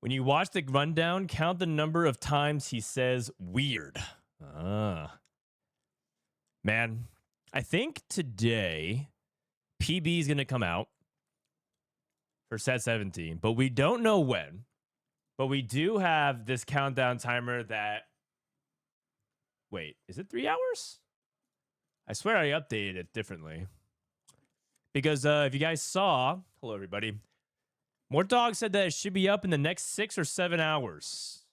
When you watch the rundown, count the number of times he says weird. Man, I think today PB is going to come out for set 17, but we don't know when. But we do have this countdown timer that... Wait, is it 3 hours? I swear I updated it differently. Because if you guys saw... Hello, everybody. Mortdog said that it should be up in the next 6 or 7 hours.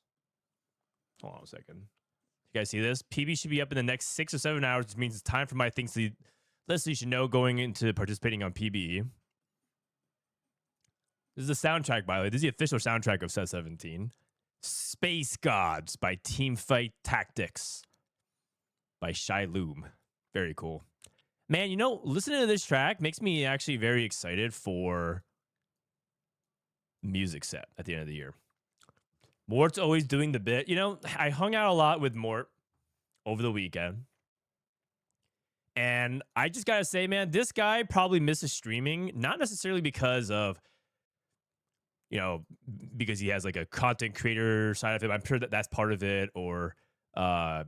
Hold on a second. You guys see this? PB should be up in the next 6 or 7 hours, which means it's time for my things to... Listen, you should know going into participating on PBE. This is the soundtrack, by the way. This is the official soundtrack of set 17. Space Gods by Teamfight Tactics by Shai Loom. Very cool. Man, you know, listening to this track makes me actually very excited for music set at the end of the year. Mort's always doing the bit. You know, I hung out a lot with Mort over the weekend. And I just got to say, man, this guy probably misses streaming, not necessarily because of, you know, because he has like a content creator side of it. I'm sure that that's part of it, or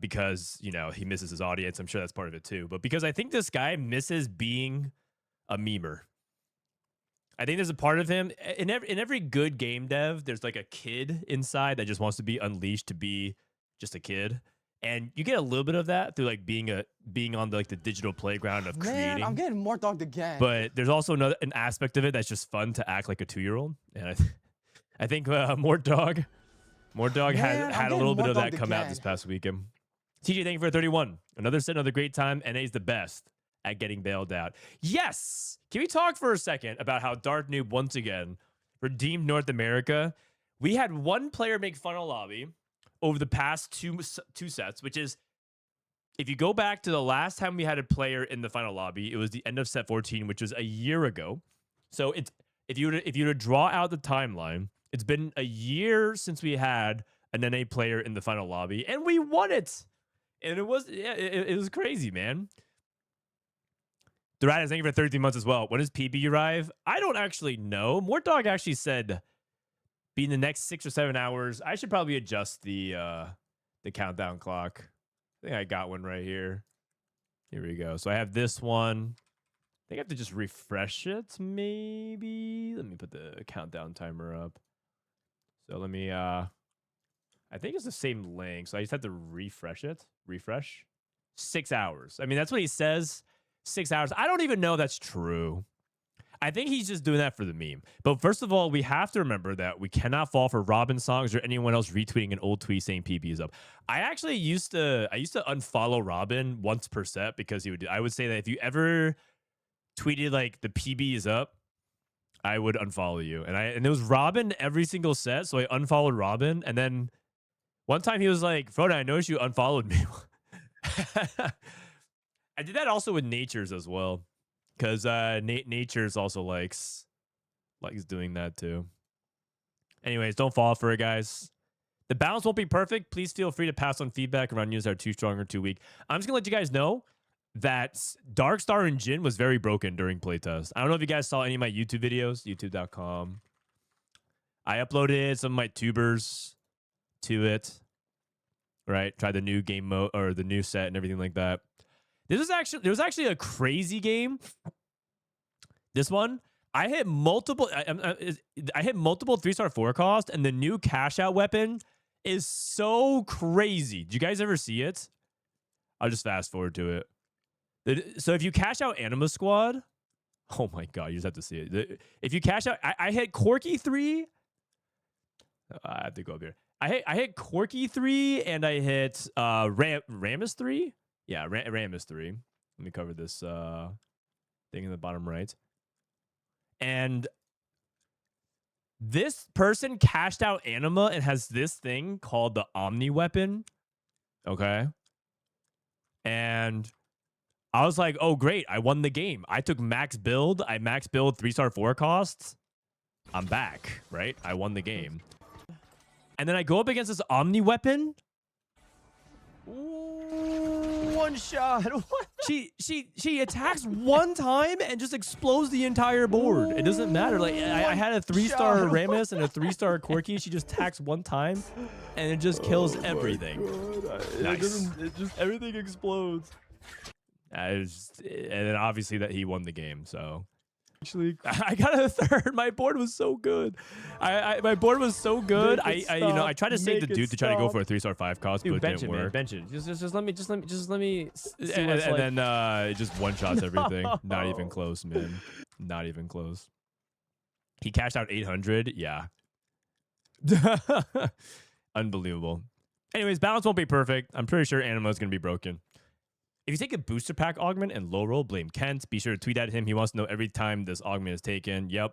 because, you know, he misses his audience. I'm sure that's part of it too. But because I think this guy misses being a memer. I think there's a part of him in every good game dev. There's like a kid inside that just wants to be unleashed to be just a kid. And you get a little bit of that through like being on the, like the digital playground of creating. Man, I'm getting more dogged again. But there's also an aspect of it that's just fun to act like a 2-year-old. And I think Mortdog had a little bit of that come out this past weekend. TJ, thank you for 31. Another set, another great time. NA's the best at getting bailed out. Yes! Can we talk for a second about how Dark Noob once again redeemed North America? We had one player make Final Lobby over the past two sets, which is, if you go back to the last time we had a player in the Final Lobby, it was the end of set 14, which was a year ago. So it's if you were to draw out the timeline, it's been a year since we had an NA player in the Final Lobby, and we won it. And it was crazy, man. Doradas, thank you for 13 months as well. When does PB arrive? I don't actually know. Mortdog actually said be in the next 6 or 7 hours. I should probably adjust the countdown clock. I think I got one right here. Here we go. So I have this one. I think I have to just refresh it, maybe. Let me put the countdown timer up. So let me, I think it's the same link. So I just have to refresh it. Refresh. 6 hours. I mean, that's what he says. 6 hours. I don't even know if that's true. I think he's just doing that for the meme. But first of all, we have to remember that we cannot fall for Robin songs or anyone else retweeting an old tweet saying PB is up. I actually used to unfollow Robin once per set because I would say that if you ever tweeted like the PB is up, I would unfollow you. And it was Robin every single set, so I unfollowed Robin. And then one time he was like, Frodan, I noticed you unfollowed me. I did that also with Natures as well. Because Natures also likes doing that too. Anyways, don't fall for it, guys. The balance won't be perfect. Please feel free to pass on feedback around units that are too strong or too weak. I'm just going to let you guys know that Darkstar and Jin was very broken during playtest. I don't know if you guys saw any of my YouTube videos, youtube.com. I uploaded some of my tubers to it. Right? Tried the new game mode or the new set and everything like that. There was actually a crazy game. This one, I hit multiple 3-star forecast, and the new cash out weapon is so crazy. Did you guys ever see it? I'll just fast forward to it. So if you cash out Anima Squad, oh my god, you just have to see it. If you cash out, I hit Corky 3. I have to go up here. I hit Corky 3, and I hit Ramus 3. Yeah, Ramus 3. Let me cover this thing in the bottom right. And this person cashed out Anima and has this thing called the Omni Weapon. Okay. And I was like, oh, great. I won the game. I took max build. I max build 3-star forecast. I'm back, right? I won the game. And then I go up against this Omni Weapon. Ooh. one shot. What? She attacks one time and just explodes the entire board. It doesn't matter. Like I had a 3-star Rammus and a 3-star Corki. She just attacks one time and it just kills everything. Nice. It just everything explodes. And then obviously that he won the game. So actually, I got a third. My board was so good. My board was so good. I tried to save the dude to try to go for a 3-star 5 cost, but it didn't work. Bench it. Just let me. And then it just one shots everything. Not even close, man. Not even close. He cashed out 800. Yeah. Unbelievable. Anyways, balance won't be perfect. I'm pretty sure Anima is gonna be broken. If you take a booster pack augment and low roll, blame Kent. Be sure to tweet at him. He wants to know every time this augment is taken. Yep.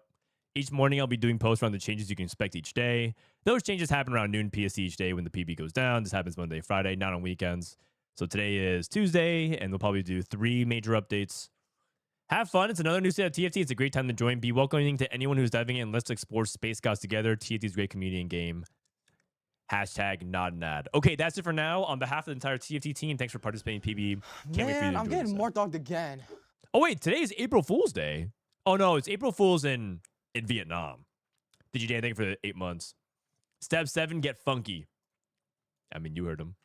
Each morning, I'll be doing posts around the changes you can expect each day. Those changes happen around noon PST each day when the PB goes down. This happens Monday, Friday, not on weekends. So today is Tuesday, and we'll probably do 3 major updates. Have fun. It's another new set of TFT. It's a great time to join. Be welcoming to anyone who's diving in. Let's explore Space Gods together. TFT is a great community and game. Hashtag not an ad. Okay, that's it for now. On behalf of the entire TFT team, thanks for participating in PBE. Can't wait for you to I'm getting more dogged again. Oh, wait, today is April Fool's Day. Oh, no, it's April Fool's in Vietnam. Did you do anything for the 8 months? Step 7, get funky. I mean, you heard him.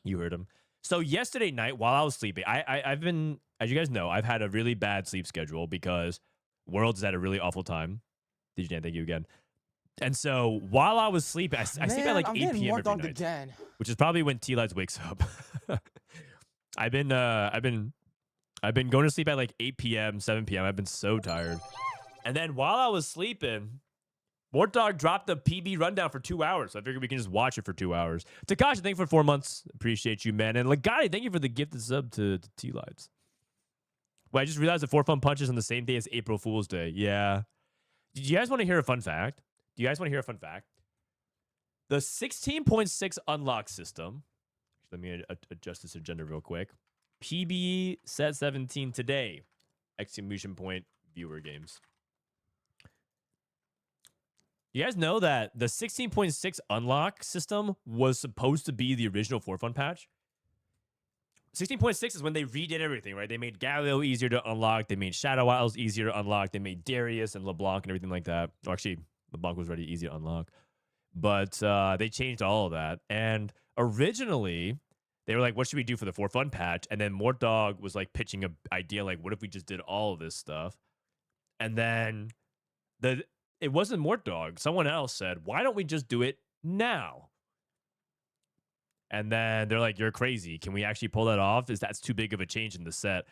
You heard him. So yesterday night, while I was sleeping, I've been, as you guys know, I've had a really bad sleep schedule because Worlds is at a really awful time. Did you thank you again. And so while I was sleeping, I sleep at like 8 p.m. every night, again. which is probably when T-Lights wakes up. I've been going to sleep at like 8 p.m., 7 p.m. I've been so tired. And then while I was sleeping, Mortdog dropped the PB rundown for 2 hours. So I figured we can just watch it for 2 hours. Takashi, thank you for 4 months. Appreciate you, man. And Legati, thank you for the gifted sub to T-Lights. Well, I just realized the 4 Fun Punches on the same day as April Fool's Day. Yeah. Did you guys want to hear a fun fact? The 16.6 unlock system. Let me adjust this agenda real quick. PBE set 17 today. Exclamation point viewer games. You guys know that the 16.6 unlock system was supposed to be the original 4 Fun patch? 16.6 is when they redid everything, right? They made Galileo easier to unlock. They made Shadow Isles easier to unlock. They made Darius and LeBlanc and everything like that. Or actually, LeBlanc was already easy to unlock. But they changed all of that. And originally, they were like, what should we do for the 4 Fun patch? And then Mortdog was like pitching an idea like, what if we just did all of this stuff? And then it wasn't Mortdog. Someone else said, why don't we just do it now? And then they're like, you're crazy. Can we actually pull that off? That's too big of a change in the set?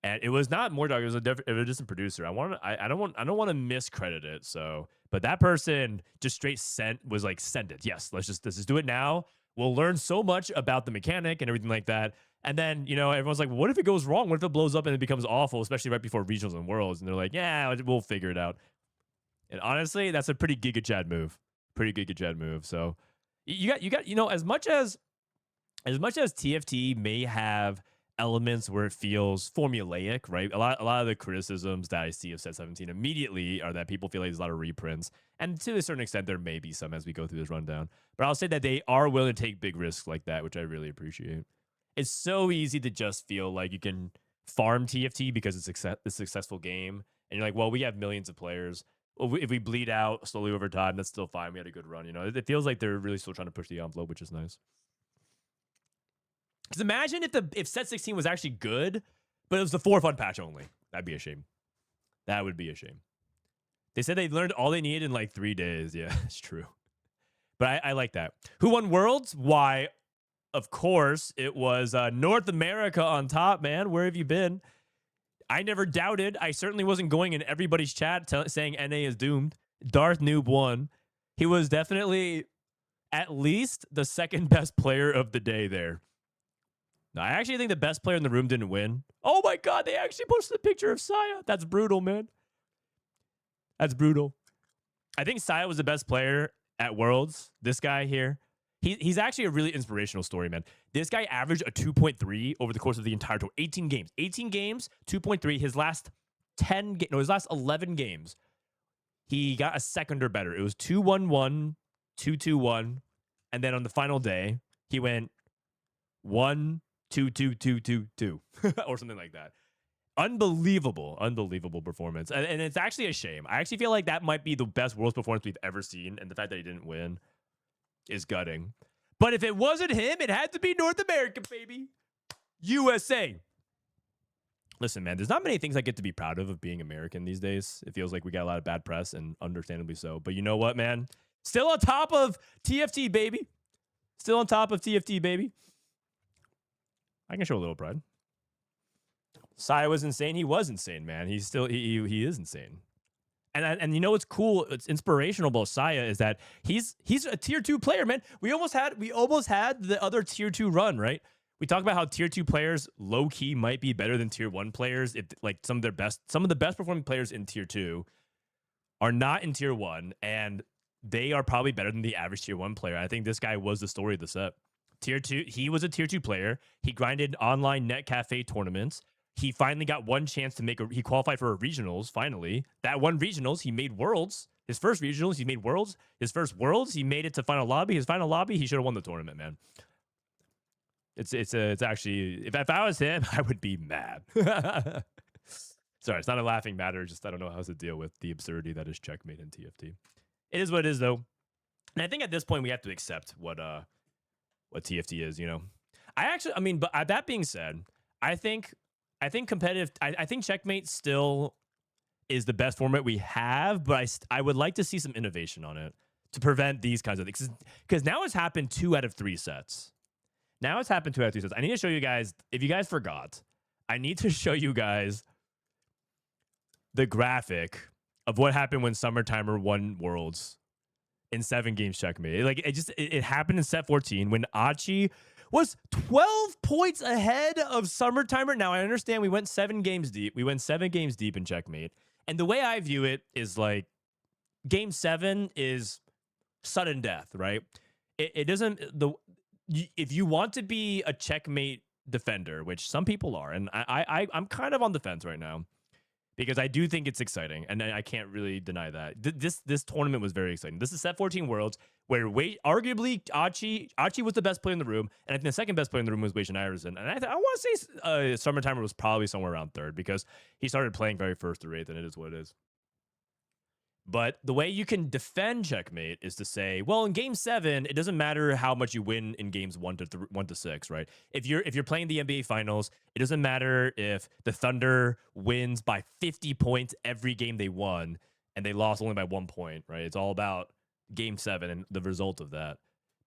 And it was not Mortdog. It was a different producer. I don't want to miscredit it. So, but that person just straight was like, send it. Yes, let's just do it now. We'll learn so much about the mechanic and everything like that. And then, everyone's like, what if it goes wrong? What if it blows up and it becomes awful, especially right before regionals and worlds? And they're like, yeah, we'll figure it out. And honestly, that's a pretty Giga Chad move. So you got, as much as TFT may have elements where it feels formulaic, right? A lot of the criticisms that I see of set 17 immediately are that people feel like there's a lot of reprints. And to a certain extent, there may be some as we go through this rundown. But I'll say that they are willing to take big risks like that, which I really appreciate. It's so easy to just feel like you can farm TFT because it's a successful game. And you're like, well, we have millions of players. Well, if we bleed out slowly over time, that's still fine. We had a good run. It feels like they're really still trying to push the envelope, which is nice. Because imagine if set 16 was actually good, but it was the 4 Fun patch only. That'd be a shame. That would be a shame. They said they learned all they needed in like 3 days. Yeah, it's true. But I like that. Who won Worlds? Why, of course, it was North America on top, man. Where have you been? I never doubted. I certainly wasn't going in everybody's chat saying NA is doomed. Darth Noob won. He was definitely at least the second best player of the day there. No, I actually think the best player in the room didn't win. Oh my God, they actually posted a picture of Saya. That's brutal, man. That's brutal. I think Saya was the best player at Worlds. This guy here. He's actually a really inspirational story, man. This guy averaged a 2.3 over the course of the entire tour. 18 games. 18 games, 2.3. His last 11 games, he got a second or better. It was 2-1-1, 2-2-1. And then on the final day, he went 1-2-1, 2-2-2-2-2 or something like that. Unbelievable performance. And it's actually a shame. I actually feel like that might be the best Worlds performance we've ever seen, and the fact that he didn't win is gutting. But if it wasn't him, it had to be North America, baby. USA. Listen, man, there's not many things I get to be proud of being American these days. It feels like we got a lot of bad press, and understandably so. But you know what, man? Still on top of TFT, baby. Still on top of TFT, baby. I can show a little pride. Saya was insane. He was insane, man. He's still he is insane. And you know what's cool? It's inspirational about Saya is that he's a tier 2 player, man. We almost had the other tier 2 run, right? We talk about how tier 2 players low key might be better than tier 1 players. If like some of the best performing players in tier 2 are not in tier 1, and they are probably better than the average tier 1 player. I think this guy was the story of the set. Tier 2, he was a tier 2 player. He grinded online net cafe tournaments. He finally got one chance to he qualified for a regionals, finally. That one regionals, he made worlds. His first regionals, he made worlds. His first worlds, he made it to final lobby. His final lobby, he should have won the tournament, man. It's actually, if I was him, I would be mad. Sorry, it's not a laughing matter. Just I don't know how to deal with the absurdity that is checkmate in TFT. It is what it is, though. And I think at this point, we have to accept what TFT is, you know? But that being said, I think competitive. I think checkmate still is the best format we have, but I would like to see some innovation on it to prevent these kinds of things. Because now it's happened 2 out of 3 sets. I need to show you guys. If you guys forgot, I need to show you guys the graphic of what happened when Summertimer won Worlds in 7 games checkmate. It happened in set 14 when Achi was 12 points ahead of Summertimer. Now, I understand we went 7 games deep. We went 7 games deep in checkmate. And the way I view it is like game 7 is sudden death, right? It doesn't... If you want to be a checkmate defender, which some people are, and I'm kind of on the fence right now, because I do think it's exciting, and I can't really deny that. This tournament was very exciting. This is set 14 Worlds, where arguably Achi was the best player in the room, and I think the second best player in the room was Wei Iverson. And I want to say Summertimer was probably somewhere around 3rd, because he started playing very first through 8th, and it is what it is. But the way you can defend checkmate is to say, well, in game 7, it doesn't matter how much you win in games 1 to 6, right? If you're playing the NBA Finals, it doesn't matter if the Thunder wins by 50 points every game they won, and they lost only by 1 point, right? It's all about game 7 and the result of that.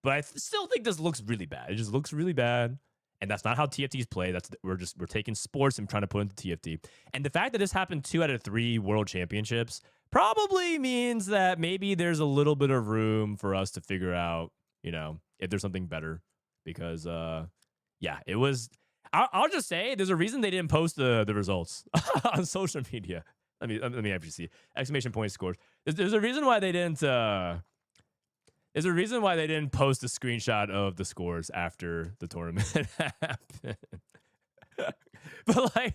But I still think this looks really bad. It just looks really bad. And that's not how TFTs play. We're taking sports and trying to put into TFT. And the fact that this happened 2 out of 3 world championships probably means that maybe there's a little bit of room for us to figure out, you know, if there's something better. Because, it was... I'll just say there's a reason they didn't post the results on social media. Let me actually see. Exclamation point scores. There's a reason why they didn't... There's a reason why they didn't post a screenshot of the scores after the tournament happened. But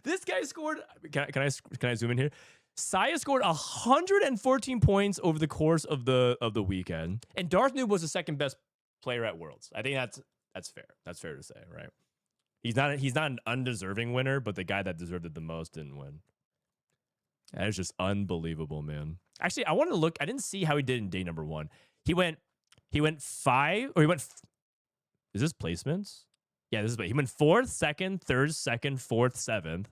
this guy scored. Can I zoom in here? Saya scored 114 points over the course of the weekend, and Darth Noob was the second best player at Worlds. I think that's fair. That's fair to say, right? He's not an undeserving winner, but the guy that deserved it the most didn't win. That is just unbelievable, man. Actually, I want to look. I didn't see how he did in day number 1. He went 5, or he went. Is this placements? Yeah, this is. He went 4th, 2nd, 3rd, 2nd, 4th, 7th,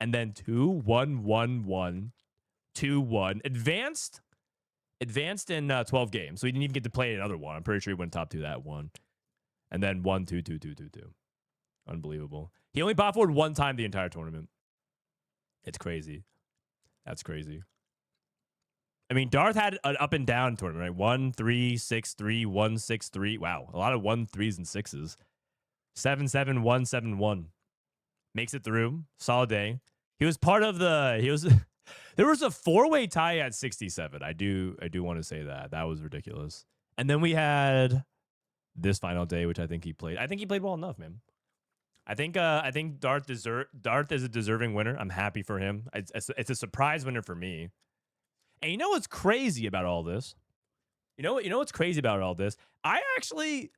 and then 2, 1, 1, 1, 2, 1. Advanced in 12 games, so he didn't even get to play another one. I'm pretty sure he went top 2 that one, and then 1, 2, 2, 2, 2, 2. Unbelievable. He only bot forward 1 time the entire tournament. It's crazy. That's crazy. I mean, Darth had an up and down tournament, right? 1, 3, 6, 3, 1, 6, 3. Wow, a lot of 1, 3s and 6s. 7, 7, 1, 7, 1. Makes it through. Solid day. He was part of the. There was a 4-way tie at 67. I do want to say that. That was ridiculous. And then we had this final day, which I think he played. I think he played well enough, man. I think Darth is a deserving winner. I'm happy for him. It's a surprise winner for me. And you know what's crazy about all this? You know what's crazy about all this? I actually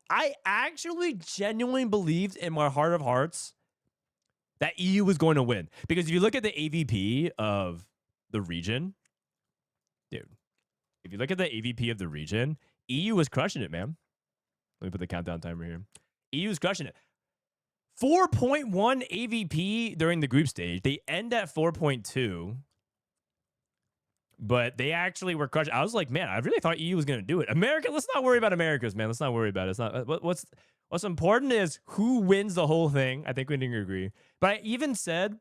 genuinely believed in my heart of hearts that EU was going to win. Because if you look at the AVP of the region, dude, if you look at the AVP of the region, EU was crushing it, man. Let me put the countdown timer here. EU was crushing it. 4.1 AVP during the group stage. They end at 4.2. But they actually were crushed. I was like, man, I really thought EU was going to do it. America, let's not worry about Americas, man. Let's not worry about it. It's not what's important is who wins the whole thing. I think we didn't agree. But I even said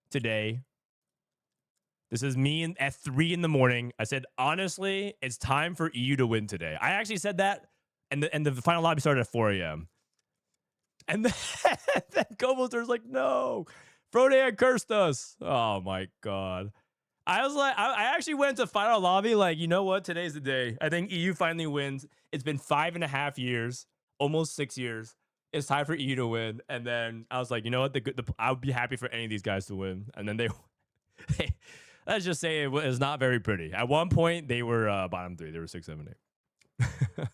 today, this is me at 3 in the morning. I said, honestly, it's time for EU to win today. I actually said that, and the final lobby started at 4 a.m. And then Kobolster's like, no. Frodan cursed us. Oh my god. I was like, I actually went to final lobby like, you know what? Today's the day. I think EU finally wins. It's been 5.5 years, almost 6 years. It's time for EU to win. And then I was like, you know what? I would be happy for any of these guys to win. And then they let's just say it was not very pretty. At one point, they were bottom 3. They were 6, 7, 8.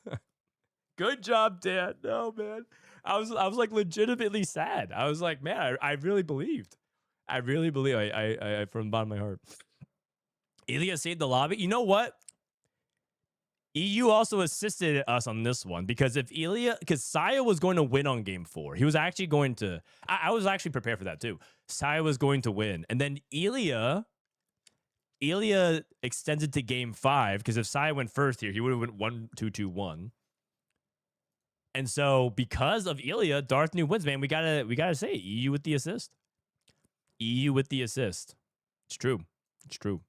Good job, Dan. No, man. I was like legitimately sad. I was like, man, I really believed. I really believe. I from the bottom of my heart. Ilya saved the lobby. You know what? EU also assisted us on this one because because Saya was going to win on game 4. He was actually going to. I was actually prepared for that too. Saya was going to win, and then Ilya extended to game 5 because if Saya went first here, he would have went 1-2-2-1. And so, because of Ilya, Darth New wins, man. We gotta say EU with the assist. EU with the assist. It's true. It's true.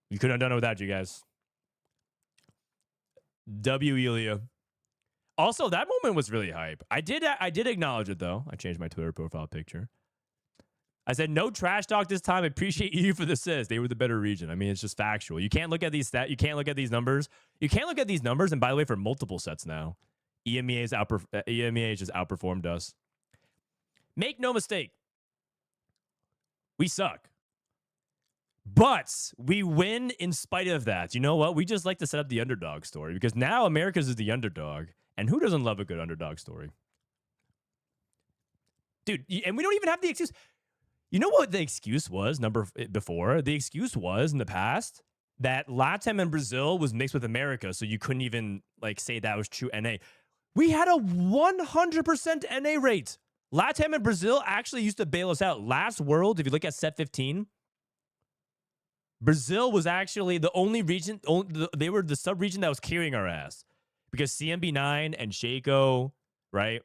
You couldn't have done it without you guys. W Ilya. Also, that moment was really hype. I did acknowledge it though. I changed my Twitter profile picture. I said no trash talk this time. I appreciate EU for the assist. They were the better region. I mean, it's just factual. You can't look at these stats. You can't look at these numbers. You can't look at these numbers. And by the way, for multiple sets now, EMEA just outperformed us. Make no mistake, we suck. But we win in spite of that. You know what? We just like to set up the underdog story because now America's is the underdog. And who doesn't love a good underdog story? Dude, and we don't even have the excuse. You know what the excuse was before? The excuse was in the past that LATAM and Brazil was mixed with America, so you couldn't even like say that was true NA. We had a 100% NA rate. LATAM and Brazil actually used to bail us out. Last World, if you look at set 15, Brazil was actually the only region, they were the sub-region that was carrying our ass. Because CMB9 and Shaco, right?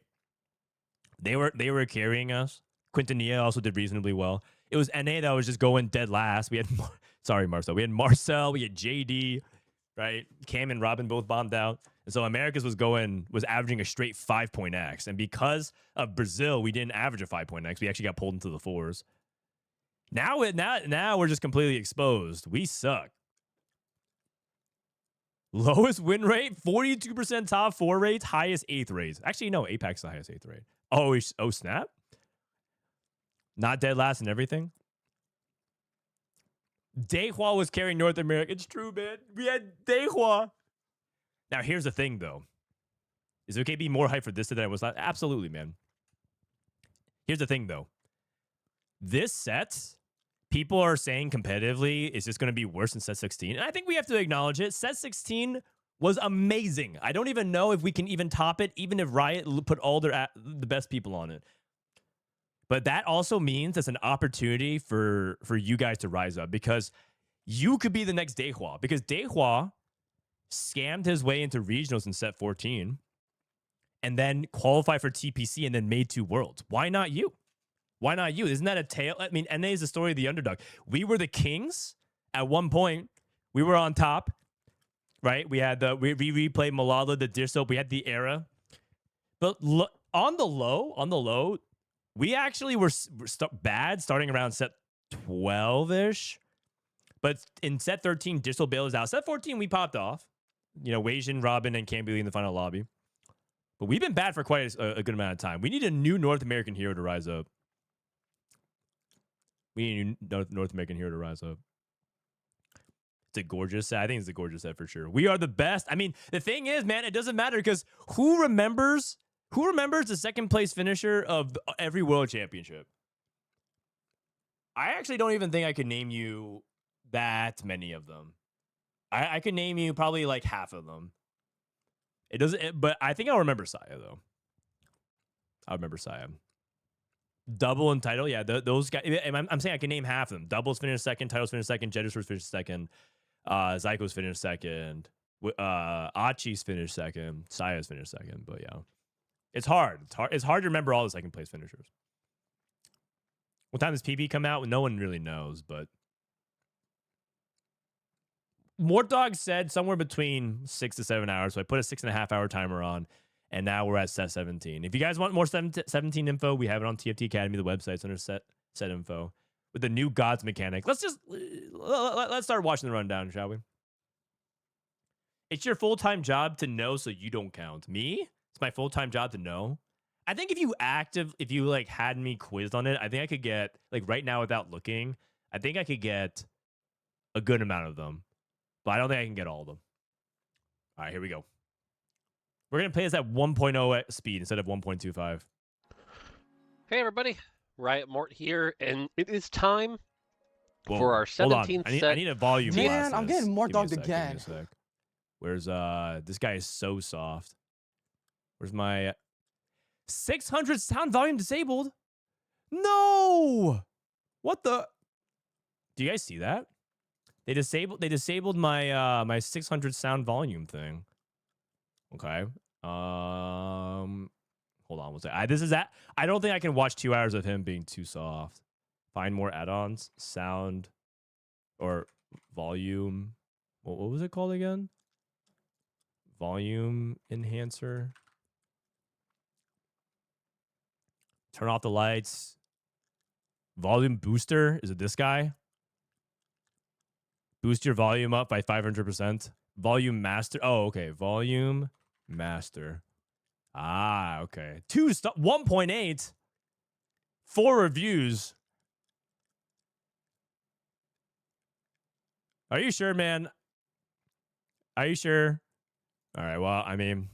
They were carrying us. Quintanilla also did reasonably well. It was NA that was just going dead last. We had, sorry, Marcel. We had Marcel, we had JD, right? Cam and Robin both bombed out. And so Americas was averaging a straight 5-point X. And because of Brazil, we didn't average a 5-point X. We actually got pulled into the 4s. Now we're just completely exposed. We suck. Lowest win rate, 42% top 4 rates, highest 8th rates. Actually, no, Apex's the highest 8th rate. Oh, snap. Not dead last and everything. Dehua was carrying North America. It's true, man. We had Dehua. Now, here's the thing, though. Is it okay to be more hyped for this than it was last? Absolutely, man. Here's the thing, though. This set, people are saying competitively, is just going to be worse than set 16. And I think we have to acknowledge it. Set 16 was amazing. I don't even know if we can even top it, even if Riot put all the best people on it. But that also means it's an opportunity for you guys to rise up because you could be the next Dehua. Because Dehua scammed his way into regionals in set 14 and then qualified for TPC and then made 2 worlds. Why not you? Why not you? Isn't that a tale? I mean, NA is the story of the underdog. We were the kings at one point. We were on top, right? We had we replayed Malala, the dish soap. We had the era. But on the low, we actually were bad starting around set 12-ish. But in set 13, Digital bailed us out. Set 14, we popped off. You know, Weijin, Robin, and Camby in the final lobby. But we've been bad for quite a good amount of time. We need a new North American hero to rise up. We need a new North American hero to rise up. It's a gorgeous set. I think it's a gorgeous set for sure. We are the best. I mean, the thing is, man, it doesn't matter because who remembers the second place finisher of every world championship? I actually don't even think I could name you that many of them. I could name you probably like half of them. It doesn't, but I think I'll remember Saya though. I remember Saya. Double and title, yeah, those guys. I'm saying I can name half of them. Doubles finished second, titles finished second, Jedisworth finished second, Zyko's finished second, Achi's finished second, Saya's finished second. But yeah, it's hard. It's hard to remember all the second place finishers. What time does PB come out? No one really knows, but Mortdog said somewhere between 6 to 7 hours. So I put a 6.5 hour timer on, and now we're at set 17. If you guys want more 17 info, we have it on TFT Academy. The website's under set info with the new Gods mechanic. Let's start watching the rundown, shall we? It's your full-time job to know, so you don't count. Me? It's my full-time job to know. I think if you like had me quizzed on it, I think I could get, like right now without looking, I think I could get a good amount of them. But I don't think I can get all of them. All right, here we go. We're going to play this at 1.0 speed instead of 1.25. Hey, everybody. Riot Mort here, and it is time for our 17th set. I need a volume. Man, I'm getting more dogged again. Where's this guy is so soft. Where's my 600 sound volume disabled? No! What the? Do you guys see that? They disabled my my 600 sound volume thing. Okay. Hold on one second. I don't think I can watch 2 hours of him being too soft. Find more add-ons, sound, or volume. What was it called again? Volume enhancer. Turn off the lights. Volume booster. Is it this guy? Boost your volume up by 500%. Volume master. Oh, okay. Volume master. Ah, okay. 1.8. 4 reviews. Are you sure, man? Are you sure? All right. Well, I mean,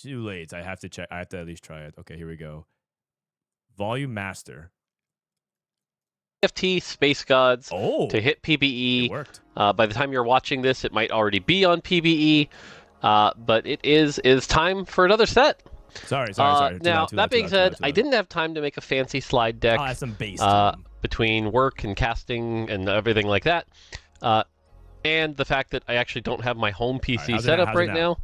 too late. I have to check. I have to at least try it. Okay, here we go. Volume master. TFT Space Gods to hit It PBE. worked. By the time you're watching this, it might already be on PBE, but it is time for another set. Sorry. Now, that being said, I didn't have time to make a fancy slide deck that's some base between work and casting and everything like that, and the fact that I actually don't have my home PC set up right now.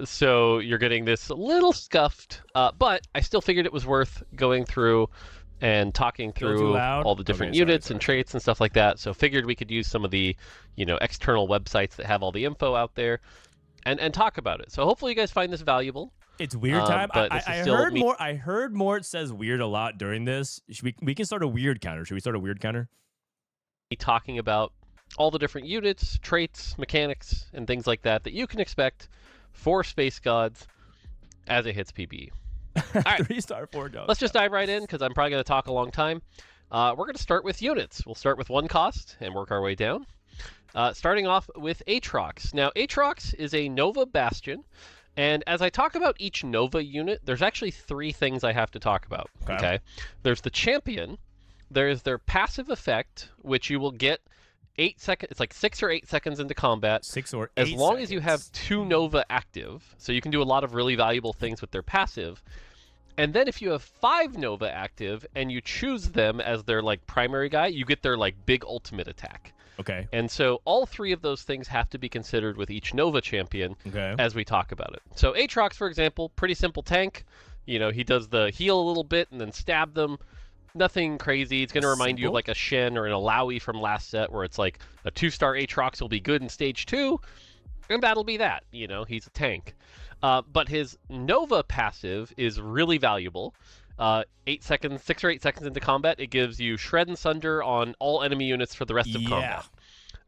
So you're getting this a little scuffed, but I still figured it was worth going through and talking through all the different units and traits and stuff like that. So figured we could use some of the, external websites that have all the info out there and talk about it. So hopefully you guys find this valuable. It's weird time. But I heard Mort says weird a lot during this. We can start a weird counter. Should we start a weird counter? Talking about all the different units, traits, mechanics, and things like that you can expect for Space Gods as it hits PBE. All right. 3-star 4 goes. Let's just dive right in because I'm probably going to talk a long time. We're going to start with units. We'll start with 1 cost and work our way down. Starting off with Aatrox. Now, Aatrox is a Nova Bastion. And as I talk about each Nova unit, there's actually 3 things I have to talk about. Okay. There's the champion. There's their passive effect, which you will get 8 seconds. It's like 6 or 8 seconds into combat. 6 or 8 as long seconds. as you have 2 Nova active. So you can do a lot of really valuable things with their passive. And then if you have 5 Nova active and you choose them as their primary guy, you get their big ultimate attack. Okay. And so all 3 of those things have to be considered with each Nova champion as we talk about it. So Aatrox, for example, pretty simple tank. He does the heal a little bit and then stab them. Nothing crazy. It's going to remind you of a Shen or an Alawi from last set where it's like a 2-star Aatrox will be good in stage 2, and that'll be that. He's a tank. But his Nova passive is really valuable. 6 or 8 seconds into combat, it gives you Shred and Sunder on all enemy units for the rest of combat.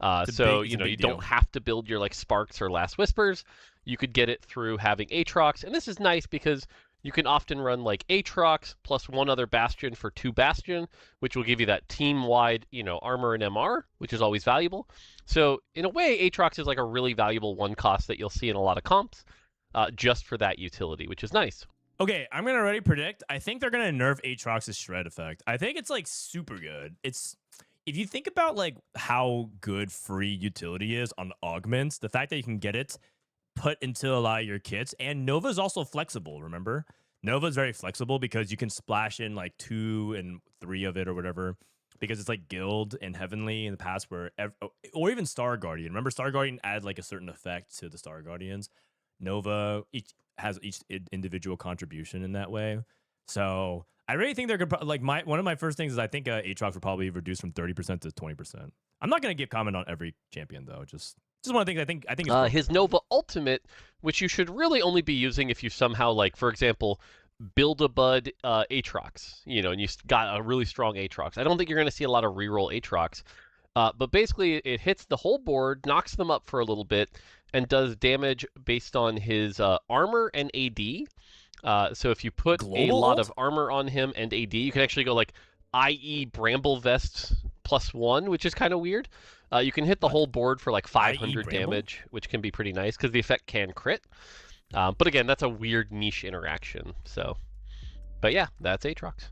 You don't have to build your Sparks or Last Whispers. You could get it through having Aatrox, and this is nice because you can often run like Aatrox plus one other Bastion for 2 Bastion, which will give you that team-wide, armor and MR, which is always valuable. So in a way, Aatrox is like a really valuable one cost that you'll see in a lot of comps, just for that utility, which is nice. Okay, I'm gonna already predict. I think they're gonna nerf Aatrox's shred effect. I think it's like super good. If you think about like how good free utility is on augments, the fact that you can get it put into a lot of your kits, and Nova is also flexible. Remember, Nova is very flexible because you can splash in like 2 and 3 of it or whatever. Because it's like Guild and Heavenly in the past, or even Star Guardian. Remember, Star Guardian added like a certain effect to the Star Guardians. Nova has each individual contribution in that way. So I really think they're gonna one of my first things is I think Aatrox will probably reduce from 30% to 20%. I'm not gonna give comment on every champion though. Just one of the things I think is his Nova Ultimate, which you should really only be using if you somehow, like, for example, Build-A-Bud Aatrox, and you got a really strong Aatrox. I don't think you're going to see a lot of reroll Aatrox, but basically it hits the whole board, knocks them up for a little bit, and does damage based on his armor and AD. So if you put a lot of armor on him and AD, you can actually go like IE Bramble Vest +1, which is kind of weird. You can hit the whole board for like 500 damage, which can be pretty nice because the effect can crit. But again, that's a weird niche interaction. So, but yeah, that's Aatrox.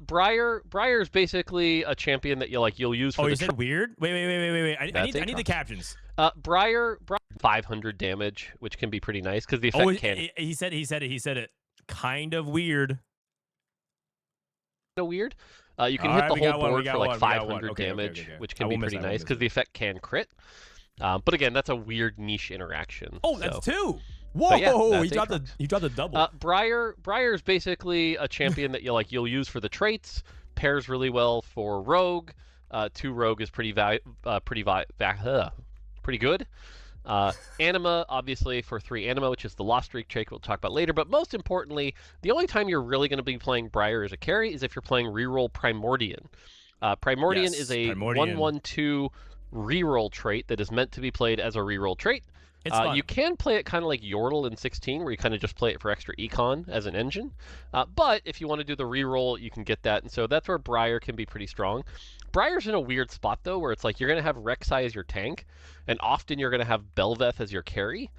Briar is basically a champion that you'll use for. Oh, you said weird? Wait. I need the captions. Briar 500 damage, which can be pretty nice because the effect can. He said it. Kind of weird. Weird. You can hit the whole board for like 500 damage, which can be pretty nice because the effect can crit. But again, that's a weird niche interaction. Oh, that's 2. Whoa! Yeah, he dropped a double. Briar is basically a champion that you'll use for the traits. Pairs really well for Rogue. 2 Rogue is pretty good. Anima, obviously, for 3 Anima, which is the Lost Streak trait we'll talk about later. But most importantly, the only time you're really going to be playing Briar as a carry is if you're playing reroll Primordian. Primordian is a 1/1/2 reroll trait that is meant to be played as a reroll trait. You can play it kind of like Yordle in 16, where you kind of just play it for extra econ as an engine. But if you want to do the reroll, you can get that. And so that's where Briar can be pretty strong. Briar's in a weird spot, though, where it's like you're going to have Rek'Sai as your tank, and often you're going to have Bel'Veth as your carry.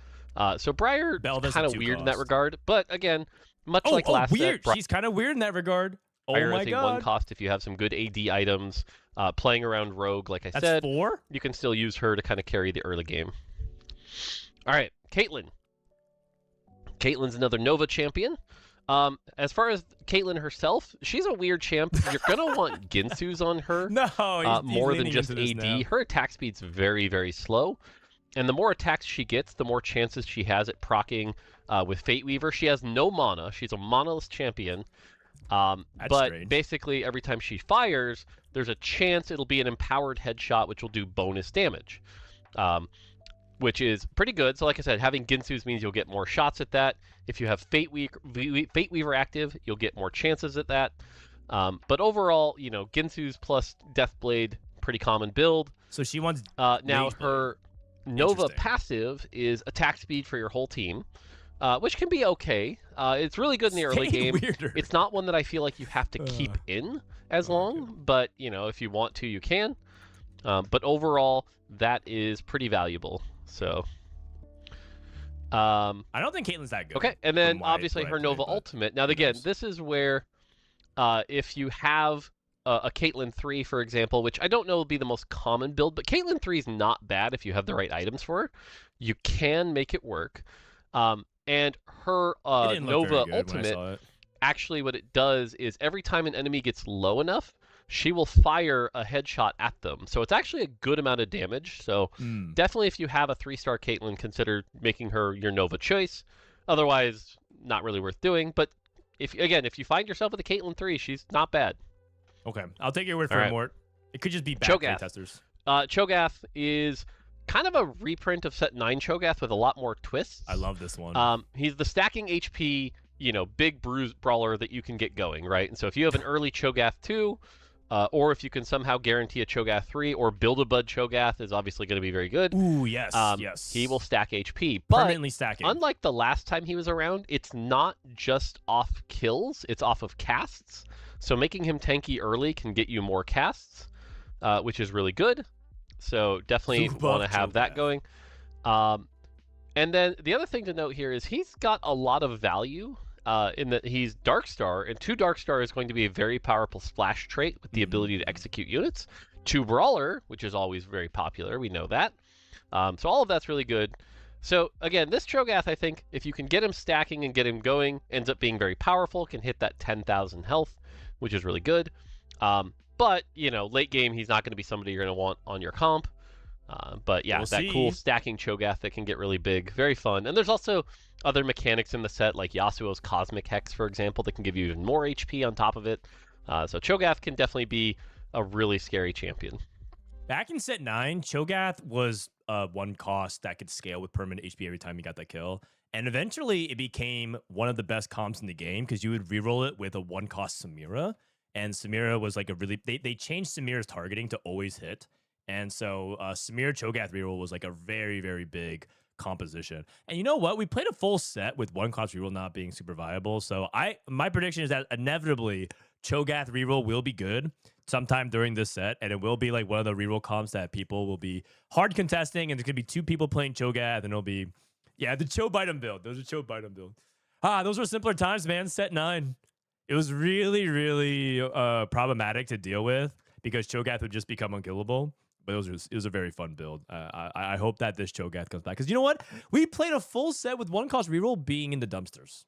So Briar is kind of weird in that regard. But again, much like last weird. She's kind of weird in that regard. Briar my is God. a 1 cost if you have some good AD items. Playing around Rogue, like I said, 4? You can still use her to kind of carry the early game. All right, Caitlyn. Caitlyn's another Nova champion. As far as Caitlyn herself, she's a weird champ. You're going to want Ginsu's on her more than just AD. Her attack speed's very, very slow. And the more attacks she gets, the more chances she has at proccing with Fate Weaver. She has no mana. She's a manaless champion. But strange. Basically, every time she fires, there's a chance it'll be an empowered headshot, which will do bonus damage. Which is pretty good. So like I said, having Ginsu's means you'll get more shots at that. If you have Fate Weaver active, you'll get more chances at that. But overall, Ginsu's plus Deathblade, pretty common build. So she wants now her Nova passive is attack speed for your whole team, which can be okay. It's really good in the early game. Weirder. It's not one that I feel like you have to keep in as long, but if you want to, you can. But overall, that is pretty valuable. So, I don't think Caitlyn's that good. Okay, and then obviously her Nova Ultimate. Now, again, this is where if you have a Caitlyn 3, for example, which I don't know will be the most common build, but Caitlyn 3 is not bad if you have the right items for her. You can make it work. And her Nova Ultimate, actually what it does is every time an enemy gets low enough, she will fire a headshot at them. So it's actually a good amount of damage. So definitely if you have a 3-star Caitlyn, consider making her your Nova choice. Otherwise, not really worth doing. But if you find yourself with a Caitlyn 3, she's not bad. Okay, I'll take your word for it more. It could just be bad Cho'Gath. testers. Cho'Gath is kind of a reprint of set 9 Cho'Gath with a lot more twists. I love this one. He's the stacking HP, big bruise brawler that you can get going, right? And so if you have an early Cho'Gath 2, or if you can somehow guarantee a Cho'Gath 3 or build a Bud Cho'Gath is obviously going to be very good. Ooh, yes, yes. He will stack HP. But permanently stacking. Unlike the last time he was around, it's not just off kills, it's off of casts. So making him tanky early can get you more casts, which is really good. So definitely want to have that going. And then the other thing to note here is he's got a lot of value in that he's Darkstar, and 2 Darkstar is going to be a very powerful splash trait with the ability to execute units. 2 Brawler, which is always very popular, we know that. So all of that's really good. So again, this Cho'Gath, I think, if you can get him stacking and get him going, ends up being very powerful, can hit that 10,000 health, which is really good. But, you know, late game, he's not going to be somebody you're going to want on your comp. But yeah, that cool stacking Cho'Gath that can get really big. Very fun. And there's also other mechanics in the set, like Yasuo's Cosmic Hex, for example, that can give you even more HP on top of it. So Cho'Gath can definitely be a really scary champion. Back in set 9, Cho'Gath was 1 cost that could scale with permanent HP every time you got that kill. And eventually it became one of the best comps in the game because you would reroll it with a 1 cost Samira. And Samira was like a really... They changed Samira's targeting to always hit. And so Samira Cho'Gath reroll was like a very, very big composition. And you know what? We played a full set with 1 cost reroll not being super viable. So my prediction is that inevitably Cho'Gath reroll will be good sometime during this set. And it will be like one of the reroll comps that people will be hard contesting. And there's going to be 2 people playing Cho'Gath. And it'll be, yeah, the Cho Bite build. Those are Cho Bite build. Those were simpler times, man. Set 9. It was really, really problematic to deal with because Cho'Gath would just become unkillable. But it was a very fun build. I hope that this Cho'Gath comes back. Because you know what? We played a full set with 1 cost reroll being in the dumpsters.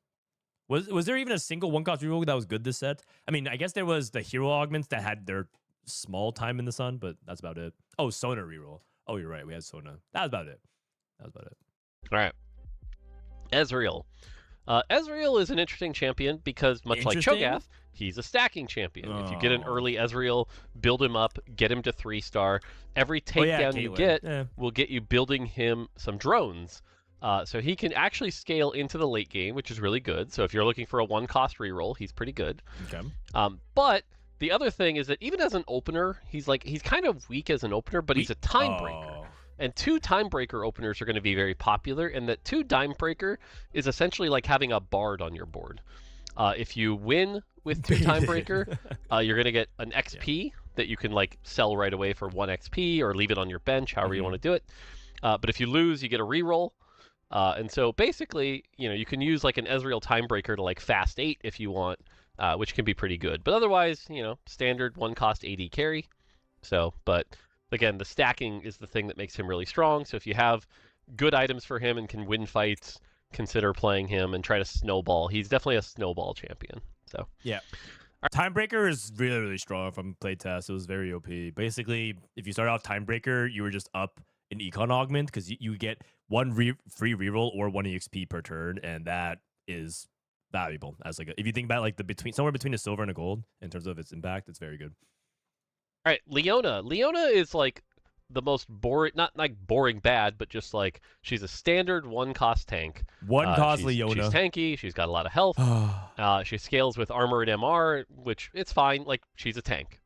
Was there even a single 1 cost reroll that was good this set? I mean, I guess there was the hero augments that had their small time in the sun, but that's about it. Oh, Sona reroll. Oh, you're right. We had Sona. That was about it. All right. Ezreal. Ezreal is an interesting champion because much like Cho'Gath, he's a stacking champion. If you get an early Ezreal, build him up, get him to 3-star. Every takedown you get will get you building him some drones. So he can actually scale into the late game, which is really good. So if you're looking for a 1 cost reroll, he's pretty good. Okay. But the other thing is that even as an opener, he's kind of weak as an opener, but he's a time breaker. And 2 Timebreaker openers are going to be very popular, and that 2 Timebreaker is essentially like having a Bard on your board. If you win with 2 Timebreaker, you're going to get an XP that you can like sell right away for 1 XP or leave it on your bench, however you want to do it. But if you lose, you get a reroll. And so basically, you know, you can use like an Ezreal Timebreaker to like fast 8 if you want, which can be pretty good. But otherwise, you know, standard 1 cost AD carry. So, but again, the stacking is the thing that makes him really strong. So if you have good items for him and can win fights, consider playing him and try to snowball. He's definitely a snowball champion. So yeah. Timebreaker is really, really strong from playtest. It was very OP. Basically, if you start off Timebreaker, you were just up an Econ Augment because you get 1 free reroll or 1 EXP per turn, and that is valuable. As like if you think about like somewhere between a silver and a gold in terms of its impact, it's very good. All right, Leona. Leona is like the most boring, not like boring bad, but just like she's a standard 1 cost tank. 1 cost Leona. She's tanky. She's got a lot of health. She scales with armor and MR, which it's fine. Like she's a tank.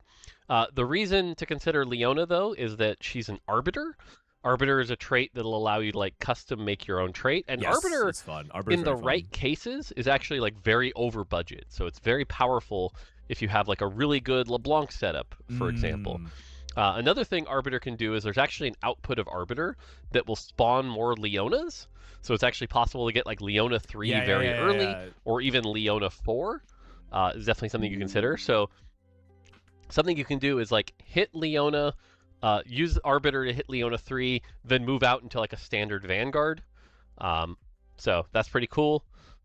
The reason to consider Leona though is that she's an Arbiter. Arbiter is a trait that'll allow you to like custom make your own trait, and yes, Arbiter, it's fun. in the right cases, is actually like very over budget. So it's very powerful if you have like a really good LeBlanc setup, for example. Another thing Arbiter can do is there's actually an output of Arbiter that will spawn more Leonas. So it's actually possible to get like Leona 3 very early, or even Leona 4 is definitely something you consider. So something you can do is like hit Leona, use Arbiter to hit Leona 3, then move out into like a standard Vanguard. So that's pretty cool.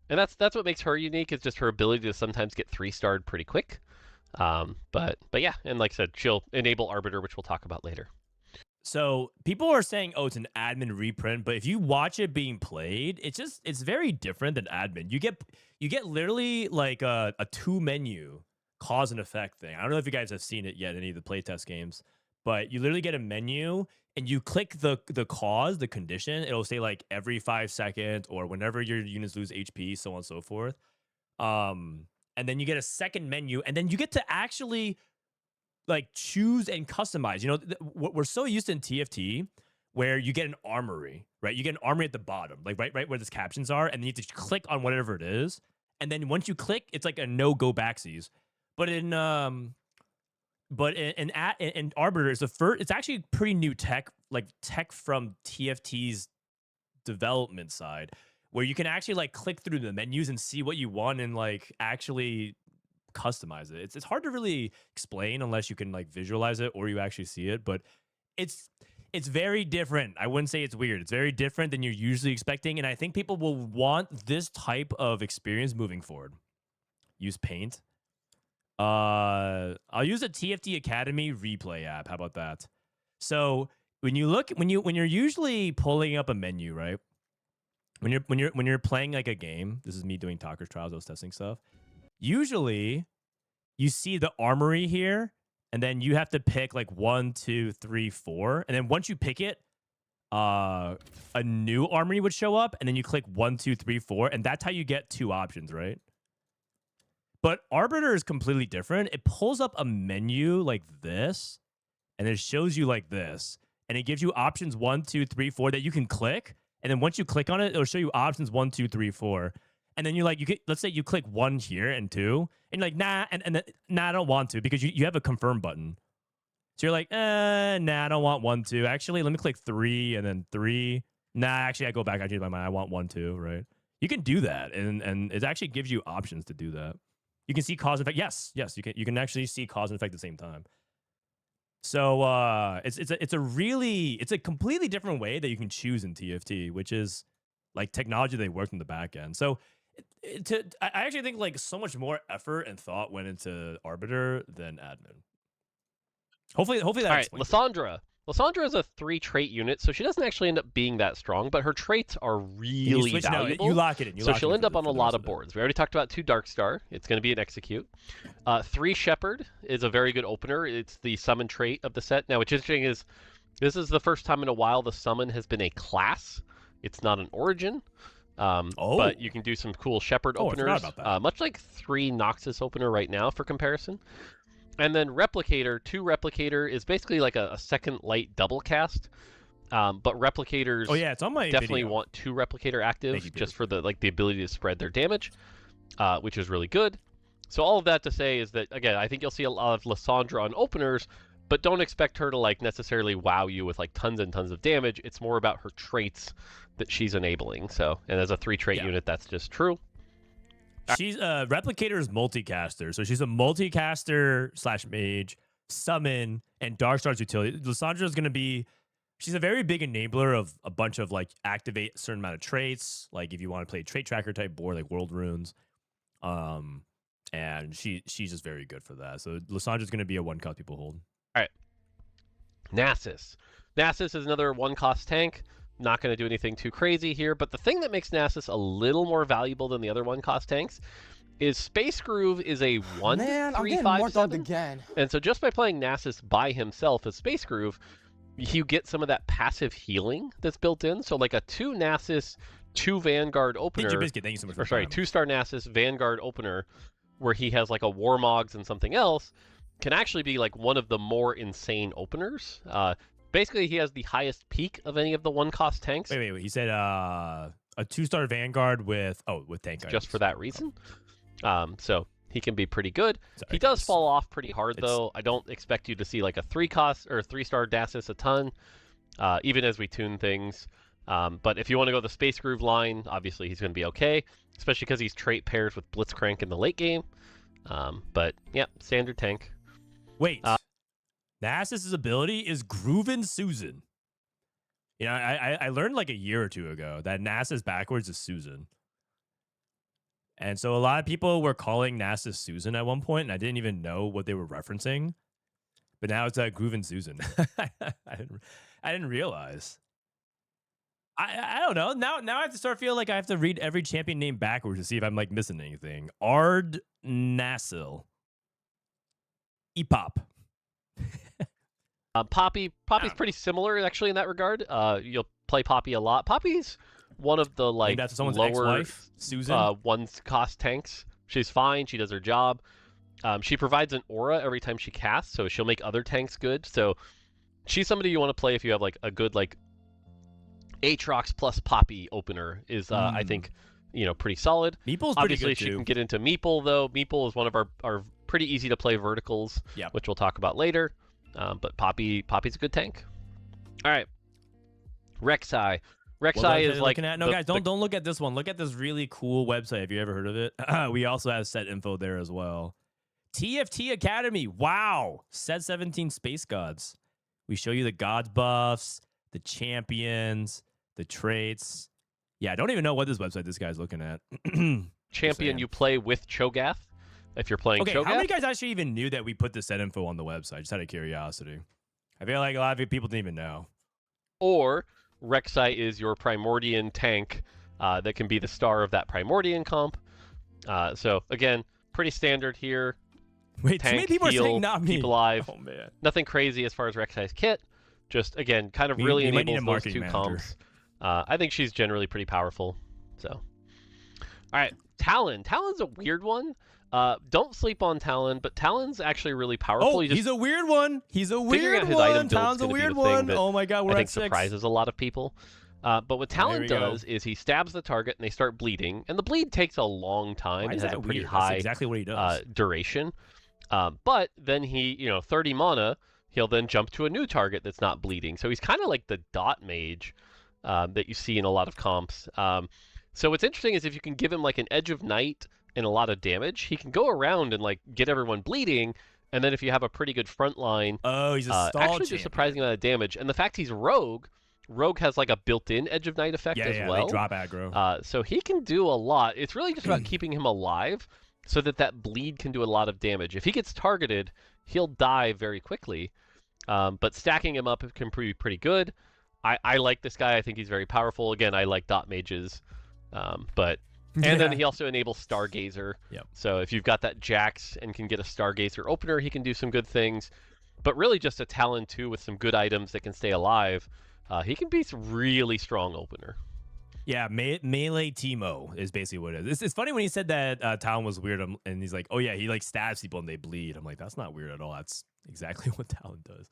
And that's what makes her unique, is just her ability to sometimes get 3-starred pretty quick. But yeah, and like I said, she'll enable Arbiter, which we'll talk about later. So people are saying, oh, it's an admin reprint, but if you watch it being played, it's very different than admin. You get literally like a 2-menu cause and effect thing. I don't know if you guys have seen it yet, any of the playtest games, but you literally get a menu and you click the cause, the condition. It'll say like every 5 seconds or whenever your units lose HP, so on and so forth. And then you get a second menu, and then you get to actually like choose and customize. You know, we're so used in TFT where you get an armory, right? You get an armory at the bottom, like right where these captions are, and then you have to click on whatever it is, and then once you click, it's like a no go backsies. But in Arbiter is the first. It's actually pretty new tech, like tech from TFT's development side, where you can actually like click through the menus and see what you want and like actually customize it. It's hard to really explain unless you can like visualize it or you actually see it, but it's very different. I wouldn't say it's weird. It's very different than you're usually expecting, and I think people will want this type of experience moving forward. Use Paint. I'll use a TFT Academy replay app. How about that? So when you're usually pulling up a menu, right? When you're playing like a game, this is me doing Talker's Trials, I was testing stuff. Usually, you see the armory here, and then you have to pick like 1, 2, 3, 4, and then once you pick it, a new armory would show up, and then you click 1, 2, 3, 4, and that's how you get 2 options, right? But Arbiter is completely different. It pulls up a menu like this, and it shows you like this, and it gives you options 1, 2, 3, 4 that you can click, and then once you click on it, it'll show you options 1, 2, 3, 4. And then let's say you click 1 here and 2, and you're like, nah, and then, nah, I don't want to, because you have a confirm button. So you're like, nah, I don't want 1, 2. Actually, let me click 3 and then 3. Nah, actually, I go back. I change my mind. I want 1, 2, right? You can do that, and it actually gives you options to do that. You can see cause and effect. Yes, you can actually see cause and effect at the same time. So it's a completely different way that you can choose in TFT, which is like technology they worked in the back end. So I actually think like so much more effort and thought went into Arbiter than admin. Hopefully that. All right, Lissandra. Lissandra is a 3 trait unit, so she doesn't actually end up being that strong, but her traits are really valuable. You lock it in. So she'll end up on a lot of boards. We already talked about 2 Darkstar. It's going to be an execute. 3 Shepherd is a very good opener. It's the summon trait of the set. Now, what's interesting is this is the first time in a while the summon has been a class. It's not an origin. But you can do some cool Shepherd openers, I forgot about that. much like 3 Noxus opener right now for comparison. And then Replicator, 2 Replicator is basically like a second light double cast. But Replicators it's on my definitely video. want 2 Replicator active just for the ability to spread their damage, which is really good. So all of that to say is that, again, I think you'll see a lot of Lissandra on openers, but don't expect her to like necessarily wow you with like tons and tons of damage. It's more about her traits that she's enabling. So, and as a 3 trait unit, that's just true. She's a Replicator's multicaster, so she's a multicaster / mage, summon, and Darkstar's utility. Lissandra is going to be, she's a very big enabler of a bunch of like activate a certain amount of traits, like if you want to play trait tracker type board like World Runes, and she's just very good for that. So Lissandra's going to be a 1 cost people hold. All right, Nasus. Nasus is another 1 cost tank. Not going to do anything too crazy here, but the thing that makes Nasus a little more valuable than the other 1 cost tanks is Space Groove is a 1, Man, 3, I'm 5, 7. Again. And so just by playing Nasus by himself as Space Groove, you get some of that passive healing that's built in. So like a 2 Nasus, 2 Vanguard opener. Thank you so much for 2-star Nasus Vanguard opener, where he has like a Warmogs and something else, can actually be like one of the more insane openers. Basically, he has the highest peak of any of the 1 cost tanks. Wait. He said a 2-star Vanguard with tank items. Just for that reason. So he can be pretty good. He does fall off pretty hard, though. I don't expect you to see like a 3-cost or 3-star Nasus a ton, even as we tune things. But if you want to go the Space Groove line, obviously he's going to be okay, especially because he's trait pairs with Blitzcrank in the late game. But yeah, standard tank. Wait. Nasus's ability is Groovin' Susan. You know, I learned like a year or 2 ago that Nasus backwards is Susan. And so a lot of people were calling Nasus Susan at one point, and I didn't even know what they were referencing. But now it's Groovin' Susan. I didn't realize. I don't know. Now I have to start feeling like I have to read every champion name backwards to see if I'm like missing anything. Ard Nasil. Epop. Poppy's pretty similar actually in that regard. You'll play Poppy a lot. Poppy's one of the like that's someone's lower ex-wife, Susan. 1 cost tanks. She's fine. She does her job. She provides an aura every time she casts, so she'll make other tanks good. So she's somebody you want to play if you have like a good like Aatrox plus Poppy opener is I think pretty solid. Meeple's obviously pretty good she too. can get into Meeple though. Meeple is one of our pretty easy to play verticals, which we'll talk about later. But Poppy's a good tank. All right, Rek'Sai. Rek'Sai is like guys, don't look at this one. Look at this really cool website. Have you ever heard of it? We also have set info there as well. TFT Academy. Wow. Set 17 Space Gods. We show you the gods buffs, the champions, the traits. Yeah, I don't even know what this website this guy's looking at. Champion you play with Cho'Gath. If you're playing Cho'Gath. How many guys actually even knew that we put the set info on the website? Just out of curiosity. I feel like a lot of people didn't even know. Or Rek'Sai is your Primordian tank that can be the star of that Primordian comp. So again, pretty standard here. Wait, tank, too many people heal, are saying not me. Keep alive. Oh man, nothing crazy as far as Rek'Sai's kit. Just again, kind of really enables those two comps. I think she's generally pretty powerful. So, all right, Talon. Talon's a weird one. Don't sleep on Talon, but Talon's actually really powerful. Oh, he's a weird one. He's a weird one. Talon's a weird one. Oh my god, we're I think at 6. Surprises a lot of people. But what Talon does is he stabs the target and they start bleeding, and the bleed takes a long time. It has a pretty high exactly what he does. Duration. But then he, 30 mana, he'll then jump to a new target that's not bleeding. So he's kind of like the dot mage that you see in a lot of comps. So what's interesting is if you can give him like an Edge of Night and a lot of damage, he can go around and like get everyone bleeding. And then if you have a pretty good front line, he's a stall actually just surprising amount of damage. And the fact he's Rogue has like a built-in Edge of Night effect as well. They drop aggro. So he can do a lot. It's really just about keeping him alive so that bleed can do a lot of damage. If he gets targeted, he'll die very quickly. But stacking him up can be pretty good. I like this guy. I think he's very powerful. Again, I like dot mages. Then he also enables Stargazer. Yep. So if you've got that Jax and can get a Stargazer opener, he can do some good things. But really just a Talon too with some good items that can stay alive. He can be some really strong opener. Yeah, melee Teemo is basically what it is. It's funny when he said that Talon was weird, and he's like, oh yeah, he like stabs people and they bleed. I'm like, that's not weird at all. That's exactly what Talon does.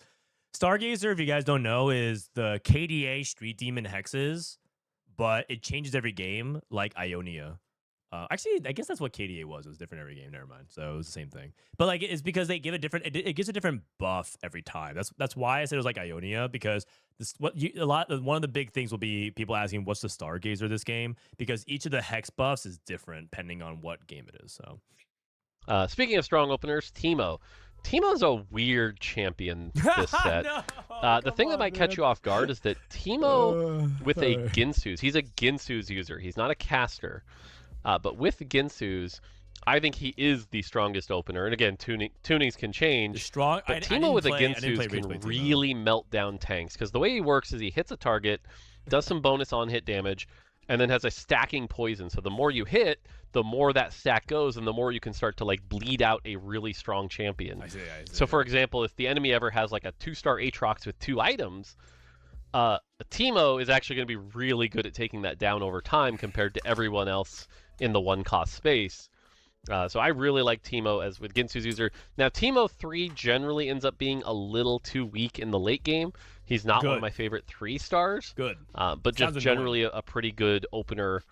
Stargazer, if you guys don't know, is the KDA Street Demon hexes, but it changes every game like Ionia. Actually, I guess that's what KDA was. It was different every game. Never mind. So it was the same thing. But like, it's because they give a different. It gives a different buff every time. That's why I said it was like Ionia, because one of the big things will be people asking what's the Stargazer this game, because each of the hex buffs is different depending on what game it is. So, speaking of strong openers, Teemo. Teemo's a weird champion this set. The thing that might catch you off guard is that Teemo with a Ginsu's, he's a Ginsu's user. He's not a caster. But with Ginsu's, I think he is the strongest opener. And again, tunings can change. But Teemo with a Ginsu's can really melt down tanks. Because the way he works is he hits a target, does some bonus on-hit damage, and then has a stacking poison. So the more you hit, the more that stack goes, and the more you can start to like bleed out a really strong champion. I see. So for example, if the enemy ever has like a 2-star Aatrox with 2 items, Teemo is actually going to be really good at taking that down over time compared to everyone else in the 1-cost space. So I really like Teemo as with Ginsu's user. Now Teemo 3 generally ends up being a little too weak in the late game. He's not one of my favorite 3-stars. Good. But just generally a pretty good opener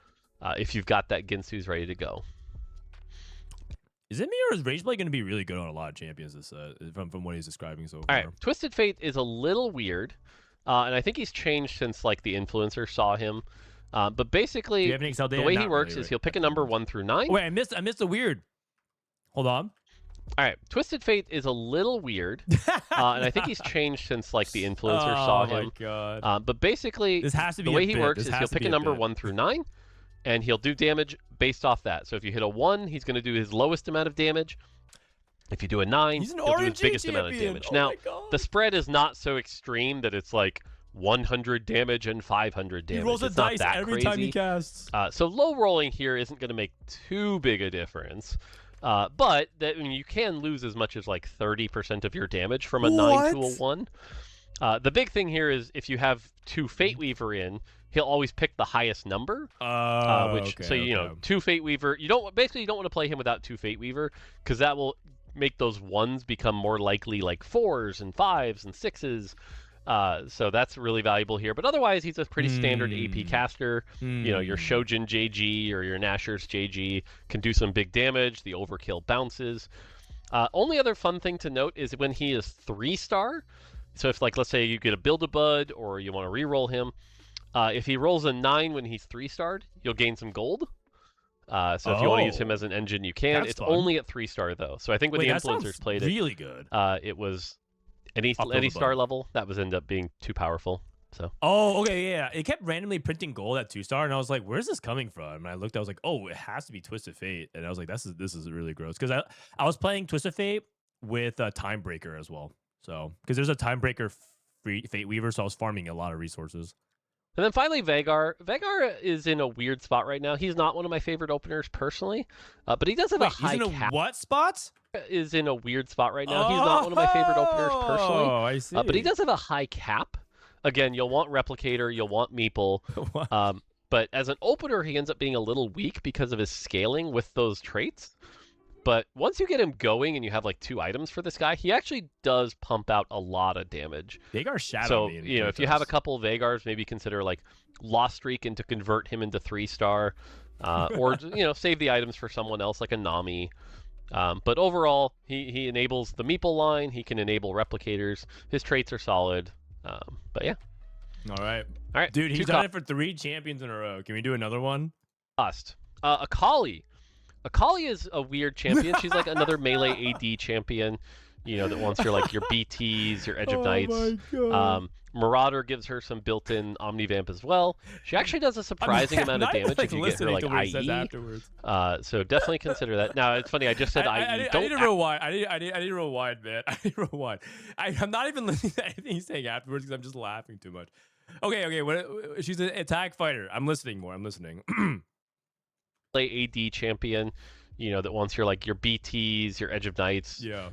if you've got that Ginsu's ready to go. Is it me, or is Rageblade going to be really good on a lot of champions this from what he's describing so far? All right, Twisted Fate is a little weird, and I think he's changed since like the influencer saw him. But basically, the way he works is he'll pick a number 1 through 9. Wait, I missed the weird. Hold on. All right, Twisted Fate is a little weird, and I think he's changed since like the influencer saw him. Oh my god! But basically, the way he works is he'll pick a number 1 through 9, and he'll do damage based off that. So if you hit a 1, he's going to do his lowest amount of damage. If you do a 9, he'll do his biggest amount of damage. Now, the spread is not so extreme that it's like 100 damage and 500 damage. He rolls a dice every time he casts. So low rolling here isn't going to make too big a difference. But you can lose as much as like 30% of your damage from a 9 to a 1. The big thing here is if you have 2 Fate Weaver in, he'll always pick the highest number. So 2 Fate Weaver. You don't want to play him without 2 Fate Weaver, because that will make those 1s become more likely like 4s and 5s and 6s. So that's really valuable here. But otherwise, he's a pretty standard AP caster. You know, your Shojin JG or your Nashor's JG can do some big damage. The overkill bounces. Only other fun thing to note is when he is 3-star. So if, like, let's say you get a Build-A-Bud or you want to reroll him, if he rolls a 9 when he's 3-starred, you'll gain some gold. So if you want to use him as an engine, you can. It's fun. Only at 3-star though. So I think when the influencers played it, really good. It was any star level that was end up being too powerful. So okay, yeah, it kept randomly printing gold at 2-star, and I was like, "Where's this coming from?" And I looked, I was like, "Oh, it has to be Twisted Fate," and I was like, "This is really gross," because I was playing Twisted Fate with a Timebreaker as well. So because there's a Timebreaker Fate Weaver, so I was farming a lot of resources. And then finally, Veigar. Veigar is in a weird spot right now. He's not one of my favorite openers personally, but he does have a high cap. He's in a what spot? Is in a weird spot right now. He's not one of my favorite openers personally. Oh, I see. But he does have a high cap. Again, you'll want Replicator, you'll want Meeple. But as an opener, he ends up being a little weak because of his scaling with those traits. But once you get him going and you have like 2 items for this guy, he actually does pump out a lot of damage. Veigar Shadow. So, you know, if you have a couple of Veigars, maybe consider like Lost Streak and to convert him into 3-star. Or, you know, save the items for someone else like a Nami. But overall, he enables the Meeple line. He can enable replicators. His traits are solid. But yeah. All right. Dude, he's done it for 3 champions in a row. Can we do another one? Akali. Akali is a weird champion. She's like another melee AD champion, you know, that wants your like your BTs, your Edge of Knights. Marauder gives her some built-in Omnivamp as well. She actually does a surprising amount of damage if you get her like IE. So definitely consider that. Now it's funny. I just said IE. I need to rewind. I need to rewind, man. I need to rewind. I'm not even listening to anything he's saying afterwards because I'm just laughing too much. Okay. What? She's an attack fighter. I'm listening more. I'm listening. AD champion, you know, that wants your like your BTs, your Edge of Knights. Yeah.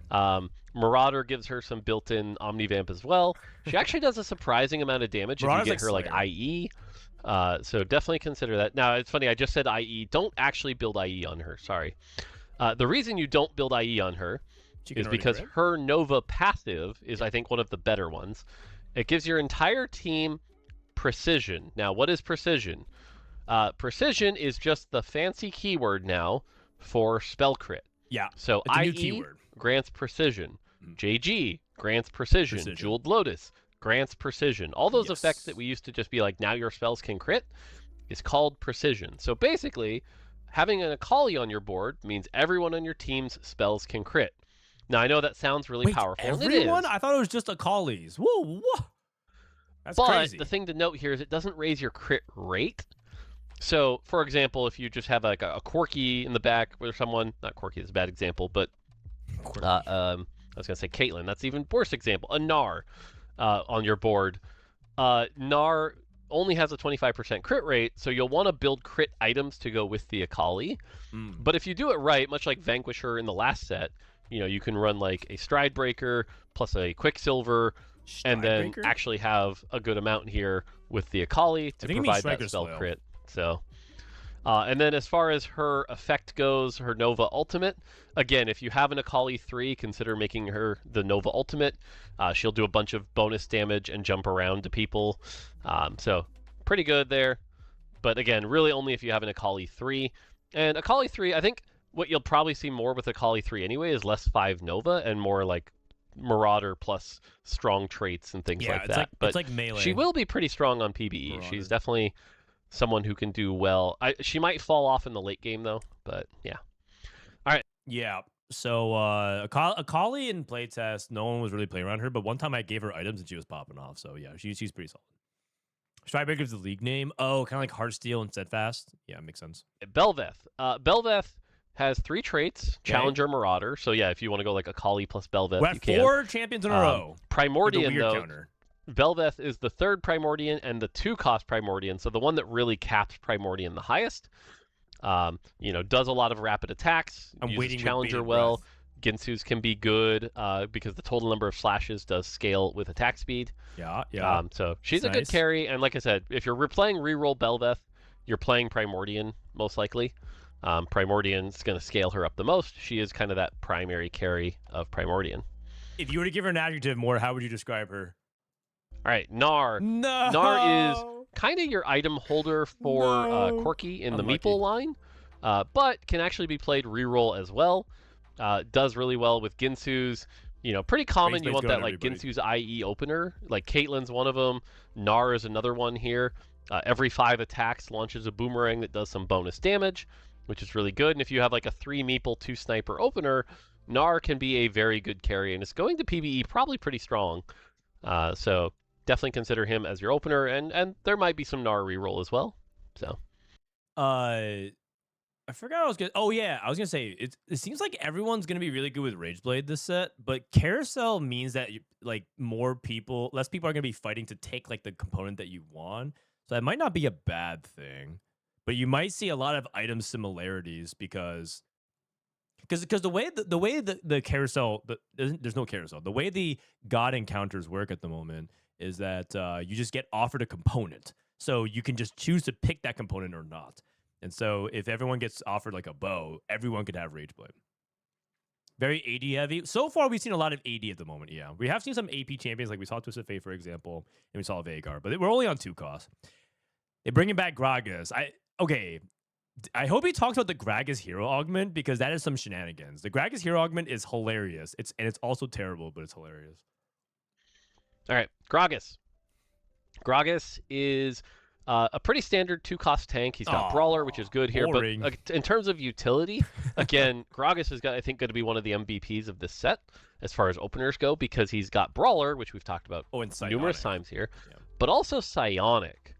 Marauder gives her some built-in Omnivamp as well. She actually does a surprising amount of damage if you get her like IE. So definitely consider that. Now it's funny, I just said IE. Don't actually build IE on her. Sorry. The reason you don't build IE on her is because her Nova passive is, I think, one of the better ones. It gives your entire team precision. Now, what is precision? Precision is just the fancy keyword now for spell crit. Yeah. So IE grants precision. JG grants precision. Jeweled Lotus grants precision. All those effects that we used to just be like, now your spells can crit, is called precision. So basically, having an Akali on your board means everyone on your team's spells can crit. Now, I know that sounds really powerful. Everyone? I thought it was just Akalis. Whoa. That's crazy. But the thing to note here is it doesn't raise your crit rate. So, for example, if you just have like a Quirky in the back where someone, not Quirky is a bad example, but I was going to say Caitlyn, that's even worse example, a Gnar on your board. Gnar only has a 25% crit rate, so you'll want to build crit items to go with the Akali. But if you do it right, much like Vanquisher in the last set, you know, you can run like a Stride Breaker plus a Quicksilver, and then actually have a good amount here with the Akali to provide that spell crit. So, and then as far as her effect goes, her Nova Ultimate, again, if you have an Akali 3, consider making her the Nova Ultimate. She'll do a bunch of bonus damage and jump around to people. So, pretty good there. But again, really only if you have an Akali 3. And Akali 3, I think what you'll probably see more with Akali 3 anyway is less 5 Nova and more like Marauder plus strong traits and things like that. But it's like melee. She will be pretty strong on PBE. Marauder. She's definitely someone who can do well. She might fall off in the late game though, but yeah. All right. Yeah. So Akali in playtest, no one was really playing around her, but one time I gave her items and she was popping off. So yeah, she's pretty solid. Stridebreaker is the league name. Oh, kind of like Heartsteel and Steadfast. Yeah, makes sense. Belveth. Belveth has 3 traits, Challenger, Marauder. So yeah, if you want to go like Akali plus Belveth, you can. 4 champions in a row. Primordian though. Belveth is the 3rd Primordian and the 2-cost Primordian, so the one that really caps Primordian the highest. You know, does a lot of rapid attacks, uses Challenger well. Ginsu's can be good because the total number of slashes does scale with attack speed. Yeah. So she's a good carry, and like I said, if you're playing reroll Belveth, you're playing Primordian most likely. Primordian's going to scale her up the most. She is kind of that primary carry of Primordian. If you were to give her an adjective more, how would you describe her? All right, Gnar. No. Gnar is kind of your item holder for Corki in the Meeple line, but can actually be played reroll as well. Does really well with Ginsu's. Pretty common. You want that like Ginsu's IE opener. Like Caitlyn's one of them. Gnar is another one here. Every 5 attacks launches a boomerang that does some bonus damage, which is really good. And if you have like a 3 Meeple, 2 Sniper opener, Gnar can be a very good carry, and it's going to PBE probably pretty strong. So definitely consider him as your opener, and there might be some Gnar reroll as well. So, I forgot what I was gonna. Oh yeah, I was gonna say it seems like everyone's gonna be really good with Rageblade this set, but Carousel means that less people are gonna be fighting to take like the component that you want. So that might not be a bad thing, but you might see a lot of item similarities because the way the carousel there's no carousel. The way the god encounters work at the moment is that you just get offered a component, so you can just choose to pick that component or not. And so if everyone gets offered like a bow, everyone could have Rageblade. Very AD heavy. So far, we've seen a lot of AD at the moment. Yeah, we have seen some AP champions, like we saw Twisted Fate, for example, and we saw Veigar, but we're only on 2 costs. They're bringing back Gragas. I hope he talks about the Gragas hero augment, because that is some shenanigans. The Gragas hero augment is hilarious. It's also terrible, but it's hilarious. All right, Gragas. Gragas is a pretty standard 2-cost tank. He's got Brawler, which is good here. Boring. But in terms of utility, again, Gragas is, I think, going to be one of the MVPs of this set as far as openers go, because he's got Brawler, which we've talked about numerous times here, but also Psionic.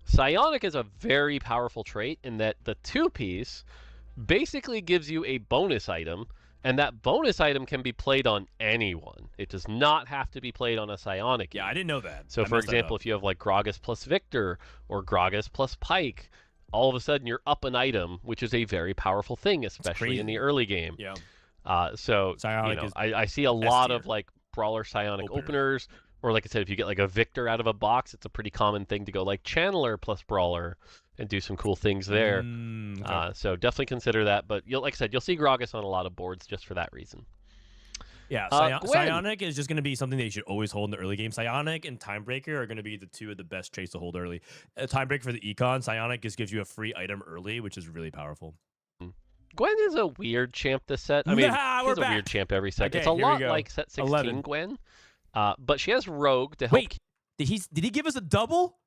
Psionic is a very powerful trait in that the 2-piece basically gives you a bonus item, and that bonus item can be played on anyone. It does not have to be played on a Psionic. Yeah, I didn't know that. So, for example, if you have like Gragas plus Victor or Gragas plus Pike, all of a sudden you're up an item, which is a very powerful thing, especially in the early game. Yeah. So, I see a lot of like Brawler Psionic openers. Or like I said, if you get like a Victor out of a box, it's a pretty common thing to go like Channeler plus Brawler and do some cool things there. Okay. So definitely consider that. But like I said, you'll see Gragas on a lot of boards just for that reason. Yeah, Psionic is just going to be something that you should always hold in the early game. Psionic and Timebreaker are going to be the 2 of the best traits to hold early. Timebreaker for the econ, Psionic just gives you a free item early, which is really powerful. Gwen is a weird champ this set. I mean, she's a weird champ every set. Okay, it's a lot like set 16 11. Gwen. But she has Rogue to help. Wait, did he give us a double?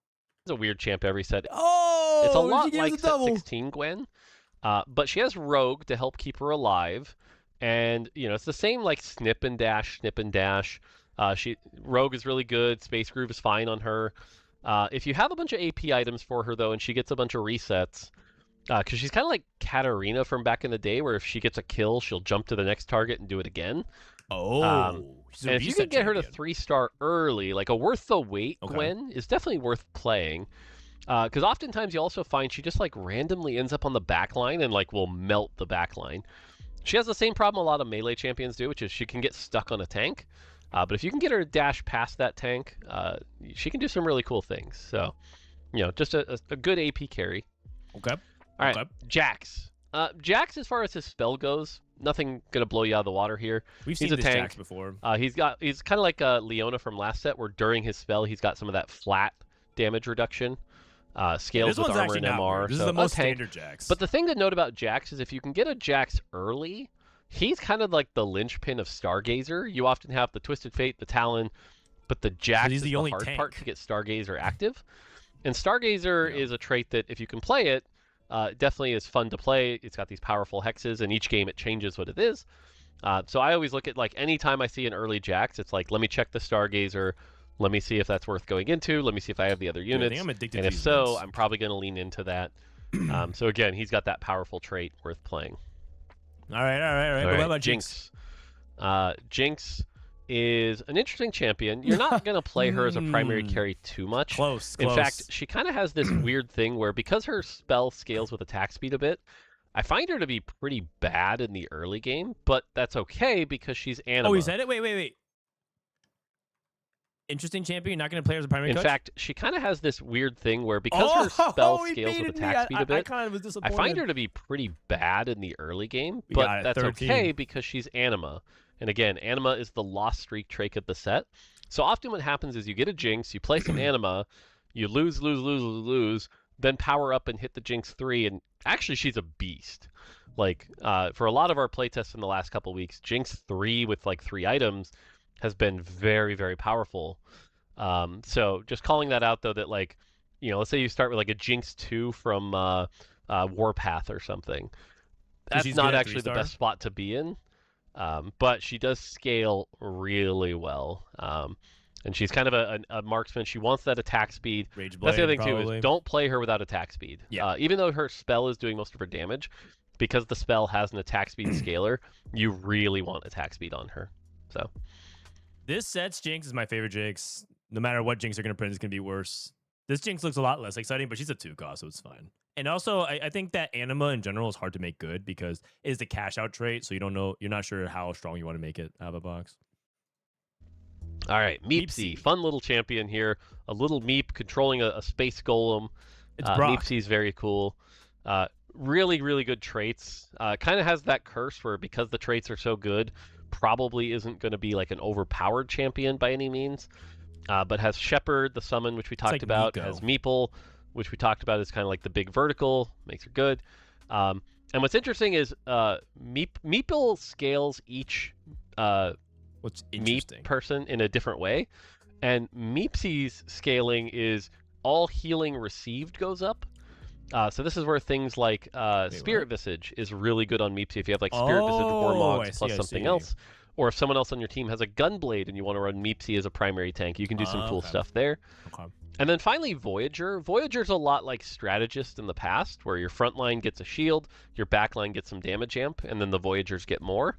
It's a weird champ every set. Oh, it's a lot like set 16 Gwen. But she has Rogue to help keep her alive. And, it's the same like snip and dash. Rogue is really good. Space Groove is fine on her. If you have a bunch of AP items for her, though, and she gets a bunch of resets, because she's kind of like Katarina from back in the day, where if she gets a kill, she'll jump to the next target and do it again. And if you can get her to 3-star early, like a worth the wait Gwen is definitely worth playing. Because oftentimes you also find she just like randomly ends up on the back line and like will melt the back line. She has the same problem a lot of melee champions do, which is she can get stuck on a tank. But if you can get her to dash past that tank, she can do some really cool things. So, just a good AP carry. Okay. All right, Jax. Jax, as far as his spell goes, nothing gonna blow you out of the water here. We've seen this Jax before. He's kind of like Leona from last set, where during his spell he's got some of that flat damage reduction. Scales with armor and MR. This is the most standard Jax. But the thing to note about Jax is if you can get a Jax early, he's kind of like the linchpin of Stargazer. You often have the Twisted Fate, the Talon, but the Jax is the hard part to get Stargazer active. And Stargazer is a trait that if you can play it, definitely is fun to play. It's got these powerful hexes, and each game it changes what it is. So I always look at, like, anytime I see an early Jax, it's like, let me check the Stargazer. Let me see if that's worth going into. Let me see if I have the other units. I think I'm addicted and to if these so, ones. I'm probably going to lean into that. So again, he's got that powerful trait worth playing. All right. But what about Jinx? Jinx is an interesting champion. You're not going to play her as a primary carry too much. Close. In fact, she kind of has this weird thing where because her spell scales with attack speed a bit, I find her to be pretty bad in the early game, but that's okay because she's anima. Oh, he said it? Wait. interesting champion. You're not going to play her as a primary coach? In fact, she kind of has this weird thing where because her spell scales with attack speed a bit, I kind of was disappointed. I find her to be pretty bad in the early game, but that's 13. Okay because she's Anima. And again, Anima is the lost streak trait of the set. So often what happens is you get a Jinx, you play some Anima, you lose, then power up and hit the Jinx 3, and actually she's a beast. Like, for a lot of our playtests in the last couple weeks, Jinx 3 with like 3 items has been very, very powerful. So just calling that out though, that like, let's say you start with like a Jinx 2 from Warpath or something. That's not actually the best spot to be in. But she does scale really well. And she's kind of a marksman. She wants that attack speed. Rage Blade, that's the other thing probably. too, is don't play her without attack speed. Yeah. Even though her spell is doing most of her damage, because the spell has an attack speed scaler, you really want attack speed on her. So this set's Jinx is my favorite Jinx. No matter what Jinx are going to print, it's going to be worse. This Jinx looks a lot less exciting, but she's a 2-cost, so it's fine. And also, I think that Anima in general is hard to make good because it is the cash out trait, so you're not sure how strong you want to make it out of a box. All right, Meepsy, fun little champion here. A little Meep controlling a space golem. It's Brock. Meepsy's very cool. Really, really good traits. Kind of has that curse where because the traits are so good, probably isn't going to be like an overpowered champion by any means. But has Shepherd, the summon, which we talked about. Has Meeple, which we talked about is kind of like the big vertical. Makes her good. And what's interesting is Meeple scales each Meep person in a different way. And Meepsy's scaling is all healing received goes up. So this is where things like Spirit Visage is really good on Meepsy if you have like Spirit Visage Warmogs plus something else. Or if someone else on your team has a Gunblade and you want to run Meepsy as a primary tank, you can do some cool stuff there. Okay. And then finally, Voyager. Voyager's a lot like Strategist in the past, where your front line gets a shield, your back line gets some damage amp, and then the Voyagers get more.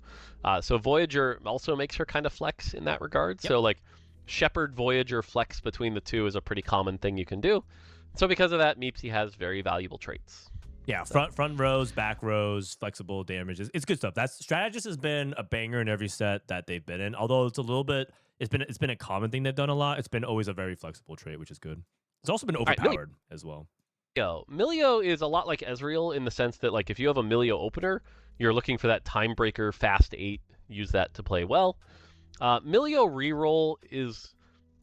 So Voyager also makes her kind of flex in that regard. Yep. So like Shepherd, Voyager flex between the two is a pretty common thing you can do. So because of that, Meepsy has very valuable traits. Yeah, front rows, back rows, flexible damage. It's good stuff. Strategist has been a banger in every set that they've been in. Although it's a little bit, it's been a common thing they've done a lot. It's been always a very flexible trait, which is good. It's also been overpowered as well. Milio is a lot like Ezreal in the sense that like if you have a Milio opener, you're looking for that time breaker fast 8. Use that to play well. Milio reroll is.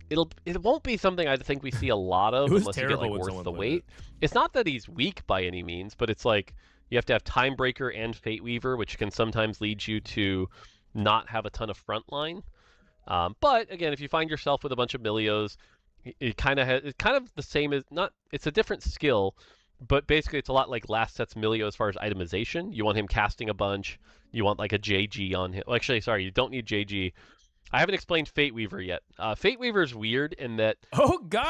It won't be something I think we see a lot of unless you get like worth the wait. It's not that he's weak by any means, but it's like you have to have Timebreaker and Fate Weaver, which can sometimes lead you to not have a ton of frontline. But again, if you find yourself with a bunch of Milios, it's kind of the same as it's a different skill, but basically it's a lot like last set's Milio as far as itemization. You want him casting a bunch. You want like a JG on him. Well, actually, sorry, you don't need JG. I haven't explained Fate Weaver yet. Fate Weaver's weird in that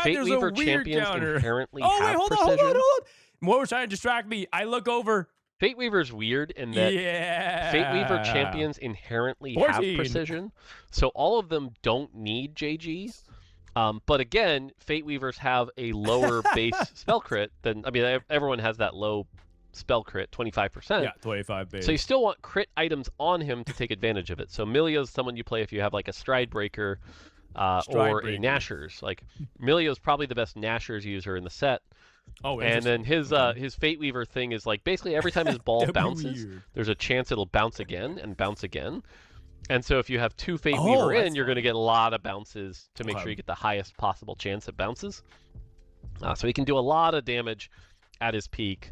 Fate Weaver a weird champions counter. Inherently have precision. Hold on. What was trying to distract me? I look over. Fate Weaver's weird in that Fate Weaver champions inherently 14. have precision. So all of them don't need JG. But again, Fate Weavers have a lower base spell crit than, everyone has that low spell crit, 25%. Yeah, 25 base. So you still want crit items on him to take advantage of it. So Milio's someone you play if you have like a Stride Breaker or a Nashers. Like Milio's probably the best Nashers user in the set. Oh, and then his Fate Weaver thing is like basically every time his ball bounces, there's a chance it'll bounce again and bounce again. And so if you have 2 Fate Weaver in, you're going to get a lot of bounces to make sure you get the highest possible chance it bounces. So he can do a lot of damage at his peak.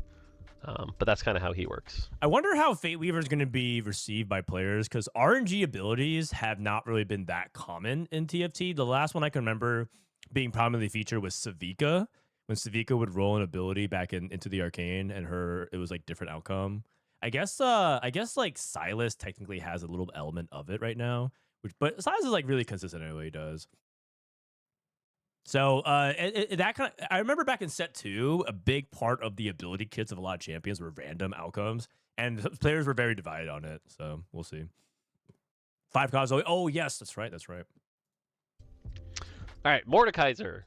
But that's kind of how he works. I wonder how Fate Weaver is going to be received by players because RNG abilities have not really been that common in TFT. The last one I can remember being prominently featured was Savika. When Savika would roll an ability back into the arcane and it was like different outcome. I guess like Silas technically has a little element of it right now, but Silas is like really consistent in what he does. So I remember back in set 2, a big part of the ability kits of a lot of champions were random outcomes, and players were very divided on it. So we'll see. 5 costs. Oh yes, that's right. All right, Mordekaiser,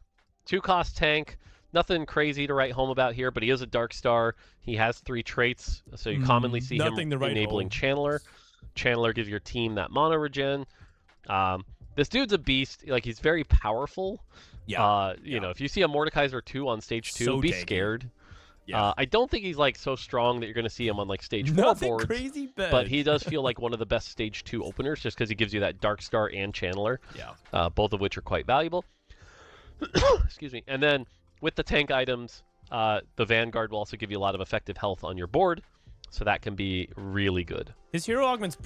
2-cost tank. Nothing crazy to write home about here, but he is a Dark Star. He has 3 traits, so you commonly see him enabling Channeler. Channeler gives your team that mana regen. This dude's a beast. Like, he's very powerful. Yeah. You know, if you see a Mordekaiser 2 on stage 2, be scared. Yeah. I don't think he's like so strong that you're going to see him on like stage 4 Nothing boards. crazy bad. But he does feel like one of the best stage 2 openers just because he gives you that Dark Star and Channeler. Yeah. Both of which are quite valuable. Excuse me. And then with the tank items, the Vanguard will also give you a lot of effective health on your board. So that can be really good. His hero augment's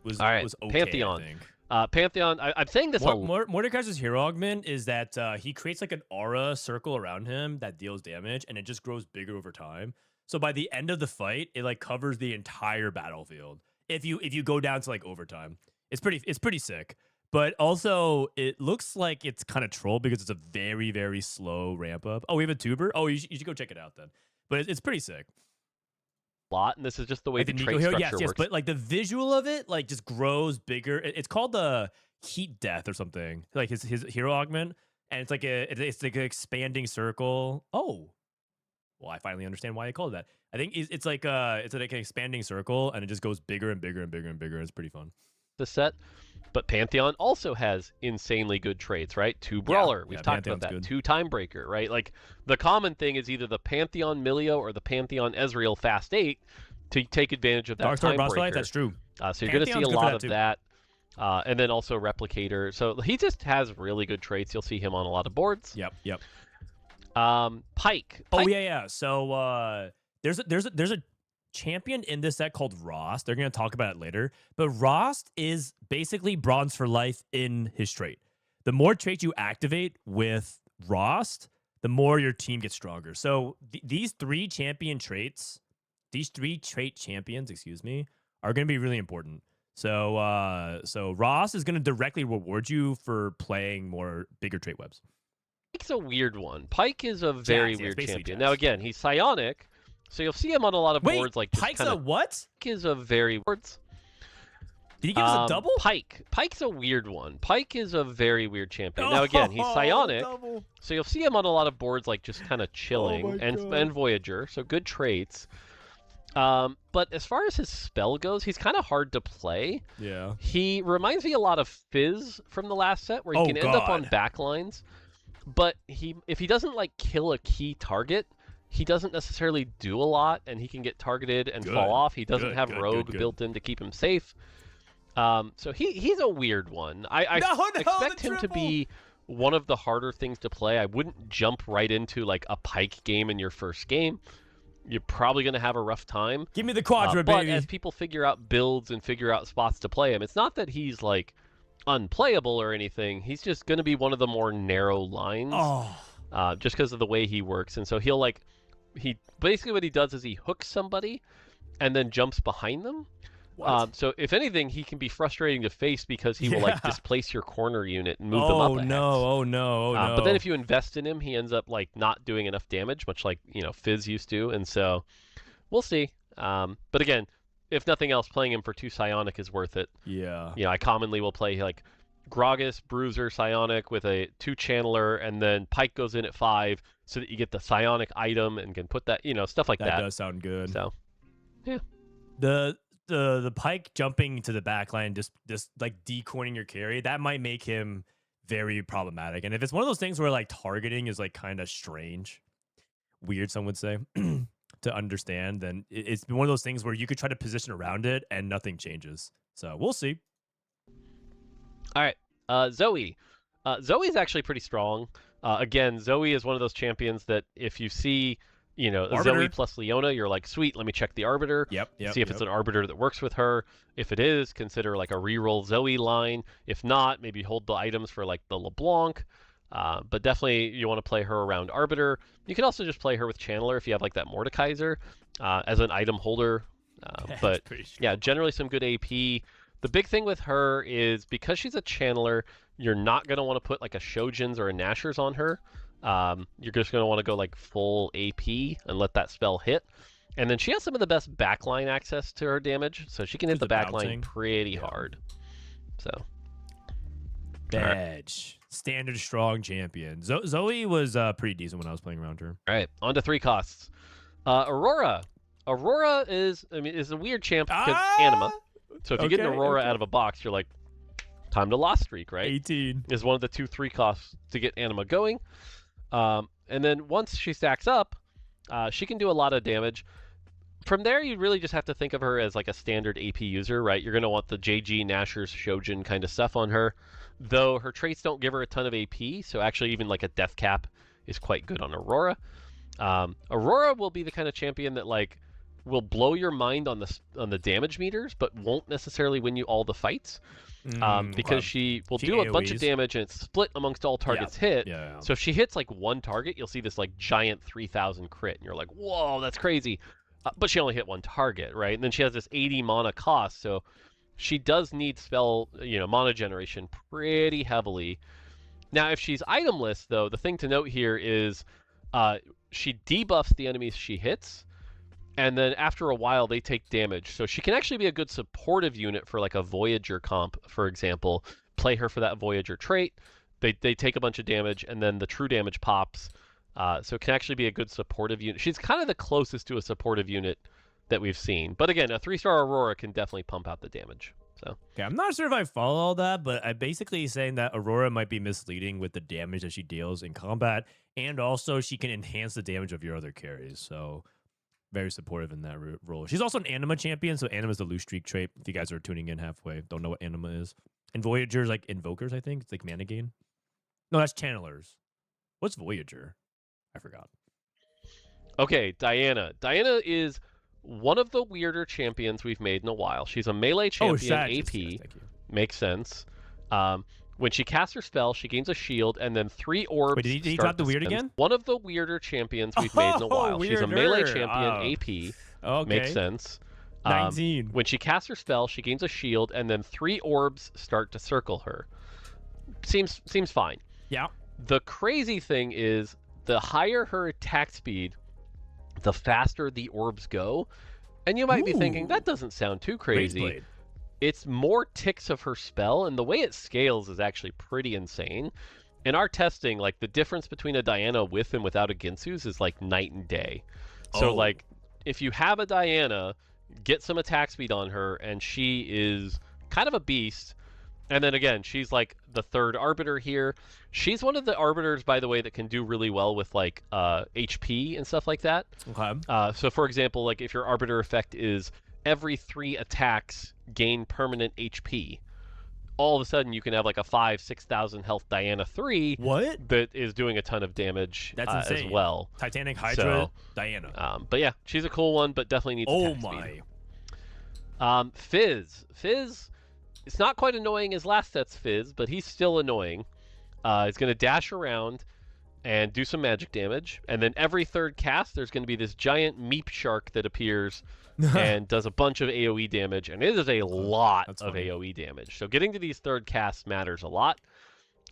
was okay, Pantheon. I think. Pantheon, I'm saying this Mordekaiser's hero augment is that he creates like an aura circle around him that deals damage, and it just grows bigger over time. So by the end of the fight, it like covers the entire battlefield. If you go down to like overtime, it's pretty sick. But also, it looks like it's kind of troll because it's a very, very slow ramp up. Oh, we have a tuber? Oh, you should go check it out then. But it's pretty sick. Lot, and this is just the way like the trait structure works. Yes, but like the visual of it like just grows bigger. It's called the Heat Death or something. Like his hero augment, and it's like an expanding circle. Oh, well, I finally understand why I called it that. I think it's like an expanding circle, and it just goes bigger and bigger and bigger and bigger. It's pretty fun. The set, but Pantheon also has insanely good traits, right? 2 Brawler, we've talked about that. Good. 2 Time Breaker, right? Like the common thing is either the Pantheon Milio or the Pantheon Ezreal Fast 8 to take advantage of that Time Breaker. That's true. So you're going to see a lot of that. And then also Replicator. So he just has really good traits. You'll see him on a lot of boards. Yep. Pike. Oh yeah. So there's a champion in this set called Rost. They're going to talk about it later. But Rost is basically bronze for life in his trait. The more traits you activate with Rost, the more your team gets stronger. So these 3 champion traits, these 3 trait champions, are going to be really important. So Rost is going to directly reward you for playing more bigger trait webs. Pike's a weird one. Pike is a very weird champion. Now again, he's psionic. So you'll see him on a lot of boards like just Pike's a what? Pike is a very boards. Did he give us a double? Pike's a weird one. Pike is a very weird champion. Now again, he's psionic. So you'll see him on a lot of boards like just kind of chilling and Voyager. So good traits. But as far as his spell goes, he's kind of hard to play. Yeah. He reminds me a lot of Fizz from the last set where he can end up on backlines. But if he doesn't like kill a key target, he doesn't necessarily do a lot, and he can get targeted and fall off. He doesn't have Rogue built in to keep him safe. So he's a weird one. I expect him to be one of the harder things to play. I wouldn't jump right into like a Pike game in your first game. You're probably going to have a rough time. Give me the Quadra, baby. But as people figure out builds and figure out spots to play him, it's not that he's like unplayable or anything. He's just going to be one of the more narrow lines. Just because of the way he works. And so he'll like... basically what he does is he hooks somebody and then jumps behind them. So if anything, he can be frustrating to face because he will like displace your corner unit and move them up. Oh no. But then if you invest in him, he ends up like not doing enough damage, much like Fizz used to. And so we'll see. But again, if nothing else, playing him for 2 psionic is worth it. Yeah. I commonly will play like Gragas, Bruiser, Psionic with a 2 Channeler, and then Pike goes in at 5 so that you get the Psionic item and can put that, stuff like that. That does sound good. So, yeah. The Pike jumping to the backline, just like decoining your carry, that might make him very problematic. And if it's one of those things where like targeting is like kind of strange, weird, some would say, to understand, then it's one of those things where you could try to position around it and nothing changes. So we'll see. All right, Zoe. Zoe's actually pretty strong. Again, Zoe is one of those champions that if you see, Zoe plus Leona, you're like, sweet, let me check the Arbiter. See if it's an Arbiter that works with her. If it is, consider like a reroll Zoe line. If not, maybe hold the items for like the LeBlanc. But definitely you want to play her around Arbiter. You can also just play her with Channeler if you have like that Mordekaiser as an item holder. But yeah, generally some good AP. The big thing with her is because she's a Channeler, you're not going to want to put like a Shojin's or a Nashor's on her. You're just going to want to go like full AP and let that spell hit. And then she has some of the best backline access to her damage, so she can hit the backline pretty hard. So, Badge. Standard strong champion. Zoe was pretty decent when I was playing around her. All right, on to 3 costs. Aurora. Aurora is a weird champ because Anima. So if you get an Aurora out of a box, you're like, time to lost streak, right? 18 is one of the 2 3 costs to get Anima going. And then once she stacks up, she can do a lot of damage. From there, you really just have to think of her as like a standard AP user, right? You're going to want the JG, Nashor's, Shojin kind of stuff on her, though her traits don't give her a ton of AP, so actually even like a death cap is quite good on Aurora. Aurora will be the kind of champion that like will blow your mind on the damage meters, but won't necessarily win you all the fights. Because she will do a bunch of damage and it's split amongst all targets hit. Yeah. So if she hits like one target, you'll see this like giant 3,000 crit, and you're like, whoa, that's crazy. But she only hit one target, right? And then she has this 80 mana cost, so she does need spell, mana generation pretty heavily. Now, if she's itemless, though, the thing to note here is she debuffs the enemies she hits, and then after a while they take damage. So she can actually be a good supportive unit for like a Voyager comp, for example. Play her for that Voyager trait. They take a bunch of damage, and then the true damage pops. So it can actually be a good supportive unit. She's kind of the closest to a supportive unit that we've seen. But again, a 3-star Aurora can definitely pump out the damage. So okay, I'm not sure if I follow all that, but I'm basically saying that Aurora might be misleading with the damage that she deals in combat, and also she can enhance the damage of your other carries. So very supportive in that role. She's also an Anima champion, so Anima's the loose streak trait. If you guys are tuning in halfway, don't know what Anima is. And Voyager's like Invokers, I think. It's like mana gain. No, that's Channelers. What's Voyager? I forgot. Okay, Diana. Diana is one of the weirder champions we've made in a while. She's a melee champion, AP. Yes, makes sense. When she casts her spell, she gains a shield and then 3 orbs. Wait, did he drop the weird again? One of the weirder champions we've made in a while. She's a melee champion, AP. Okay. Makes sense. 19. When she casts her spell, she gains a shield and then 3 orbs start to circle her. Seems fine. Yeah. The crazy thing is, the higher her attack speed, the faster the orbs go. And you might be thinking, that doesn't sound too crazy. It's more ticks of her spell, and the way it scales is actually pretty insane. In our testing, like the difference between a Diana with and without a Ginsu's is like night and day. So like if you have a Diana, get some attack speed on her, and she is kind of a beast. And then again, she's like the 3rd Arbiter here. She's one of the Arbiters, by the way, that can do really well with like HP and stuff like that. Okay. So for example, like if your Arbiter effect is every 3 attacks gain permanent HP, all of a sudden you can have like a 5,000-6,000 health Diana 3 that is doing a ton of damage. That's insane. As well. Titanic Hydra, Diana. But yeah, she's a cool one, but definitely needs attack speed. Fizz. It's not quite annoying as last set's Fizz, but he's still annoying. He's going to dash around and do some magic damage, and then every 3rd cast, there's going to be this giant meep shark that appears and does a bunch of AoE damage, and it is a lot of AoE damage. So getting to these 3rd casts matters a lot.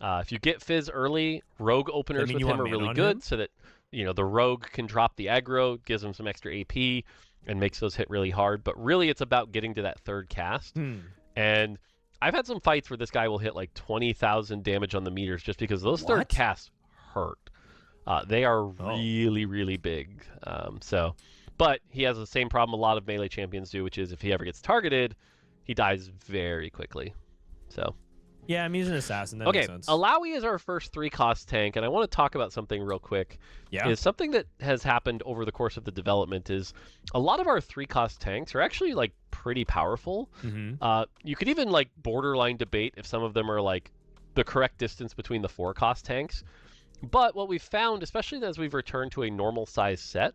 If you get Fizz early, rogue openers with him are really good, so that the rogue can drop the aggro, gives him some extra AP, and makes those hit really hard. But really, it's about getting to that 3rd cast. And I've had some fights where this guy will hit like 20,000 damage on the meters just because those 3rd casts hurt. They are really, really big. But he has the same problem a lot of melee champions do, which is if he ever gets targeted, he dies very quickly. So yeah, I mean, he's an assassin. That makes sense. Alawi is our first 3-cost tank, and I want to talk about something real quick. Yeah. Is something that has happened over the course of the development is a lot of our 3-cost tanks are actually like pretty powerful. You could even like borderline debate if some of them are like the correct distance between the 4-cost tanks. But what we've found, especially as we've returned to a normal size set,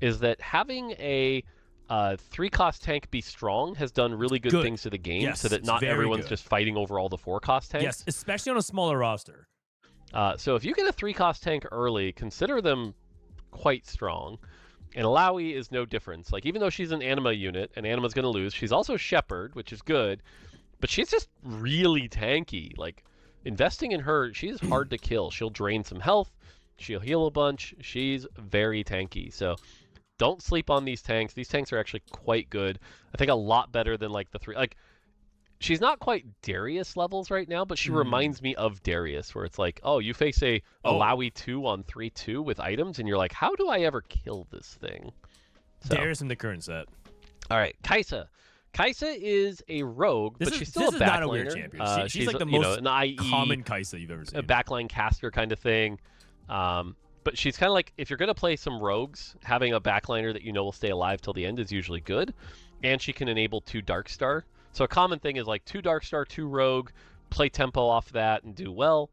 is that having a 3-cost tank be strong has done really good things to the game, so that not everyone's just fighting over all the 4-cost tanks. Yes, especially on a smaller roster. So if you get a 3-cost tank early, consider them quite strong. And Alawi is no difference. Like, even though she's an Anima unit, and Anima's going to lose, she's also Shepherd, which is good, but she's just really tanky. Like, investing in her, she's hard to kill. She'll drain some health, she'll heal a bunch, she's very tanky. So don't sleep on these tanks. These tanks are actually quite good. I think a lot better than like the 3. Like, she's not quite Darius levels right now, but she reminds me of Darius, where it's like, oh, you face a Alawi 2 on 3/2 with items, and you're like, how do I ever kill this thing? So, Darius in the current set. All right, Kaisa. Kai'Sa is a rogue, but she's still a backliner. Not a weird champion. She's like the most an IE, common Kai'Sa you've ever seen. A backline caster kind of thing. But she's kind of like, if you're going to play some rogues, having a backliner that you know will stay alive till the end is usually good. And she can enable 2 Darkstar. So a common thing is like 2 Darkstar, 2 Rogue, play tempo off that and do well.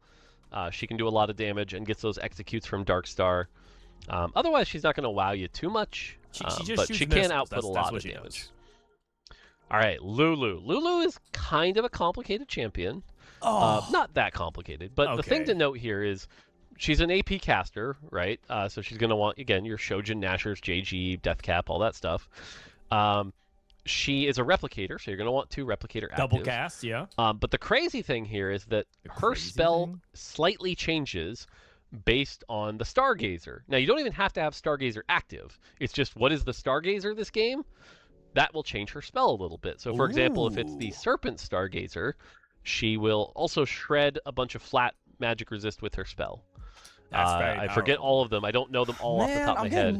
She can do a lot of damage and gets those executes from Darkstar. Otherwise, she's not going to wow you too much. But she can output a lot of damage. All right, Lulu. Lulu is kind of a complicated champion. Not that complicated, but the thing to note here is she's an AP caster, right? So she's going to want, again, your Shojin, Nashers, JG, Deathcap, all that stuff. She is a replicator, so you're going to want 2 replicator actives. Double cast, yeah. But the crazy thing here is that her spell slightly changes based on the Stargazer. Now, you don't even have to have Stargazer active. It's just, what is the Stargazer this game? That will change her spell a little bit. So, for example, if it's the Serpent Stargazer, she will also shred a bunch of flat magic resist with her spell. I forget all of them. I don't know them all off the top of my head.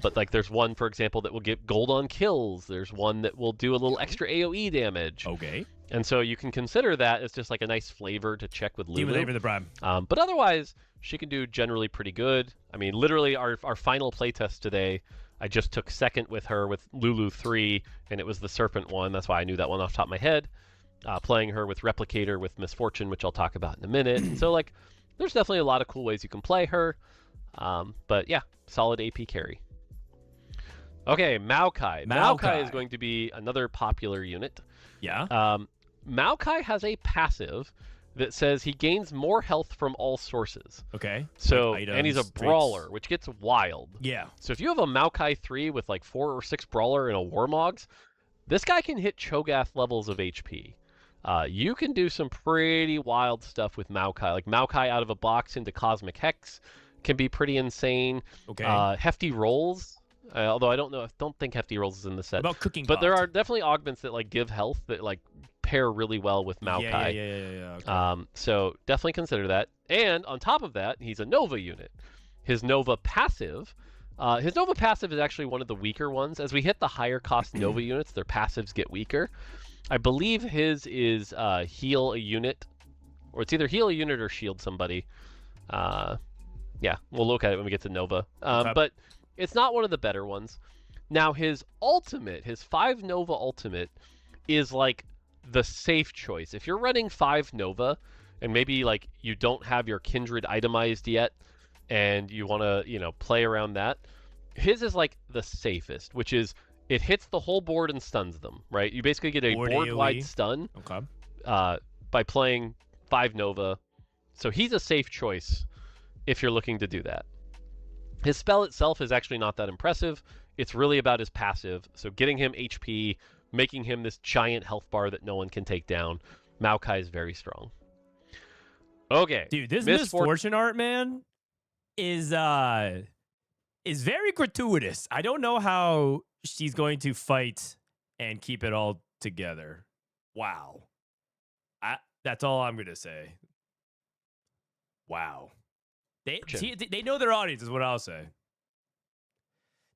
But like, there's one, for example, that will get gold on kills. There's one that will do a little extra AoE damage. Okay. And so you can consider that as just like a nice flavor to check with Lulu. Demon Labor the Prime. But otherwise, she can do generally pretty good. I mean, literally, our final playtest today, I just took second with her with Lulu 3, and it was the Serpent one. That's why I knew that one off the top of my head. Playing her with Replicator with Misfortune, which I'll talk about in a minute. So, like, there's definitely a lot of cool ways you can play her. But yeah, solid AP carry. Okay, Maokai. Maokai is going to be another popular unit. Yeah. Maokai has a passive that says he gains more health from all sources. Okay. So, like items, and he's a brawler, which gets wild. Yeah. So if you have a Maokai 3 with like 4 or 6 brawler and a Warmogs, this guy can hit Cho'Gath levels of HP. You can do some pretty wild stuff with Maokai. Like Maokai out of a box into Cosmic Hex can be pretty insane. Okay. Hefty Rolls, although I don't think Hefty Rolls is in the set. What about Cooking But Pot? there are definitely augments that like give health that like pair really well with Maokai. Yeah. Okay. So definitely consider that. And on top of that, he's a Nova unit. His Nova passive is actually one of the weaker ones. As we hit the higher cost Nova units, their passives get weaker. I believe his is heal a unit, or it's either heal a unit or shield somebody. Yeah, we'll look at it when we get to Nova. But it's not one of the better ones. Now his ultimate, his 5 Nova ultimate, is like the safe choice. If you're running 5 Nova, and maybe like you don't have your Kindred itemized yet, and you want to, play around that, his is like the safest, which is it hits the whole board and stuns them, right? You basically get a board-wide stun by playing 5 Nova. So he's a safe choice if you're looking to do that. His spell itself is actually not that impressive. It's really about his passive. So getting him HP, making him this giant health bar that no one can take down. Maokai is very strong. Okay. Dude, this Misfortune art, man, is very gratuitous. I don't know how she's going to fight and keep it all together. Wow. That's all I'm going to say. Wow. They know their audience is what I'll say.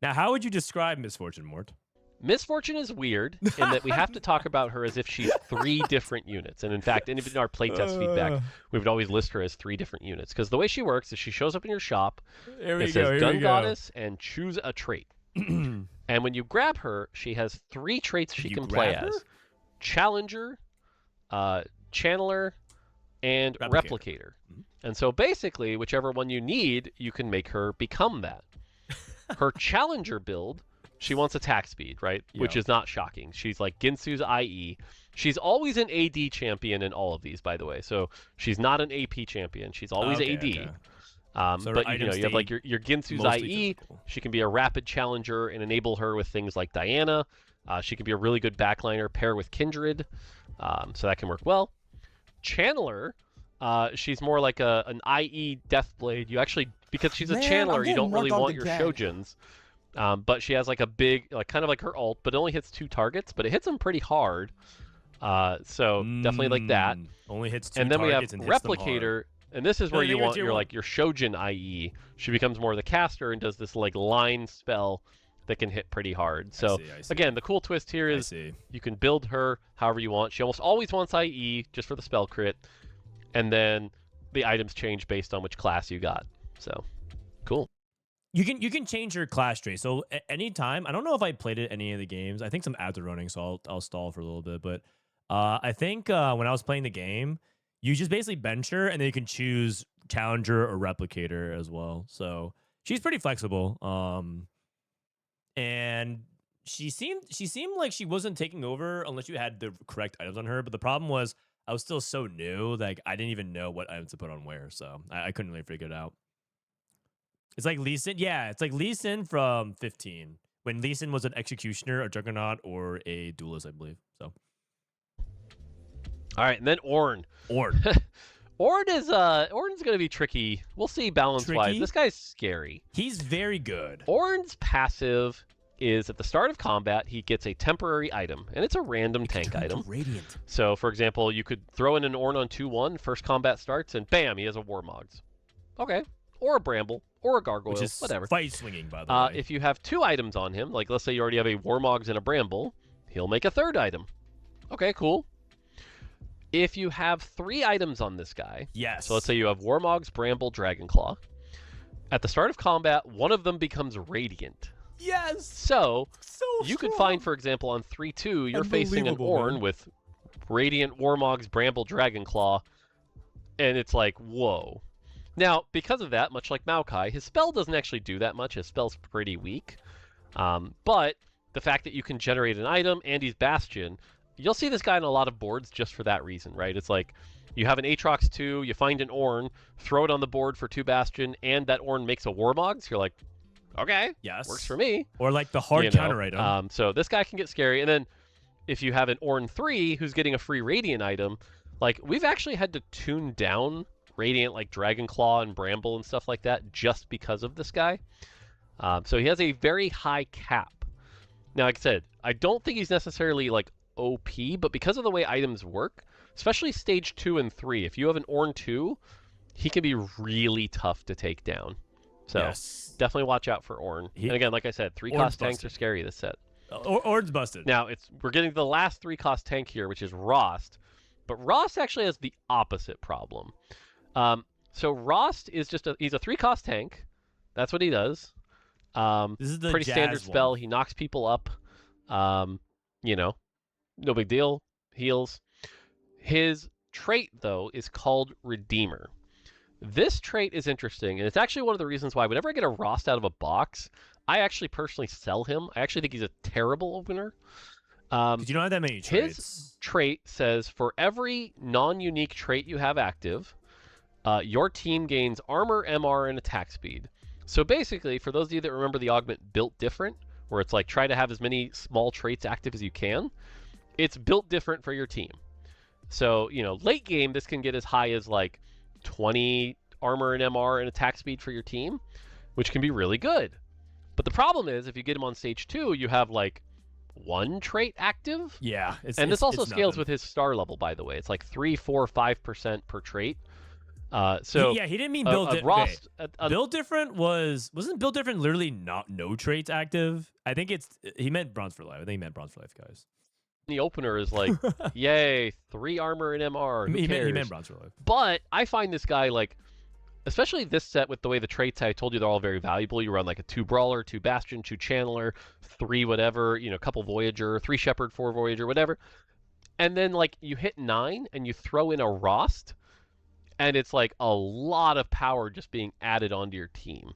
Now, how would you describe Misfortune, Mort? Misfortune is weird in that we have to talk about her as if she's 3 different units. And in fact, in our playtest feedback, we would always list her as 3 different units. Because the way she works is she shows up in your shop, it says Gun Goddess, and choose a trait. And when you grab her, she has 3 traits she can play as. Challenger, Channeler, and Replicator. And so basically, whichever one you need, you can make her become that. Her Challenger build, she wants attack speed, right? Yeah. Which is not shocking. She's like Ginsu's IE. She's always an AD champion in all of these, by the way. So she's not an AP champion. She's always AD. Okay. But you have like your Ginsu's IE. Physical. She can be a rapid challenger and enable her with things like Diana. She can be a really good backliner, pair with Kindred. So that can work well. Channeler, she's more like an IE Deathblade. You actually, because she's a channeler, you don't really want your Shojins. But she has like a big, like kind of like her ult, but it only hits 2 targets, but it hits them pretty hard. So definitely like that. Only hits 2 and then targets. And then we have Replicator, and this is where you want your Shojin IE. She becomes more of the caster and does this like line spell that can hit pretty hard. So I see. again, the cool twist here is you can build her however you want. She almost always wants IE just for the spell crit, and then the items change based on which class you got. So cool. You can change your class trait. So at any time, I don't know if I played it any of the games. I think some ads are running, so I'll stall for a little bit. But I think when I was playing the game, you just basically bench her, and then you can choose challenger or replicator as well. So she's pretty flexible. And she seemed like she wasn't taking over unless you had the correct items on her. But the problem was I was still so new, like I didn't even know what items to put on where, so I couldn't really figure it out. It's like Lee Sin, yeah, it's like Lee Sin from 15 when Lee Sin was an executioner, a juggernaut, or a duelist, I believe. So, all right, and then Ornn. Ornn's going to be tricky. We'll see balance-wise. This guy's scary. He's very good. Ornn's passive is at the start of combat, he gets a temporary item, and it's a random tank item. Radiant. So, for example, you could throw in an Ornn on 2-1, first combat starts, and bam, he has a Warmogs. Okay. Or a Bramble, or a Gargoyle, which is whatever. Fight swinging, by the way. If you have 2 items on him, like let's say you already have a Warmogs and a Bramble, he'll make a 3rd item. Okay, cool. If you have 3 items on this guy, yes. So let's say you have Warmogs, Bramble, Dragonclaw. At the start of combat, one of them becomes Radiant. Yes. So you could find, for example, on 3-2, you're facing an Ornn with Radiant, Warmogs, Bramble, Dragonclaw, and it's like, whoa. Now, because of that, much like Maokai, his spell doesn't actually do that much. His spell's pretty weak. But the fact that you can generate an item and he's Bastion, you'll see this guy on a lot of boards just for that reason, right? It's like you have an Aatrox 2, you find an Ornn, throw it on the board for 2 Bastion, and that Ornn makes a Warmogs. You're like, okay, yes, works for me. Or like the hard counter item. So this guy can get scary. And then if you have an Ornn 3 who's getting a free Radiant item, like we've actually had to tune down Radiant like Dragonclaw and Bramble and stuff like that just because of this guy. So he has a very high cap. Now, like I said, I don't think he's necessarily like OP, but because of the way items work, especially stage 2 and 3, if you have an Ornn 2, he can be really tough to take down. So definitely watch out for Ornn. And again, like I said, 3-cost tanks are scary this set. Ornn's busted. Now, we're getting to the last 3-cost tank here, which is Rost. But Rost actually has the opposite problem. So Rost is just he's a 3-cost tank. That's what he does. This is the pretty standard spell. He knocks people up. You know, no big deal. Heals. His trait, though, is called Redeemer. This trait is interesting, and it's actually one of the reasons why whenever I get a Rost out of a box, I actually personally sell him. I actually think he's a terrible opener. Because you don't have that many traits. His trait says, for every non-unique trait you have active, your team gains armor, MR, and attack speed. So basically, for those of you that remember the augment built different, where it's like try to have as many small traits active as you can, it's built different for your team. So, you know, late game, this can get as high as like 20 armor and MR and attack speed for your team, which can be really good. But the problem is, if you get him on stage 2, you have like 1 trait active. Yeah. And this also scales with his star level, by the way. It's like 3, 4, 5% per trait. So he didn't mean build different. Build different wasn't build different literally no traits active. I think he meant bronze for life. I think he meant bronze for life, guys. The opener is like, yay, 3 armor and MR. Who cares? He meant bronze for life. But I find this guy like, especially this set with the way the traits I told you they're all very valuable. You run like a 2 brawler, 2 bastion, 2 channeler, 3 whatever, you know, couple voyager, 3 shepherd, 4 voyager, whatever. And then like you hit 9 and you throw in a Rost. And it's like a lot of power just being added onto your team.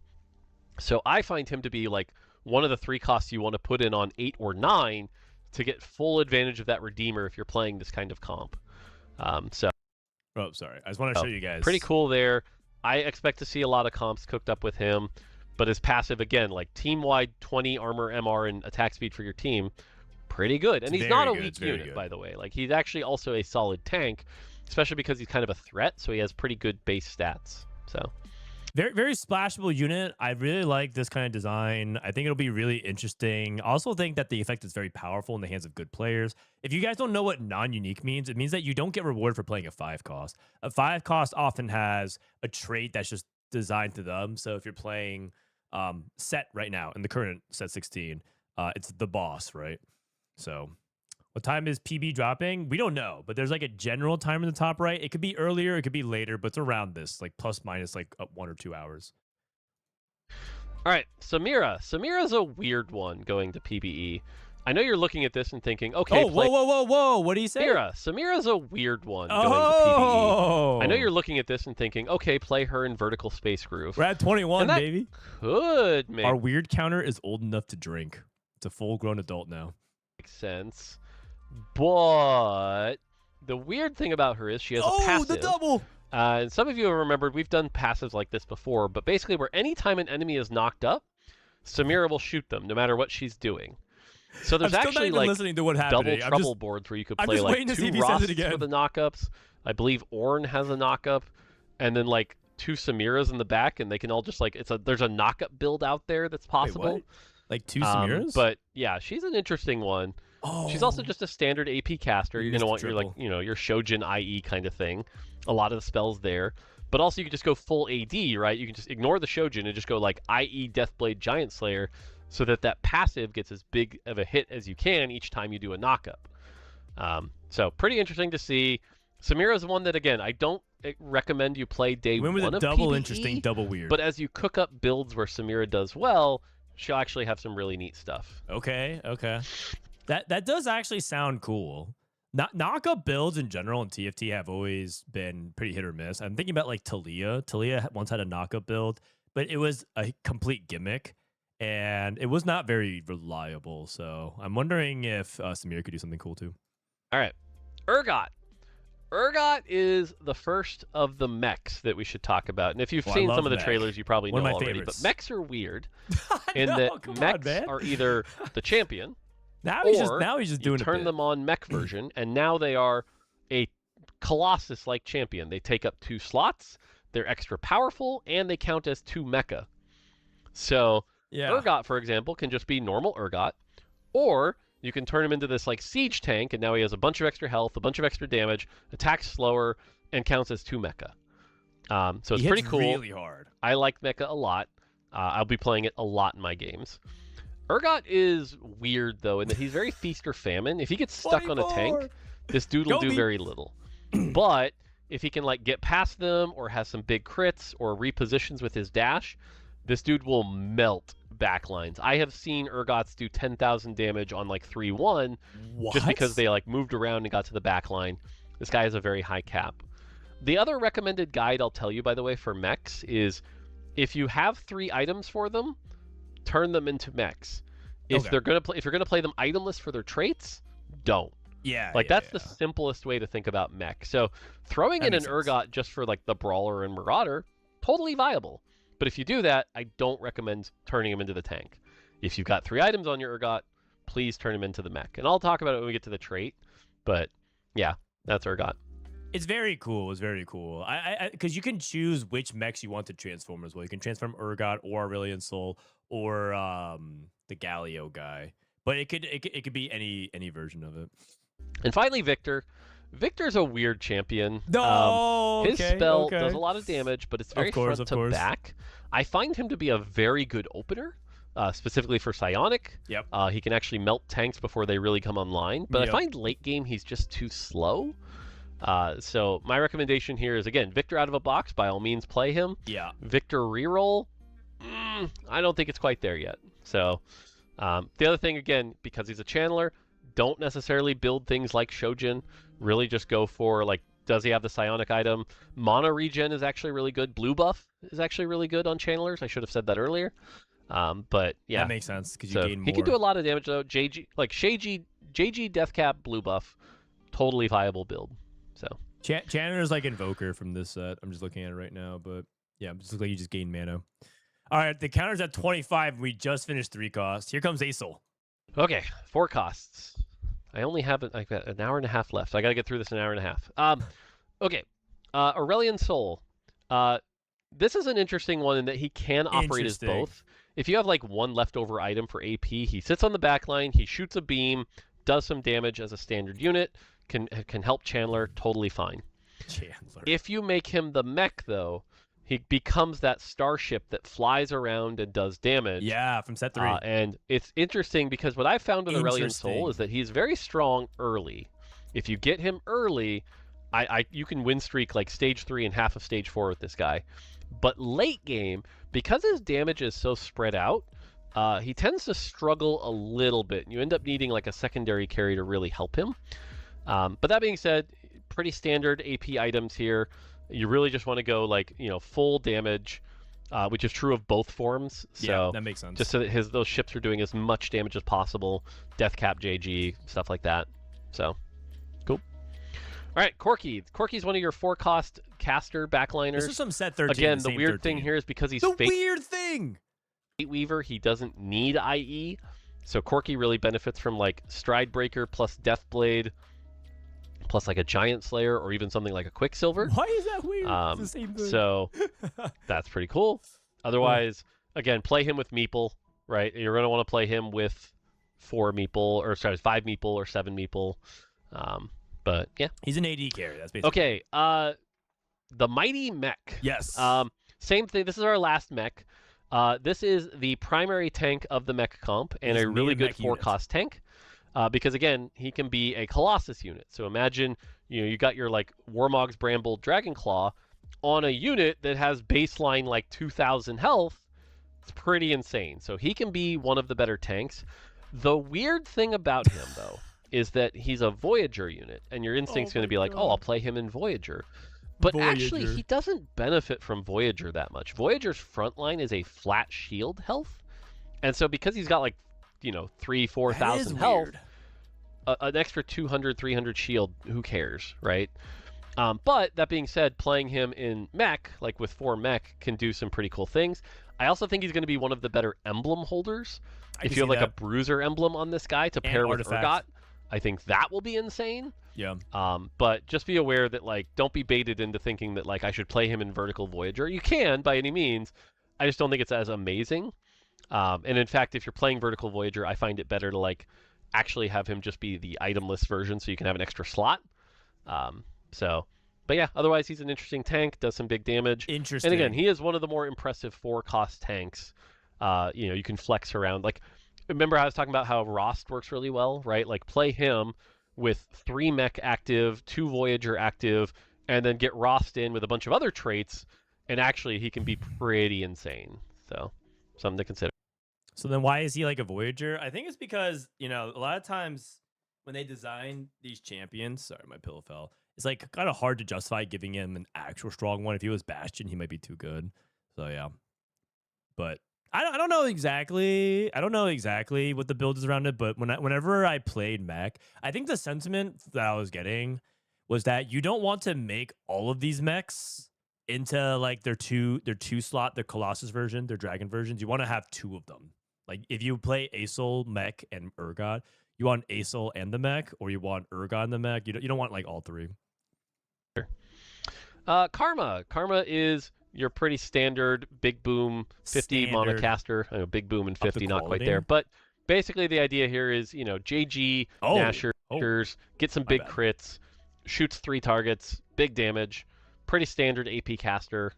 So I find him to be like one of the 3 costs you want to put in on 8 or 9 to get full advantage of that Redeemer if you're playing this kind of comp. Oh, sorry. I just want to show you guys. Pretty cool there. I expect to see a lot of comps cooked up with him. But his passive, again, like team-wide 20 armor, MR, and attack speed for your team, pretty good. And he's not a weak unit, by the way. Like he's actually also a solid tank. Especially because he's kind of a threat, so he has pretty good base stats. So, very, very splashable unit. I really like this kind of design. I think it'll be really interesting. I also think that the effect is very powerful in the hands of good players. If you guys don't know what non-unique means, it means that you don't get rewarded for playing a 5-cost. A 5-cost often has a trait that's just designed to them. So if you're playing set right now in the current set 16. It's the boss, right? So what time is PB dropping? We don't know, but there's like a general time in the top right. It could be earlier, it could be later, but it's around this, like plus minus like 1 or 2 hours. All right, Samira. Samira's a weird one going to PBE. I know you're looking at this and thinking, okay, whoa. What do you say? Samira's a weird one going to PBE. I know you're looking at this and thinking, okay, play her in Vertical Space Groove. We're at 21, baby. Could make our weird counter is old enough to drink. It's a full-grown adult now. Makes sense. But the weird thing about her is she has a passive. The double! And some of you have remembered we've done passives like this before, but basically where anytime an enemy is knocked up, Samira will shoot them no matter what she's doing. So there's actually like double trouble boards where you could play like 2 Rosts for the knockups. I believe Ornn has a knockup, and then like 2 Samiras in the back, and they can all just like there's a knockup build out there that's possible. Wait, like 2 Samiras? But yeah, she's an interesting one. Oh. She's also just a standard AP caster. You're gonna want your like your Shojin IE kind of thing. A lot of the spells there. But also you can just go full AD, right? You can just ignore the Shojin and just go like IE Deathblade Giant Slayer, so that passive gets as big of a hit as you can each time you do a knockup. So pretty interesting to see. Samira's one that, again, I don't recommend you play day one of double PBE, interesting, double weird. But as you cook up builds where Samira does well, she'll actually have some really neat stuff. Okay. That does actually sound cool. Knockup builds in general in TFT have always been pretty hit or miss. I'm thinking about like Talia. Talia once had a knockup build, but it was a complete gimmick. And it was not very reliable, so I'm wondering if Samira could do something cool too. All right, Urgot. Urgot is the first of the mechs that we should talk about. And if you've seen some of the trailers, you probably know already. Favorites. But mechs are weird in that mechs are either the champion, he's just doing turn them on mech version, and now they are a Colossus-like champion. They take up 2 slots, they're extra powerful, and they count as 2 mecha. So Urgot, for example, can just be normal Urgot, or you can turn him into this like siege tank, and now he has a bunch of extra health, a bunch of extra damage, attacks slower, and counts as 2 mecha. So it's pretty cool. Really hard. I like mecha a lot. I'll be playing it a lot in my games. Urgot is weird though in that he's very feast or famine. If he gets stuck on a tank, this dude will do very little. But if he can like get past them, or has some big crits, or repositions with his dash, this dude will melt backlines. I have seen Urgots do 10,000 damage on like 3-1 just because they like moved around and got to the backline. This guy has a very high cap. The other recommended guide I'll tell you, by the way, for mechs is if you have 3 items for them, turn them into mechs. If you're gonna play them itemless for their traits, don't. That's the simplest way to think about mech. So throwing in an Urgot just for like the Brawler and Marauder, totally viable. But if you do that, I don't recommend turning him into the tank. If you've got 3 items on your Urgot, please turn him into the mech. And I'll talk about it when we get to the trait. But yeah, that's Urgot. It's very cool. Because you can choose which mechs you want to transform as well. You can transform Urgot or Aurelion Sol or the Galio guy. But it could be any version of it. And finally, Victor. Victor's a weird champion. His His spell does a lot of damage, but it's very front to back. I find him to be a very good opener, specifically for Psionic. Yep. He can actually melt tanks before they really come online. But I find late game he's just too slow. So my recommendation here is, again, Victor out of a box. By all means, play him. Yeah. Victor reroll. I don't think it's quite there yet. So the other thing, again, because he's a channeler, don't necessarily build things like Shojin. Really just go for, like, does he have the Psionic item? Mana regen is actually really good. Blue buff is actually really good on channelers. I should have said that earlier. But yeah. That makes sense because you gain more. He can do a lot of damage, though. JG Deathcap Blue buff, totally viable build. So Channeler's like Invoker from this set. I'm just looking at it right now. But yeah, it just looks like you just gain mana. All right, the counter's at 25. We just finished 3 costs. Here comes Aesol. Okay, 4 costs. I only have like an hour and a half left. I got to get through this in an hour and a half. Okay, Aurelion Sol. This is an interesting one in that he can operate as both. If you have like 1 leftover item for AP, he sits on the back line, he shoots a beam, does some damage as a standard unit, can help Chandler, totally fine. Chandler. If you make him the mech, though, he becomes that starship that flies around and does damage. Yeah, from set 3. And it's interesting because what I found with Aurelion Sol is that he's very strong early. If you get him early, you can win streak like stage 3 and half of stage 4 with this guy. But late game, because his damage is so spread out, he tends to struggle a little bit. You end up needing like a secondary carry to really help him. But that being said, pretty standard AP items here. You really just want to go like, full damage, which is true of both forms. So yeah, that makes sense. Just so that those ships are doing as much damage as possible. Death Cap JG, stuff like that. So, cool. All right, Corki. Corki's one of your 4-cost caster backliners. This is some set 13. Again, the weird thing here is because he's the weird thing. Fate Weaver, he doesn't need IE. So Corki really benefits from like Stride Breaker plus Deathblade plus like a Giant Slayer or even something like a Quicksilver. Why is that weird? It's the same thing. So that's pretty cool. Otherwise, again, play him with Meeple, right? You're going to want to play him with 5 Meeple or 7 Meeple. But yeah. He's an AD carry. That's basically okay. The Mighty Mech. Yes. Same thing. This is our last mech. This is the primary tank of the mech comp and a really good 4-cost tank. Because again, he can be a Colossus unit. So imagine you got your like Warmog's Bramble Dragonclaw on a unit that has baseline like 2,000 health. It's pretty insane. So he can be one of the better tanks. The weird thing about him though is that he's a Voyager unit, and your instinct's going to be like, oh, I'll play him in Voyager. But actually, he doesn't benefit from Voyager that much. Voyager's frontline is a flat shield health. And so because he's got like, 3,000-4,000 health, an extra 200, 300 shield, who cares, right? But that being said, playing him in mech, like with 4 mech, can do some pretty cool things. I also think he's going to be one of the better emblem holders. If you have like a bruiser emblem on this guy to pair with Urgot, I think that will be insane. Yeah. But just be aware that like don't be baited into thinking that like I should play him in Vertical Voyager. You can by any means. I just don't think it's as amazing. And in fact, if you're playing Vertical Voyager, I find it better to like actually have him just be the itemless version so you can have an extra slot. But yeah, otherwise he's an interesting tank, does some big damage. Interesting. And again, he is one of the more impressive 4-cost tanks. You can flex around. Like, remember I was talking about how Rost works really well, right? Like play him with 3 mech active, 2 Voyager active, and then get Rost in with a bunch of other traits, and actually he can be pretty insane. So, something to consider. So then why is he like a Voyager? I think it's because, a lot of times when they design these champions, sorry, my pillow fell. It's like kind of hard to justify giving him an actual strong one. If he was Bastion, he might be too good. So yeah. But I don't know exactly. I don't know exactly what the build is around it, but whenever I played mech, I think the sentiment that I was getting was that you don't want to make all of these mechs into like their two slot, their Colossus version, their Dragon versions. You want to have 2 of them. Like if you play Asol, mech, and Urgot, you want Asol and the mech, or you want Urgot and the mech. You don't want like all 3. Karma is your pretty standard big boom 50 monocaster. I know big boom and 50 not quite there, but basically the idea here is JG Nashers, get some big crits, shoots 3 targets, big damage, pretty standard AP caster,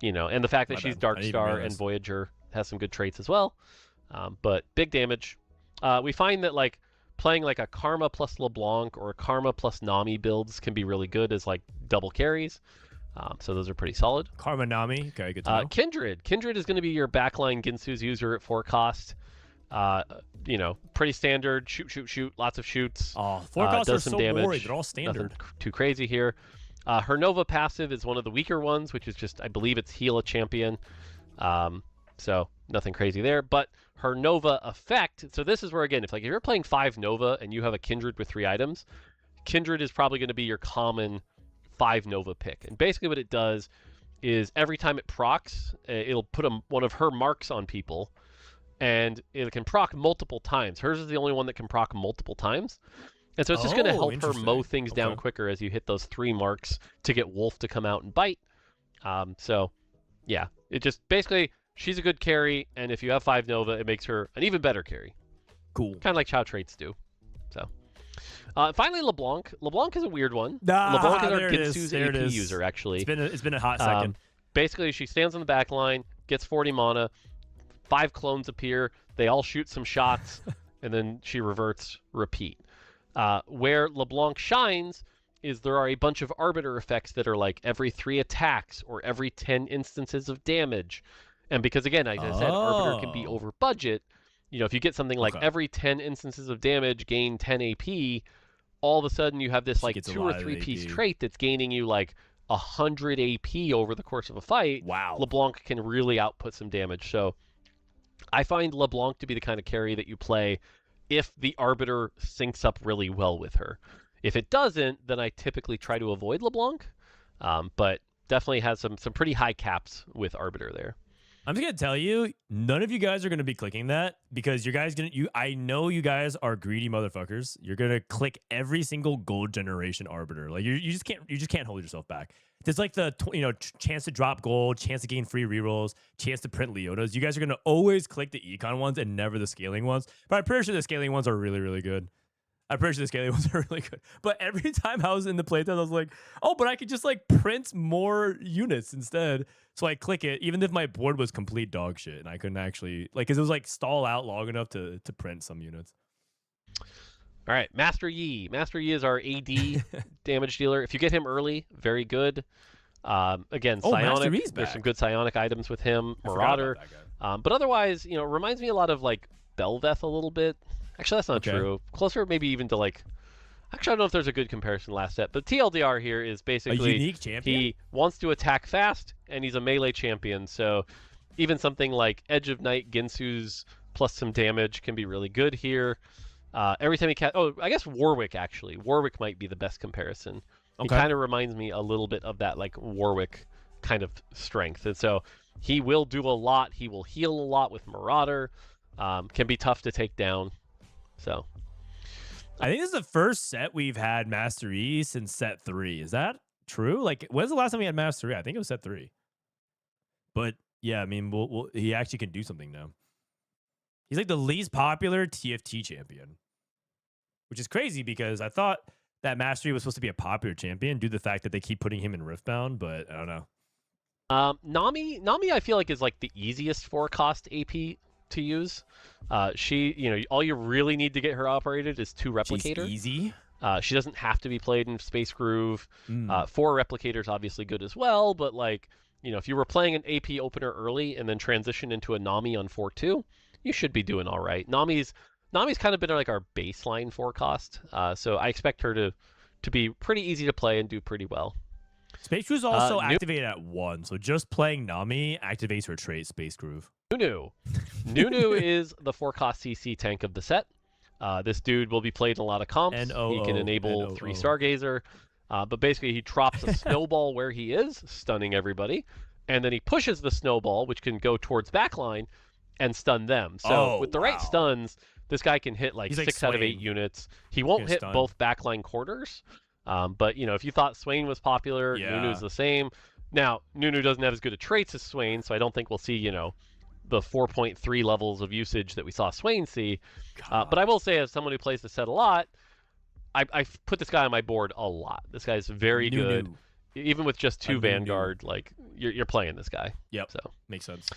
and the fact that she's Darkstar and Voyager has some good traits as well, but big damage. We find that like playing like a Karma plus LeBlanc or a Karma plus Nami builds can be really good as like double carries. So those are pretty solid. Karma Nami, okay, good to know. Kindred is going to be your backline Ginsu's user at 4-cost. Pretty standard. Shoot, lots of shoots. 4-costs are so boring. They're all standard. Nothing too crazy here. Her Nova passive is one of the weaker ones, which is just, I believe it's heal a champion. So nothing crazy there. But her Nova effect, so this is where, again, if you're playing 5 Nova and you have a Kindred with 3 items, Kindred is probably going to be your common 5 Nova pick. And basically what it does is every time it procs, it'll put one of her marks on people, and it can proc multiple times. Hers is the only one that can proc multiple times. And so it's just going to help her mow things down quicker as you hit those 3 marks to get Wolf to come out and bite. So, yeah, it just basically, she's a good carry, and if you have 5 Nova, it makes her an even better carry. Cool. Kind of like Chow traits do. So, finally, LeBlanc. LeBlanc is a weird one. LeBlanc is our Ginsu's AP user, actually. It's been a hot second. basically she stands on the back line, gets 40 mana, 5 clones appear, they all shoot some shots, and then she reverts, repeat. Where LeBlanc shines is there are a bunch of Arbiter effects that are like every 3 attacks or every 10 instances of damage. And because, again, as I said, Arbiter can be over budget, you know, if you get something like every 10 instances of damage, gain 10 AP, all of a sudden you have this like 2 or 3 piece trait that's gaining you like 100 AP over the course of a fight. Wow. LeBlanc can really output some damage. So I find LeBlanc to be the kind of carry that you play if the Arbiter syncs up really well with her. If it doesn't, then I typically try to avoid LeBlanc, but definitely has some pretty high caps with Arbiter there. I'm just gonna tell you, none of you guys are gonna be clicking that because I know you guys are greedy motherfuckers. You're gonna click every single gold generation Arbiter. Like you just can't hold yourself back. There's like the chance to drop gold, chance to gain free rerolls, chance to print Leotas. You guys are gonna always click the econ ones and never the scaling ones. But I'm pretty sure the scaling ones are really, really good. I'm pretty sure the scaling ones are really good. But every time I was in the playtest, I was like, oh, but I could just like print more units instead. So I click it, even if my board was complete dog shit and I couldn't actually, like, because it was like stall out long enough to print some units. All right, Master Yi. Master Yi is our AD damage dealer. If you get him early, very good. Again, Psionic. There's some good Psionic items with him. Marauder. But otherwise, you know, reminds me a lot of like Belveth a little bit. Actually, that's not true. Closer maybe even to like... Actually, I don't know if there's a good comparison last set, but TLDR here is basically... A unique champion? He wants to attack fast, and he's a melee champion, so even something like Edge of Night, Ginsu's plus some damage can be really good here. Every time he I guess Warwick, actually. Warwick might be the best comparison. He kind of reminds me a little bit of that like Warwick kind of strength. And so he will do a lot. He will heal a lot with Marauder. Can be tough to take down. So I think this is the first set we've had Master E since set 3. Is that true? Like, when's the last time we had Master E? I think it was set 3. But yeah, I mean, he actually can do something now. He's like the least popular TFT champion, which is crazy because I thought that Master E was supposed to be a popular champion due to the fact that they keep putting him in Riftbound, but I don't know. Nami, I feel like is like the easiest 4-cost AP to use. She, you know, all you really need to get her operated is 2 Replicator. She's easy. She doesn't have to be played in Space Groove. 4 Replicators obviously good as well, but like, you know, if you were playing an AP opener early and then transition into a Nami on 4-2, you should be doing all right. Nami's kind of been like our baseline 4-cost, so I expect her to be pretty easy to play and do pretty well. Space Groove's also activated at 1, so just playing Nami activates her trait, Space Groove. Nunu is the 4-cost CC tank of the set. This dude will be played in a lot of comps. He can enable 3 Stargazer, but basically he drops a snowball where he is, stunning everybody, and then he pushes the snowball, which can go towards backline, and stun them. So with the right stuns, this guy can hit like 6 out of 8 units. He won't hit both backline corners, but you know, if you thought Swain was popular, Nunu's the same. Now, Nunu doesn't have as good a traits as Swain, so I don't think we'll see, you know, the 4.3 levels of usage that we saw Swain see. But I will say, as someone who plays the set a lot, I put this guy on my board a lot. This guy's very good. Even with just 2 Vanguard, like, you're playing this guy. Yep. So makes sense.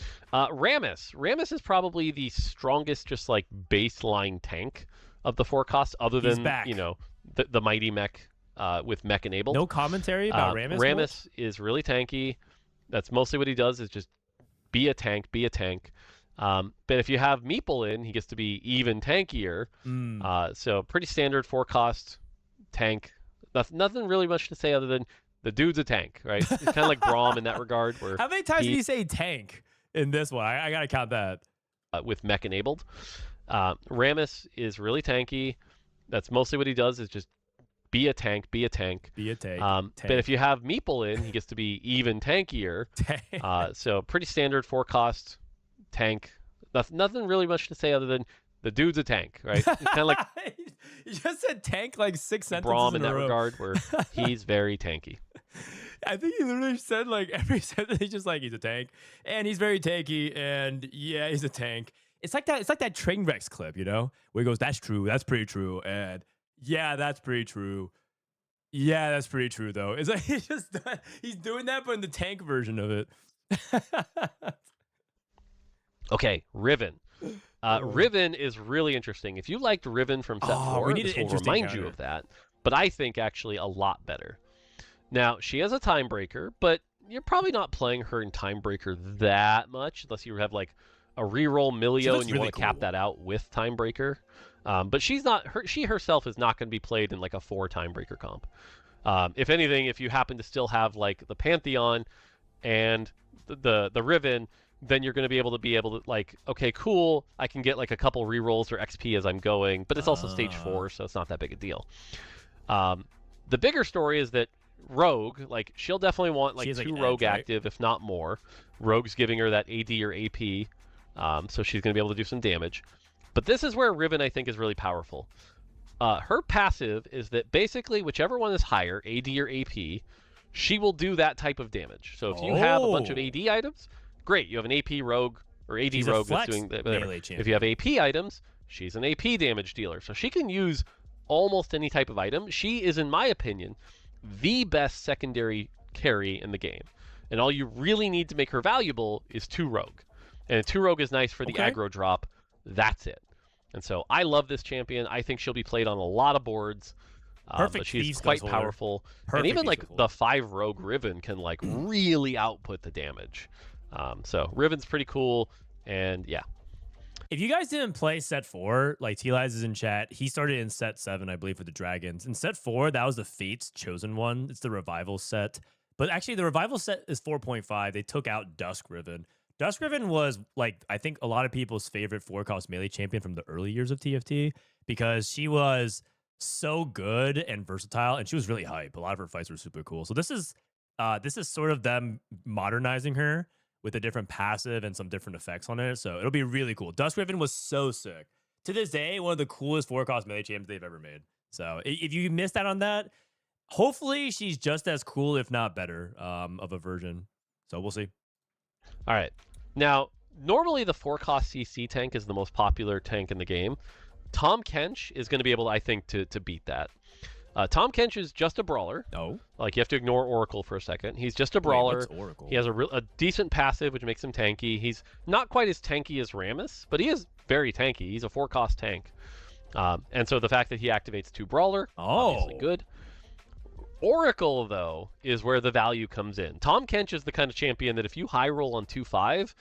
Ramus is probably the strongest, just like baseline tank of the 4-cost, other than you know the mighty mech with mech enabled. No commentary about Ramus. Ramus is really tanky. That's mostly what he does. Is just be a tank. But if you have Meeple in, he gets to be even tankier. So pretty standard 4-cost tank. Nothing really much to say other than the dude's a tank, right? It's kind of like Braum in that regard. Where how many times did you say tank in this one? I gotta count that. With mech enabled. Ramus is really tanky. That's mostly what he does is just be a tank. But if you have Meeple in, he gets to be even tankier. So pretty standard 4-cost tank. Nothing really much to say other than the dude's a tank, right? It's kind of like you just said tank like 6 sentences Braum in a that row. regard, where he's very tanky. I think he literally said like every sentence he's just like he's a tank and he's very tanky and yeah he's a tank. It's like that Train Rex clip, you know, where he goes, "That's true, that's pretty true," and yeah, that's pretty true. Yeah, that's pretty true though. It's like he's doing that, but in the tank version of it. Okay, Riven. Riven is really interesting. If you liked Riven from set 4, this will remind you of that. But I think actually a lot better. Now, she has a Timebreaker, but you're probably not playing her in Timebreaker that much unless you have like a reroll Milio and you want to cap that out with Timebreaker. But she's not. She herself is not going to be played in like a 4 Timebreaker comp. If anything, if you happen to still have like the Pantheon and the Riven, then you're going to be able to like, okay, cool, I can get like a couple rerolls or XP as I'm going, but it's also stage 4, so it's not that big a deal. The bigger story is that Rogue, like, she'll definitely want like 2 Rogue active, if not more. Rogue's giving her that AD or AP, so she's going to be able to do some damage. But this is where Riven, I think, is really powerful. Her passive is that basically whichever one is higher, AD or AP, she will do that type of damage. So if you have a bunch of AD items, great, you have an AP Rogue or AD Rogue that's doing whatever. If you have AP items, she's an AP damage dealer. So she can use almost any type of item. She is, in my opinion, the best secondary carry in the game. And all you really need to make her valuable is 2 Rogue. And 2 Rogue is nice for the aggro drop. That's it. And so I love this champion. I think she'll be played on a lot of boards. But she's quite powerful. And even like the 5 Rogue Riven can like really output the damage. So Riven's pretty cool. And yeah. If you guys didn't play set 4, like T-Liz is in chat, he started in set 7, I believe, for the Dragons. In set 4, that was the Fates chosen one. It's the Revival set. But actually, the Revival set is 4.5. They took out Dusk Riven. Dusk Riven was, like, I think a lot of people's favorite 4-cost melee champion from the early years of TFT because she was so good and versatile, and she was really hype. A lot of her fights were super cool. So this is sort of them modernizing her with a different passive and some different effects on it. So it'll be really cool. Dusk Riven was so sick. To this day, one of the coolest 4-cost melee champions they've ever made. So if you missed out on that, hopefully she's just as cool, if not better, of a version. So we'll see. All right. Now, normally the 4-cost CC tank is the most popular tank in the game. Tahm Kench is going to be able, I think, to beat that. Tahm Kench is just a brawler. Oh. Like, you have to ignore Oracle for a second. He's just a brawler. Wait, what's Oracle? He has a decent passive, which makes him tanky. He's not quite as tanky as Rammus, but he is very tanky. He's a 4-cost tank. And so the fact that he activates 2 brawler, obviously good. Oracle, though, is where the value comes in. Tahm Kench is the kind of champion that if you high roll on 2-5,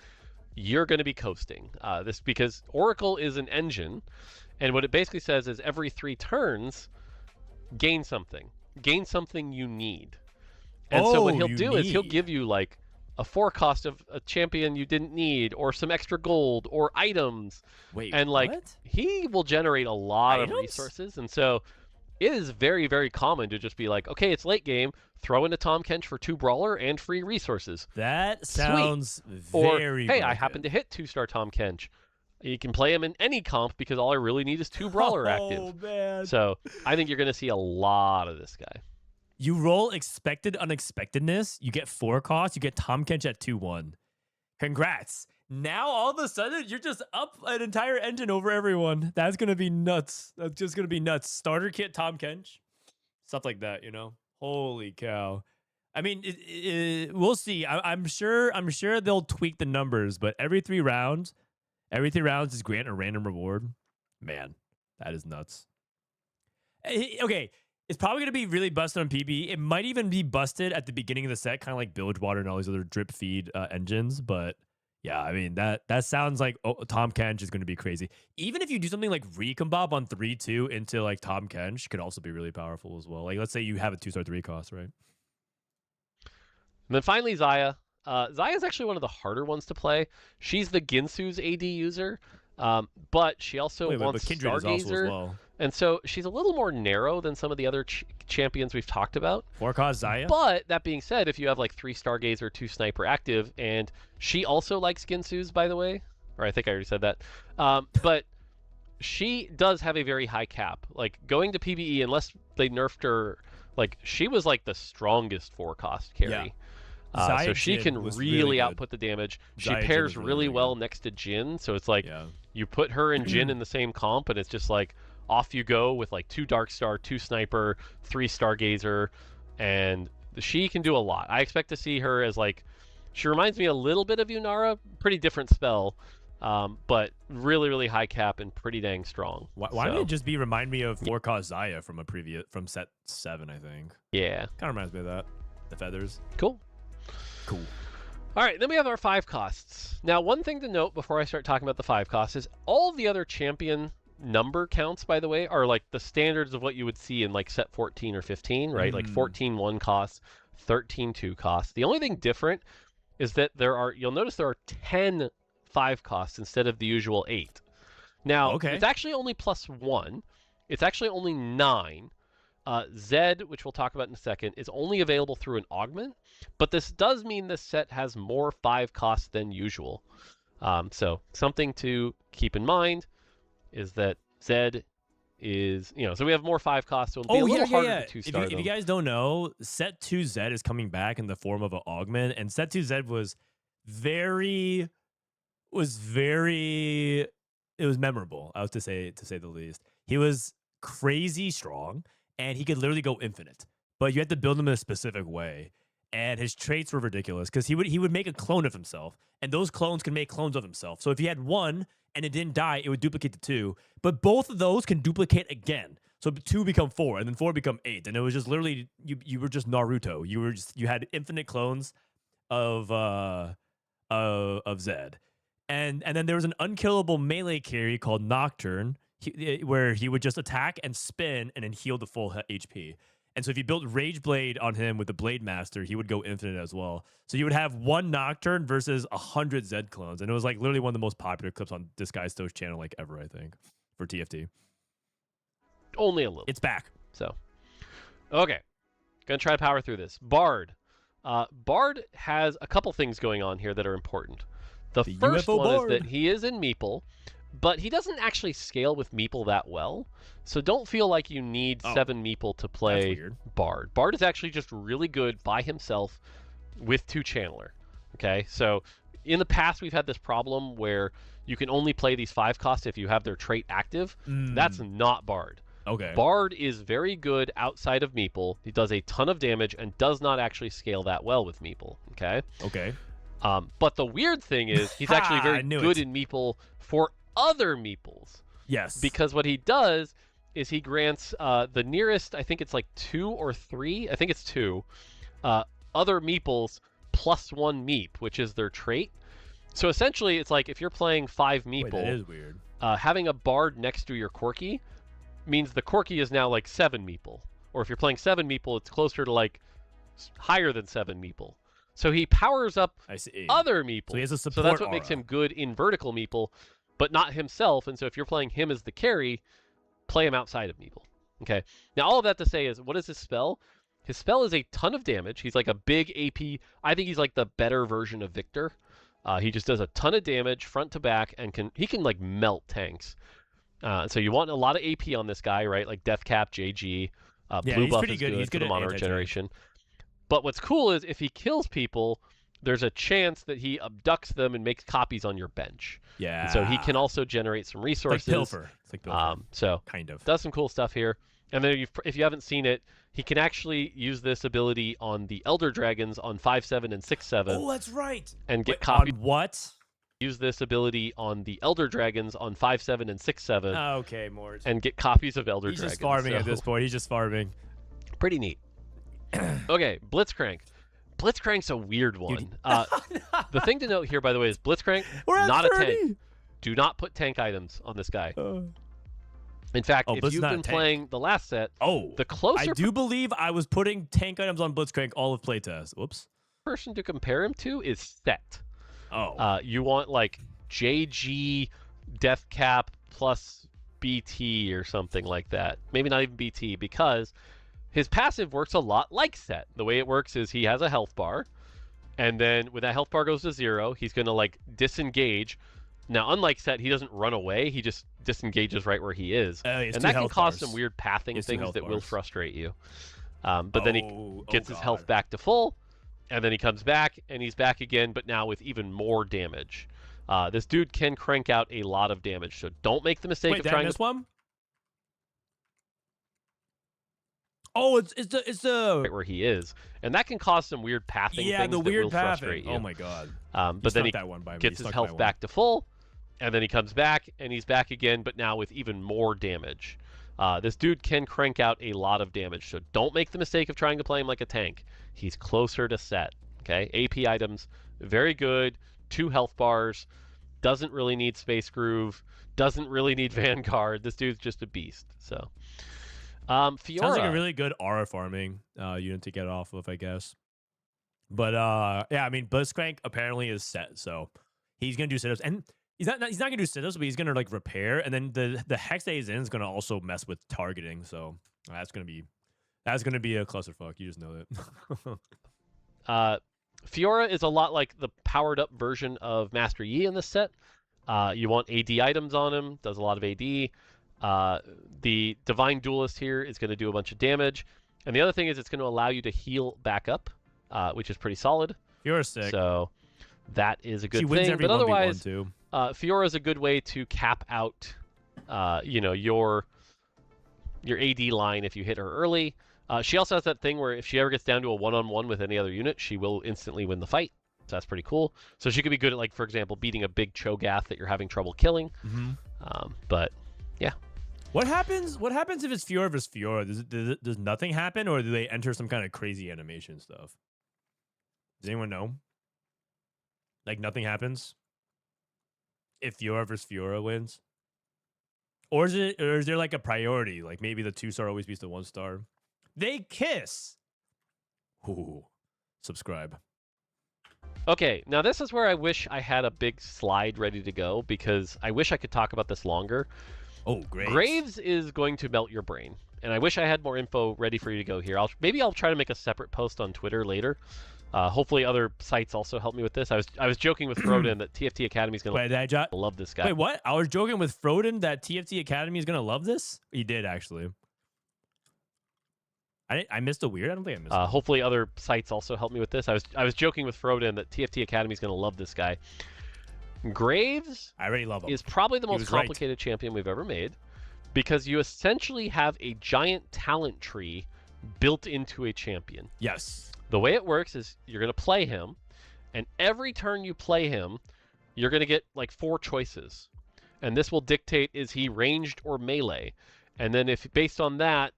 you're going to be coasting. This because Oracle is an engine, and what it basically says is every 3 turns, gain something you need. And so what he'll do is he'll give you like a 4-cost of a champion you didn't need, or some extra gold, or items. Wait, and like what? he will generate a lot of resources, and so it is very, very common to just be like, okay, it's late game, throw in a Tahm Kench for 2 brawler and free resources. That sounds very hey, I happen to hit 2-star Tahm Kench. You can play him in any comp because all I really need is 2 brawler active. Man. So I think you're going to see a lot of this guy. You roll expected unexpectedness, you get 4 costs, you get Tahm Kench at 2-1. Congrats. Now all of a sudden you're just up an entire engine over everyone. That's going to be nuts. That's just going to be nuts. Starter kit Tahm Kench. Stuff like that, you know. Holy cow. I mean, we'll see. I'm sure they'll tweak the numbers, but every 3 rounds is grant a random reward. Man, that is nuts. Okay, it's probably going to be really busted on PBE. It might even be busted at the beginning of the set, kind of like Bilgewater and all these other drip feed engines. But yeah, I mean, that sounds like Tahm Kench is going to be crazy. Even if you do something like Recombob on 3-2 into like Tahm Kench, could also be really powerful as well. Like, let's say you have a 2-star 3 cost, right? And then finally, Xayah. Xayah is actually one of the harder ones to play. She's the Ginsu's AD user, but she also wants Stargazer. Well. And so she's a little more narrow than some of the other champions we've talked about. 4-cost Xayah? But that being said, if you have like 3 Stargazer, 2 Sniper active, and she also likes Ginsu's, by the way, or I think I already said that, but she does have a very high cap. Like, going to PBE, unless they nerfed her, like, she was like the strongest 4-cost carry. Yeah. So she can really output the damage. She pairs really well next to Jhin, so it's like you put her and Jhin in the same comp, and it's just like off you go with like 2 Darkstar, 2 Sniper, 3 Stargazer, and she can do a lot. I expect to see her as like She reminds me a little bit of Yunara. Pretty different spell, but really, really high cap and pretty dang strong. Why did it just remind me of 4-cost Zaya from set 7, I think. Yeah. Kind of reminds me of that. The feathers. Cool. Cool. All right, then we have our 5 costs. Now, one thing to note before I start talking about the 5 costs is all of the other champion number counts, by the way, are like the standards of what you would see in like set 14 or 15, right? Like 14 1 costs, 13 2 costs. The only thing different is that you'll notice there are 10 5 costs instead of the usual 8. Now, it's actually only +1. It's actually only 9. Zed, which we'll talk about in a second, is only available through an augment, but this does mean this set has more 5 costs than usual. So something to keep in mind is that Zed is, so we have more 5 costs, so it'll be a little harder to 2-star if you guys don't know, set 2 Zed is coming back in the form of an augment, and set 2 Zed was memorable, to say the least. He was crazy strong, and he could literally go infinite, but you had to build him in a specific way. And his traits were ridiculous because he would make a clone of himself, and those clones can make clones of himself. So if he had 1 and it didn't die, it would duplicate the 2. But both of those can duplicate again. So 2 become 4, and then 4 become 8, and it was just literally you were just Naruto. You had infinite clones of Zed, and then there was an unkillable melee carry called Nocturne, where he would just attack and spin and then heal the full HP. And so if you built Rage Blade on him with the Blade Master, he would go infinite as well. So you would have 1 Nocturne versus 100 Zed clones. And it was like literally one of the most popular clips on Disguised Toast channel like ever, I think, for TFT. Only a little. It's back. So, okay. Gonna try to power through this. Bard. Bard has a couple things going on here that are important. The first UFO one Bard is that he is in Meeple, but he doesn't actually scale with Meeple that well. So don't feel like you need 7 Meeple to play Bard. Bard is actually just really good by himself with 2 Channeler. Okay, so in the past we've had this problem where you can only play these 5 costs if you have their trait active. That's not Bard. Okay. Bard is very good outside of Meeple. He does a ton of damage and does not actually scale that well with Meeple. Okay. Okay. But the weird thing is he's actually very good in Meeple for other Meeples. Yes. Because what he does is he grants the nearest, I think it's like 2 or 3, I think it's 2, other Meeples +1 Meep, which is their trait. So essentially, it's like if you're playing 5 Meeple, that is weird. Having a Bard next to your Corki means the Corki is now like 7 Meeple. Or if you're playing 7 Meeple, it's closer to like higher than 7 Meeple. So he powers up other Meeple. So he has a support So that's what aura. makes him good in vertical Meeple, but not himself. And so if you're playing him as the carry, play him outside of Meeple. Okay. Now all of that to say is, what is his spell? His spell is a ton of damage. He's like a big AP. I think he's like the better version of Victor. He just does a ton of damage front to back, and he can like melt tanks. So you want a lot of AP on this guy, right? Like Death Cap, JG, Blue Buff is good. He's good for the mono regeneration. But what's cool is if he kills people, there's a chance that he abducts them and makes copies on your bench. Yeah. And so he can also generate some resources. Like Pilfer. It's like Pilfer. So kind of does some cool stuff here. And then if you haven't seen it, he can actually use this ability on the Elder Dragons on 5/7 and 6/7. Oh, that's right. And get copies. On what? Use this ability on the Elder Dragons on 5/7 and 6/7. Okay, Mort. And get copies of Elder Dragons. He's just farming at this point. He's just farming. Pretty neat. Okay, Blitzcrank. Blitzcrank's a weird one. The thing to note here, by the way, is Blitzcrank, not a tank. Do not put tank items on this guy. In fact, if you've been playing the last set, the closer... I do believe I was putting tank items on Blitzcrank all of playtest. Whoops. Person to compare him to is Set. Oh. You want like JG Death Cap plus BT or something like that. Maybe not even BT, because his passive works a lot like Set. The way it works is he has a health bar, and then when that health bar goes to 0, he's going to like disengage. Now, unlike Set, he doesn't run away. He just disengages right where he is. And that can cause some weird pathing things that will frustrate you. But then he gets his health back to full, and then he comes back, and he's back again, but now with even more damage. This dude can crank out a lot of damage, so don't make the mistake of trying to... one? Oh, it's the right where he is, and that can cause some weird pathing. Yeah, things the weird that will frustrate you. Oh my god. But then he that one by me. gets his health back to full, and then he comes back and he's back again, but now with even more damage. This dude can crank out a lot of damage, so don't make the mistake of trying to play him like a tank. He's closer to set. Okay, AP items, very good. 2 health bars. Doesn't really need Space Groove. Doesn't really need Vanguard. This dude's just a beast. So, Fiora. Sounds like a really good aura farming unit to get off of, I guess. But yeah, I mean, Buzzcrank apparently is set, so he's gonna do sit-ups, and he's not gonna do sit-ups, but he's gonna like repair, and then the hex that he's in is gonna also mess with targeting. So that's gonna be a clusterfuck. You just know it. Fiora is a lot like the powered up version of Master Yi in this set. You want AD items on him, does a lot of AD. The Divine Duelist here is going to do a bunch of damage. And the other thing is it's going to allow you to heal back up, which is pretty solid. Fiora's sick. So that is a good thing. Wins every but otherwise, 1v1 too. Fiora is a good way to cap out your AD line if you hit her early. She also has that thing where if she ever gets down to a one-on-one with any other unit, she will instantly win the fight. So that's pretty cool. So she could be good at, like, for example, beating a big Cho'Gath that you're having trouble killing. But yeah. What happens if it's Fiora versus Fiora? Does nothing happen, or do they enter some kind of crazy animation stuff? Does anyone know? Like nothing happens if Fiora versus Fiora wins? Or is there like a priority? Like maybe the 2-star always beats the 1-star. They kiss. Ooh, subscribe. Okay, now this is where I wish I had a big slide ready to go, because I wish I could talk about this longer. Oh, Graves. Graves is going to melt your brain, and I wish I had more info ready for you to go here. Maybe I'll try to make a separate post on Twitter later. Hopefully other sites also help me with this. I was joking with Frodan that TFT Academy is going to love this guy. Wait, what? I was joking with Frodan that TFT Academy is going to love this? He did, actually. I missed a weird? I don't think I missed hopefully other sites also help me with this. I was joking with Frodan that TFT Academy is going to love this guy. Graves I already love him. Is probably the most complicated champion we've ever made, because you essentially have a giant talent tree built into a champion. Yes. The way it works is you're going to play him, and every turn you play him, you're going to get like 4 choices. And this will dictate, is he ranged or melee? And then if based on that,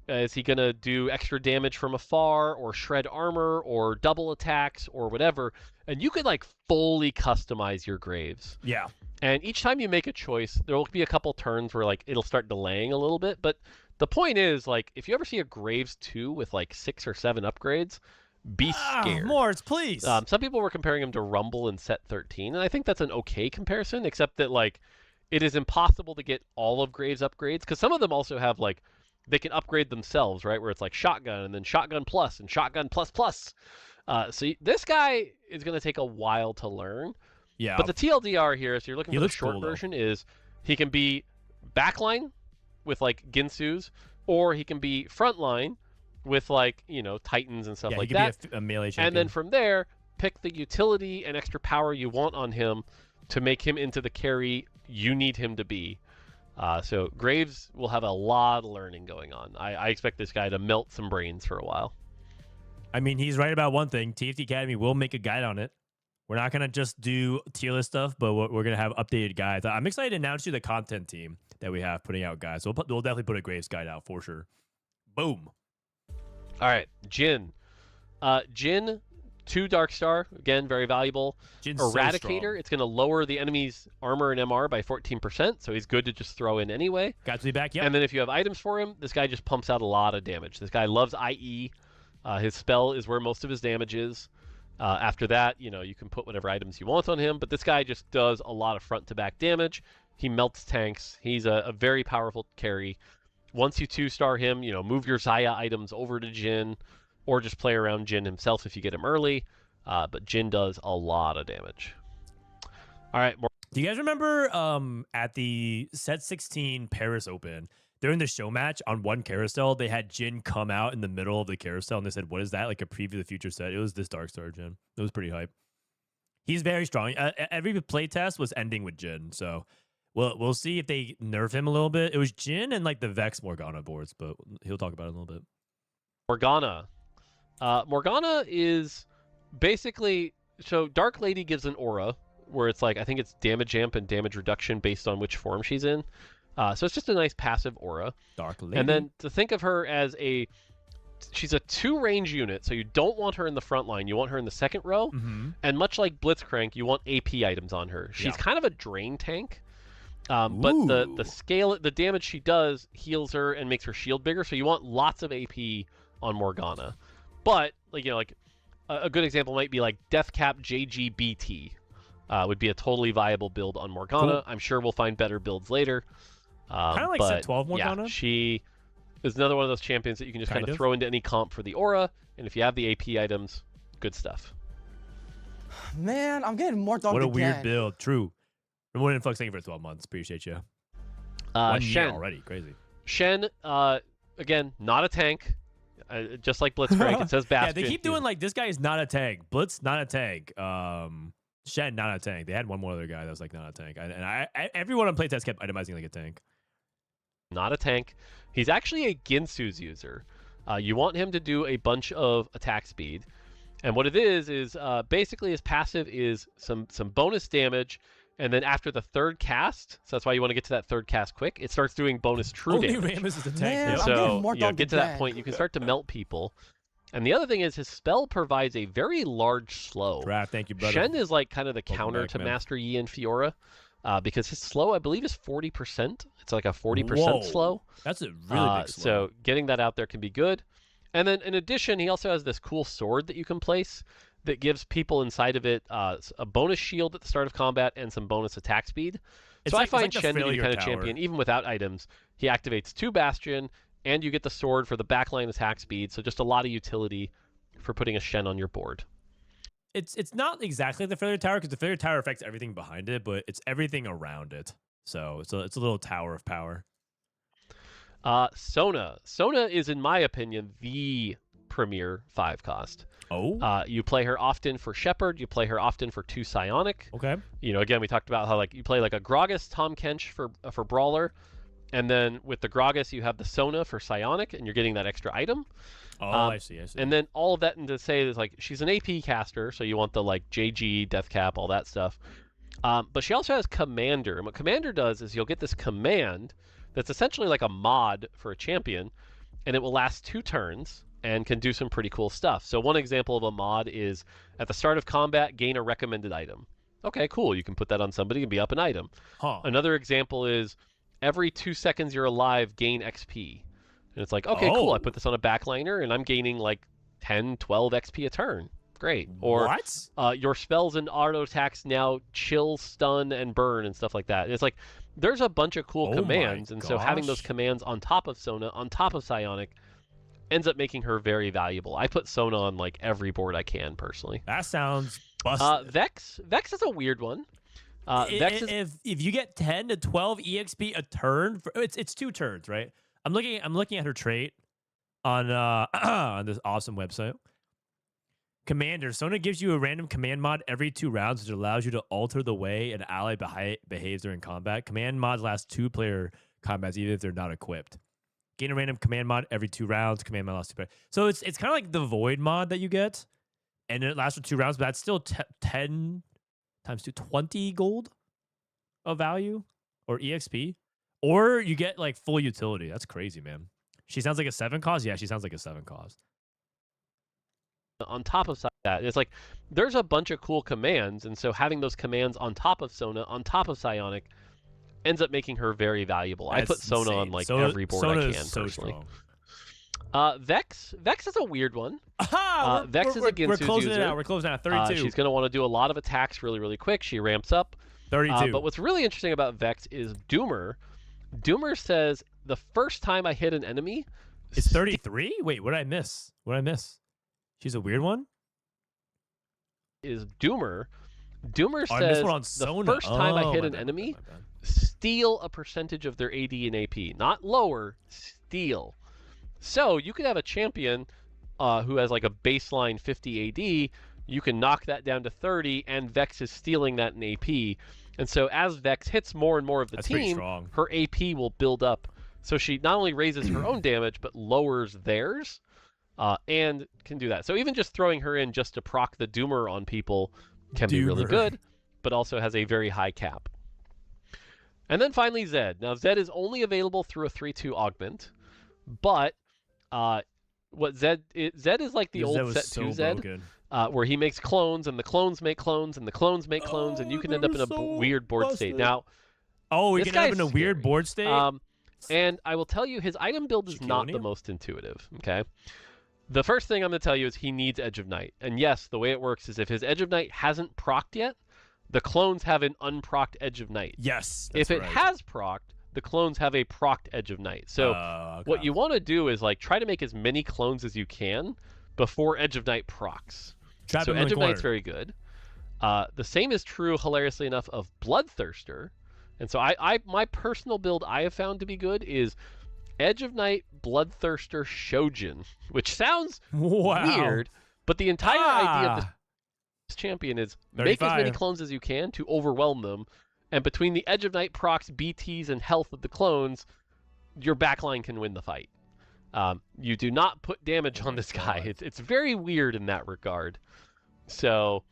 is he going to do extra damage from afar, or shred armor, or double attacks, or whatever? And you could like fully customize your Graves. Yeah. And each time you make a choice, there will be a couple turns where like it'll start delaying a little bit. But the point is, like, if you ever see a Graves 2 with like 6 or 7 upgrades, be scared. Mords, please. Some people were comparing him to Rumble in set 13, and I think that's an okay comparison, except that like it is impossible to get all of Graves upgrades, because some of them also have like they can upgrade themselves, right? Where it's like shotgun and then shotgun plus and shotgun plus plus. So this guy is going to take a while to learn. Yeah. But the TLDR here, if you're looking for the short version, is he can be backline with like Ginsu's, or he can be frontline with like, Titans and stuff like that. Be a melee champion. And then from there, pick the utility and extra power you want on him to make him into the carry you need him to be. So Graves will have a lot of learning going on. I expect this guy to melt some brains for a while. I mean, he's right about one thing. TFT Academy will make a guide on it. We're not going to just do tier list stuff, but we're going to have updated guides. I'm excited to announce you the content team that we have putting out guides. So we'll definitely put a Graves guide out for sure. Boom. All right, Jhin. Jhin, 2 Dark Star, again, very valuable. Jinx Eradicator, so it's going to lower the enemy's armor and MR by 14%, so he's good to just throw in anyway. Got to be back, yep. And then if you have items for him, this guy just pumps out a lot of damage. This guy loves IE. His spell is where most of his damage is. After that, you can put whatever items you want on him, but this guy just does a lot of front-to-back damage. He melts tanks. He's a very powerful carry. Once you 2-star him, move your Xayah items over to Jhin, or just play around Jhin himself if you get him early. But Jhin does a lot of damage. All right. Do you guys remember at the Set 16 Paris Open, during the show match on one carousel, they had Jhin come out in the middle of the carousel, and they said, what is that? Like a preview of the future set. It was this Dark Star Jhin. It was pretty hype. He's very strong. Every playtest was ending with Jhin, so we'll see if they nerf him a little bit. It was Jhin and like the Vex Morgana boards, but he'll talk about it in a little bit. Morgana. Morgana is basically, so Dark Lady gives an aura where it's like, I think it's damage amp and damage reduction based on which form she's in. So it's just a nice passive aura. Dark Lady. And then to think of her as she's a 2-range unit, so you don't want her in the front line. You want her in the second row. Mm-hmm. And much like Blitzcrank, you want AP items on her. She's kind of a drain tank. But the damage she does heals her and makes her shield bigger, so you want lots of AP on Morgana. But a good example might be like Deathcap JGBT would be a totally viable build on Morgana. Cool. I'm sure we'll find better builds later. Kind of like set 12 Morgana. Yeah, she is another one of those champions that you can just kind of throw into any comp for the aura, and if you have the AP items, good stuff. Man, I'm getting more dogged again. What a weird build. True. More Influx, thank you for 12 months. Appreciate you. 1 year already. Crazy. Shen, again, not a tank. Just like Blitzcrank, it says Bastion. Yeah, they keep doing like, this guy is not a tank. Blitz, not a tank. Shen, not a tank. They had one more other guy that was like not a tank. Everyone on playtest kept itemizing like a tank. Not a tank. He's actually a Ginsu's user. You want him to do a bunch of attack speed. And what it is basically his passive is some bonus damage. And then after the third cast, so that's why you want to get to that third cast quick, it starts doing bonus true damage. Only Rammus is a tank. Man, so get to that point, you can start to melt people. And the other thing is his spell provides a very large slow. Draft, thank you, brother. Shen is like kind of the counter to Master Yi and Fiora, because his slow, I believe, is 40%. It's like a 40% slow. That's a really big slow. So getting that out there can be good. And then in addition, he also has this cool sword that you can place that gives people inside of it a bonus shield at the start of combat and some bonus attack speed. So I find Shen to be the kind of champion, even without items. He activates 2 Bastion, and you get the sword for the backline attack speed, so just a lot of utility for putting a Shen on your board. It's not exactly the failure tower, because the failure tower affects everything behind it, but it's everything around it. So it's a little tower of power. Sona. Sona is, in my opinion, the premier 5-cost. Oh. You play her often for Shepherd. You play her often for 2 Psionic. Okay. Again, we talked about how you play like a Gragas, Tahm Kench for Brawler, and then with the Gragas you have the Sona for Psionic, and you're getting that extra item. Oh, I see. And then all of that, and to say is like she's an AP caster, so you want the like JG, Deathcap, all that stuff. But she also has Commander, and what Commander does is you'll get this command that's essentially like a mod for a champion, and it will last 2 turns. And can do some pretty cool stuff. So one example of a mod is at the start of combat, gain a recommended item. Okay, cool. You can put that on somebody and be up an item. Huh. Another example is every 2 seconds you're alive, gain XP. And it's like, okay, cool. I put this on a backliner and I'm gaining like 10, 12 XP a turn. Great. Or what? Your spells and auto attacks now chill, stun, and burn and stuff like that. And it's like there's a bunch of cool commands. And so having those commands on top of Sona, on top of Psionic, ends up making her very valuable. I put Sona on like every board I can personally. That sounds busted. Vex is a weird one. Vex if you get 10 to 12 EXP a turn, it's 2 turns, right? I'm looking at her trait on on this awesome website. Commander, Sona gives you a random command mod every 2 rounds, which allows you to alter the way an ally behaves during combat. Command mods last 2-player combats, even if they're not equipped. Gain a random command mod every 2 rounds. Command mod lasts 2 players. So it's kind of like the Void mod that you get, and it lasts for 2 rounds, but that's still 10 times 2, 20 gold of value or EXP. Or you get like full utility. That's crazy, man. She sounds like a 7-cost? Yeah, she sounds like a 7-cost. On top of that, it's like there's a bunch of cool commands, and so having those commands on top of Sona, on top of Psionic, ends up making her very valuable. I put Sona on like every board I can personally. Vex is a weird one. Vex is a Ginsu's We're closing user. it out. We're closing out 32. She's going to want to do a lot of attacks really, really quick. She ramps up. 32. But what's really interesting about Vex is Doomer. Doomer says the first time I hit an enemy, it's 33. Wait, what did I miss? She's a weird one. Is Doomer? Doomer says the first time I hit an enemy, steal a percentage of their AD and AP. Not lower, steal. So you could have a champion who has like a baseline 50 AD. You can knock that down to 30, and Vex is stealing that in AP. And so as Vex hits more and more of the team, her AP will build up. So she not only raises her own damage, but lowers theirs. and can do that. So even just throwing her in just to proc the Doomer on people can be really good, but also has a very high cap. And then finally Zed. Now Zed is only available through a 3/2 augment, but what Zed is like the old set 2 Zed, where he makes clones, and the clones make clones, and the clones make clones, and you can end up in a weird board state. Now, we can end up in a weird board state? And I will tell you, his item build is not the most intuitive, okay? The first thing I'm going to tell you is he needs Edge of Night. And yes, the way it works is if his Edge of Night hasn't procced yet, the clones have an unprocced Edge of Night. Yes, if it has procced, the clones have a procced Edge of Night. So what you want to do is like try to make as many clones as you can before Edge of Night procs. So Edge of Night's very good. The same is true, hilariously enough, of Bloodthirster. And so my personal build I have found to be good is Edge of Night, Bloodthirster, Shojin, which sounds weird, but the entire idea of this champion is make as many clones as you can to overwhelm them, and between the Edge of Night procs, BTs, and health of the clones, your backline can win the fight. You do not put damage on this guy. It's very weird in that regard. So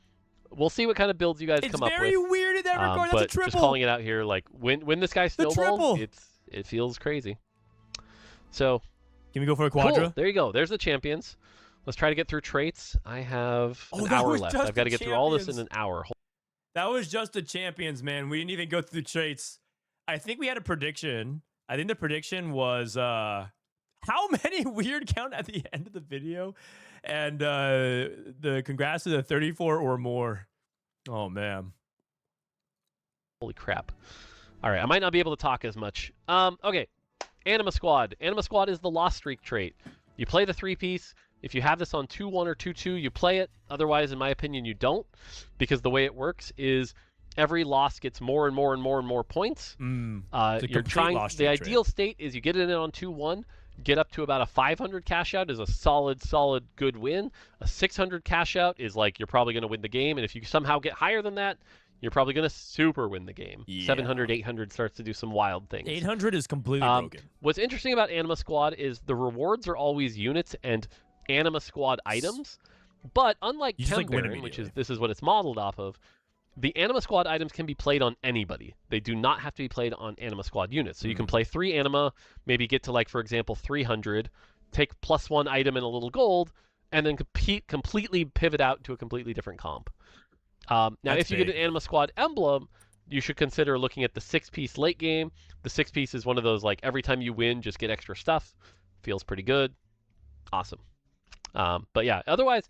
we'll see what kind of builds you guys come up with. It's very weird in that regard. That's a triple. Just calling it out here, like when this guy snowballs, it feels crazy. So can we go for a quadra? Cool. There you go. There's the champions. Let's try to get through traits. I have an hour left. I've got to get through all this in an hour. That was just the champions, man. We didn't even go through the traits. I think we had a prediction. I think the prediction was how many weird count at the end of the video, and the congrats to the 34 or more. Oh man. Holy crap. All right, I might not be able to talk as much. Okay. Anima Squad. Anima Squad is the lost streak trait. You play the 3-piece. If you have this on 2-1 or 2-2, you play it. Otherwise, in my opinion, you don't. Because the way it works is every loss gets more and more and more and more points. You're trying. The ideal state is you get it in on 2-1, get up to about a 500 cash out is a solid, good win. A 600 cash out is like you're probably going to win the game. And if you somehow get higher than that, you're probably going to super win the game. 700, 800 starts to do some wild things. 800 is completely broken. What's interesting about Anima Squad is the rewards are always units and Anima Squad items. But unlike Chem Baron, this is what it's modeled off of, the Anima Squad items can be played on anybody. They do not have to be played on Anima Squad units. So you can play 3 Anima, maybe get to, like, for example, 300, take +1 item and a little gold, and then completely pivot out to a completely different comp. Now, if you get an Anima Squad emblem, you should consider looking at the 6-piece late game. The 6-piece is one of those, like, every time you win, just get extra stuff. Feels pretty good. Awesome. But yeah, otherwise,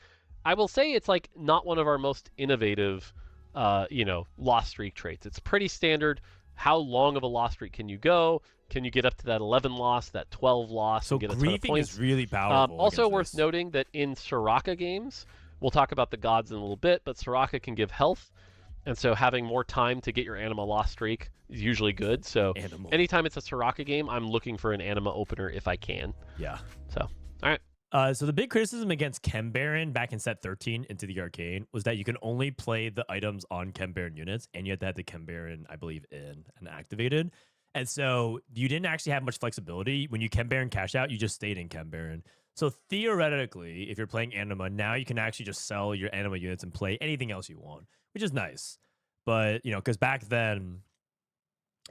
I will say it's, like, not one of our most innovative, lost streak traits. It's pretty standard. How long of a lost streak can you go? Can you get up to that 11 loss, that 12 loss, and get a ton of points? Is really powerful. Also worth noting that in Soraka games, we'll talk about the gods in a little bit, but Soraka can give health, and so having more time to get your Anima lost streak is usually good. So anytime it's a Soraka game, I'm looking for an Anima opener if I can. Yeah. So, all right. So the big criticism against Chem Baron back in set 13 into the Arcane was that you can only play the items on Chem Baron units, and you had to have the Chem Baron, I believe, in and activated. And so you didn't actually have much flexibility. When you Chem Baron cash out, you just stayed in Chem Baron. So theoretically, if you're playing Anima, now you can actually just sell your Anima units and play anything else you want, which is nice. But, because back then,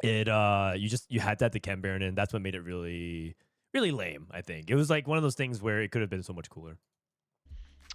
you had to have the Chem Baron in. That's what made it really, really lame, I think. It was like one of those things where it could have been so much cooler.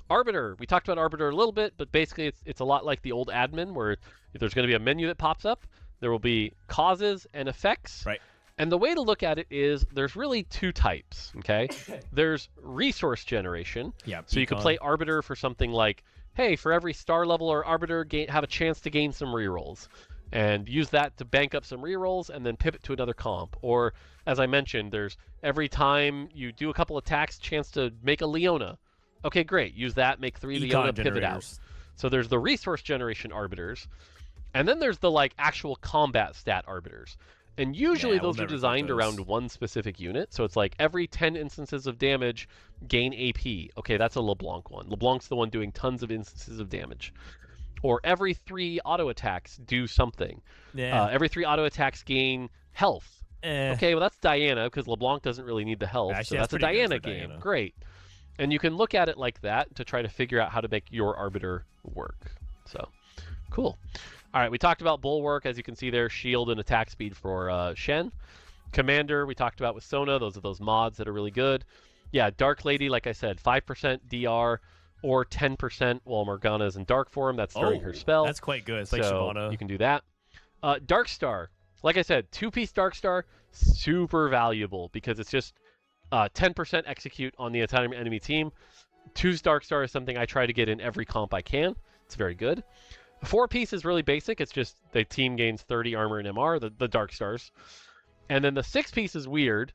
Arbiter. We talked about Arbiter a little bit, but basically it's a lot like the old admin where if there's going to be a menu that pops up, there will be causes and effects. Right. And the way to look at it is there's really 2 types, okay? There's resource generation. Yeah. So you can play Arbiter for something like, hey, for every star level or Arbiter, have a chance to gain some rerolls. And use that to bank up some rerolls and then pivot to another comp. Or, as I mentioned, there's every time you do a couple attacks, chance to make a Leona. Okay, great. Use that, make 3 Leona, pivot out. So there's the resource generation arbiters. And then there's the actual combat stat arbiters. And usually those are designed around one specific unit. So it's like every 10 instances of damage, gain AP. Okay, that's a LeBlanc one. LeBlanc's the one doing tons of instances of damage. Or every 3 auto attacks do something. Yeah. Every 3 auto attacks gain health. Okay, well that's Diana because LeBlanc doesn't really need the health. Actually, so that's a Diana game. Great. And you can look at it like that to try to figure out how to make your Arbiter work. So, cool. All right, we talked about Bulwark, as you can see there, shield and attack speed for Shen. Commander, we talked about with Sona. Those are those mods that are really good. Yeah, Dark Lady, like I said, 5% DR or 10% while Morgana is in Dark form. That's during her spell. That's quite good. It's like so Shyvana. you can do that. Dark Star, like I said, 2-piece Dark Star, super valuable because it's just 10% execute on the entire enemy team. 2 Dark Star is something I try to get in every comp I can. It's very good. 4-piece is really basic. It's just the team gains 30 armor and MR, the Dark Stars. And then the 6-piece is weird,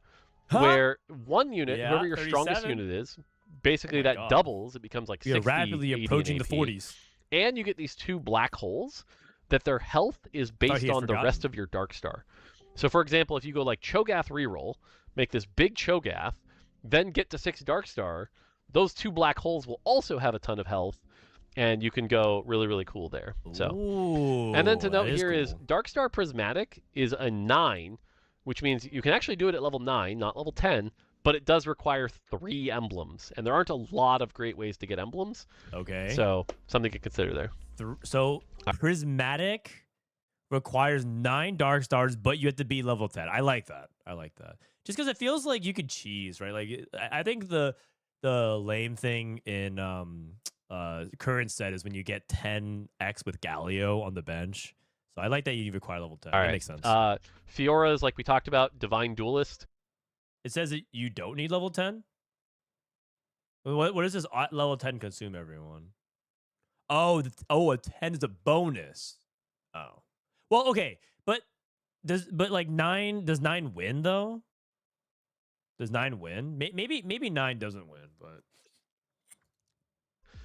where one unit, whoever your 37? strongest unit is, basically that doubles. It becomes like 60, rapidly 80 approaching in the AP. 40s. And you get these 2 black holes that their health is based on the rest of your Dark Star. So for example, if you go like Cho'Gath reroll, make this big Cho'Gath, then get to 6 Dark Star, those 2 black holes will also have a ton of health, and you can go really, really cool there. So, Ooh, and then to note here cool. is Dark Star Prismatic is a 9, which means you can actually do it at level 9, not level 10, but it does require 3 emblems, and there aren't a lot of great ways to get emblems. Okay. So something to consider there. So Prismatic requires 9 Dark Stars, but you have to be level 10. I like that. Just because it feels like you could cheese, right? Like I think the lame thing in current set is when you get 10x with Galio on the bench. So I like that you require level 10. All that right. makes sense. Fiora is like we talked about, Divine Duelist. It says that you don't need level 10. What does this level 10 consume, everyone? Oh, a 10 is a bonus. Oh, well, okay, but does 9 win though? Does 9 win? Maybe 9 doesn't win, but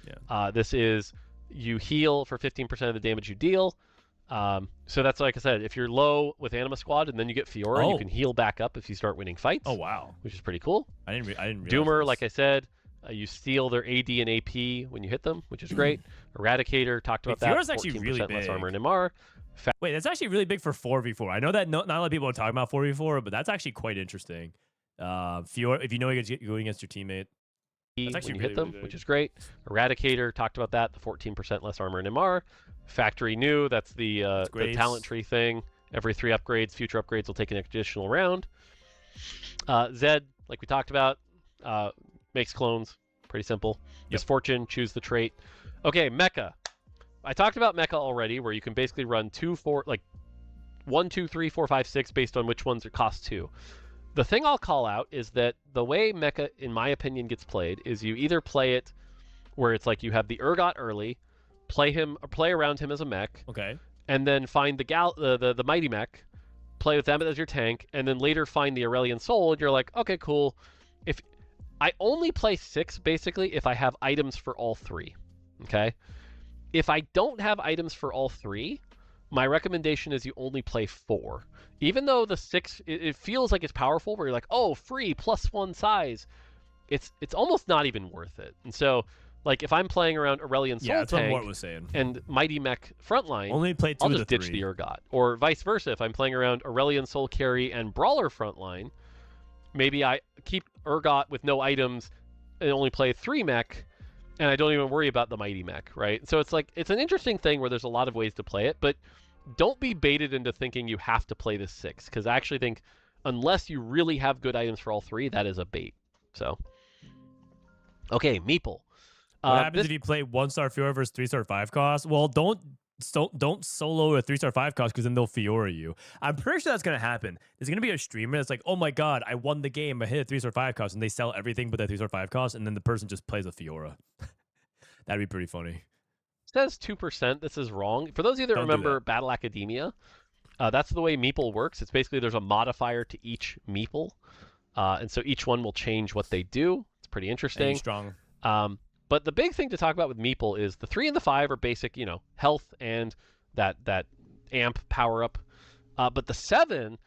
yeah. This is you heal for 15% of the damage you deal. So that's like I said, if you're low with Anima Squad and then you get Fiora, you can heal back up if you start winning fights. Oh wow, which is pretty cool. I didn't realize Doomer, this. like I said, you steal their AD and AP when you hit them, which is great. Eradicator, talked about that. Fiora's actually really big. Less armor and MR. Wait, that's actually really big for 4v4. I know that not a lot of people are talking about 4v4, but that's actually quite interesting. Fiora, if you know you're going against your teammate, that's actually when you really, hit them, really which is great. Eradicator, talked about that. The 14% less armor and MR. Factory New, that's the talent tree thing. Every 3 upgrades, future upgrades will take an additional round. Zed, like we talked about, makes clones. Pretty simple. Misfortune, choose the trait. Okay, Mecha. I talked about Mecha already, where you can basically run 1, 2, 3, 4, 5, 6 based on which ones cost 2. The thing I'll call out is that the way Mecha, in my opinion, gets played is you either play it where it's like you have the Urgot early, play around him as a mech, okay, and then find the Mighty Mech, play with them as your tank, and then later find the Aurelian Soul, and you're like, okay, cool. If I only play 6 basically if I have items for all 3. Okay? If I don't have items for all 3, my recommendation is you only play 4. Even though the 6, it feels like it's powerful, where you're like, oh, free, +1 size. It's almost not even worth it. And so, like, if I'm playing around Aurelian Soul that's what tank Mort was saying. and Mighty Mech frontline, Only play 2 I'll of just the ditch 3. the Urgot. Or vice versa, if I'm playing around Aurelian Soul carry and Brawler frontline, maybe I keep Urgot with no items and only play 3 mech, and I don't even worry about the Mighty Mech, right? So it's like, it's an interesting thing where there's a lot of ways to play it, but don't be baited into thinking you have to play this 6, because I actually think unless you really have good items for all 3, that is a bait. So, okay, Meeple. What happens if you play 1-star Fiora versus 3-star 5 cost? Well, don't solo a 3-star 5 cost, because then they'll Fiora you. I'm pretty sure that's gonna happen. There's gonna be a streamer that's like, oh my god, I won the game, I hit a 3-star 5 cost, and they sell everything but that 3-star 5 cost, and then the person just plays a Fiora. That'd be pretty funny. It says 2%. This is wrong. For those of you that remember Battle Academia, that's the way Meeple works. It's basically there's a modifier to each Meeple, and so each one will change what they do. It's pretty interesting. Strong. But the big thing to talk about with Meeple is the 3 and the 5 are basic, health and that amp power up. But the 7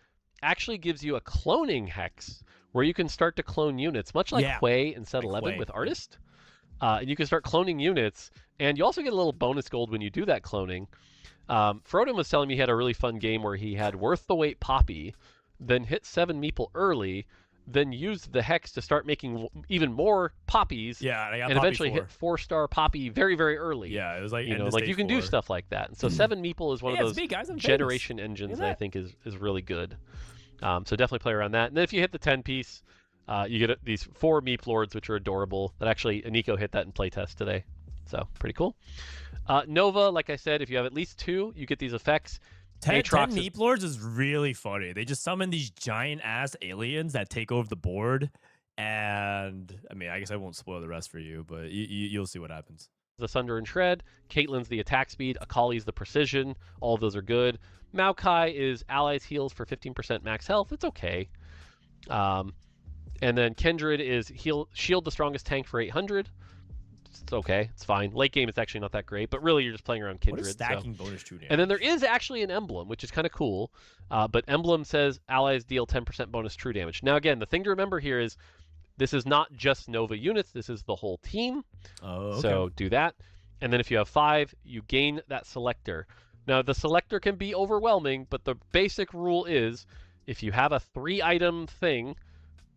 actually gives you a cloning hex where you can start to clone units, much like Quay in set 11 with Artist. And you can start cloning units, and you also get a little bonus gold when you do that cloning. Frodan was telling me he had a really fun game where he had Worth the Wait Poppy, then hit 7 Meeple early, then used the Hex to start making even more poppies. Yeah, and I got and Poppy eventually 4. hit 4-star Poppy very, very early. Yeah, it was like, you know, like you can do stuff like that. And so 7 Meeple is one of those generation engines that I think is really good. So definitely play around that. And then if you hit the 10-piece, you get these 4 Meep Lords, which are adorable. That actually, Aniko hit that in playtest today. So pretty cool. Nova, like I said, if you have at least 2, you get these effects. 10 Meep Lords is really funny. They just summon these giant-ass aliens that take over the board. And, I mean, I guess I won't spoil the rest for you, but you'll see what happens. The Sunder and Shred. Caitlyn's the attack speed. Akali's the precision. All of those are good. Maokai is allies heals for 15% max health. It's okay. And then Kindred is shield the strongest tank for 800. It's okay. It's fine. Late game, it's actually not that great, but really you're just playing around Kindred. What is stacking bonus true damage? And then there is actually an emblem, which is kind of cool. But emblem says allies deal 10% bonus true damage. Now again, the thing to remember here is this is not just Nova units. This is the whole team. Oh, okay. So do that. And then if you have 5, you gain that selector. Now the selector can be overwhelming, but the basic rule is if you have a 3-item thing,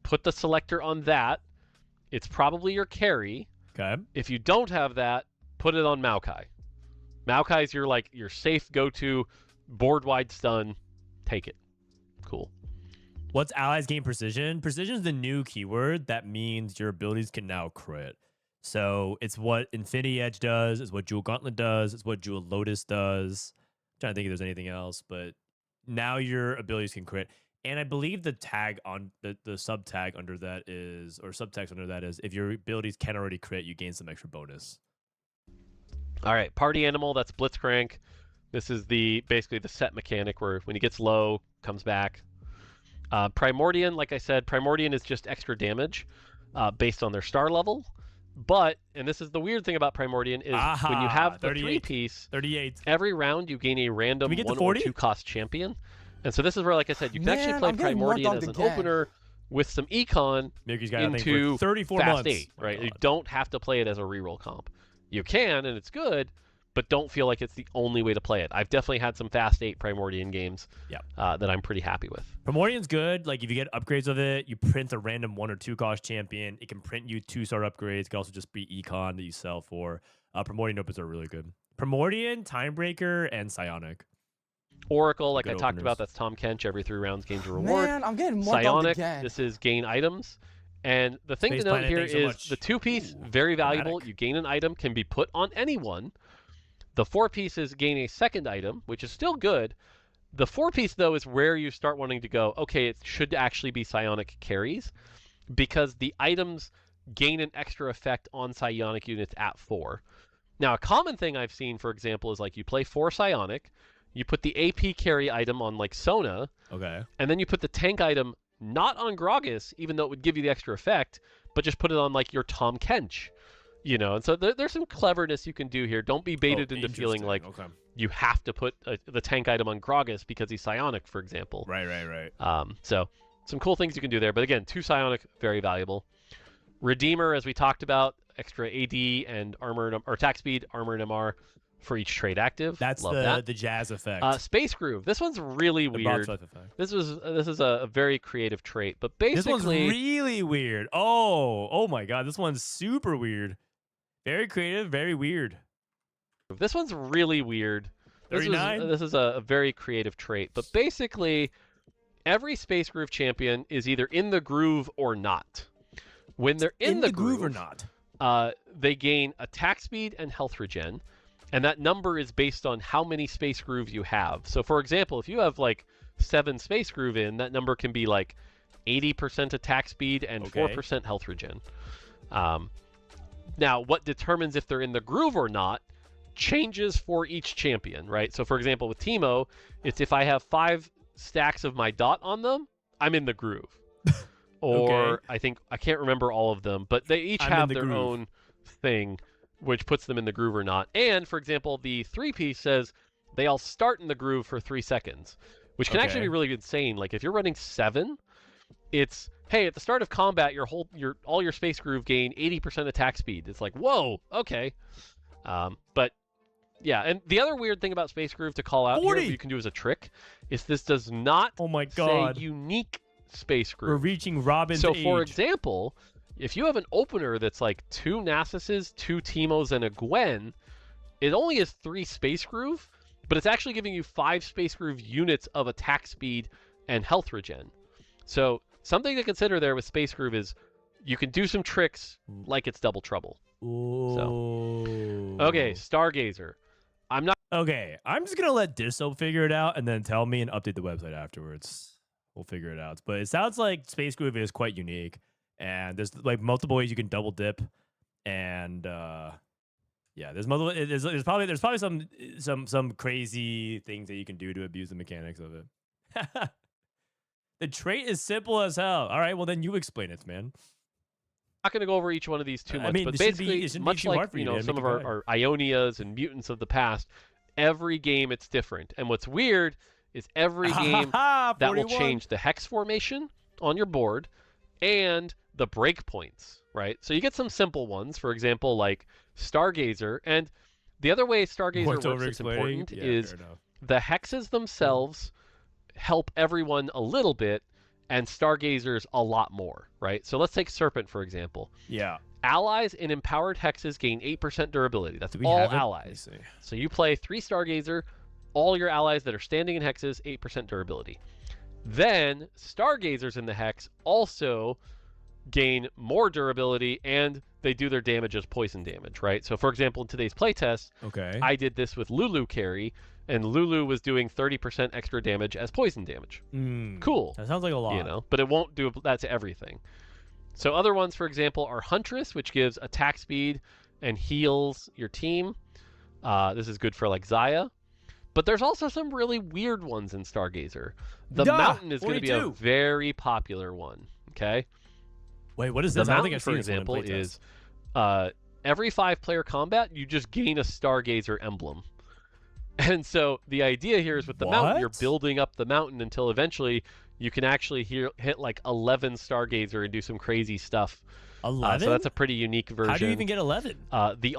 put the selector on that. It's probably your carry. Okay. If you don't have that, put it on Maokai. Maokai is your safe go-to board-wide stun. Take it. Cool. What's allies gain precision? Precision is the new keyword that means your abilities can now crit. So it's what Infinity Edge does, it's what Jewel Gauntlet does, it's what Jewel Lotus does. I'm trying to think if there's anything else, but now your abilities can crit. And I believe the tag on the sub tag under that is, or subtext under that is, if your abilities can already crit, you gain some extra bonus. All right, party animal, that's Blitzcrank. This is basically the set mechanic where when he gets low, comes back. Primordian, like I said, Primordian is just extra damage based on their star level. But, and this is the weird thing about Primordian, is when you have the 3-piece, every round you gain a random 1 or 2 cost champion. And so this is where, like I said, you can actually play Primordian as an opener with some econ into 34 Fast months. 8, right? You don't have to play it as a reroll comp. You can, and it's good, but don't feel like it's the only way to play it. I've definitely had some Fast 8 Primordian games that I'm pretty happy with. Primordian's good. Like, if you get upgrades of it, you print a random 1 or 2 cost champion. It can print you 2-star upgrades. It can also just be econ that you sell for. Primordian opens are really good. Primordian, Timebreaker, and Psionic. Oracle, like I talked about, that's Tom Kench. Every 3 rounds gains a reward. Man, I'm getting more Psionic, this is gain items. And the thing to note here is the 2-piece, very valuable. You gain an item, can be put on anyone. The 4-piece is gain a second item, which is still good. The 4-piece, though, is where you start wanting to go, okay, it should actually be Psionic carries, because the items gain an extra effect on Psionic units at 4. Now, a common thing I've seen, for example, is like you play 4 Psionic, you put the AP carry item on like Sona, and then you put the tank item not on Gragas, even though it would give you the extra effect, but just put it on like your Tom Kench. You know, and so there's some cleverness you can do here. Don't be baited into feeling like you have to put the tank item on Gragas because he's Psionic, for example. Right. So some cool things you can do there. But again, 2 Psionic, very valuable. Redeemer, as we talked about, extra AD and armor or attack speed, armor and MR for each trade active. That's the jazz effect. Space Groove. This one's really weird. This is a very creative trait, but basically this one's really weird. Oh my god, this one's super weird. Very creative, very weird. This one's really weird. 39? This is a very creative trait, but basically every Space Groove champion is either in the groove or not. When they're in the groove or not, they gain attack speed and health regen, and that number is based on how many Space Grooves you have. So for example, if you have like 7 Space Groove in, that number can be like 80% attack speed and 4% health regen. Now, what determines if they're in the groove or not changes for each champion, right? So, for example, with Teemo, it's if I have 5 stacks of my dot on them, I'm in the groove. Or I can't remember all of them, but they each have their own thing, which puts them in the groove or not. And, for example, the 3-piece says they all start in the groove for 3 seconds, which can actually be really insane. Like, if you're running 7, it's... hey, at the start of combat, all your Space Groove gain 80% attack speed. It's like, whoa, okay. But yeah, and the other weird thing about Space Groove to call out here, what you can do as a trick, is this does not say unique Space Groove. We're reaching Robin's So, age. for example, if you have an opener that's like 2 Nasus's, 2 Teemos, and a Gwen, it only has 3 Space Groove, but it's actually giving you 5 Space Groove units of attack speed and health regen. So something to consider there with Space Groove is you can do some tricks like it's Double Trouble. Ooh. So, okay, Stargazer. Okay, I'm just gonna let Disso figure it out and then tell me and update the website afterwards. We'll figure it out. But it sounds like Space Groove is quite unique, and there's like multiple ways you can double dip, and yeah, there's multiple. There's probably some crazy things that you can do to abuse the mechanics of it. The trait is simple as hell. All right, well then you explain it, man. Not going to go over each one of these too much, I mean, but basically, much like some of our Ionias and Mutants of the past, every game it's different. And what's weird is every game that will change the hex formation on your board and the breakpoints, right? So you get some simple ones, for example, like Stargazer. And the other way Stargazer works that's important is the hexes themselves help everyone a little bit, and Stargazers a lot more, right? So let's take Serpent, for example. Yeah. Allies in empowered hexes gain 8% durability. That's all allies. So you play 3 Stargazer, all your allies that are standing in hexes, 8% durability. Then Stargazers in the hex also gain more durability, and they do their damage as poison damage, right? So for example, in today's playtest, I did this with Lulu carry, and Lulu was doing 30% extra damage as poison damage. Cool. That sounds like a lot. You know, but it won't do that to everything. So other ones, for example, are Huntress, which gives attack speed and heals your team. This is good for like Xayah. But there's also some really weird ones in Stargazer. The Mountain is going to be a very popular one, okay? Wait, what is this? The Mountain, for example, is every 5-player combat, you just gain a Stargazer emblem. And so the idea here is with the Mountain, you're building up the Mountain until eventually you can actually hit like 11 Stargazer and do some crazy stuff. 11? So that's a pretty unique version. How do you even get 11? The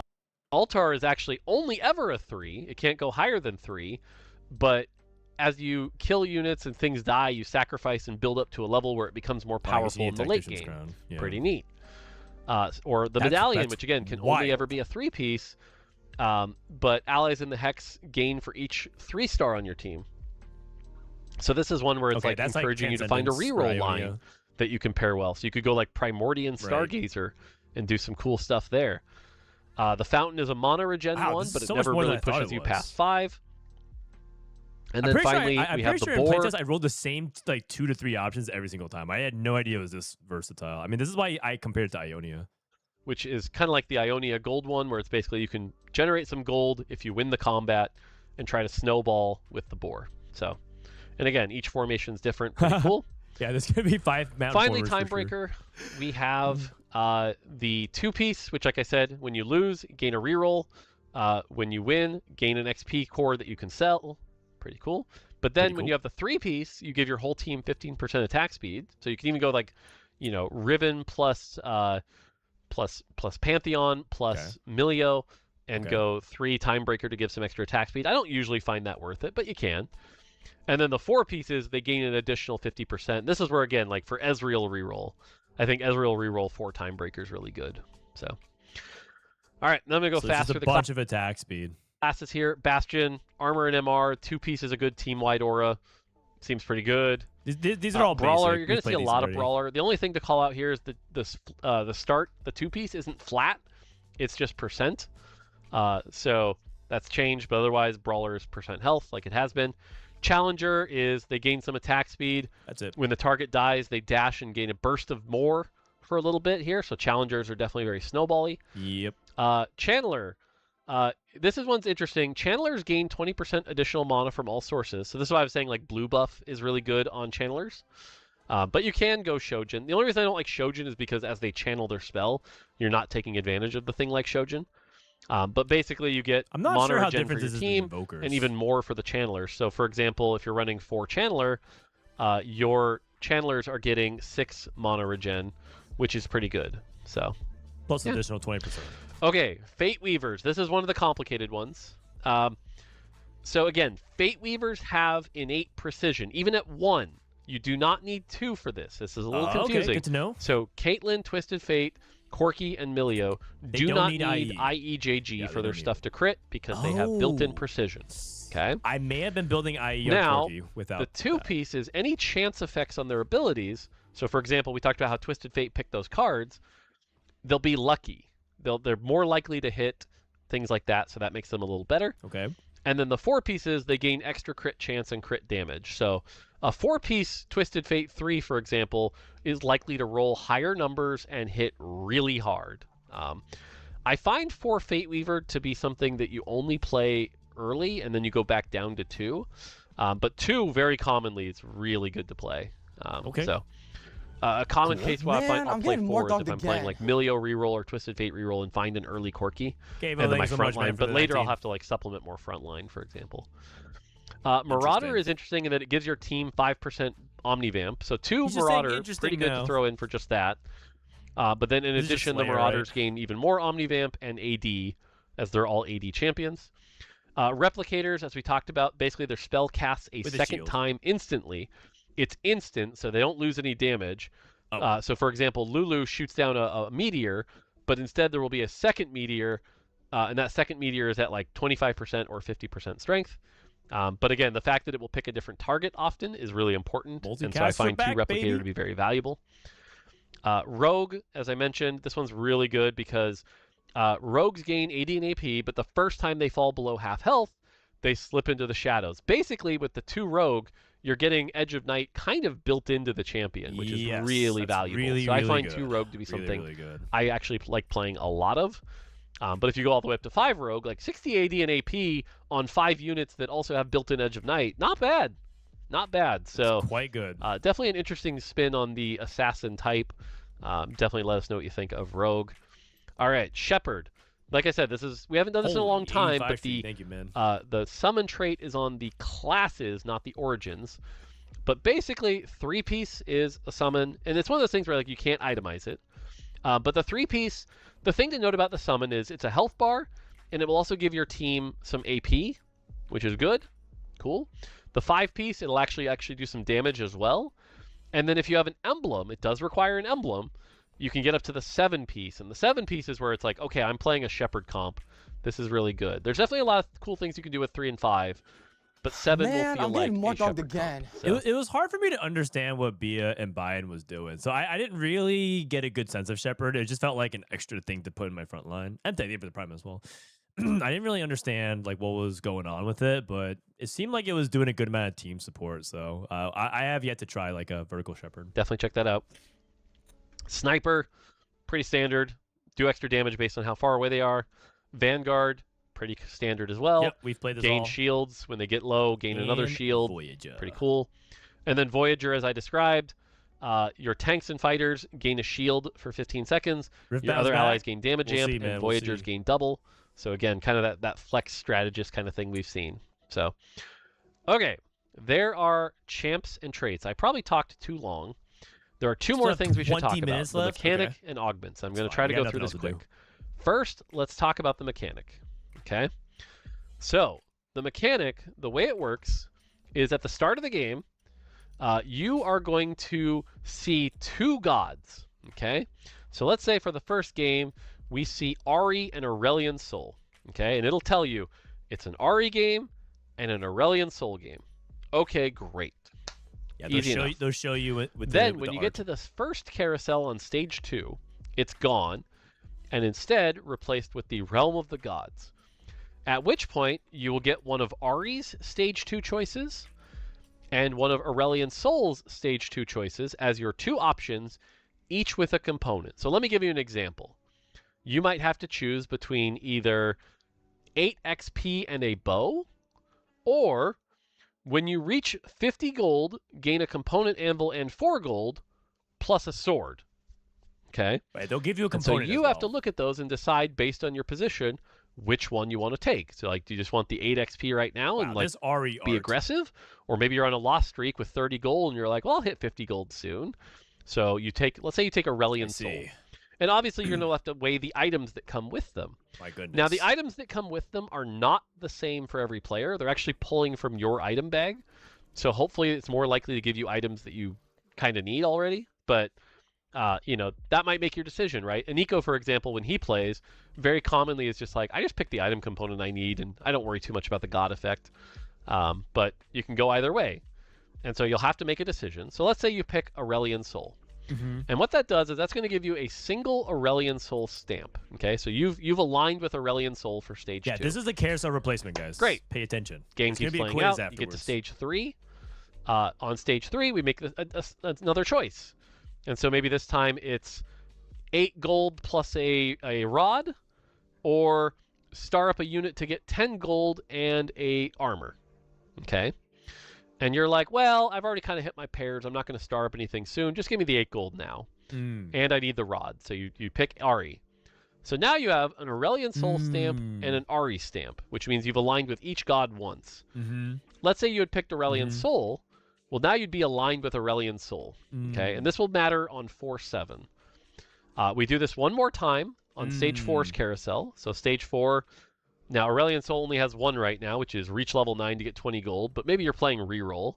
Altar is actually only ever a 3. It can't go higher than 3. But as you kill units and things die, you sacrifice and build up to a level where it becomes more powerful in the late game. Yeah. Pretty neat. Or the Medallion, which again can only ever be a 3-piece. But allies in the hex gain for each 3-star on your team. So this is one where it's like encouraging you to find a reroll line that you can pair well. So you could go like Primordian Stargazer and do some cool stuff there. The Fountain is a mana regen one, but it never really pushes you past 5. And then finally, we have the Boar. I rolled the same like 2 to 3 options every single time. I had no idea it was this versatile. I mean, this is why I compared it to Ionia. Which is kind of like the Ionia gold one, where it's basically you can generate some gold if you win the combat and try to snowball with the Boar. So, and again, each formation is different. Pretty cool. Yeah, there's going to be 5 mountain. Finally, Timebreaker. We have the 2-piece, which, like I said, when you lose, gain a reroll. When you win, gain an XP core that you can sell. Pretty cool. But then when you have the 3-piece, you give your whole team 15% attack speed. So you can even go like, you know, Riven plus Pantheon plus Milio and go 3 Timebreaker to give some extra attack speed. I don't usually find that worth it, but you can. And then the 4 pieces, they gain an additional 50%. This is where, again, like for Ezreal reroll, I think Ezreal reroll 4 Timebreaker is really good. So, all right, now I'm going to go faster. Just a bunch of attack speed. Classes here, Bastion, Armor and MR, 2-piece is a good team-wide aura. Seems pretty good. These are all Brawler. basic. You're going to see a lot of Brawler. The only thing to call out here is the start. The 2-piece isn't flat. It's just percent. So that's changed, but otherwise Brawler is percent health like it has been. Challenger is they gain some attack speed. That's it. When the target dies, they dash and gain a burst of more for a little bit here. So Challengers are definitely very snowbally. Yep. Channeler. This one's interesting. Channelers gain 20% additional mana from all sources. So this is why I was saying like blue buff is really good on channelers. But you can go Shojin. The only reason I don't like Shojin is because as they channel their spell, you're not taking advantage of the thing like Shojin. But basically you get mana regen for your team and even more for the channelers. So for example, if you're running 4 channeler, your channelers are getting 6 mana regen, which is pretty good. So plus additional 20%. Okay, Fate Weavers. This is one of the complicated ones. So again, Fate Weavers have innate precision. Even at 1, You do not need 2 for this. This is a little confusing. Okay, good to know. So Caitlyn, Twisted Fate, Corki, and Milio do not need IEJG for their stuff to crit because they have built-in precision. Okay. I may have been building IE on Corki without the 2-piece is any chance effects on their abilities. So, for example, we talked about how Twisted Fate picked those cards. They'll be lucky. They're more likely to hit, things like that, so that makes them a little better. Okay. And then the 4 pieces, they gain extra crit chance and crit damage. So a 4-piece Twisted Fate 3, for example, is likely to roll higher numbers and hit really hard. I find 4 Fate Weaver to be something that you only play early and then you go back down to 2. But 2, very commonly, is really good to play. Okay. So a common case where I'll play 4 is if I'm playing like Milio reroll or Twisted Fate reroll and find an early Corki. Okay, and then my front line. But later I'll have to like supplement more front line, for example. Marauder is interesting in that it gives your team 5% Omnivamp. So 2 Marauder, pretty good to throw in for just that. But then in addition, the Marauders gain even more Omnivamp and AD, as they're all AD champions. Replicators, as we talked about, basically their spell casts a second time instantly. It's instant, so they don't lose any damage. So, for example, Lulu shoots down a meteor, but instead there will be a second meteor, and that second meteor is at like 25% or 50% strength. But again, the fact that it will pick a different target often is really important, and so I find 2 Replicator to be very valuable. Rogue, as I mentioned, this one's really good because Rogues gain AD and AP, but the first time they fall below half health, they slip into the shadows. Basically, with the 2 Rogue, you're getting Edge of Night kind of built into the champion, which is really valuable. So I find 2 Rogue to be something I actually like playing a lot of. But if you go all the way up to 5 Rogue, like 60 AD and AP on 5 units that also have built-in Edge of Night, not bad. Not bad. So it's quite good. Definitely an interesting spin on the assassin type. Definitely let us know what you think of Rogue. All right, Shepherd. Like I said, we haven't done this in a long time, but the summon trait is on the classes, not the origins. But basically, 3-piece is a summon, and it's one of those things where like you can't itemize it. But the 3-piece, the thing to note about the summon is it's a health bar, and it will also give your team some AP, which is good. Cool. The 5-piece, it'll actually do some damage as well. And then if you have an emblem, it does require an emblem. You can get up to the 7-piece, and the 7-piece is where it's like, okay, I'm playing a Shepherd comp. This is really good. There's definitely a lot of cool things you can do with 3 and 5, but 7 will feel like a Shepherd comp. So. It was hard for me to understand what Bia and Bayern was doing, so I didn't really get a good sense of Shepherd. It just felt like an extra thing to put in my front line, and technically for the Prime as well. I didn't really understand like what was going on with it, but it seemed like it was doing a good amount of team support. So I have yet to try like a vertical Shepherd. Definitely check that out. Sniper, pretty standard. Do extra damage based on how far away they are. Vanguard, pretty standard as well. Yep, we've played this Gain shields when they get low. Gain another shield. Voyager. Pretty cool. And then Voyager, as I described, your tanks and fighters gain a shield for 15 seconds. Your other allies gain damage amp, and Voyagers gain double. So again, kind of that flex strategist kind of thing we've seen. So, okay, there are champs and traits. I probably talked too long. There are 2 more things we should talk about. The mechanic and augments. I'm going to try to go through this quick. First, let's talk about the mechanic. Okay? So, the mechanic, the way it works is at the start of the game, you are going to see 2 gods. Okay? So let's say for the first game, we see Ahri and Aurelion Sol. Okay? And it'll tell you it's an Ahri game and an Aurelion Sol game. Okay, great. Yeah, they'll show you with when you get to this first carousel on stage 2, it's gone, and instead replaced with the Realm of the Gods. At which point, you will get one of Ahri's stage 2 choices, and one of Aurelion Sol's stage 2 choices as your 2 options, each with a component. So let me give you an example. You might have to choose between either 8 XP and a bow, or when you reach 50 gold, gain a component anvil and 4 gold, plus a sword. Okay? Right, they'll give you a component. So you have to look at those and decide based on your position which one you want to take. So like, do you just want the 8 XP right now and like be aggressive? Or maybe you're on a lost streak with 30 gold and you're like, well, I'll hit 50 gold soon. So you take, let's say you take Aurelion Sol. And obviously you're going to have to weigh the items that come with them. My goodness. Now the items that come with them are not the same for every player. They're actually pulling from your item bag. So hopefully it's more likely to give you items that you kind of need already. But you know, that might make your decision, right? And Nico, for example, when he plays, very commonly is just like, I just pick the item component I need, and I don't worry too much about the God effect. But you can go either way. And so you'll have to make a decision. So let's say you pick Aurelion Soul. And what that does is that's going to give you a single Aurelion Soul stamp. Okay, so you've aligned with Aurelion Soul for stage 2. Yeah, this is the carousel replacement, guys. Great. Pay attention. Game keeps playing out. You get to stage 3. On stage 3, we make another choice. And so maybe this time it's 8 gold plus a rod, or star up a unit to get 10 gold and a armor. Okay? And you're like, well, I've already kind of hit my pairs. I'm not going to star up anything soon. Just give me the 8 gold now. And I need the rod. So you pick Ari. So now you have an Aurelion Soul stamp and an Ari stamp, which means you've aligned with each god once. Let's say you had picked Aurelion Soul. Well, now you'd be aligned with Aurelion Soul. Okay, and this will matter on 4-7. We do this one more time on stage 4's carousel. So stage 4, now Aurelion Soul only has 1 right now, which is reach level 9 to get 20 gold, but maybe you're playing reroll.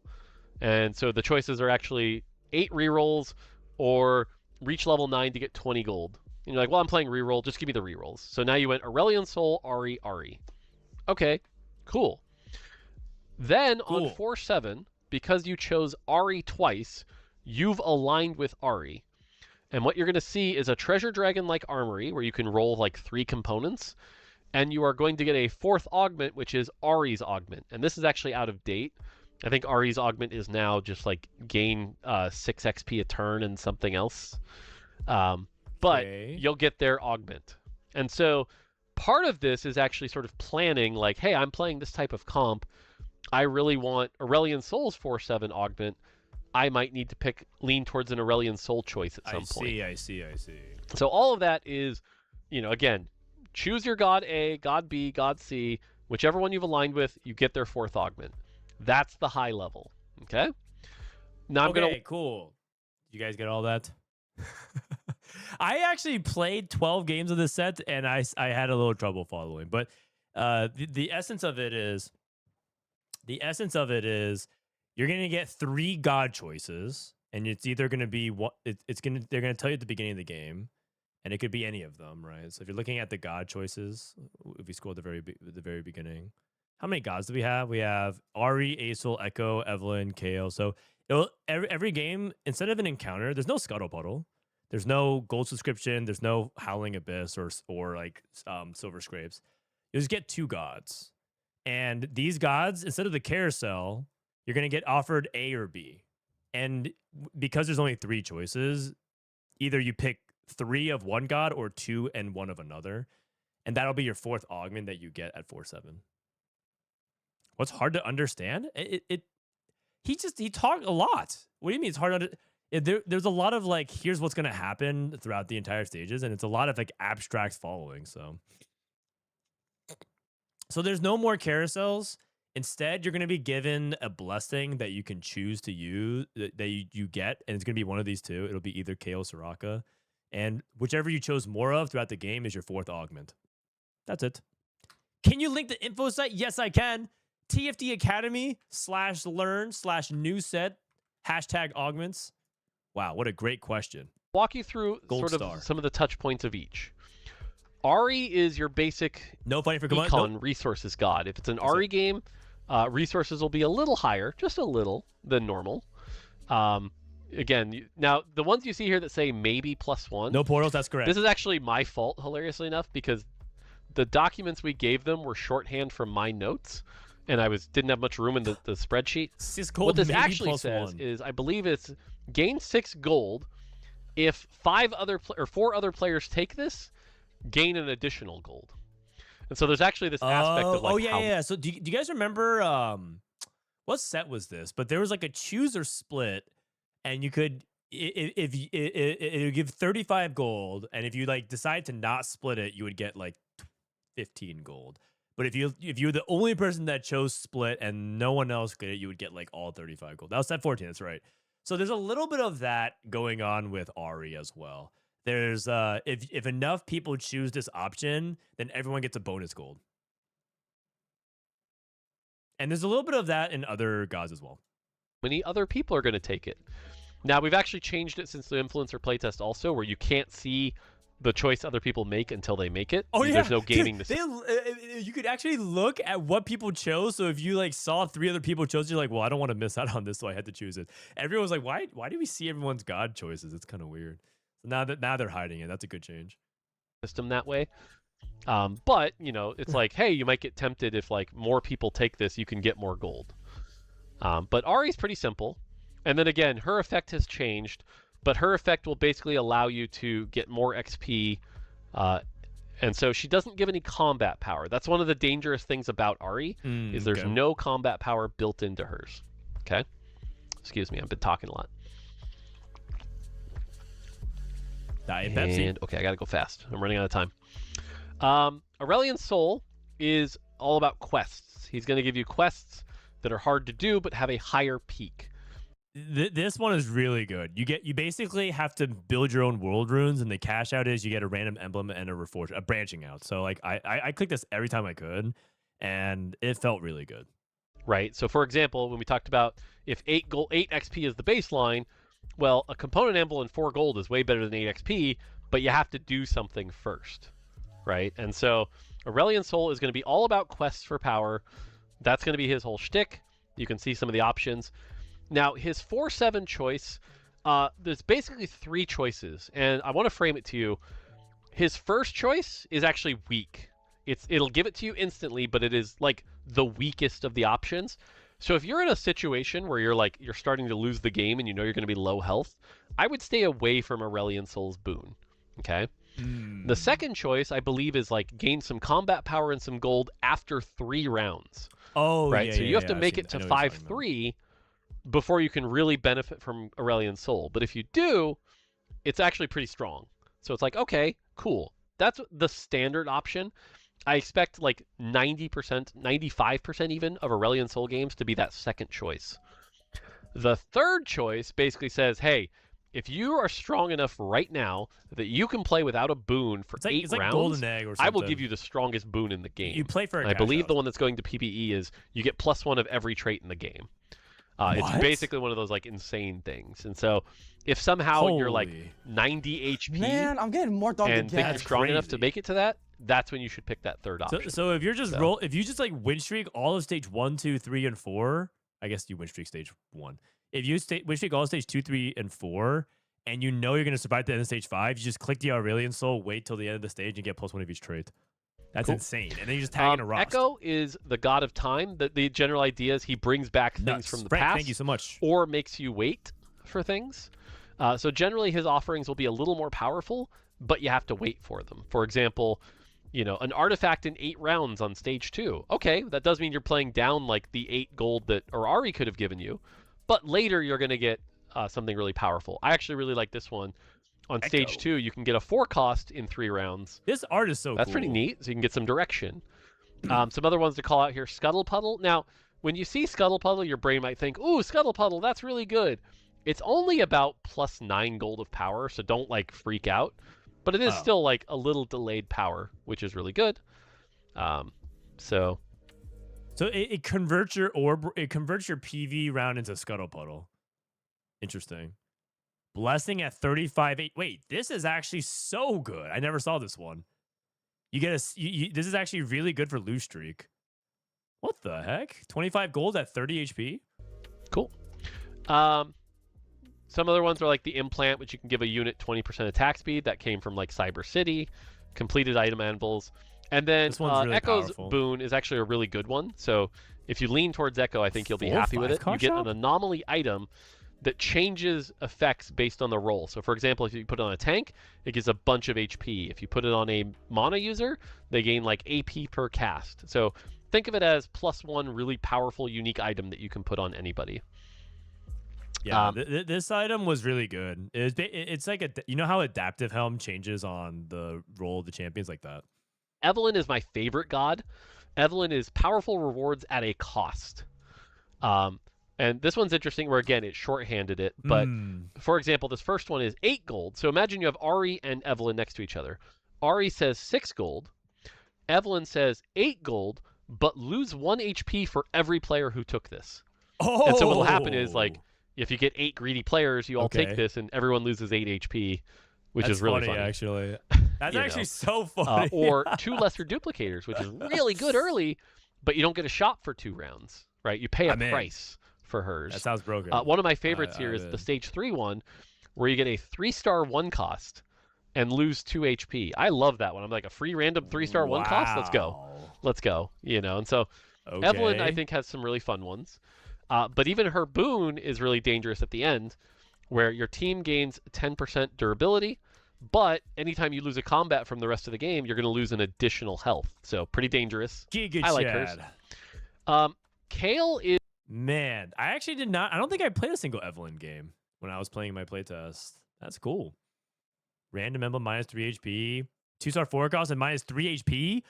And so the choices are actually 8 rerolls or reach level 9 to get 20 gold. And you're like, well, I'm playing reroll, just give me the rerolls. So now you went Aurelion Soul, Ari, Ari. Okay, cool. Then on 4-7, because you chose Ari twice, you've aligned with Ari. And what you're going to see is a Treasure Dragon-like armory where you can roll like 3 components. And you are going to get a 4th augment, which is Ari's augment. And this is actually out of date. I think Ari's augment is now just like gain 6 XP a turn and something else. But you'll get their augment. And so part of this is actually sort of planning like, hey, I'm playing this type of comp. I really want Aurelion Soul's 4-7 augment. I might need to lean towards an Aurelion Soul choice at some point. I see. So all of that is, you know, again, choose your God A, God B, God C. Whichever one you've aligned with, you get their 4th augment. That's the high level. Okay? Now I'm gonna... cool. You guys get all that? I actually played 12 games of this set, and I had a little trouble following. But the essence of it is... you're going to get 3 god choices, and it's either going to be they're going to tell you at the beginning of the game, and it could be any of them, right? So if you're looking at the god choices, if we scroll at the very beginning, how many gods do we have? We have Ari, Aesol, Echo, Evelyn, Kael. So every game, instead of an encounter, there's no Scuttle Puddle, there's no gold subscription, there's no Howling Abyss or like Silver Scrapes. You just get 2 gods. And these gods, instead of the carousel, you're going to get offered A or B. And because there's only 3 choices, either you pick 3 of one god or 2 and 1 of another. And that'll be your 4th augment that you get at 4-7. What's hard to understand? He talked a lot. What do you mean it's hard to understand? There's a lot of like, here's what's going to happen throughout the entire stages. And it's a lot of like abstract following. So there's no more carousels. Instead, you're going to be given a blessing that you can choose to use, that you get, and it's going to be one of these 2. It'll be either Kael or Soraka. And whichever you chose more of throughout the game is your 4th augment. That's it. Can you link the info site? Yes, I can. TFT Academy /learn/new set #augments. Wow, what a great question. Walk you through some of the touch points of each. Ari is your basic no fighting for econ resources god. If it's an Ari game, resources will be a little higher, just a little, than normal. Again, now the ones you see here that say maybe +1. No portals, that's correct. This is actually my fault, hilariously enough, because the documents we gave them were shorthand from my notes, and I didn't have much room in the spreadsheet. What this actually says is, I believe it's gain 6 gold if 4 other players take this. Gain an additional gold. And so there's actually this aspect of like yeah. So do you guys remember what set was this? But there was like a choose or split, and you could if it would give 35 gold, and if you like decide to not split it, you would get like 15 gold. But if you're the only person that chose split and no one else could, you would get like all 35 gold. That was set 14, that's right. So there's a little bit of that going on with Ari as well. There's if enough people choose this option, then everyone gets a bonus gold. And there's a little bit of that in other gods as well. many other people are going to take it. Now, we've actually changed it since the influencer playtest also, where you can't see the choice other people make until they make it. Oh, yeah. There's no gaming to see. You could actually look at what people chose. So if you like saw 3 other people chose, you're like, well, I don't want to miss out on this, so I had to choose it. Everyone was like, why do we see everyone's God choices? It's kind of weird. So now they're hiding it. That's a good change. System that way. But, you know, it's like, hey, you might get tempted if like more people take this, you can get more gold. But Ahri's pretty simple. And then again, her effect has changed, but her effect will basically allow you to get more XP. And so she doesn't give any combat power. That's one of the dangerous things about Ahri, is there's no combat power built into hers. Okay? Excuse me, I've been talking a lot. And, okay, I gotta go fast. I'm running out of time. Aurelion Sol is all about quests. He's going to give you quests that are hard to do but have a higher peak. This one is really good. You basically have to build your own world runes, and the cash out is you get a random emblem and a branching out. So like I clicked this every time I could, and it felt really good. Right. So for example, when we talked about if 8 XP is the baseline, well, a component emblem and 4 gold is way better than 8 XP, but you have to do something first. Right? And so Aurelion Sol is going to be all about quests for power. That's going to be his whole shtick. You can see some of the options. Now, his 4/7 choice, there's basically 3 choices, and I want to frame it to you. His first choice is actually weak. It'll give it to you instantly, but it is like the weakest of the options. So if you're in a situation where you're starting to lose the game and you know you're going to be low health, I would stay away from Aurelion Sol's boon. Okay? The second choice, I believe, is like gain some combat power and some gold after 3 rounds. Oh, right. Yeah, so you have to make it to 5/3 before you can really benefit from Aurelion Sol. But if you do, it's actually pretty strong. So it's like, okay, cool. That's the standard option. I expect like 90%, 95% even of Aurelion Sol games to be that second choice. The third choice basically says, hey, if you are strong enough right now that you can play without a boon for 8 rounds, like Golden Egg or something. I will give you the strongest boon in the game. You play for I believe the one that's going to PBE is you get +1 of every trait in the game. It's basically one of those like insane things. And so if somehow you're like 90 HP Man, I'm getting more dog and think you're strong enough to make it to that, that's when you should pick that third option. So if you're just if you just like win streak all of stage 1, 2, 3, and 4, I guess you win streak stage 1. If you win streak all of stage 2, 3, and 4, and you know you're going to survive the end of stage 5, you just click the Aurelion Sol, wait till the end of the stage, and get +1 of each trait. That's insane. And then you just tag in a Rost. Echo is the god of time. The general idea is he brings back things from the past. Thank you so much. Or makes you wait for things. So generally his offerings will be a little more powerful, but you have to wait for them. For example, you know, an artifact in 8 rounds on stage 2. Okay, that does mean you're playing down like the 8 gold that Ahri could have given you. But later you're going to get something really powerful. I actually really like this one. On stage 2, you can get a 4 cost in 3 rounds. This art is so cool. That's pretty neat, so you can get some direction. Some other ones to call out here, Scuttle Puddle. Now, when you see Scuttle Puddle, your brain might think, ooh, Scuttle Puddle, that's really good. It's only about +9 gold of power, so don't like freak out. But it is still like a little delayed power, which is really good. So it converts your orb, it converts your PV round into Scuttle Puddle. Interesting. Blessing at 35.8. Wait, this is actually so good. I never saw this one. You get this is actually really good for lose streak. What the heck? 25 gold at 30 HP? Cool. Some other ones are like the implant, which you can give a unit 20% attack speed. That came from like Cyber City. Completed item anvils. And then really Echo's powerful. Boon is actually a really good one. So if you lean towards Echo, I think you'll be happy with it. You get an anomaly item that changes effects based on the roll. So for example, if you put it on a tank, it gives a bunch of HP. If you put it on a mana user, they gain like AP per cast. So think of it as +1 really powerful, unique item that you can put on anybody. Yeah, this item was really good. It's like you know how Adaptive Helm changes on the roll of the champions like that? Evelyn is my favorite god. Evelyn is powerful rewards at a cost. And this one's interesting where, again, it shorthanded it. But, for example, this first one is 8 gold. So imagine you have Ahri and Evelyn next to each other. Ahri says 6 gold. Evelyn says 8 gold, but lose 1 HP for every player who took this. Oh. And so what'll happen is like if you get 8 greedy players, you all take this, and everyone loses 8 HP, which is really funny. Actually. That's actually so funny. Or 2 lesser duplicators, which is really good early, but you don't get a shot for 2 rounds, right? You pay a price for hers. That sounds broken. One of my favorites here is the stage 3 one, where you get a 3-star 1 cost and lose 2 HP. I love that one. I'm like, a free random 3-star 1 cost? Let's go. And so Evelyn, I think, has some really fun ones. But even her boon is really dangerous at the end, where your team gains 10% durability, but anytime you lose a combat from the rest of the game, you're going to lose an additional health. So pretty dangerous. I like hers. Kale is... Man, I actually did not... I don't think I played a single Evelyn game when I was playing my playtest. That's cool. Random emblem minus 3 HP. 2-star 4 cost and minus 3 HP.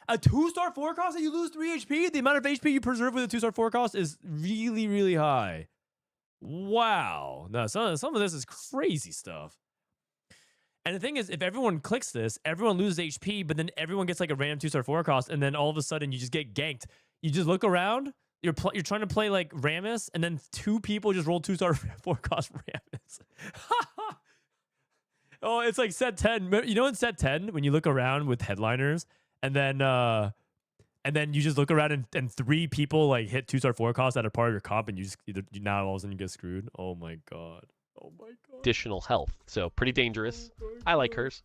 A 2-star 4 cost and you lose 3 HP? The amount of HP you preserve with a 2-star 4 cost is really, really high. Wow. No, some of this is crazy stuff. And the thing is, if everyone clicks this, everyone loses HP, but then everyone gets like a random 2-star 4 cost, and then all of a sudden you just get ganked. You just look around, you're trying to play like Rammus, and then 2 people just roll 2-star 4 cost Rammus. Oh, it's like set 10. You know in set 10, when you look around with headliners, and then you just look around and 3 people like hit 2-star 4 costs that are part of your comp, and you just now all of a sudden you get screwed. Oh my god. Oh my god. Additional health, so pretty dangerous. I like hers.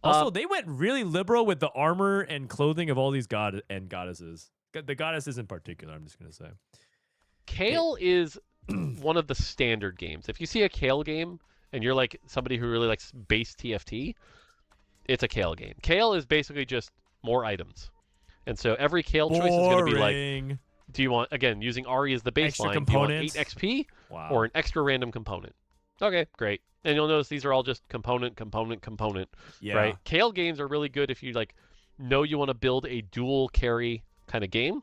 Also, they went really liberal with the armor and clothing of all these god and goddesses. The goddesses in particular, I'm just gonna say. Kale is one of the standard games. If you see a Kale game and you're like somebody who really likes base TFT, it's a Kale game. Kale is basically just more items. And so every Kale choice is going to be like, do you want, again, using Ari as the baseline, do you want 8 XP or an extra random component? Okay, great. And you'll notice these are all just component, right? Kale games are really good if you like know you want to build a dual carry kind of game.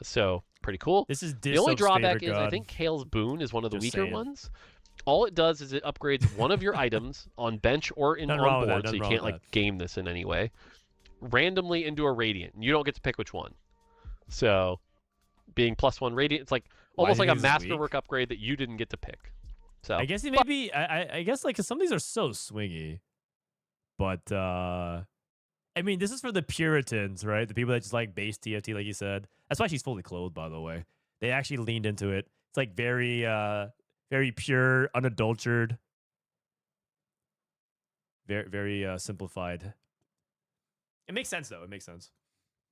So pretty cool. This is the only drawback is I think Kale's boon is one of the weaker ones. All it does is it upgrades one of your items on bench or on board, so you can't like game this in any way, randomly into a Radiant. You don't get to pick which one. So being +1 Radiant, it's like almost like a Masterwork upgrade that you didn't get to pick. So I guess maybe I guess like 'cause some of these are so swingy, but I mean this is for the Puritans, right? The people that just like base TFT, like you said. That's why she's fully clothed, by the way. They actually leaned into it. It's like very pure, unadulterated, very simplified. It makes sense though. It makes sense.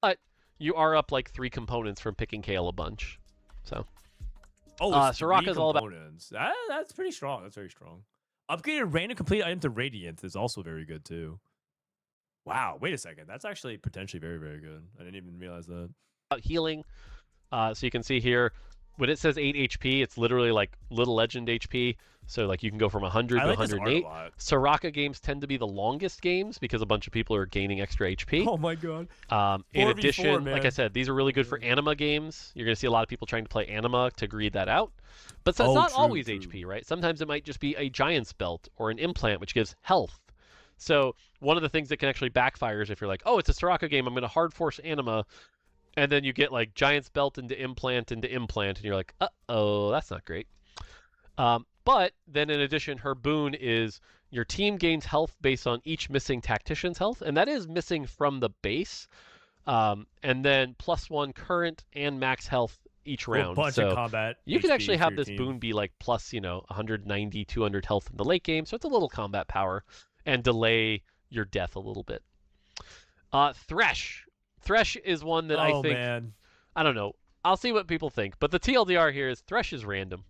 But you are up like 3 components from picking Kale a bunch. So. Soraka's all about. That's pretty strong. That's very strong. Upgraded random complete item to Radiant is also very good too. Wow. Wait a second. That's actually potentially very, very good. I didn't even realize that. Healing. So you can see here, when it says 8 HP, it's literally like Little Legend HP. So like you can go from 100 to 108. Soraka games tend to be the longest games because a bunch of people are gaining extra HP. Oh my god. In addition, like I said, these are really good for anima games. You're going to see a lot of people trying to play anima to greed that out. But so it's not always HP, right? Sometimes it might just be a Giant's Belt or an implant, which gives health. So one of the things that can actually backfire is if you're like, oh, it's a Soraka game, I'm going to hard force anima. And then you get like Giant's Belt into implant, and you're like, uh-oh, that's not great. But then in addition, her boon is your team gains health based on each missing tactician's health, and that is missing from the base. And then +1 current and max health each round. A bunch of combat. You could actually have this boon be like plus, 190, 200 health in the late game, so it's a little combat power, and delay your death a little bit. Thresh. Thresh is one that I think, I don't know. I'll see what people think, but the TLDR here is Thresh is random.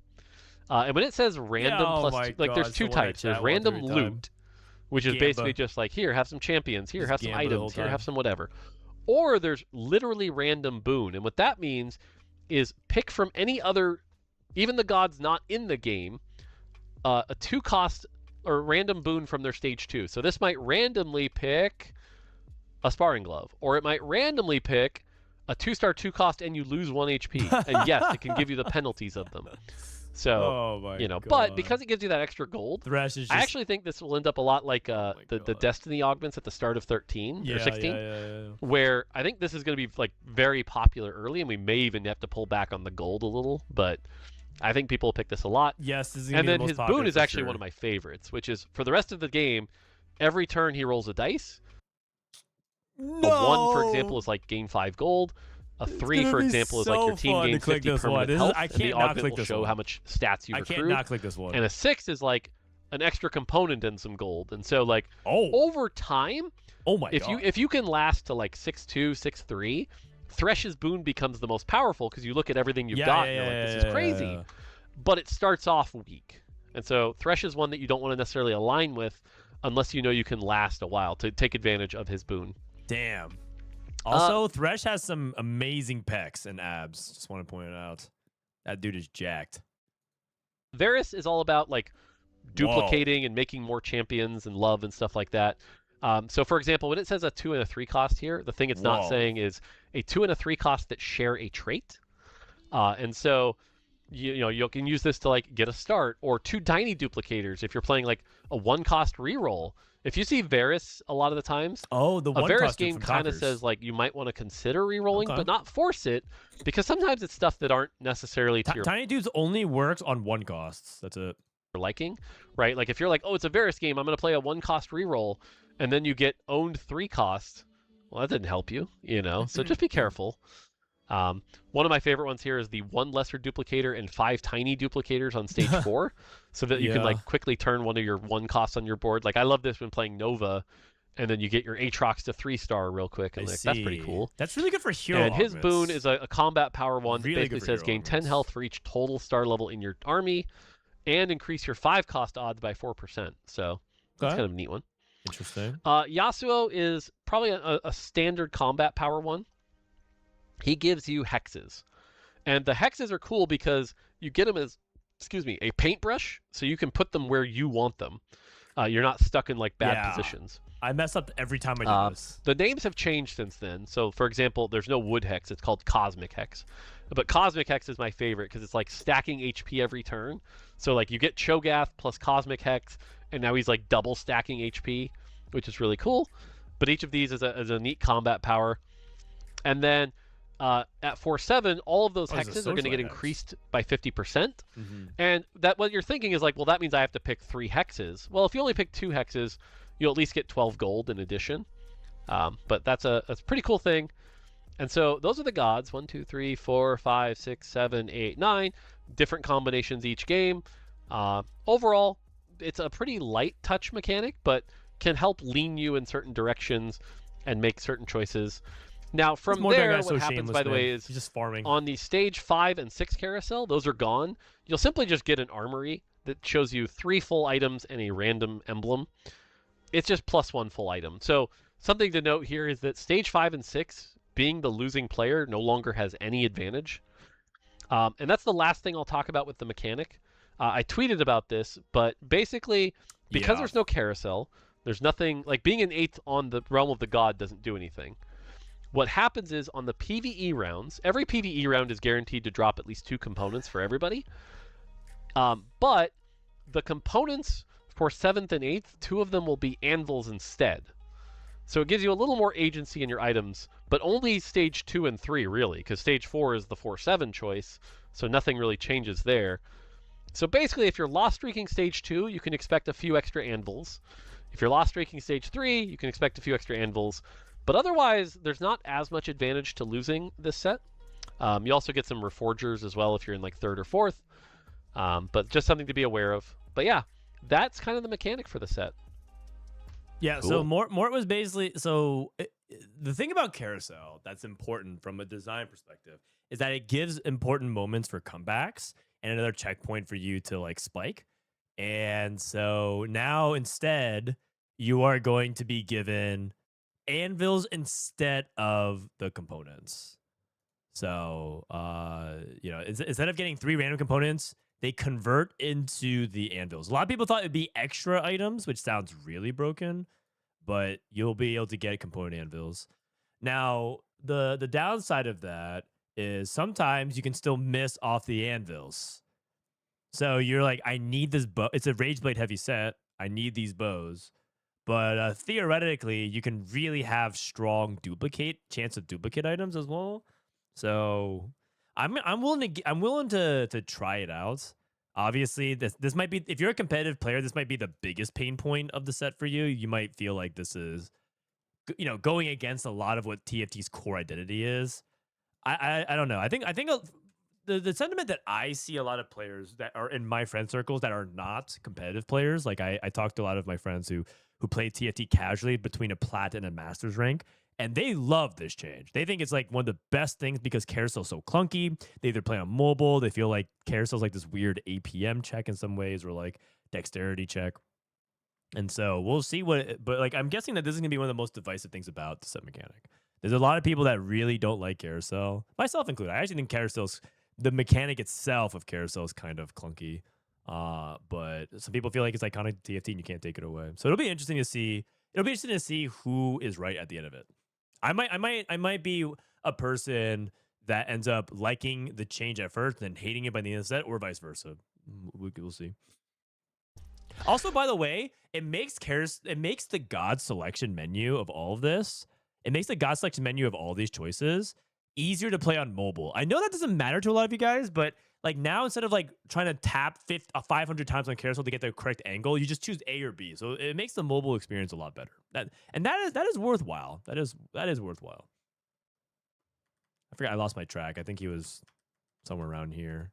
And when it says random there's 2 types. There's random loot, which is basically just like, here, have some champions. Here, have some items. Here, have some whatever. Or there's literally random boon. And what that means is pick from any other, even the gods not in the game, a 2-cost or random boon from their stage 2. So this might randomly pick a sparring glove, or it might randomly pick a 2-star 2-cost and you lose 1 HP. And yes, it can give you the penalties of them. So, but because it gives you that extra gold, Thresh is just... I actually think this will end up a lot like the Destiny augments at the start of 13 or 16, where I think this is going to be like very popular early, and we may even have to pull back on the gold a little, but I think people will pick this a lot. Yes, this is and then his boon is actually one of my favorites, which is for the rest of the game, every turn he rolls a dice. No! A 1, for example, is like gain 5 gold. A 3, for example, is like your team gains 50 permanent health, and the augment will show how much stats you've accrued. I can't not click this one. And a 6 is like an extra component and some gold. And so, like, over time, if you can last to like 6-2, 6-3, Thresh's boon becomes the most powerful because you look at everything you've got and you're like, this is crazy. But it starts off weak. And so Thresh is one that you don't want to necessarily align with unless you know you can last a while to take advantage of his boon. Damn. Also, Thresh has some amazing pecs and abs. Just want to point it out. That dude is jacked. Varus is all about like duplicating and making more champions and love and stuff like that. So, for example, when it says a 2 and a 3 cost here, the thing it's not saying is a 2 and a 3 cost that share a trait. And so, you can use this to like get a start, or 2 tiny duplicators if you're playing like a 1 cost reroll. If you see Varus a lot of the times, the one Varus game kind of says like you might want to consider rerolling, but not force it, because sometimes it's stuff that aren't necessarily to your Tiny Dudes only works on 1 costs. That's it. Liking, right? Like if you're like, oh, it's a Varus game, I'm going to play a 1 cost reroll, and then you get owned 3 costs. Well, that didn't help you, So just be careful. One of my favorite ones here is the 1 lesser duplicator and 5 tiny duplicators on stage 4, so that you can like quickly turn one of your 1 costs on your board. Like I love this when playing Nova, and then you get your Aatrox to 3-star real quick, and like, that's pretty cool. That's really good for hero. And his boon is a combat power one. Really basically says gain 10 health for each total star level in your army, and increase your 5 cost odds by 4%. So that's kind of a neat one. Interesting. Yasuo is probably a standard combat power one. He gives you hexes. And the hexes are cool because you get them as, a paintbrush, so you can put them where you want them. You're not stuck in like bad positions. I mess up every time I do this. The names have changed since then. So, for example, there's no wood hex. It's called Cosmic Hex. But Cosmic Hex is my favorite because it's like stacking HP every turn. So, like, you get Cho'Gath plus Cosmic Hex, and now he's like double stacking HP, which is really cool. But each of these is a neat combat power. And then at 4/7, all of those hexes are going to get increased by 50%. And that what you're thinking is like, well, that means I have to pick 3 hexes. Well, if you only pick 2 hexes, you'll at least get 12 gold in addition. But that's a pretty cool thing. And so those are the gods. 1, 2, 3, 4, 5, 6, 7, 8, 9. Different combinations each game. Overall, it's a pretty light touch mechanic, but can help lean you in certain directions and make certain choices. Now, from there, what happens, by the way, is just farming. On the stage 5 and 6 carousel, those are gone. You'll simply just get an armory that shows you 3 full items and a random emblem. It's just +1 full item. So something to note here is that stage 5 and 6, being the losing player, no longer has any advantage. And that's the last thing I'll talk about with the mechanic. I tweeted about this, but basically, because there's no carousel, there's nothing, like being an 8th on the Realm of the God doesn't do anything. What happens is on the PBE rounds, every PBE round is guaranteed to drop at least 2 components for everybody. But the components for 7th and 8th, 2 of them will be anvils instead. So it gives you a little more agency in your items, but only stage 2 and 3 really, because stage 4 is the 4/7 choice, so nothing really changes there. So basically, if you're lost streaking stage 2, you can expect a few extra anvils. If you're lost streaking stage 3, you can expect a few extra anvils. But otherwise, there's not as much advantage to losing this set. You also get some reforgers as well if you're in like 3rd or 4th. But just something to be aware of. But yeah, that's kind of the mechanic for the set. Yeah, cool. So Mort was basically... the thing about Carousel that's important from a design perspective is that it gives important moments for comebacks and another checkpoint for you to like spike. And so now instead, you are going to be given anvils instead of the components. So, instead of getting 3 random components, they convert into the anvils. A lot of people thought it'd be extra items, which sounds really broken, but you'll be able to get component anvils. Now, the downside of that is sometimes you can still miss off the anvils. So you're like, I need this bow. It's a Rage Blade heavy set. I need these bows. But theoretically, you can really have strong chance of duplicate items as well. So I'm willing to try it out. Obviously, this might be, if you're a competitive player, this might be the biggest pain point of the set for you. You might feel like this is, going against a lot of what TFT's core identity is. I don't know. I think the sentiment that I see a lot of players that are in my friend circles that are not competitive players, like I talked to a lot of my friends who play TFT casually between a plat and a master's rank, and they love this change. They think it's like one of the best things because carousel's so clunky. They either play on mobile, they feel like carousel's like this weird APM check in some ways, or like dexterity check. And so we'll see but like I'm guessing that this is gonna be one of the most divisive things about the set mechanic. There's a lot of people that really don't like carousel, myself included. I actually think the mechanic itself of carousel is kind of clunky. But some people feel like it's iconic to TFT and you can't take it away. So it'll be interesting to see. It'll be interesting to see who is right at the end of it. I might be a person that ends up liking the change at first and then hating it by the end of the set, or vice versa. We'll see. Also, by the way, it makes the God selection menu of all of this. It makes the God selection menu of all these choices easier to play on mobile. I know that doesn't matter to a lot of you guys, but like now, instead of like trying to tap 500 times on carousel to get the correct angle, you just choose A or B. So it makes the mobile experience a lot better. That is worthwhile. That is worthwhile. I forgot I lost my track. I think he was somewhere around here.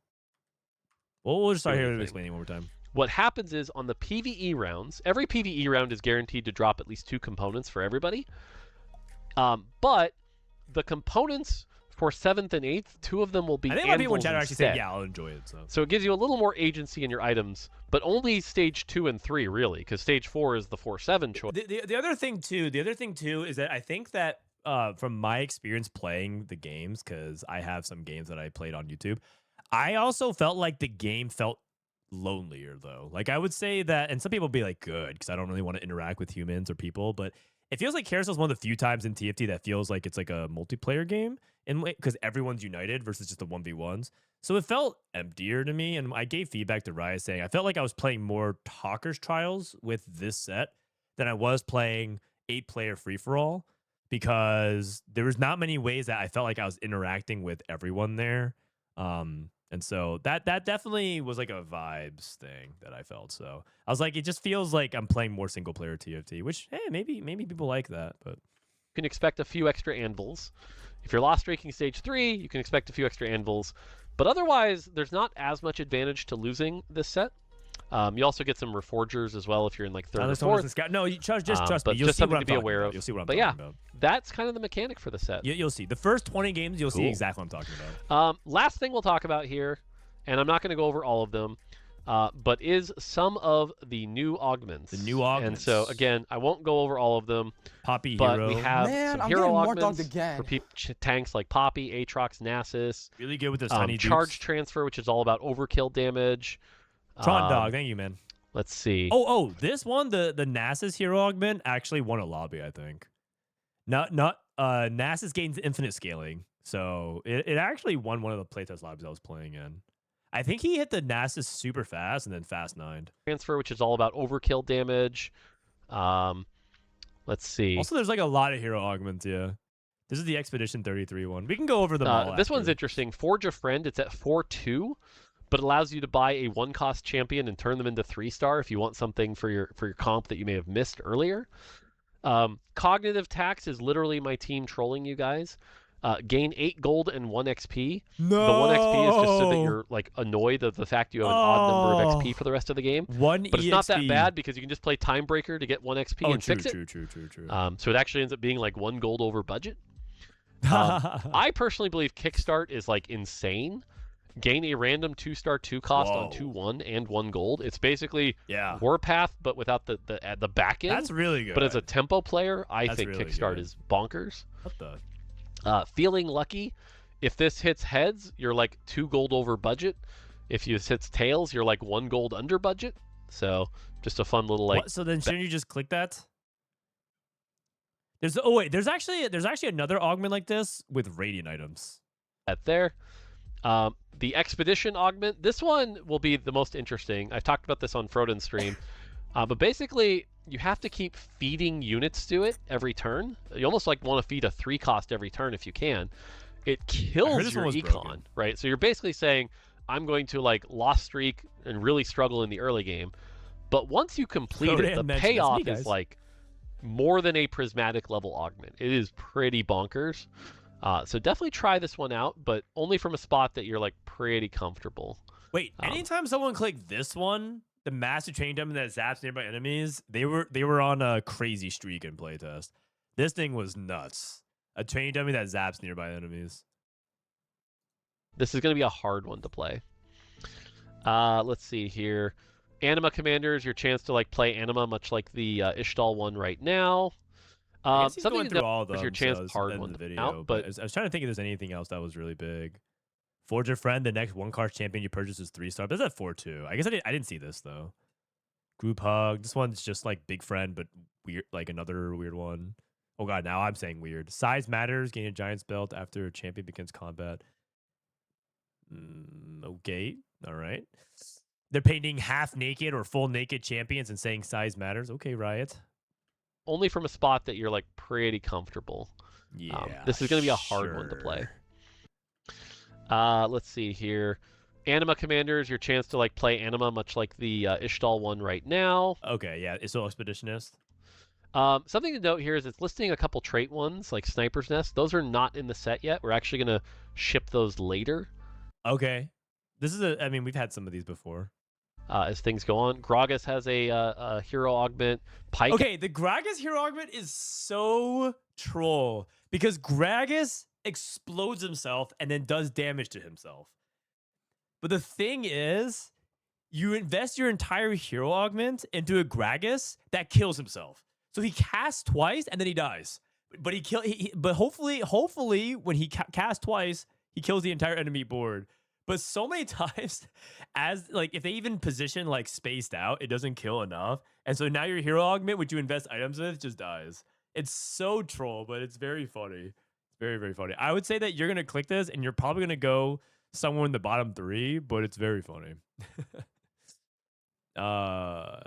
Well, we'll just start here and explaining one more time. What happens is on the PBE rounds, every PBE round is guaranteed to drop at least 2 components for everybody. But the components for 7th and 8th, 2 of them will be. I think a lot of people in chat are actually saying, "Yeah, I'll enjoy it." So it gives you a little more agency in your items, but only stage 2 and 3 really, because stage 4 is the 4/7 choice. The other thing too is that I think that from my experience playing the games, because I have some games that I played on YouTube, I also felt like the game felt lonelier though. Like I would say that, and some people be like, "Good," because I don't really want to interact with humans or people, but it feels like Carousel is one of the few times in TFT that feels like it's like a multiplayer game, because everyone's united versus just the 1v1s. So it felt emptier to me, and I gave feedback to Riot saying I felt like I was playing more Talker's Trials with this set than I was playing 8-player free-for-all, because there was not many ways that I felt like I was interacting with everyone there. And so that definitely was like a vibes thing that I felt. So I was like, it just feels like I'm playing more single player TFT, which, hey, maybe people like that. But you can expect a few extra anvils. If you're lost streaking stage 3, you can expect a few extra anvils. But otherwise, there's not as much advantage to losing this set. You also get some reforgers as well if you're in like 3rd or 4th. No, just trust me. You'll just see something what I'm to be aware about. of. You'll see what I'm talking about. That's kind of the mechanic for the set. You'll see. The first 20 games, you'll see exactly what I'm talking about. Last thing we'll talk about here, and I'm not going to go over all of them, but is some of the new augments. The new augments. And so, again, I won't go over all of them. Poppy but Hero. We have some hero augments again. for tanks like Poppy, Aatrox, Nasus. Really good with those tiny charge transfer, which is all about overkill damage. Tron Dog, thank you, man. Let's see. Oh, this one, the Nasus hero augment actually won a lobby, I think. Nasus gains infinite scaling. So it actually won one of the playtest lobbies I was playing in. I think he hit the Nasus super fast and then fast 9'd. Transfer, which is all about overkill damage. Let's see. Also, there's like a lot of hero augments, yeah. This is the Expedition 33 one. We can go over them all This one's interesting. Forge a Friend, it's at 4/2. But allows you to buy a 1-cost champion and turn them into 3-star if you want something for your comp that you may have missed earlier. Cognitive Tax is literally my team trolling you guys. Gain 8 gold and 1 XP. No! The 1 XP is just so that you're like annoyed at the fact you have an odd number of XP for the rest of the game. But it's not that bad because you can just play Timebreaker to get 1 XP and fix it. True. So it actually ends up being like 1 gold over budget. I personally believe Kickstart is like insane. Gain a random 2-star 2 cost on 2/1 and 1 gold. It's basically Warpath, but without the back end. That's really good. But as a tempo player, I think really Kickstart is bonkers. What the? Feeling Lucky. If this hits heads, you're like 2 gold over budget. If this hits tails, you're like 1 gold under budget. So just a fun little like. So then shouldn't you just click that? There's actually another augment like this with Radiant items. That there. The Expedition augment, this one will be the most interesting. I've talked about this on Frodan's stream. But basically, you have to keep feeding units to it every turn. You almost like want to feed a 3-cost every turn if you can. It kills your econ, broken. Right? So you're basically saying, I'm going to like lost streak and really struggle in the early game. But once you complete it, the payoff is like more than a prismatic level augment. It is pretty bonkers. So definitely try this one out, but only from a spot that you're like pretty comfortable. Wait, anytime someone clicked this one, the massive chain dummy that zaps nearby enemies, they were on a crazy streak in playtest. This thing was nuts. A chain dummy that zaps nearby enemies. This is going to be a hard one to play. Let's see here. Anima Commanders, your chance to like play Anima, much like the Ishtal one right now. Something to know is your chance hard one to out, but I was trying to think if there's anything else that was really big. Forge a Friend, the next 1-card champion you purchase is 3-star. But that's at 4-2. I guess I didn't see this though. Group Hug. This one's just like Big Friend, but weird, like another weird one. Oh god, now I'm saying weird. Size matters. Gain a Giant's belt after a champion begins combat. Okay, all right. They're painting half naked or full naked champions and saying size matters. Okay, Riot. Only from a spot that you're like pretty comfortable. Yeah. This is going to be a hard one to play. Let's see here. Anima Commanders, your chance to like play Anima, much like the Ishtal one right now. Okay, yeah. It's so Expeditionist. Something to note here is it's listing a couple trait ones, like Sniper's Nest. Those are not in the set yet. We're actually going to ship those later. Okay. This is I mean, we've had some of these before. As things go on, Gragas has a hero augment. Pike. Okay, the Gragas hero augment is so troll because Gragas explodes himself and then does damage to himself. But the thing is, you invest your entire hero augment into a Gragas that kills himself. So he casts twice and then he dies. But but hopefully when he casts twice, he kills the entire enemy board. But so many times, as like if they even position like spaced out, it doesn't kill enough. And so now your hero augment, which you invest items with, just dies. It's so troll, but it's very funny. It's very, very funny. I would say that you're gonna click this and you're probably gonna go somewhere in the bottom 3, but it's very funny. Yeah.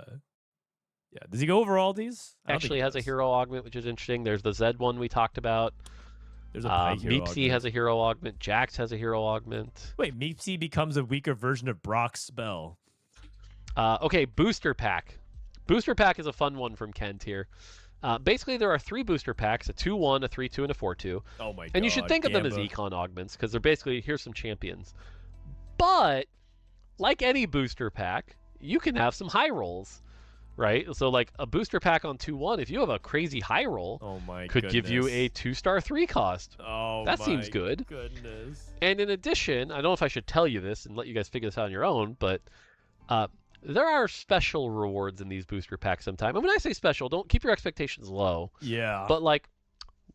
Does he go over all these? Actually has a hero augment, which is interesting. There's the Zed one we talked about. There's a Meepsy has a hero augment. Jax has a hero augment. Wait, Meepsy becomes a weaker version of Brock's spell. Okay, Booster Pack. Booster Pack is a fun one from Kent here. Basically, there are 3 booster packs, a 2-1, a 3-2, and a 4-2. Oh my god. And you should think of them as econ augments, because they're basically, here's some champions. But, like any booster pack, you can have some high rolls. Right? So like a booster pack on 2-1, if you have a crazy high roll, could give you a 2-star 3-cost. Oh, that seems good. Goodness. And in addition, I don't know if I should tell you this and let you guys figure this out on your own, but there are special rewards in these booster packs sometimes. And when I say special, don't keep your expectations low. Yeah. But like,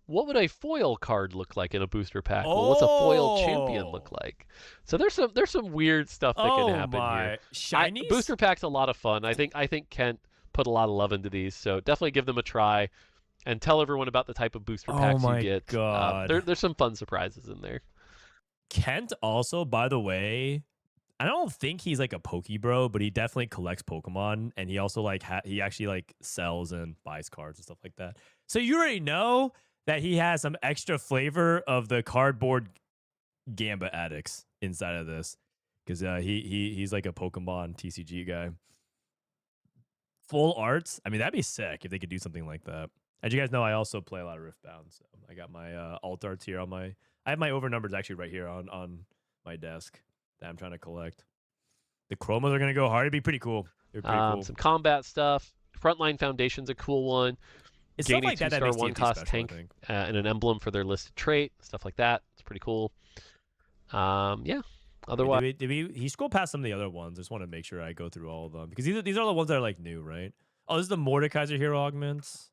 what would a foil card look like in a booster pack? Well, what's a foil champion look like? So there's some weird stuff that can happen here. Shinies? Booster pack's a lot of fun. I think Kent put a lot of love into these, so definitely give them a try and tell everyone about the type of booster packs you get. God. There's some fun surprises in there. Kent also, by the way, I don't think he's like a Pokebro, but he definitely collects Pokemon, and he also like he actually like sells and buys cards and stuff like that. So you already know that he has some extra flavor of the cardboard Gamba addicts inside of this, because he's like a Pokemon TCG guy. Full arts. I mean, that'd be sick if they could do something like that. As you guys know, I also play a lot of Riftbound, so I got my alt arts here on my. I have my over numbers actually right here on my desk that I'm trying to collect. The chromos are gonna go hard. It'd be pretty cool. They're pretty cool. Some combat stuff. Frontline Foundation's a cool one. It's Gaining stuff like that 2-star that makes 1-cost special, tank and an emblem for their listed trait. Stuff like that. It's pretty cool. Yeah. Otherwise, did we he scrolled past some of the other ones. I just want to make sure I go through all of them because these are the ones that are like new, right? Oh, this is the Mordekaiser hero augments.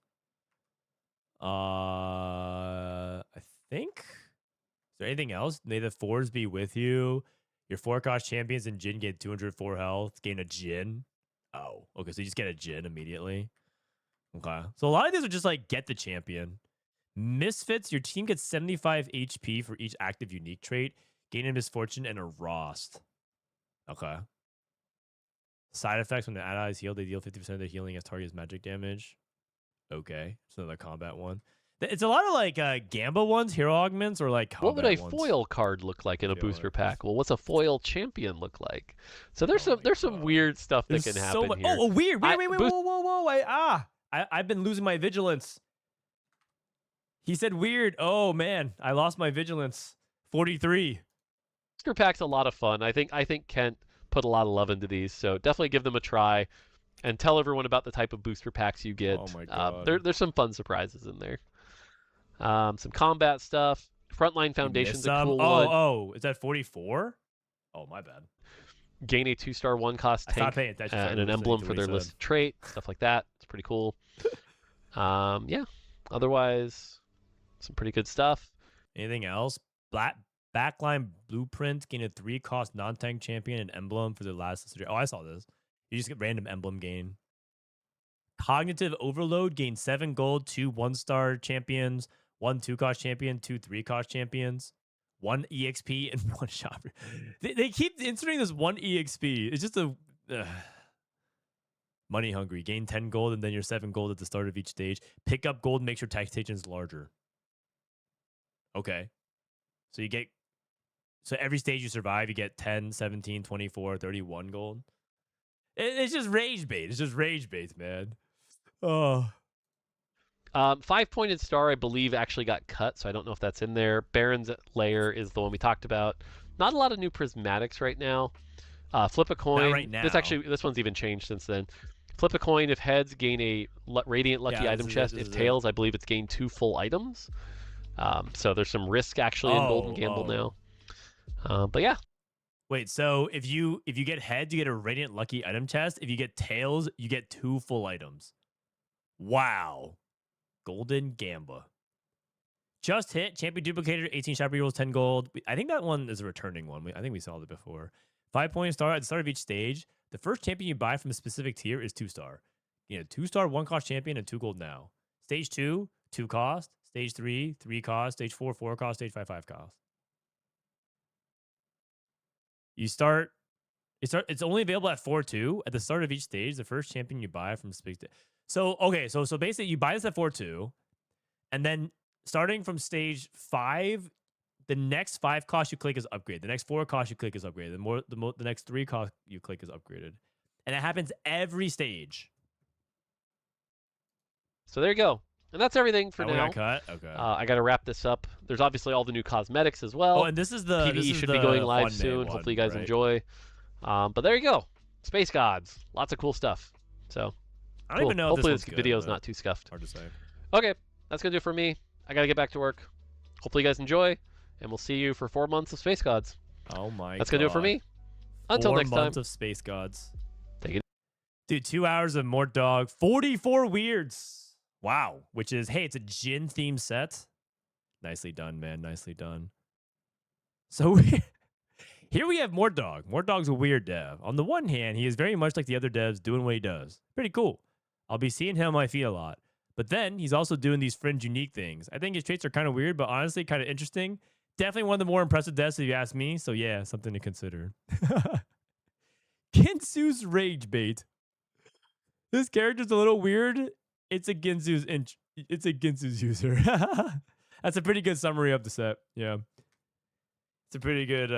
I think. Is there anything else? May the fours be with you. Your 4-cost champions and Jin get 204 health. Gain a Jin. Oh, okay. So you just get a Jin immediately. Okay. So a lot of these are just like get the champion. Misfits. Your team gets 75 HP for each active unique trait. Gain a misfortune and a Rost. Okay. Side effects when the allies heal, they deal 50% of their healing as target's magic damage. Okay. It's another combat one. It's a lot of like Gamba ones, hero augments, or like combat What would a ones. foil card look like in a booster pack? Well, what's a foil champion look like? So there's some weird stuff that can happen here. Oh, weird. Wait. Whoa. I've been losing my vigilance. He said weird. Oh man, I lost my vigilance. 43. Booster pack's a lot of fun. I think Kent put a lot of love into these, so definitely give them a try, and tell everyone about the type of booster packs you get. Oh my god. There's some fun surprises in there. Some combat stuff. Frontline Foundation's a cool one. Oh, is that 44? Oh, my bad. Gain a 2-star 1-cost tank and an emblem for their listed trait, stuff like that. It's pretty cool. Yeah. Otherwise, some pretty good stuff. Anything else? Backline Blueprint, gain a 3-cost non-tank champion and emblem for the last. Oh, I saw this. You just get random emblem gain. Cognitive Overload, gain 7 gold, 2 1-star champions, 1 2-cost champion, 2 3-cost champions, 1 EXP, and 1 shopper. They keep inserting this 1 EXP. It's just a money hungry. Gain 10 gold and then your 7 gold at the start of each stage. Pick up gold, makes your taxations larger. Okay. So you get, so every stage you survive, you get 10, 17, 24, 31 gold. It's just rage bait. It's just rage bait, man. Oh. 5-pointed star, I believe, actually got cut, so I don't know if that's in there. Baron's Lair is the one we talked about. Not a lot of new prismatics right now. Flip a coin. Not right now. This one's even changed since then. Flip a coin. If heads, gain a Radiant Lucky item chest. If tails, I believe it's gained 2 full items. So there's some risk actually in Golden Gamble now. But yeah. Wait, so if you get heads, you get a Radiant Lucky item chest. If you get tails, you get 2 full items. Wow. Golden Gamba. Just hit. Champion Duplicator, 18 shop rerolls, 10 gold. I think that one is a returning one. I think we saw it before. 5-point star at the start of each stage. The first champion you buy from a specific tier is 2-star. You know, 2-star, 1-cost champion, and 2 gold now. Stage 2, 2 cost. Stage 3, 3 cost. Stage 4, 4 cost. Stage 5, 5 cost. It's only available at 4-2. At the start of each stage, the first champion you buy from specific. So basically you buy this at 4-2, and then starting from stage 5, the next 5 cost you click is upgraded. The next 4 cost you click is upgraded. The next 3 cost you click is upgraded. And it happens every stage. So there you go. And that's everything for now. Got cut? Okay. I got to wrap this up. There's obviously all the new cosmetics as well. Oh, and this is the PBE should be going live soon. Hopefully you guys enjoy. But there you go. Space Gods. Lots of cool stuff. So I don't even know. Hopefully this video is not too scuffed. Hard to say. Okay, that's gonna do it for me. I gotta get back to work. Hopefully you guys enjoy, and we'll see you for 4 months of Space Gods. Oh my god. That's gonna do it for me. Until next time. 4 months of Space Gods. Take it. Dude, 2 hours of Mort Dog. 44 weirds. Wow. Which is, hey, it's a Jin themed set. Nicely done, man. Nicely done. So here we have Mort Dog. Mort Dog's a weird dev. On the one hand, he is very much like the other devs doing what he does. Pretty cool. I'll be seeing him on my feed a lot. But then he's also doing these fringe unique things. I think his traits are kind of weird, but honestly kind of interesting. Definitely one of the more impressive devs if you ask me. So yeah, something to consider. Ginsu's Rage Bait. This character's a little weird. It's a Ginsu's user. That's a pretty good summary of the set. Yeah. It's a pretty good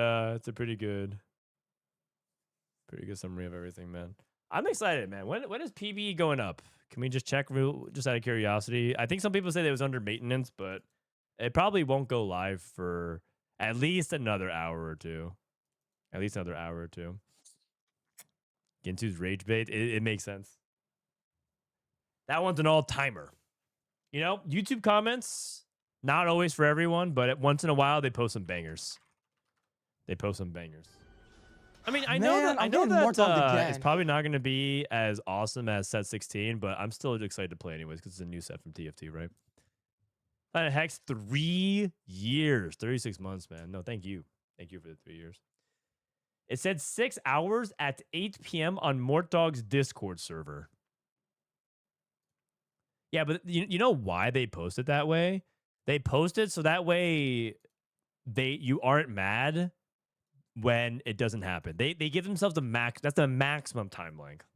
summary of everything, man. I'm excited, man. When is PBE going up? Can we just check just out of curiosity? I think some people say that it was under maintenance, but it probably won't go live for at least another hour or two. Ginsu's Rage Bait. It makes sense. That one's an all-timer. You know, YouTube comments, not always for everyone, but once in a while they post some bangers. I mean, I know that it's probably not going to be as awesome as set 16, but I'm still excited to play anyways because it's a new set from TFT, right? Planet Hex, 3 years, 36 months, man. No, thank you. Thank you for the 3 years. It said 6 hours at 8 p.m. on Mort Dog's Discord server. Yeah, but you know why they posted that way? They posted so that way you aren't mad when it doesn't happen. They give themselves the max. That's the maximum time length.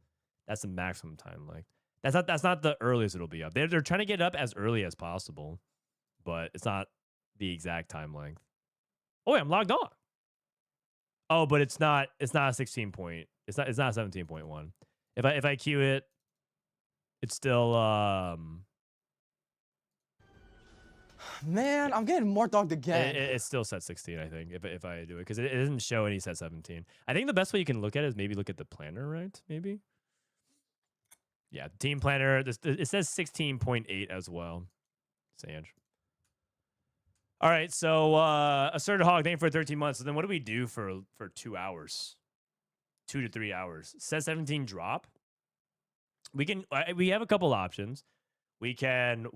That's the maximum time length. That's not the earliest it'll be up. They're trying to get it up as early as possible, but it's not the exact time length. Oh wait, I'm logged on. Oh, but it's not a 16 point. It's not 17.1. If I queue it, it's still Man, I'm getting more dogged again. it's still set 16, I think, if I do it, because it doesn't show any set 17. I think the best way you can look at it is maybe look at the planner, right? Maybe. Yeah, team planner. It says 16.8 as well. Sanj. All right, so Asserted Hog, thank you for 13 months. So then what do we do for 2 hours? 2 to 3 hours. Set 17 drop. We have a couple options. We could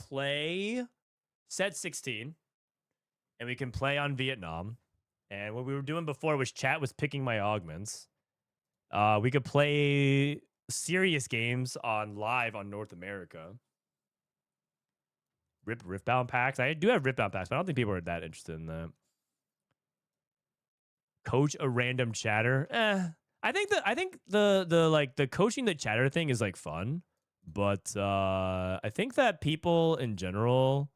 play set 16, and we can play on Vietnam. And what we were doing before was chat was picking my augments. We could play serious games live on North America. Riftbound packs. I do have Riftbound packs, but I don't think people are that interested in that. Coach a random chatter. I think the coaching the chatter thing is like fun, but I think that people in general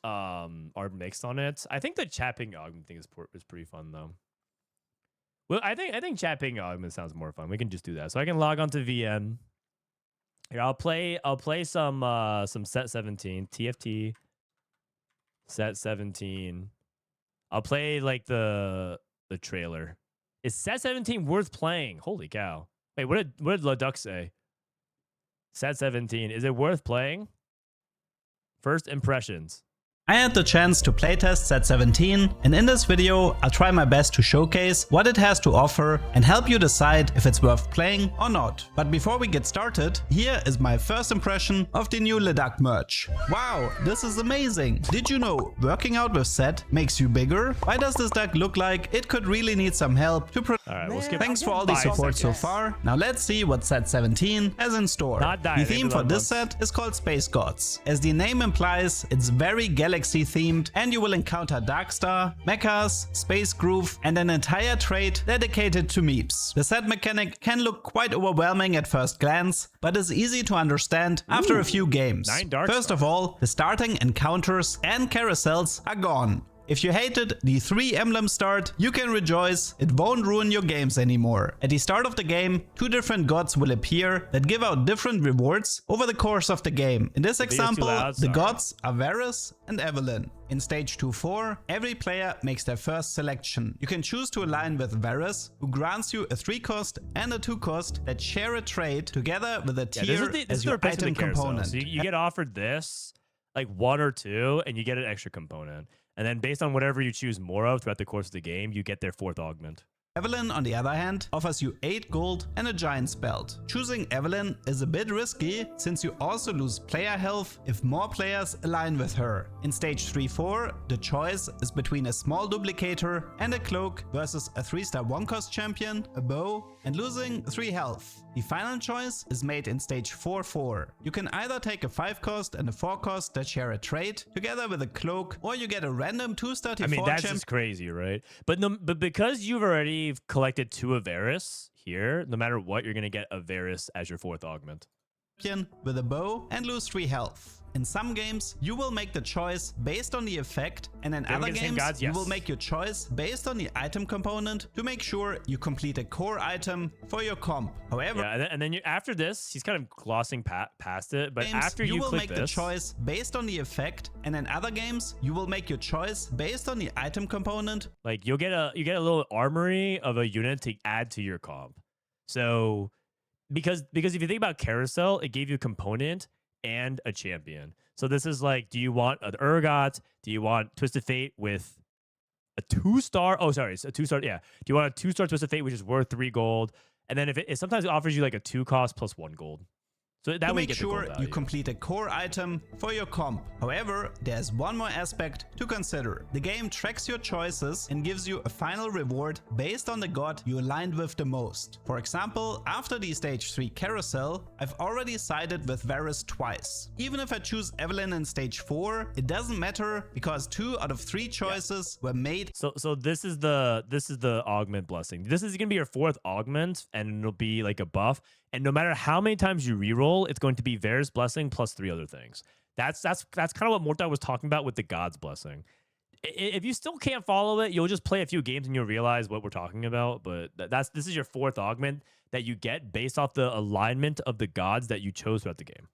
are mixed on it. I think the chat ping augment thing is pretty fun though. Well, I think chat ping augment sounds more fun. We can just do that. So I can log on to VM. Here, I'll play some set 17 TFT set 17. I'll play like the trailer. Is set 17 worth playing? Holy cow! Wait, what did Leduck say? Set 17, is it worth playing? First impressions. I had the chance to playtest set 17, and in this video I'll try my best to showcase what it has to offer and help you decide if it's worth playing or not. But before we get started, here is my first impression of the new Leduck merch. Wow, this is amazing! Did you know working out with set makes you bigger? Why does this duck look like it could really need some help to Alright, we'll skip. Thanks for all the support so far. Now let's see what set 17 has in store. The theme for this set is called Space Gods. As the name implies, it's very galaxy themed, and you will encounter Darkstar, mechas, Space Groove, and an entire trait dedicated to meeps. The set mechanic can look quite overwhelming at first glance, but is easy to understand after a few games. First of all, the starting encounters and carousels are gone. If you hated the 3 emblem start, you can rejoice, it won't ruin your games anymore. At the start of the game, 2 different gods will appear that give out different rewards over the course of the game. In this example, the gods are Varus and Evelyn. In stage 2-4, every player makes their first selection. You can choose to align with Varus, who grants you a 3 cost and a 2 cost that share a trait together with a tier as your item component. So you get offered this, like 1 or 2, and you get an extra component. And then based on whatever you choose more of throughout the course of the game, you get their 4th augment. Evelyn, on the other hand, offers you 8 gold and a giant's belt. Choosing Evelyn is a bit risky, since you also lose player health if more players align with her. In stage 3-4, the choice is between a small duplicator and a cloak versus a 3-star 1-cost champion, a bow, and losing 3 health. The final choice is made in stage 4-4. You can either take a 5-cost and a 4-cost that share a trait, together with a cloak, or you get a random 2-star T4 champion. I mean, that's just crazy, right? But because you've already collected 2 of Varus here, no matter what, you're going to get a Varus as your 4th augment. With a bow and lose 3 health. In some games, you will make the choice based on the effect, and in other games, you will make your choice based on the item component to make sure you complete a core item for your comp. However, yeah, and then after this, he's kind of glossing past it, but after you will make the choice based on the effect, and in other games, you will make your choice based on the item component. Like you get a little armory of a unit to add to your comp. So because if you think about Carousel, it gave you a component and a champion. So this is like, do you want an Urgot? Do you want Twisted Fate with a 2-star? Oh, sorry, it's a 2-star. Yeah. Do you want a 2-star Twisted Fate, which is worth 3 gold? And then if it sometimes it offers you like a 2 cost plus 1 gold. So that way make sure you complete a core item for your comp. However, there's one more aspect to consider. The game tracks your choices and gives you a final reward based on the god you aligned with the most. For example, after the stage 3 carousel, I've already sided with Varus twice. Even if I choose Evelynn in stage 4, it doesn't matter because 2 out of 3 choices were made. So this is the augment blessing. This is gonna be your 4th augment, and it'll be like a buff. And no matter how many times you reroll, it's going to be Varus blessing plus 3 other things. That's kind of what Mortai was talking about with the Gods blessing. If you still can't follow it, you'll just play a few games and you'll realize what we're talking about. But this is your 4th augment that you get based off the alignment of the gods that you chose throughout the game.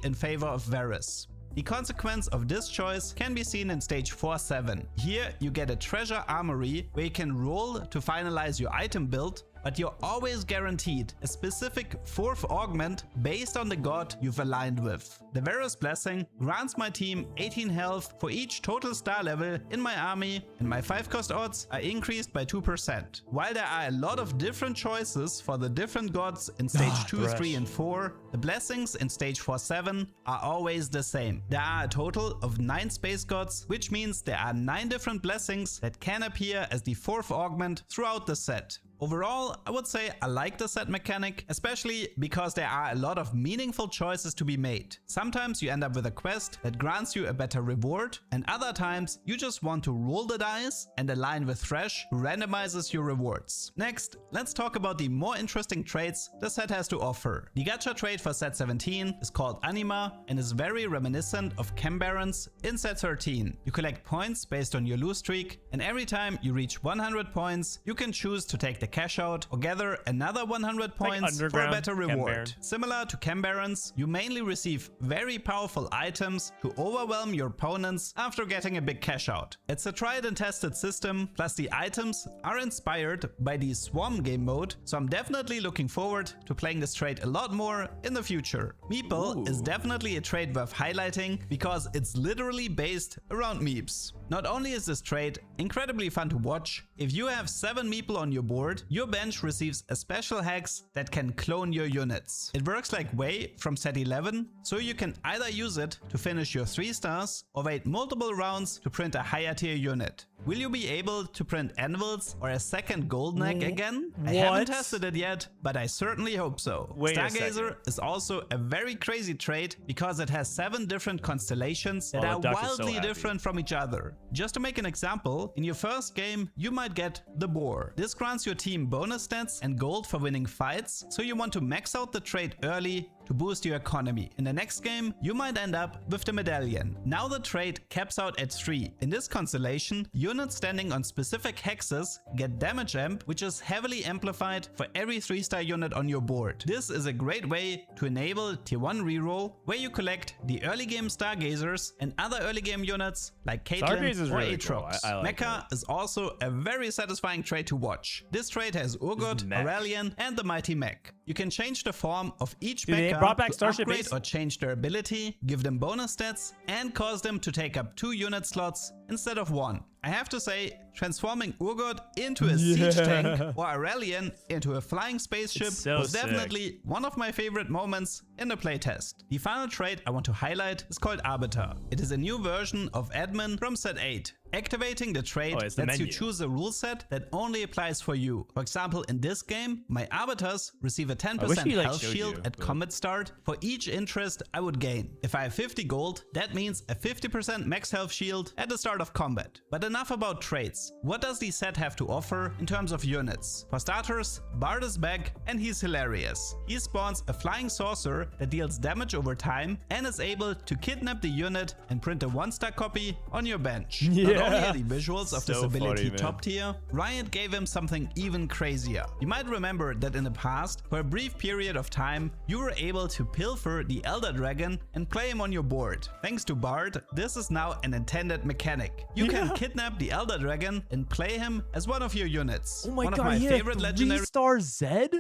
In favor of Varus. The consequence of this choice can be seen in stage 4-7. Here you get a treasure armory where you can roll to finalize your item build, but you're always guaranteed a specific 4th augment based on the god you've aligned with. The Varus blessing grants my team 18 health for each total star level in my army, and my 5-cost odds are increased by 2%. While there are a lot of different choices for the different gods in stage 2, 3 and 4, the blessings in stage 4-7 are always the same. There are a total of 9 space gods, which means there are 9 different blessings that can appear as the 4th augment throughout the set. Overall, I would say I like the set mechanic, especially because there are a lot of meaningful choices to be made. Sometimes you end up with a quest that grants you a better reward, and other times you just want to roll the dice and align with Thresh, who randomizes your rewards. Next, let's talk about the more interesting traits the set has to offer. The gacha trait for set 17 is called Anima and is very reminiscent of Chem Barons in set 13. You collect points based on your lose streak, and every time you reach 100 points, you can choose to take the cash out or gather another 100 points for a better reward. Similar to Chem Barons, you mainly receive very powerful items to overwhelm your opponents after getting a big cash out. It's a tried and tested system, plus the items are inspired by the Swarm game mode, so I'm definitely looking forward to playing this trait a lot more in the future. Meeple is definitely a trait worth highlighting because it's literally based around meeps. Not only is this trait incredibly fun to watch, if you have 7 meeple on your board, your bench receives a special hex that can clone your units. It works like Wei from set 11, so you can either use it to finish your 3 stars or wait multiple rounds to print a higher tier unit. Will you be able to print anvils or a second gold neck again? I haven't tested it yet, but I certainly hope so. Stargazer is also a very crazy trait because it has 7 different constellations that are wildly different from each other. Just to make an example, in your first game, you might get the Boar. This grants your team bonus stats and gold for winning fights, so you want to max out the trait early to boost your economy. In the next game, you might end up with the Medallion. Now the trait caps out at 3. In this constellation, units standing on specific hexes get damage amp, which is heavily amplified for every 3-star unit on your board. This is a great way to enable tier 1 reroll, where you collect the early game Stargazers and other early game units like Caitlyn or really Aatrox. Cool. like Mecha is also a very satisfying trait to watch. This trait has Urgot, Aurelion and the Mighty Mech. You can change the form of each Mecha to upgrade or change their ability, give them bonus stats, and cause them to take up 2 unit slots instead of 1. I have to say, transforming Urgot into a siege tank or Aurelion into a flying spaceship was definitely one of my favorite moments in the playtest. The final trait I want to highlight is called Arbiter. It is a new version of Admin from set 8. Activating the trait lets you choose a rule set that only applies for you. For example, in this game, my Arbiters receive a 10% health shield at combat start for each interest I would gain. If I have 50 gold, that means a 50% max health shield at the start of combat. But enough about traits. What does the set have to offer in terms of units? For starters, Bard is back and he's hilarious. He spawns a flying saucer that deals damage over time and is able to kidnap the unit and print a 1-star copy on your bench. Not only are the visuals of this ability top tier, Riot gave him something even crazier. You might remember that in the past, for a brief period of time, you were able to pilfer the Elder Dragon and play him on your board. Thanks to Bard, this is now an intended mechanic. You can kidnap the Elder Dragon and play him as one of your units. Oh my god, of my favorite legendary 3-star Zed?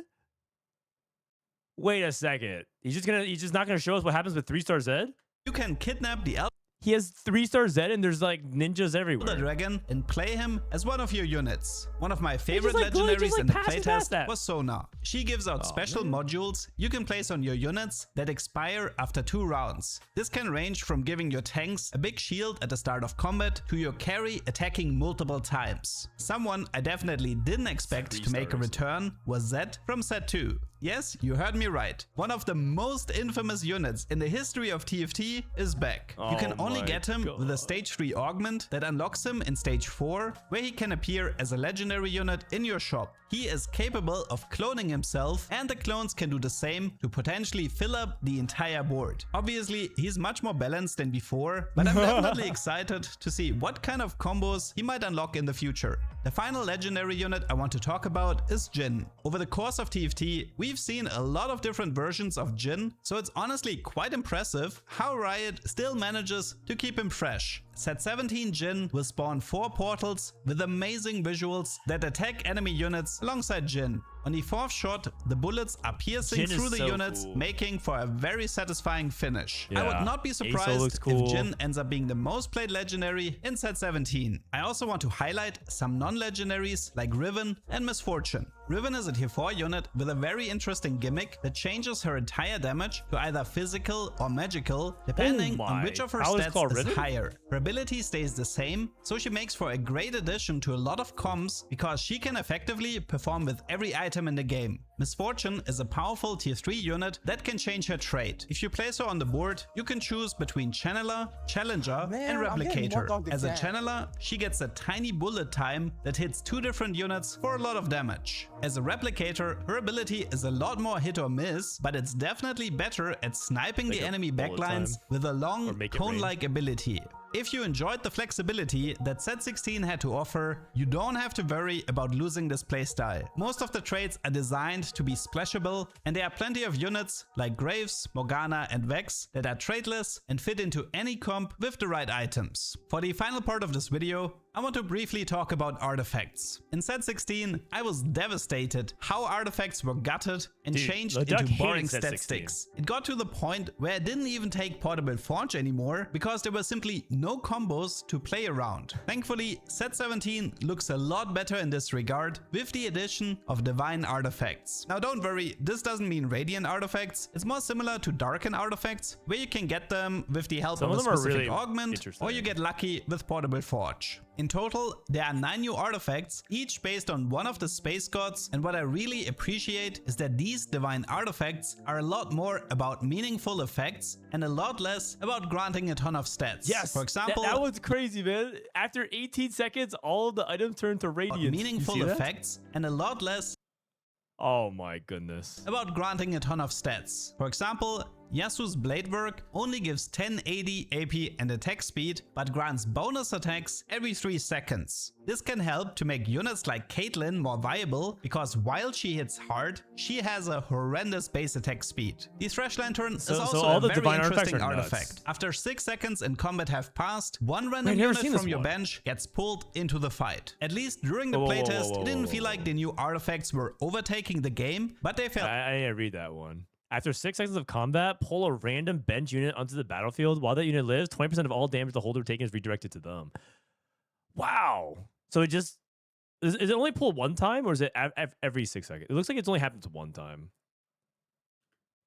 Wait a second. He's just not gonna show us what happens with 3-star Zed? You can kidnap the Elder He has 3-star Zed and there's like ninjas everywhere. The dragon and play him as one of your units. One of my favorite legendaries in the playtest was Sona. She gives out special modules you can place on your units that expire after 2 rounds. This can range from giving your tanks a big shield at the start of combat to your carry attacking multiple times. Someone I definitely didn't expect to make a return was Zed from Set 2. Yes, you heard me right. One of the most infamous units in the history of TFT is back. You can only get him with a stage 3 augment that unlocks him in stage 4, where he can appear as a legendary unit in your shop. He is capable of cloning himself, and the clones can do the same to potentially fill up the entire board. Obviously, he's much more balanced than before, but I'm definitely excited to see what kind of combos he might unlock in the future. The final legendary unit I want to talk about is Jhin. Over the course of TFT, we've seen a lot of different versions of Jhin, so it's honestly quite impressive how Riot still manages to keep him fresh. Set 17 Jhin will spawn 4 portals with amazing visuals that attack enemy units alongside Jhin. On the 4th shot, the bullets are piercing through the units, making for a very satisfying finish. I would not be surprised if Jhin ends up being the most played legendary in Set 17. I also want to highlight some non-legendaries like Riven and Misfortune. Riven is a tier 4 unit with a very interesting gimmick that changes her entire damage to either physical or magical, depending on which of her stats is higher. Her ability stays the same, so she makes for a great addition to a lot of comps because she can effectively perform with every item in the game. Misfortune is a powerful tier 3 unit that can change her trait. If you place her on the board, you can choose between Channeler, Challenger, and Replicator. As a Channeler, she gets a tiny bullet time that hits 2 different units for a lot of damage. As a Replicator, her ability is a lot more hit or miss, but it's definitely better at sniping the enemy backlines with a long, cone-like ability. If you enjoyed the flexibility that Set 16 had to offer, you don't have to worry about losing this playstyle. Most of the traits are designed to be splashable, and there are plenty of units like Graves, Morgana and Vex that are traitless and fit into any comp with the right items. For the final part of this video, I want to briefly talk about artifacts. In Set 16, I was devastated how artifacts were gutted and changed into boring statistics. It got to the point where I didn't even take Portable Forge anymore because there were simply no combos to play around. Thankfully, Set 17 looks a lot better in this regard with the addition of Divine artifacts. Now don't worry, this doesn't mean Radiant artifacts. It's more similar to Darken artifacts, where you can get them with the help of a specific augment, or you get lucky with Portable Forge. In total, there are 9 new artifacts, each based on one of the space gods, and what I really appreciate is that these divine artifacts are a lot more about meaningful effects and a lot less about granting a ton of stats. Yes, for example, that was crazy, man. After 18 seconds, all of the items turn to radiant. Meaningful effects and a lot less. Oh my goodness. About granting a ton of stats. For example, Yasuo's blade work only gives 1080 AP and attack speed, but grants bonus attacks every 3 seconds. This can help to make units like Caitlyn more viable, because while she hits hard, she has a horrendous base attack speed. The Thresh Lantern is also a very interesting artifact. After 6 seconds in combat have passed, one random unit from your bench gets pulled into the fight. At least during the playtest, it didn't feel like the new artifacts were overtaking the game, but they felt— I didn't read that one. After 6 seconds of combat, pull a random bench unit onto the battlefield. While that unit lives, 20% of all damage the holder taken is redirected to them. Wow. So it just... Is it only pulled one time, or is it every 6 seconds? It looks like it's only happened one time.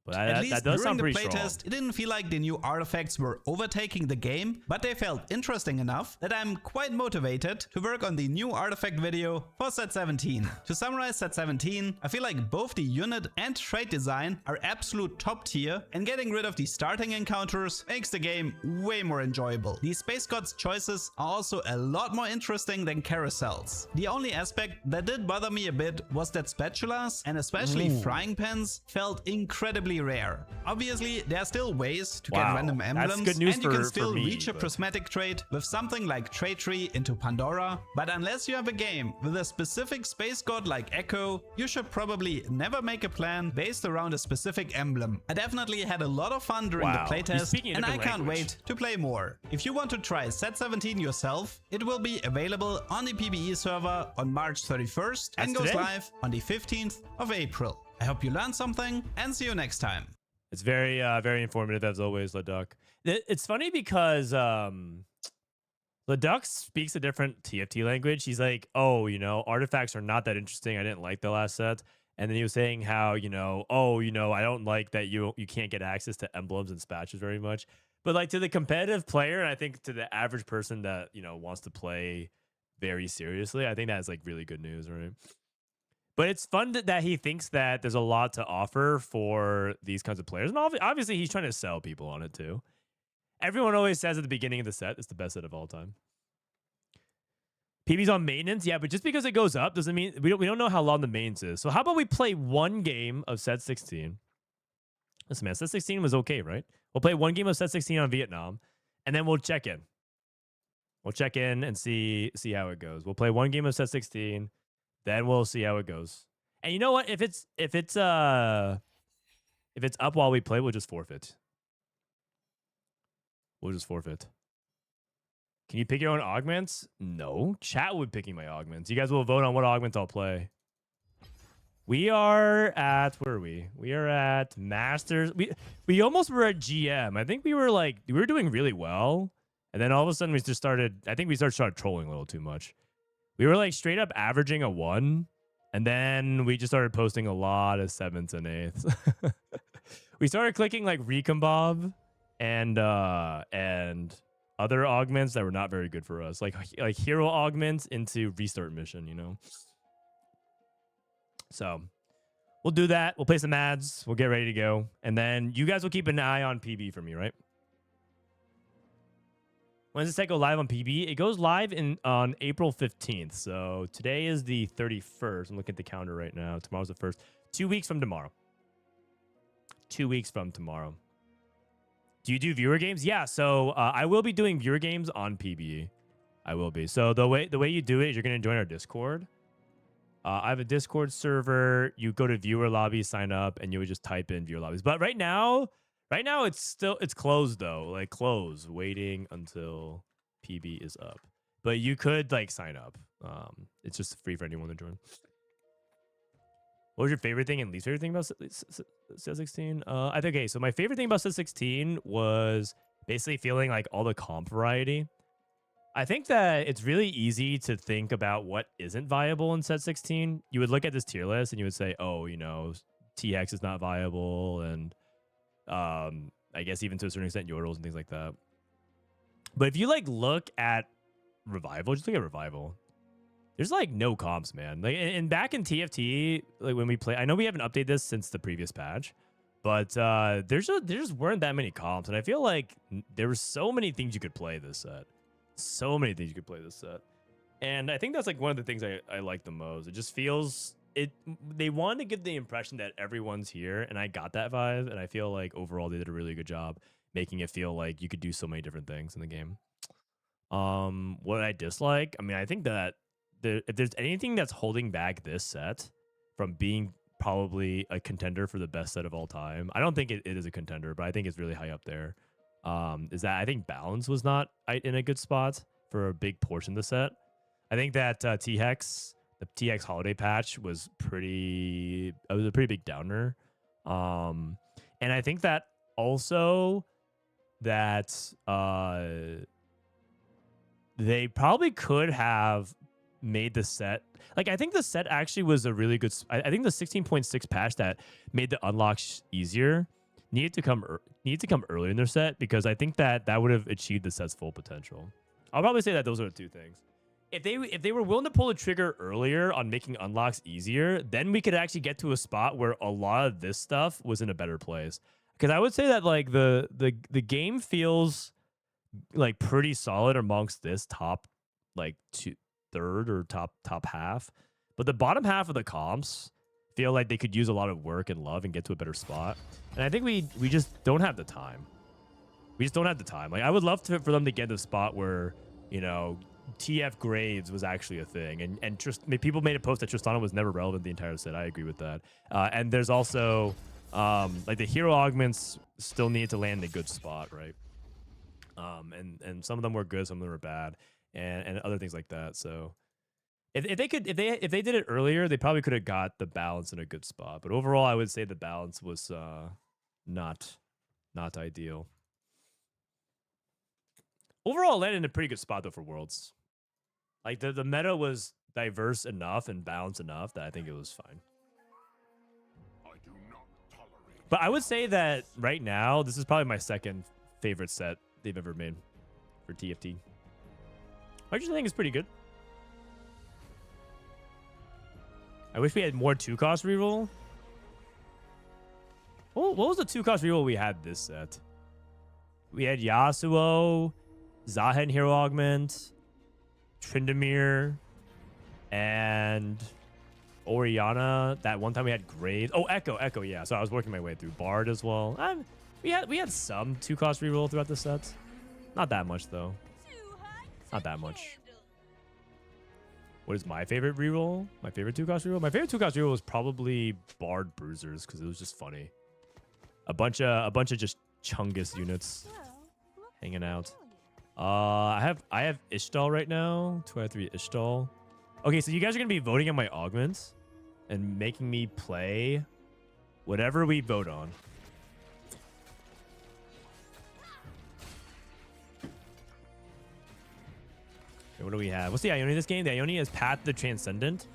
But at least that does during sound the pretty playtest, strong. it didn't feel like the new artifacts were overtaking the game, but they felt interesting enough that I'm quite motivated to work on the new artifact video for Set 17. To summarize Set 17, I feel like both the unit and trait design are absolute top tier, and getting rid of the starting encounters makes the game way more enjoyable. The Space Gods choices are also a lot more interesting than carousels. The only aspect that did bother me a bit was that spatulas, and especially frying pans, felt incredibly rare. Obviously, there are still ways to get random emblems, good news and you can for still me, reach a prismatic trait with something like Trait Tree into Pandora, but unless you have a game with a specific space god like Echo, you should probably never make a plan based around a specific emblem. I definitely had a lot of fun during the playtest, and I can't wait to play more. If you want to try Set 17 yourself, it will be available on the PBE server on March 31st and goes live on the 15th of April. I hope you learned something, and see you next time. It's very informative as always, Leduck. It's funny because Leduck speaks a different TFT language. He's like, oh, artifacts are not that interesting. I didn't like the last set. And then he was saying how, I don't like that you can't get access to emblems and spatches very much. But like to the competitive player, and I think to the average person that, wants to play very seriously, I think that's like really good news, right? But it's fun that he thinks that there's a lot to offer for these kinds of players. And obviously he's trying to sell people on it too. Everyone always says at the beginning of the set, it's the best set of all time. PB's on maintenance, yeah, but just because it goes up doesn't mean we don't know how long the maintenance is. So how about we play one game of set 16? Listen, man, set 16 was okay, right? We'll play one game of set 16 on Vietnam, and then we'll check in. We'll check in and see how it goes. We'll play one game of set 16, then we'll see how it goes. And you know what? If it's up while we play, we'll just forfeit. We'll just forfeit. Can you pick your own augments? No. Chat would picking my augments. You guys will vote on what augments I'll play. We are at, where are we? We are at Masters. We almost were at GM. I think we were doing really well. And then all of a sudden we started trolling a little too much. We were like straight up averaging a 1. And then we just started posting a lot of 7s and 8s. We started clicking like Recombob and other augments that were not very good for us, like hero augments into restart mission, So we'll do that. We'll play some ads. We'll get ready to go. And then you guys will keep an eye on PB for me, right? When does the set go live on PB? It goes live on April 15th. So today is the 31st. I'm looking at the calendar right now. Tomorrow's the 1st. 2 weeks from tomorrow. 2 weeks from tomorrow. Do you do viewer games? Yeah, so I will be doing viewer games on PBE. I will be. So the way you do it is you're going to join our Discord. I have a Discord server. You go to viewer lobbies, sign up, and you would just type in viewer lobbies. But right now it's closed though. Like closed, waiting until PB is up. But you could like sign up. It's just free for anyone to join. What was your favorite thing and least favorite thing about set 16? I think, okay, so my favorite thing about set 16 was basically feeling like all the comp variety. I think that it's really easy to think about what isn't viable in set 16. You would look at this tier list and you would say, oh, TX is not viable. And I guess even to a certain extent, Yordles and things like that. But if you like look at Revival, just look at Revival. There's like no comps, man. Like, and back in TFT, like when we play, I know we haven't updated this since the previous patch, but there just weren't that many comps, and I feel like there were so many things you could play this set. So many things you could play this set, and I think that's like one of the things I like the most. It just feels they wanted to give the impression that everyone's here, and I got that vibe, and I feel like overall they did a really good job making it feel like you could do so many different things in the game. What I dislike, I mean, I think that if there's anything that's holding back this set from being probably a contender for the best set of all time, I don't think it is a contender, but I think it's really high up there. Is that I think balance was not in a good spot for a big portion of the set. I think that the TX holiday patch was a pretty big downer. And I think that also that they probably could have made the set, like, I think the set actually was a really good, I think the 16.6 patch that made the unlocks easier needed to come earlier in their set, because I think that would have achieved the set's full potential. I'll probably say that those are the two things. If they were willing to pull the trigger earlier on making unlocks easier, then we could actually get to a spot where a lot of this stuff was in a better place. Because I would say that like the game feels like pretty solid amongst this top like third or top half, but the bottom half of the comps feel like they could use a lot of work and love and get to a better spot. And I think we just don't have the time. We just don't have the time. Like, I would love for them to get to a spot where, TF grades was actually a thing, and just people made a post that Tristana was never relevant the entire set. I agree with that. And there's also like the hero augments still need to land in a good spot, right? And some of them were good, some of them were bad, and other things like that. So if they did it earlier, they probably could have got the balance in a good spot. But overall, I would say the balance was not ideal. Overall, landed in a pretty good spot though for Worlds. Like the meta was diverse enough and balanced enough that I think it was fine. But I would say that right now, this is probably my second favorite set they've ever made for TFT. I just think it's pretty good. I wish we had more 2-cost reroll. What was the 2-cost reroll we had this set? We had Yasuo, Zahen Hero Augment, Tryndamere, and Orianna. That one time we had Graves. Oh, Echo, yeah. So I was working my way through Bard as well. We had some 2-cost reroll throughout the set. Not that much though. Not that much. What is my favorite reroll? My favorite 2-cost reroll? My favorite 2-cost reroll was probably Bard Bruisers because it was just funny. A bunch of just Chungus units hanging out. I have Ishtal right now. 2/3 Ishtal. Okay, so you guys are gonna be voting on my augments and making me play whatever we vote on. Okay, what do we have? What's the Ione this game? The Ione is Path the Transcendent.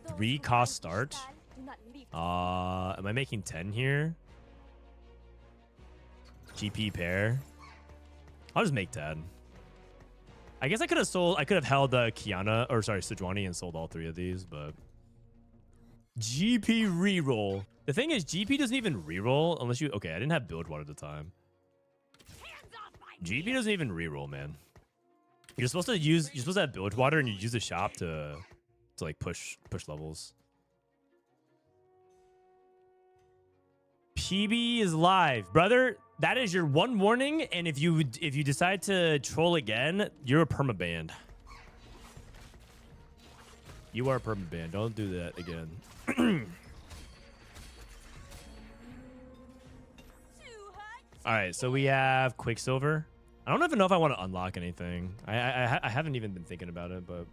3-cost start. Am I making 10 here? GP pair. I'll just make 10. I guess I could have held Kiana, or sorry, Sejuani and sold all 3 of these, but GP reroll. The thing is, GP doesn't even reroll unless you, okay, I didn't have build water at the time. GP doesn't even reroll, man. You're supposed to have build water and you use the shop to like push levels. PBE is live, brother. That is your one warning, and if you decide to troll again, you're a permabanned. You are permabanned. Don't do that again. All right, so we have Quicksilver. I don't even know if I want to unlock anything. I haven't even been thinking about it, but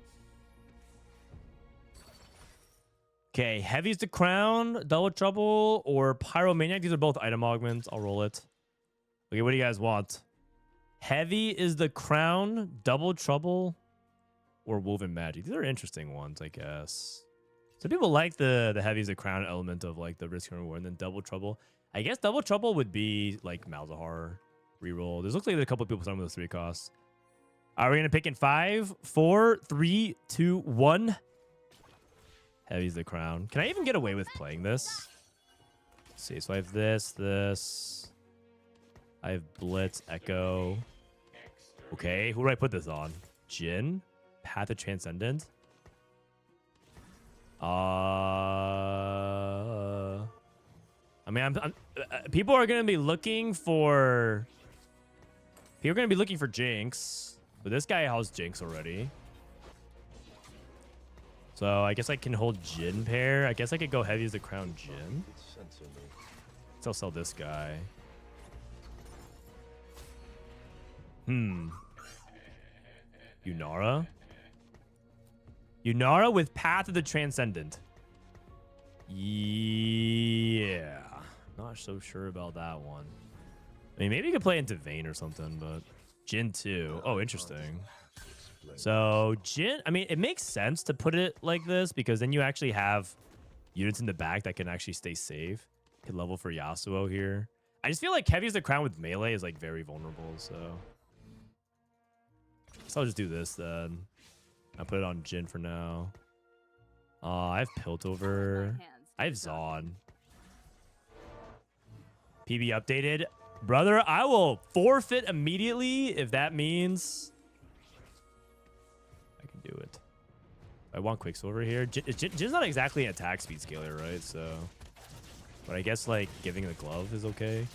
okay. Heavy's the Crown, Double Trouble, or Pyromaniac. These are both item augments. I'll roll it. Okay, what do you guys want? Heavy is the Crown, Double Trouble, or Woven Magic. These are interesting ones, I guess. Some people like the Heavy is the Crown element of like the risk and reward, and then Double Trouble. I guess Double Trouble would be like Malzahar reroll. There's looks like a couple of people starting with those 3 costs. Are we gonna pick in 5, 4, 3, 2, 1? Heavy's the Crown. Can I even get away with playing this? Let's see, so I have this. I have Blitz, Echo. Okay, who do I put this on? Jhin? Path of Transcendent? I mean, people are gonna be looking for. People are gonna be looking for Jinx, but this guy has Jinx already. So I guess I can hold Jhin pair. I guess I could go Heavy as the Crown Jhin. So I'll sell this guy. Yunara? Yunara with Path of the Transcendent. Yeah. Not so sure about that one. I mean, maybe you could play into Vayne or something, but Jhin 2. Oh, interesting. So Jhin, I mean, it makes sense to put it like this because then you actually have units in the back that can actually stay safe. Could level for Yasuo here. I just feel like Heavy as the Crown with melee is like very vulnerable, so I'll just do this then. I'll put it on Jhin for now. I have Piltover. I have Zon. PB updated. Brother, I will forfeit immediately if that means I can do it. I want Quicksilver here. Jin's not exactly an attack speed scaler, right? So, but I guess like giving the glove is okay.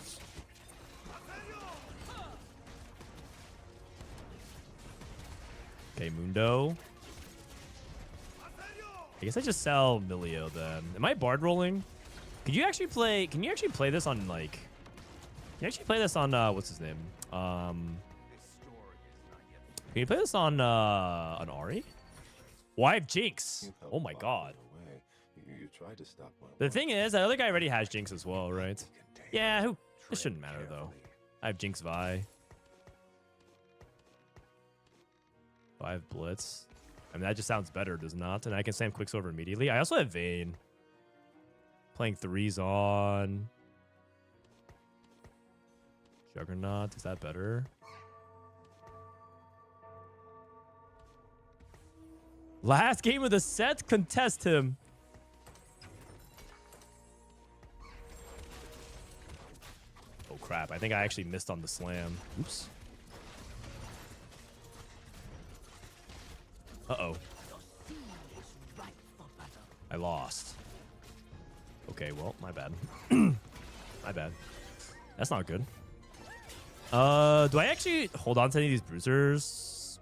Okay, Mundo. I guess I just sell Milio then. Am I Bard rolling? Could you actually play? Can you actually play this on like? Can you actually play this on what's his name? Can you play this on Ari? Well, I have Jinx. Oh my god. You tried to stop my The thing is, that other guy already has Jinx as well, right? Yeah, who? It shouldn't matter though. I have Jinx Vi. I have Blitz. I mean, that just sounds better, does not? And I can slam Quicksilver immediately. I also have Vayne. Playing 3s on. Juggernaut, is that better? Last game of the set, contest him. Oh crap, I think I actually missed on the slam. Oops. Uh-oh. I lost. Okay, well, my bad. My bad. That's not good. Do I actually hold on to any of these bruisers?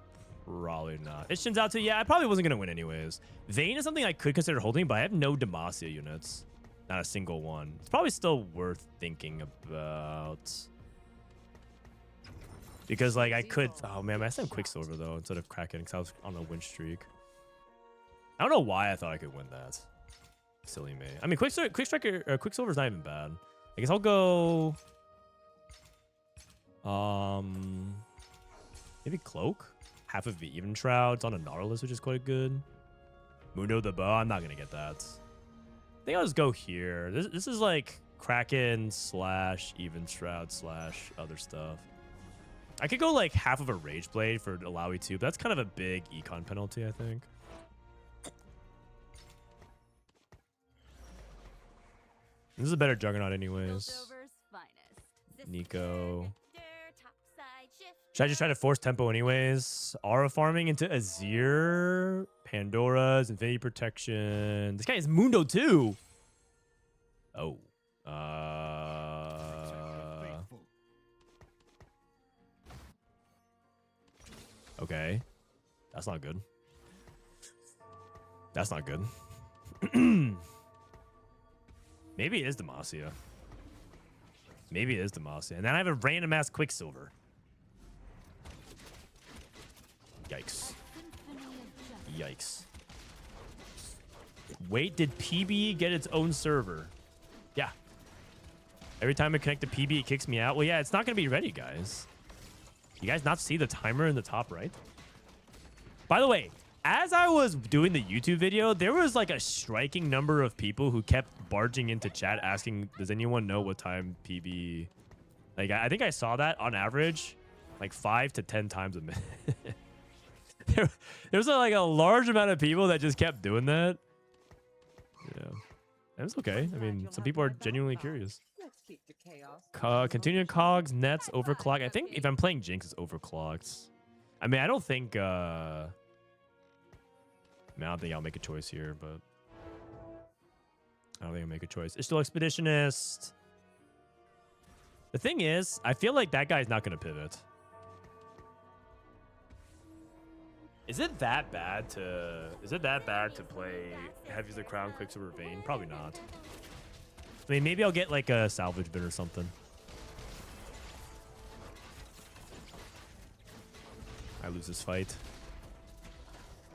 Probably not. It shins out to, yeah, I probably wasn't going to win anyways. Vayne is something I could consider holding, but I have no Demacia units. Not a single one. It's probably still worth thinking about. Because, like, I could... Oh, man, I sent Quicksilver, though, instead of Kraken, because I was on a win streak. I don't know why I thought I could win that. Silly me. I mean, Quicksilver's not even bad. I guess I'll go... Maybe Cloak? Half of the Even Shrouds on a Nautilus, which is quite good. Mundo the Bow. I'm not going to get that. I think I'll just go here. This is, like, Kraken / Even Shroud / other stuff. I could go like half of a Rage Blade for Alawi 2, but that's kind of a big econ penalty, I think. This is a better Juggernaut anyways. Nico. Should I just try to force tempo anyways? Aura farming into Azir. Pandora's Infinity Protection. This guy is Mundo too. Oh. Okay. That's not good. That's not good. Maybe it is Demacia. Maybe it is Demacia. And then I have a random ass Quicksilver. Yikes. Yikes. Wait, did PBE get its own server? Yeah. Every time I connect to PBE, it kicks me out. Well, yeah, it's not going to be ready, guys. You guys not see the timer in the top right? By the way, as I was doing the YouTube video, there was like a striking number of people who kept barging into chat asking, does anyone know what time PB... Like, I think I saw that on average like 5 to 10 times a minute. there was like a large amount of people that just kept doing that. Yeah. And it's okay. I mean, some people are genuinely curious. Continuing cogs, nets, overclock. I think if I'm playing Jinx, it's overclocked. I mean, I don't think I don't think I'll make a choice here, but I don't think I'll make a choice. It's still Expeditionist. The thing is, I feel like that guy's not going to pivot. Is it that bad to play Heavy as the Crown, Quicksilver Vayne? Probably not. I mean, maybe I'll get like a salvage bid or something. I lose this fight.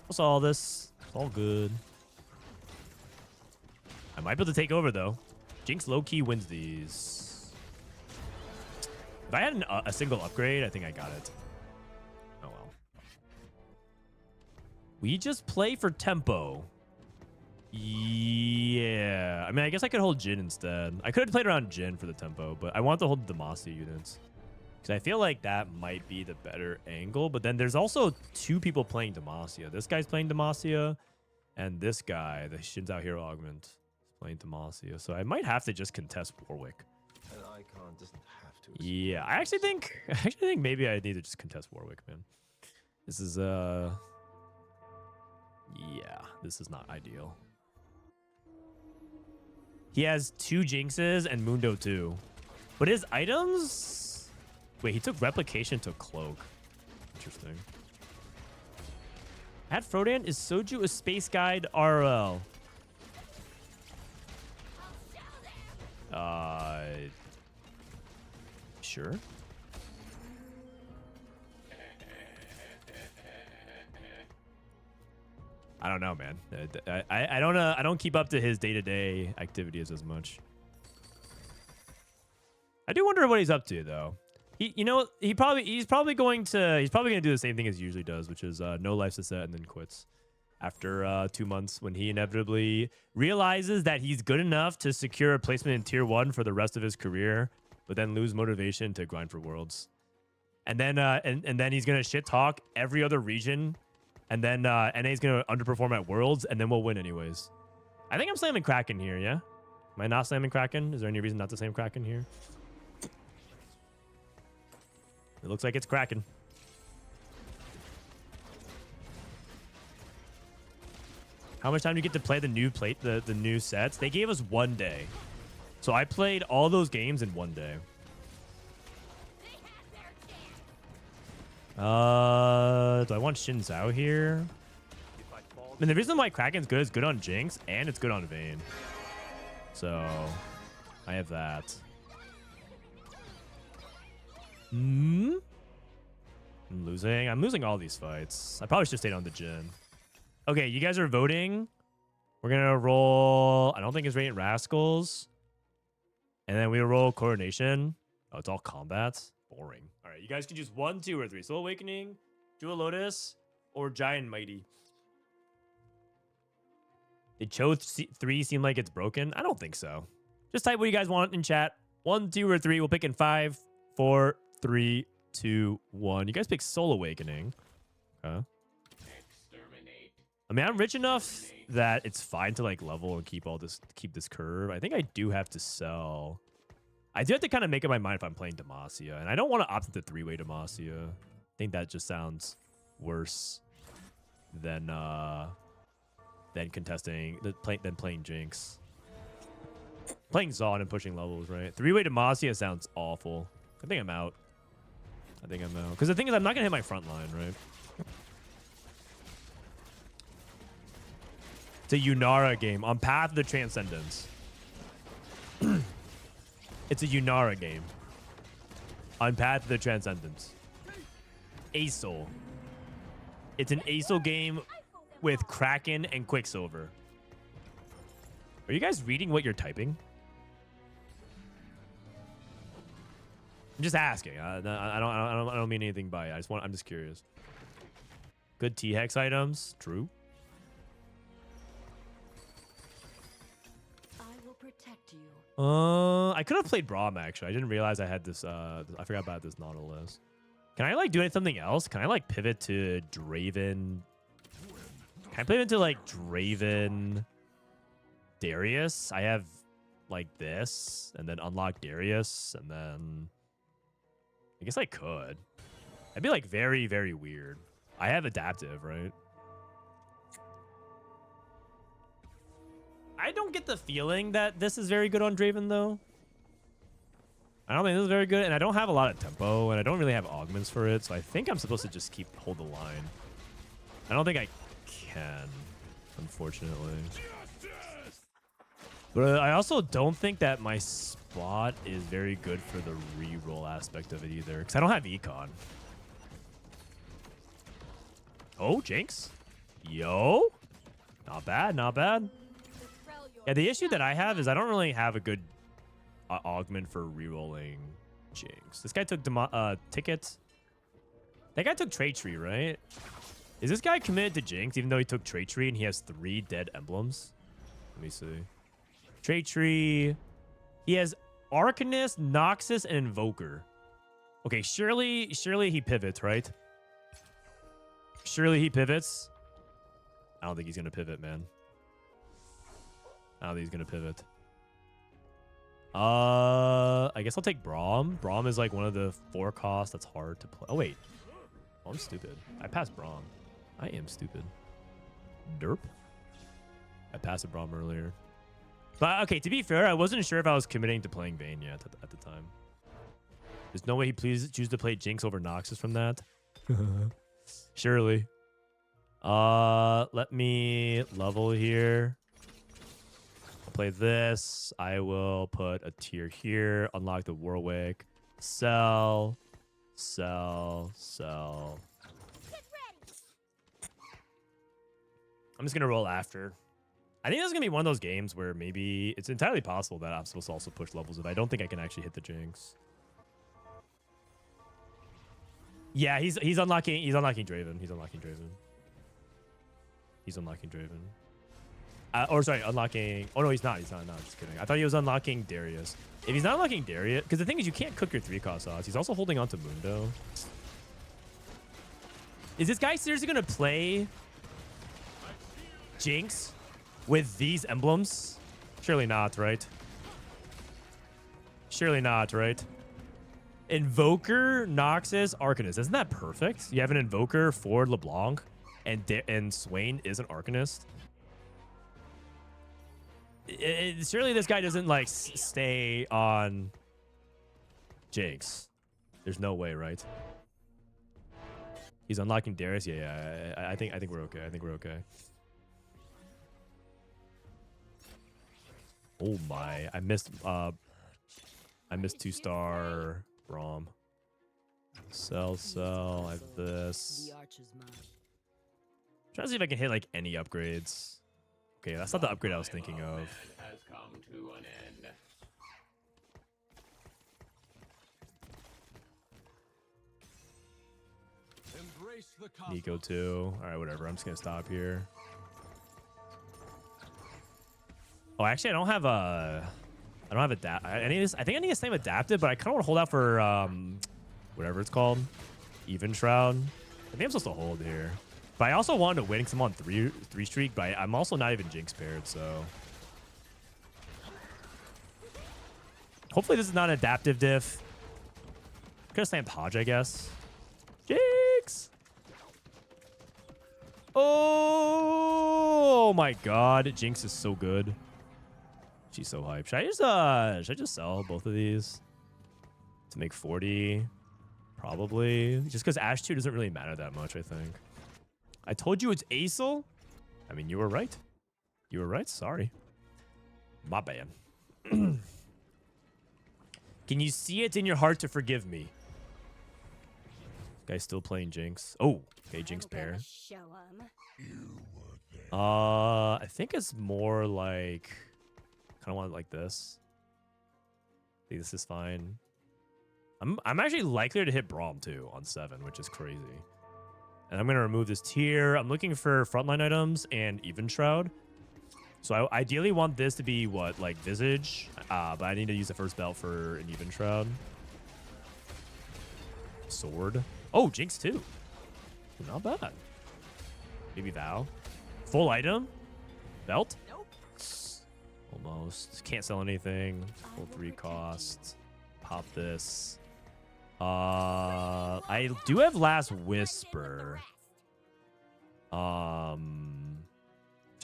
What's all this? It's all good. I might be able to take over though. Jinx low-key wins these. If I had a single upgrade, I think I got it. Oh well. We just play for tempo. Yeah. I mean, I guess I could hold Jhin instead. I could have played around Jhin for the tempo, but I want to hold the Demacia units. Because I feel like that might be the better angle. But then there's also 2 people playing Demacia. This guy's playing Demacia, and this guy, the Shin's Out Hero Augment, is playing Demacia. So I might have to just contest Warwick. An icon doesn't have to. Yeah, I actually think maybe I need to just contest Warwick, man. This is yeah, this is not ideal. He has 2 Jinxes and Mundo 2. But his items... Wait, he took Replication to Cloak. Interesting. At Frodan, is Soju a Space Guide RL? Sure. I don't know, man. I don't I don't keep up to his day-to-day activities as much. I do wonder what he's up to though. He's probably going to do the same thing as he usually does, which is no life to set and then quits after 2 months when he inevitably realizes that he's good enough to secure a placement in tier 1 for the rest of his career, but then lose motivation to grind for worlds. And then and then he's gonna shit talk every other region, and then NA's gonna underperform at worlds, and then we'll win anyways. I think I'm slamming Kraken here, yeah? Am I not slamming Kraken? Is there any reason not to slam Kraken here? It looks like it's Kraken. How much time do you get to play the new sets? They gave us 1 day. So I played all those games in 1 day. Do I want Xin Zhao here? I mean, the reason why Kraken's good is good on Jinx and it's good on Vayne. So I have that. I'm losing. I'm losing all these fights. I probably should stay on the Jhin. Okay, you guys are voting. We're gonna roll. I don't think it's Radiant Rascals. And then we roll Coronation. Oh, it's all combat. Boring. All right, you guys can choose 1, 2, or 3. Soul Awakening, Jewel Lotus, or Giant Mighty. Did Cho 3 seem like it's broken? I don't think so. Just type what you guys want in chat. 1, 2, or 3. We'll pick in 5, 4, 3, 2, 1. You guys pick Soul Awakening. Okay. I mean, I'm rich enough that it's fine to like level and keep this curve. I think I do have to sell. I do have to kind of make up my mind if I'm playing Demacia, and I don't want to opt into 3-way Demacia. I think that just sounds worse than contesting than playing Jinx. Playing Zon and pushing levels, right? 3-way Demacia sounds awful. I think I'm out. Because the thing is, I'm not gonna hit my front line, right? It's a Yunara game on Path of the Transcendence. It's a Yunara game on Path of the Transcendence. Aesol. It's an Aesol game with Kraken and Quicksilver. Are you guys reading what you're typing? I'm just asking. I don't mean anything by it. I'm just curious. Good T-Hex items. True. I could have played Braum actually. I didn't realize I had this. I forgot about this Nautilus. Can I like do something else? Can I like pivot to Draven? Can I pivot to like Draven Darius? I have like this, and then unlock Darius, and then I guess I could. That'd be like very, very weird. I have adaptive, right? I don't get the feeling that this is very good on Draven, though. I don't think this is very good, and I don't have a lot of tempo, and I don't really have augments for it, so I think I'm supposed to just hold the line. I don't think I can, unfortunately. But I also don't think that my spot is very good for the reroll aspect of it either, because I don't have econ. Oh, Jinx. Yo. Not bad, not bad. Yeah, the issue that I have is I don't really have a good augment for rerolling Jinx. This guy took tickets. That guy took Trade Tree, right? Is this guy committed to Jinx even though he took Trade Tree and he has 3 dead emblems? Let me see. Trade Tree. He has Arcanist, Noxus, and Invoker. Okay, surely he pivots, right? Surely he pivots. I don't think he's gonna pivot, man. I don't think he's gonna pivot. I guess I'll take Braum. Braum is like one of the 4 costs that's hard to play. Oh wait, oh, I'm stupid. I passed Braum. I am stupid. Derp. I passed a Braum earlier. But okay, to be fair, I wasn't sure if I was committing to playing Vayne yet at the time. There's no way he choose to play Jinx over Noxus from that. Surely. Let me level here. I'll play this. I will put a tier here. Unlock the Warwick. Sell. Sell. Sell. I'm just gonna roll after. I think this is gonna be one of those games where maybe it's entirely possible that I'm supposed to also push levels if I don't think I can actually hit the Jinx. Yeah, he's unlocking Draven. He's unlocking Draven. He's unlocking Draven. Or sorry, unlocking. Oh no, he's not. He's not. No, just kidding. I thought he was unlocking Darius. If he's not unlocking Darius, because the thing is, you can't cook your 3-cost odds. He's also holding on to Mundo. Is this guy seriously gonna play Jinx with these emblems? Surely not, right? Surely not, right? Invoker, Noxus, Arcanist. Isn't that perfect? You have an Invoker for LeBlanc, and Swain is an Arcanist. Surely this guy doesn't like stay on Jinx. There's no way, right? He's unlocking Darius. Yeah. I think we're okay. I think we're okay. Oh my! I missed 2-star Rom. Sell. I have this. Trying to see if I can hit like any upgrades. Okay, that's not the upgrade I was thinking of. Nico too. All right, whatever. I'm just gonna stop here. Oh, actually, I don't have adapt. I think I need the same adaptive, but I kind of want to hold out for whatever it's called, even shroud. I think I'm supposed to hold here. But I also wanted to win because I'm on three streak, but I'm also not even Jinx paired, so hopefully this is not an adaptive diff. I'm gonna slam Hodge, I guess. Jinx! Oh my god, Jinx is so good. She's so hyped. Should I just sell both of these to make 40? Probably. Just because Ash 2 doesn't really matter that much, I think. I told you it's Acel. I mean, you were right. You were right. Sorry. My bad. Can you see it in your heart to forgive me? Guy's still playing Jinx. Oh, okay, Jinx pair. I think it's more like... kind of want it like this. I think this is fine. I'm actually likelier to hit Braum too on 7, which is crazy. And I'm gonna remove this tier. I'm looking for frontline items and even shroud. So I ideally want this to be what, like Visage, but I need to use the first belt for an even shroud. Sword. Oh, Jinx too. Not bad. Maybe Val. Full item. Belt. Almost. Can't sell anything. Full 3 costs. Pop this. I do have Last Whisper. Which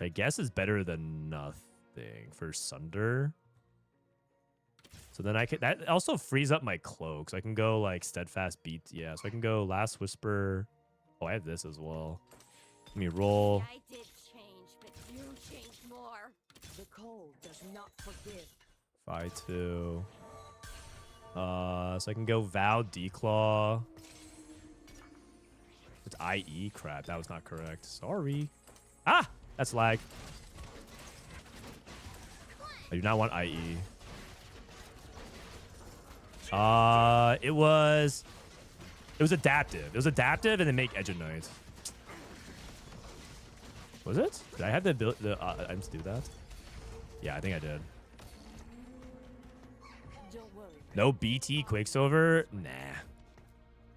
I guess is better than nothing for Sunder. So then I can, that also frees up my cloak. So I can go like Steadfast Beat. Yeah, so I can go Last Whisper. Oh, I have this as well. Let me roll. I did change, but you changed more. The cold does not forgive. 5-2. So I can go Vow Declaw. It's IE. Crap, that was not correct. Sorry. Ah, that's lag. I do not want IE. It was adaptive. It was adaptive and then make Edge of Night. Was it? Did I have the ability to items to do that? Yeah, I think I did. No BT Quicksilver? Nah.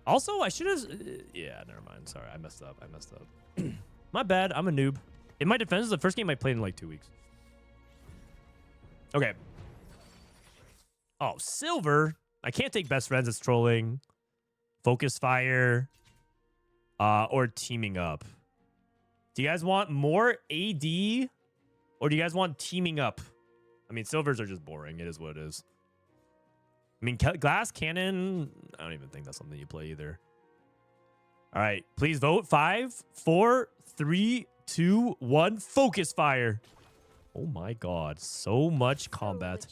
Also, I should have... yeah, never mind. Sorry, I messed up. My bad. I'm a noob. In my defense, this is the first game I played in like 2 weeks. Okay. Oh, Silver. I can't take Best Friends. It's trolling. Focus Fire. Or Teaming Up. Do you guys want more AD? Or do you guys want Teaming Up? I mean, Silvers are just boring. It is what it is. I mean, Glass Cannon, I don't even think that's something you play either. All right, please vote. 5, 4, 3, 2, 1. Focus Fire. Oh my god, so much combat.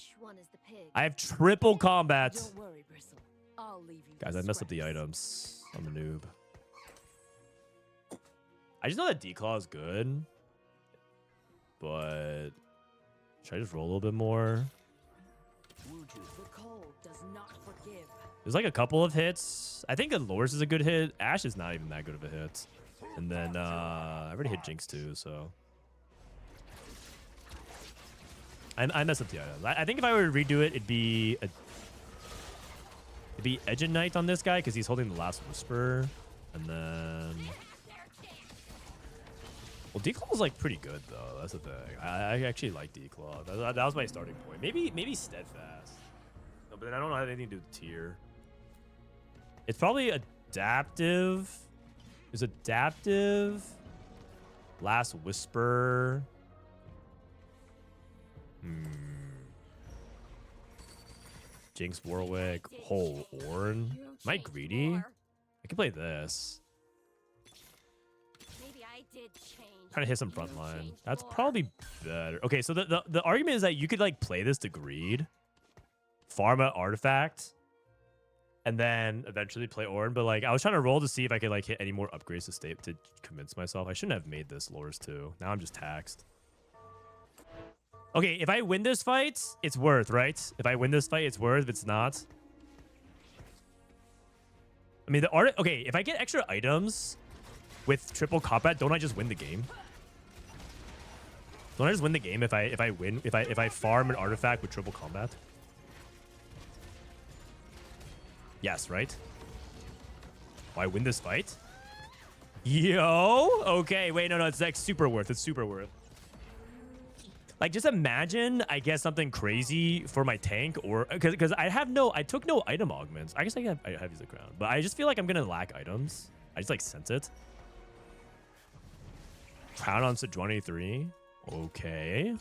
I have triple combat. Don't worry, Bristle. I'll leave you. Guys, I messed up the items. I'm a noob. I just know that Declaw is good. but should I just roll a little bit more? The cold does not forgive. There's like a couple of hits. I think Lors is a good hit. Ashe is not even that good of a hit. And then I already hit Jinx too, so I messed up the item. I think if I were to redo it, it'd be Edge and Knight on this guy because he's holding the last Whisper. And then, well, Declaw is like pretty good though. That's the thing. I actually like Declaw. That was my starting point. Maybe Steadfast. No, but then I don't have anything to do with tier. It's probably adaptive. There's adaptive. Last Whisper. Jinx, Warwick, whole Ornn. Am I greedy? I can play this. Maybe I did change. Trying to hit some front line. That's probably better. Okay, so the argument is that you could like play this to greed, farm an artifact, and then eventually play Ornn. But like I was trying to roll to see if I could like hit any more upgrades to convince myself. I shouldn't have made this Lors too. Now I'm just taxed. Okay, if I win this fight, it's worth, right? If I win this fight, it's worth. If it's not, I mean, okay, if I get extra items with triple combat, don't I just win the game? Don't I just win the game if I farm an artifact with triple combat? Yes, right? Why win this fight? Yo, okay, wait, no, it's like super worth. It's super worth. Like, just imagine I get something crazy for my tank, or because I took no item augments. I guess I have these around, but I just feel like I'm gonna lack items. I just like sense it. Crown on Sejuani 3. Okay,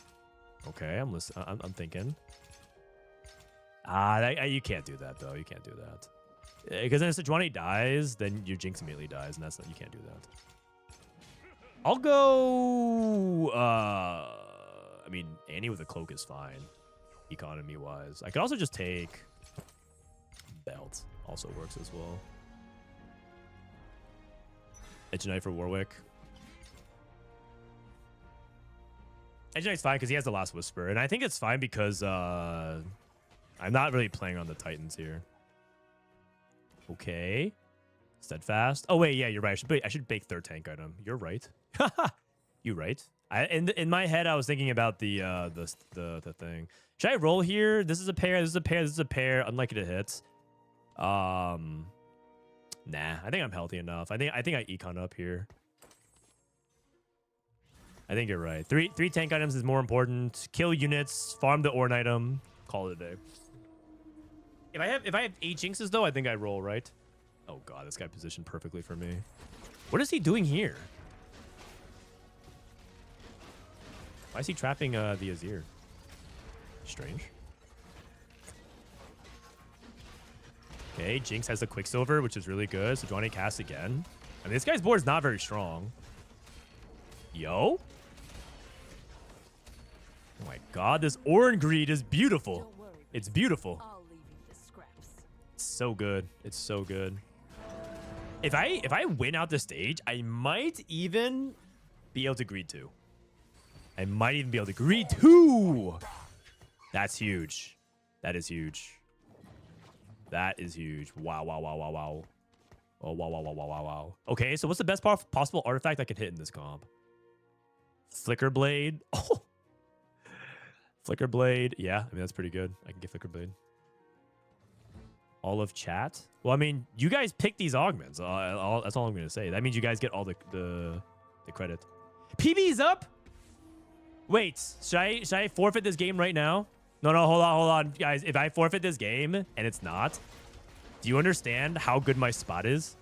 I'm listening. I'm thinking. You can't do that though. You can't do that because then if Sejuani dies, then your Jinx immediately dies, and you can't do that. I'll go. I mean, Annie with a cloak is fine, economy-wise. I could also just take Belt. Also works as well. Edge Knight for Warwick. Edge Knight's fine because he has the last Whisper. And I think it's fine because I'm not really playing on the Titans here. Okay. Steadfast. Oh, wait, yeah, you're right. I should bake third tank item. You're right. You're right. In my head, I was thinking about the thing. Should I roll here? This is a pair. This is a pair. This is a pair. Unlikely to hit. Nah. I think I'm healthy enough. I think I econ up here. I think you're right. Three tank items is more important. Kill units. Farm the Ornn item. Call it a day. If I have 8 Jinxes though, I think I roll right. Oh god, this guy positioned perfectly for me. What is he doing here? Why is he trapping the Azir? Strange. Okay, Jinx has the Quicksilver, which is really good. So Sejuani casts again. I mean, this guy's board is not very strong. Yo. Oh my god, this Ornn greed is beautiful. It's beautiful. It's so good. It's so good. If I win out the stage, I might even be able to greed 2. I might even be able to greed 2. That's huge. That is huge. That is huge. Wow, wow, wow, wow, wow. Oh, wow, wow, wow, wow, wow, wow. Okay, so what's the best possible artifact I could hit in this comp? Flicker Blade. Oh. Flicker Blade. Yeah, I mean, that's pretty good. I can get Flicker Blade. All of chat. Well, I mean, you guys pick these augments. That's all I'm going to say. That means you guys get all the credit. PB's up? Wait, should I forfeit this game right now? No, hold on, guys. If I forfeit this game and it's not, do you understand how good my spot is?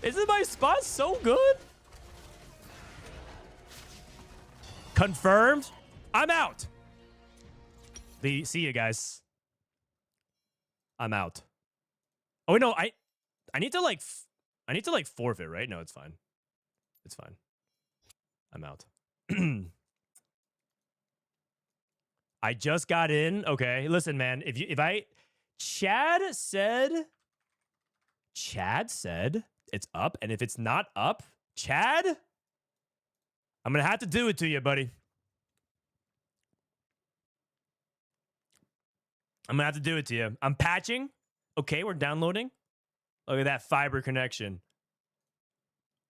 Isn't my spot so good? Confirmed. I'm out. See you guys. I'm out. Oh no, I need to like forfeit, right? No, it's fine. It's fine. I'm out. I just got in. Okay, listen, man. Chad said it's up. And if it's not up, Chad, I'm going to have to do it to you, buddy. I'm going to have to do it to you. I'm patching. Okay, we're downloading. Look at that fiber connection.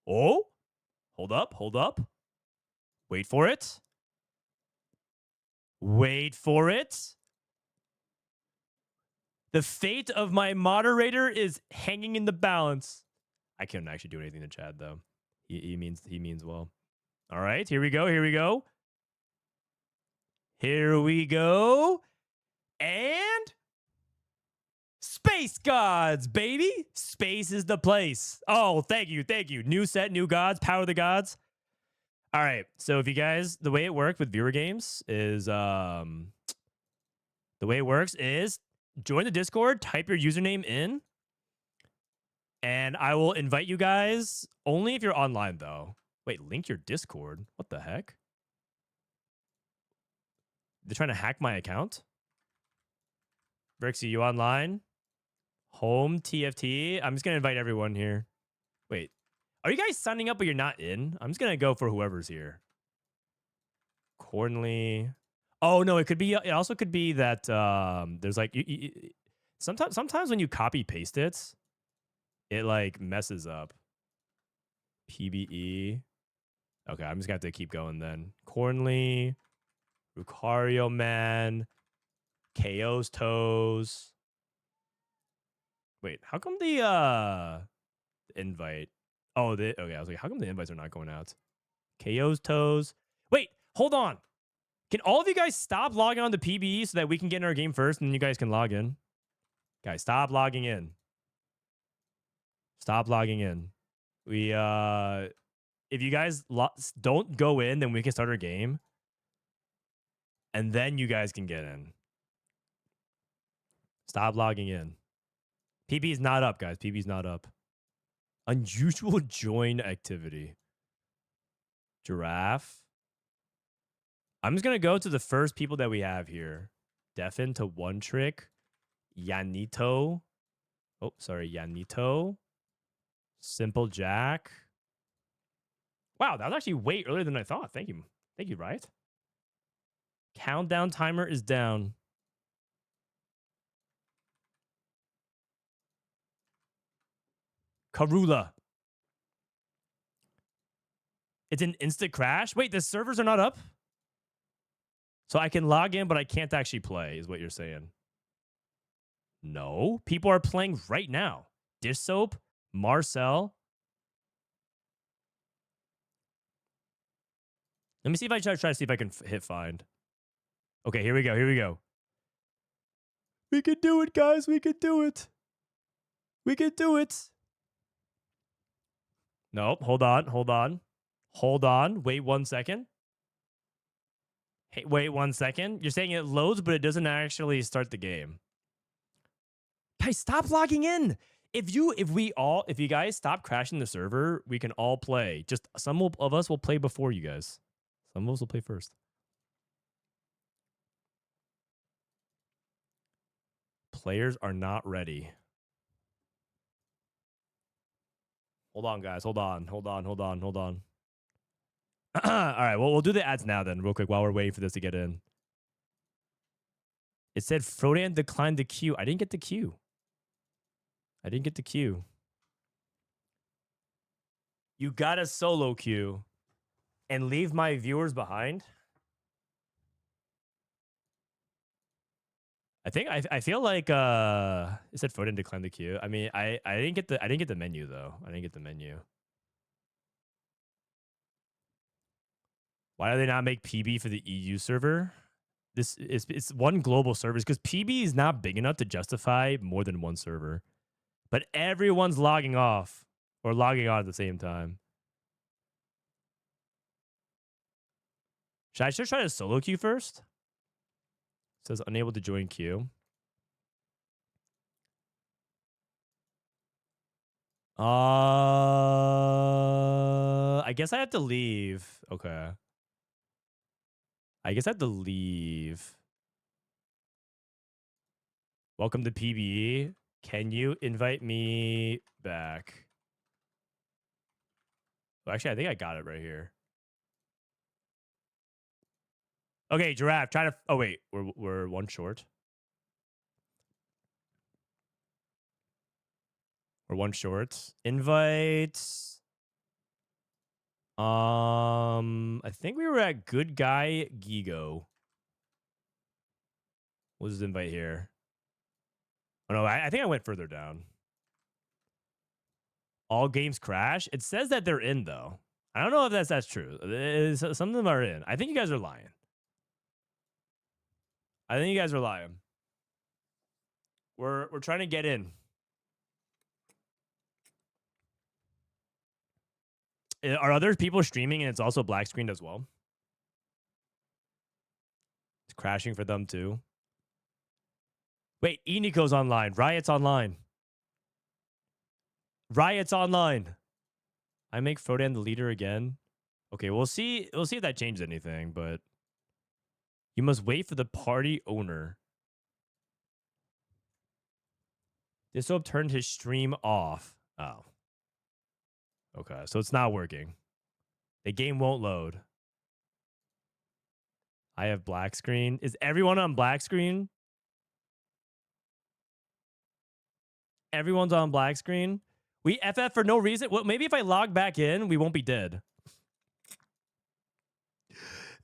Oh, hold up, hold up. Wait for it. Wait for it. The fate of my moderator is hanging in the balance. I couldn't actually do anything to Chad, though. He means well. All right, here we go, here we go. Here we go. And Space Gods, baby. Space is the place. Oh, thank you, thank you. New set, new gods, power of the gods. All right, so if you guys, the way it works with viewer games is, join the Discord, type your username in, and I will invite you guys only if you're online, though. Wait, link your Discord? What the heck? They're trying to hack my account? Brixie, you online? Home TFT? I'm just going to invite everyone here. Wait, are you guys signing up but you're not in? I'm just going to go for whoever's here. Cornley. Oh, no, it also could be that there's like, sometimes when you copy paste it, it like messes up. PBE. Okay, I'm just going to have to keep going then. Cornley, Lucario Man, KO's Toes. Wait, how come the invite? Oh, okay, I was like, how come the invites are not going out? KO's Toes. Wait, hold on. Can all of you guys stop logging on to PBE so that we can get in our game first and then you guys can log in? Guys, stop logging in. Stop logging in. We, if you guys don't go in, then we can start our game. And then you guys can get in. Stop logging in. PB is not up, guys. PB is not up. Unusual join activity. Giraffe. I'm just going to go to the first people that we have here. Defen to One Trick. Yanito. Oh, sorry. Yanito. Simple Jack. Wow, that was actually way earlier than I thought. Thank you. Thank you, Riot. Countdown timer is down. Karula. It's an instant crash? Wait, the servers are not up? So I can log in, but I can't actually play, is what you're saying. No, people are playing right now. Dish Soap, Marcel. Let me see if I try to see if I can hit find. Okay, here we go. Here we go. We can do it, guys. We can do it. We can do it. Nope. Hold on. Hold on. Hold on. Wait 1 second. Hey, wait 1 second. You're saying it loads, but it doesn't actually start the game. Guys, stop logging in. If you guys stop crashing the server, we can all play. Just some of us will play before you guys. Some of us will play first. Players are not ready. Hold on, guys. Hold on. Hold on. Hold on. Hold on. All right. Well, we'll do the ads now then, real quick, while we're waiting for this to get in. It said Frodan declined the queue. I didn't get the queue. I didn't get the queue. You got a solo queue and leave my viewers behind? I feel like it said Frodan declined the queue. I mean, I didn't get the menu though. I didn't get the menu. Why do they not make PB for the EU server? It's one global server because PB is not big enough to justify more than one server. But everyone's logging off or logging on at the same time. Should I just try to solo queue first? It says unable to join queue. I guess I have to leave. Okay. I guess I have to leave. Welcome to PBE. Can you invite me back? Well, actually, I think I got it right here. Okay, Giraffe, try to... Oh, wait. We're one short. We're one short. Invites. I think we were at Good Guy Gigo. What was his invite here? Oh, no, I think I went further down. All games crash? It says that they're in, though. I don't know if that's true. Some of them are in. I think you guys are lying. I think you guys are lying. We're trying to get in. Are other people streaming and it's also black screened as well? It's crashing for them too. Wait, Eniko's online. Riot's online. Riot's online. I make Frodan the leader again. Okay, we'll see. We'll see if that changes anything, but you must wait for the party owner. This will turn his stream off. Oh. Okay, so it's not working. The game won't load. I have black screen. Is everyone on black screen? Everyone's on black screen. We FF for no reason. Well, maybe if I log back in, we won't be dead.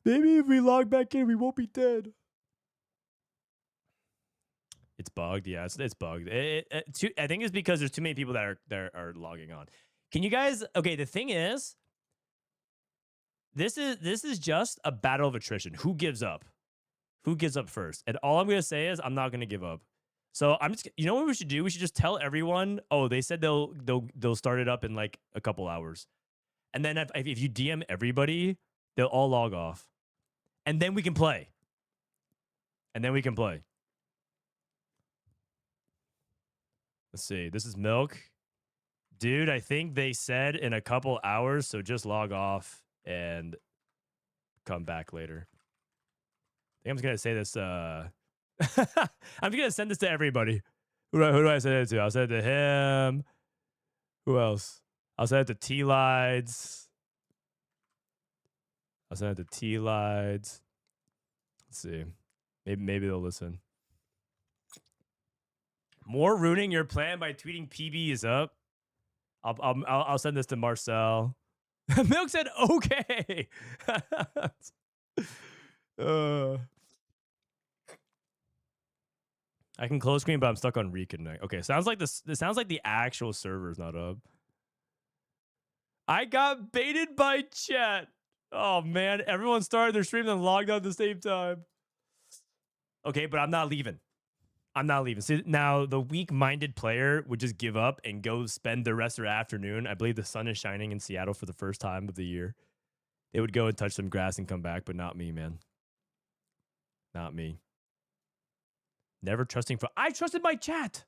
Maybe if we log back in, we won't be dead. It's bugged. Yeah, it's bugged. I think it's because there's too many people that are logging on. Can you guys? Okay, the thing is, this is just a battle of attrition. Who gives up? Who gives up first? And all I'm gonna say is I'm not gonna give up. So I'm just, you know what we should do? We should just tell everyone, oh, they said they'll start it up in like a couple hours, and then if you DM everybody, they'll all log off, and then we can play. Let's see. This is Milk. Dude, I think they said in a couple hours, so just log off and come back later. I think I'm just going to say this. I'm going to send this to everybody. Who do I send it to? I'll send it to him. Who else? I'll send it to T-Lides. Let's see. Maybe they'll listen. More ruining your plan by tweeting PB is up. I'll send this to Marcel. Milk said okay. I can close screen, but I'm stuck on reconnect. Okay, sounds like this. It sounds like the actual server's not up. I got baited by chat. Oh man, everyone started their stream and logged on at the same time. Okay, but I'm not leaving. See, now the weak-minded player would just give up and go spend the rest of their afternoon. I believe the sun is shining in Seattle for the first time of the year. They would go and touch some grass and come back, but not me, man. Not me. Never trusting for... I trusted my chat.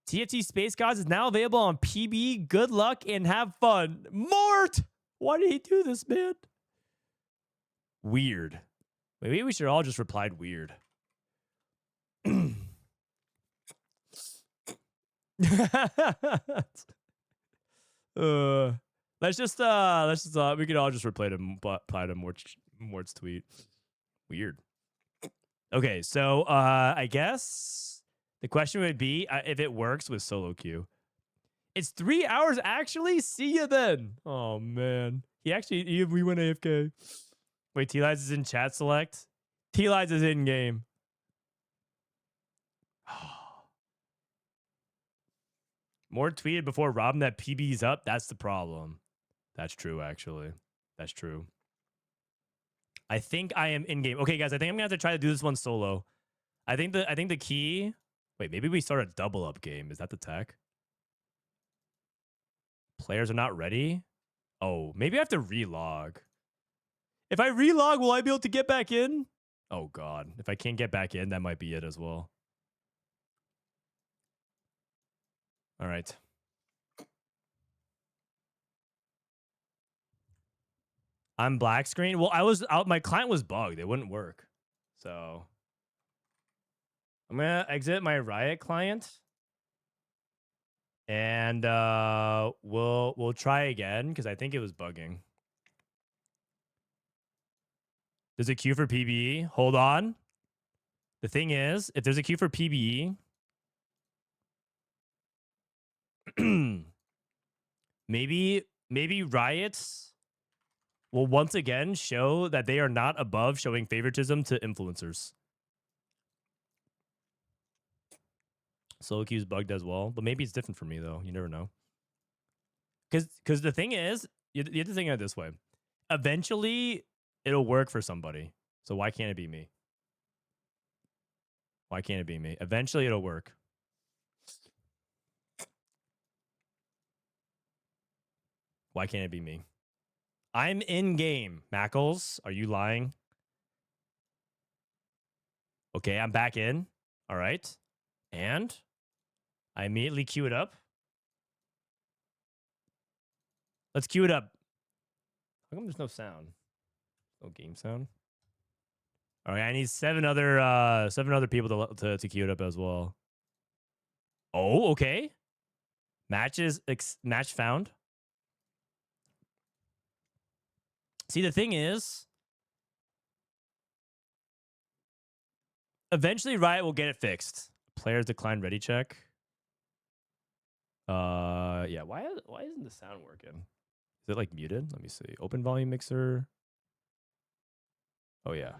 TFT Space Gods is now available on PBE. Good luck and have fun. Mort! Why did he do this, man? Weird. Maybe we should all just replied weird. Let's just we could all just reply to Mort's tweet. Weird. Okay, so I guess the question would be if it works with solo queue. It's 3 hours actually. See you then. Oh man, we went AFK. Wait, T-Lides is in chat select? T-Lides is in game. More tweeted before Robin that PB's up. That's the problem. That's true, actually. That's true. I think I am in game. Okay, guys, I think I'm gonna have to try to do this one solo. I think the key. Wait, maybe we start a double up game. Is that the tech? Players are not ready. Oh, maybe I have to relog. If I relog, will I be able to get back in? Oh, God. If I can't get back in, that might be it as well. All right. I'm black screen. Well, I was out. My client was bugged. It wouldn't work. So I'm going to exit my Riot client. And we'll try again because I think it was bugging. There's a queue for PBE. Hold on. The thing is, if there's a queue for PBE, maybe Riots will once again show that they are not above showing favoritism to influencers. Solo queue's bugged as well, but maybe it's different for me though. You never know. Because the thing is, you have to think of it this way. Eventually, it'll work for somebody. So why can't it be me? Why can't it be me? Eventually, it'll work. Why can't it be me? I'm in game. Mackles, are you lying? Okay, I'm back in. All right. And I immediately queue it up. Let's queue it up. How come there's no sound? No game sound. All right, I need seven other people to queue it up as well. Oh, okay. Match found. See, the thing is, eventually Riot will get it fixed. Players decline ready check. Yeah. Why isn't the sound working? Is it like muted? Let me see. Open volume mixer. Oh yeah.